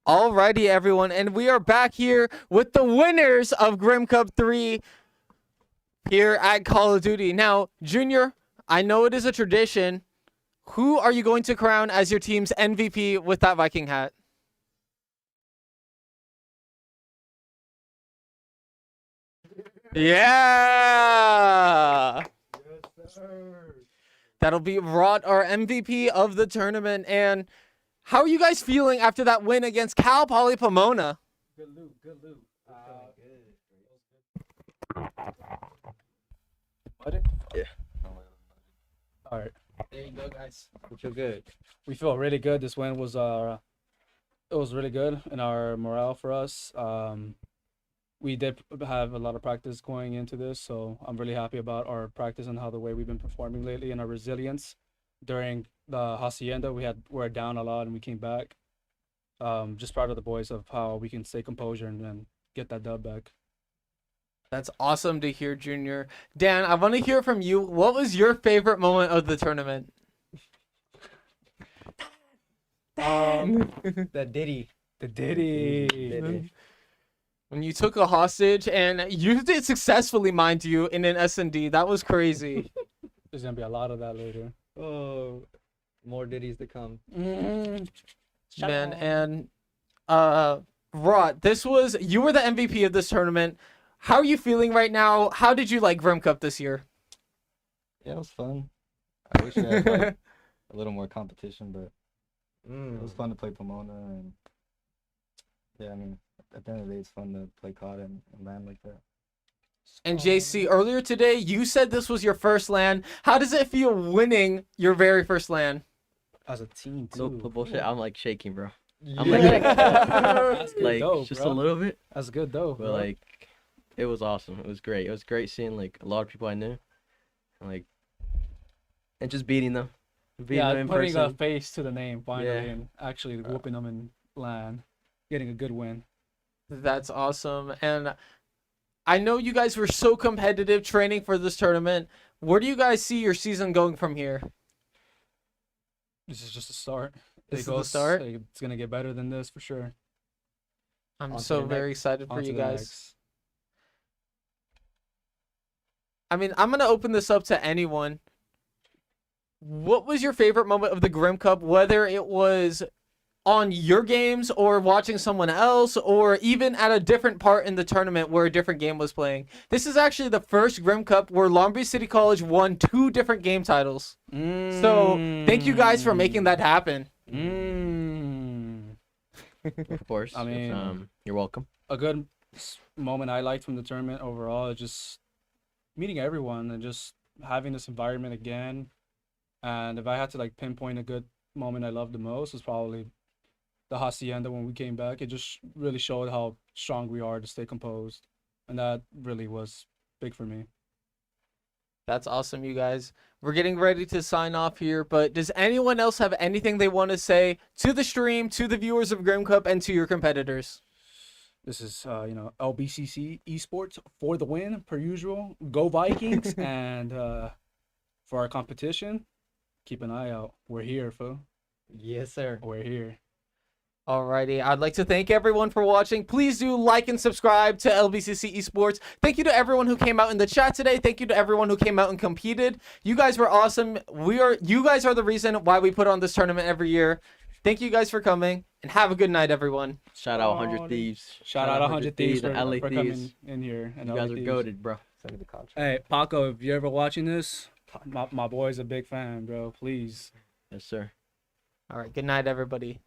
Alrighty, everyone, and we are back here with the winners of Grim Cup 3 here at Call of Duty. Now, Junior, I know it is a tradition. Who are you going to crown as your team's MVP with that Viking hat? Yeah! That'll be Rot, our MVP of the tournament. And how are you guys feeling after that win against Cal Poly Pomona? Good loot, good loot. Yeah. All right. There you go, guys. We feel good. We feel really good. This win was it was really good in our morale for us. We did have a lot of practice going into this, so I'm really happy about our practice and how the way we've been performing lately and our resilience. During the Hacienda, we're down a lot and we came back. Just proud of the boys of how we can stay composure and get that dub back. That's awesome to hear, Junior. Dan, I want to hear from you. What was your favorite moment of the tournament? That Diddy. The Diddy. Diddy. When you took a hostage and you did successfully, mind you, in an S&D. That was crazy. There's gonna be a lot of that later. Oh, more Diddies to come. Man, and Rod, you were the MVP of this tournament. How are you feeling right now? How did you like Grim Cup this year? Yeah, it was fun. I wish we had like a little more competition, but it was fun to play Pomona, and yeah, I mean, at the end of the day, it's fun to play COD and land like that. And JC, earlier today, you said this was your first LAN. How does it feel winning your very first LAN? As a team No too. bullshit. I'm like shaking, bro. I'm That's good like though, just bro. a little bit, That's good though, but bro. like it was awesome. It was great. It was great seeing like a lot of people I knew, and like and just beating them yeah, in putting a person. face to the name finally, Yeah. and actually whooping them in LAN, getting a good win. That's awesome. And I know you guys were so competitive training for this tournament. Where do you guys see your season going from here? This is just a start. This is the start? It's gonna get better than this for sure. I'm On to so the very next- excited for on to you the guys. next. I mean, I'm going to open this up to anyone. What was your favorite moment of the Grim Cup, whether it was on your games or watching someone else or even at a different part in the tournament where a different game was playing? This is actually the first Grim Cup where Long Beach City College won 2 different game titles. So thank you guys for making that happen. Of course. I mean- you're welcome. A good moment I liked from the tournament overall is just meeting everyone and just having this environment again. And if I had to like pinpoint a good moment I loved the most, was probably the hacienda when we came back. It just really showed how strong we are to stay composed, and that really was big for me. That's awesome, you guys. We're getting ready to sign off here, but does anyone else have anything they want to say to the stream, to the viewers of Grim Cup, and to your competitors? This is LBCC Esports for the win per usual. Go Vikings! And for our competition, keep an eye out. We're here, fool. Yes, sir. We're here. Alrighty, I'd like to thank everyone for watching. Please do like and subscribe to LBCC Esports. Thank you to everyone who came out in the chat today. Thank you to everyone who came out and competed. You guys were awesome. You guys are the reason why we put on this tournament every year. Thank you guys for coming, and have a good night, everyone. Shout out 100 Thieves. Shout out 100 Thieves and LA for Thieves. coming in here. And You LA guys are Thieves. goated, bro. Send me the contract. Hey, Paco, if you're ever watching this, my boy's a big fan, bro. Please. Yes, sir. All right, good night, everybody.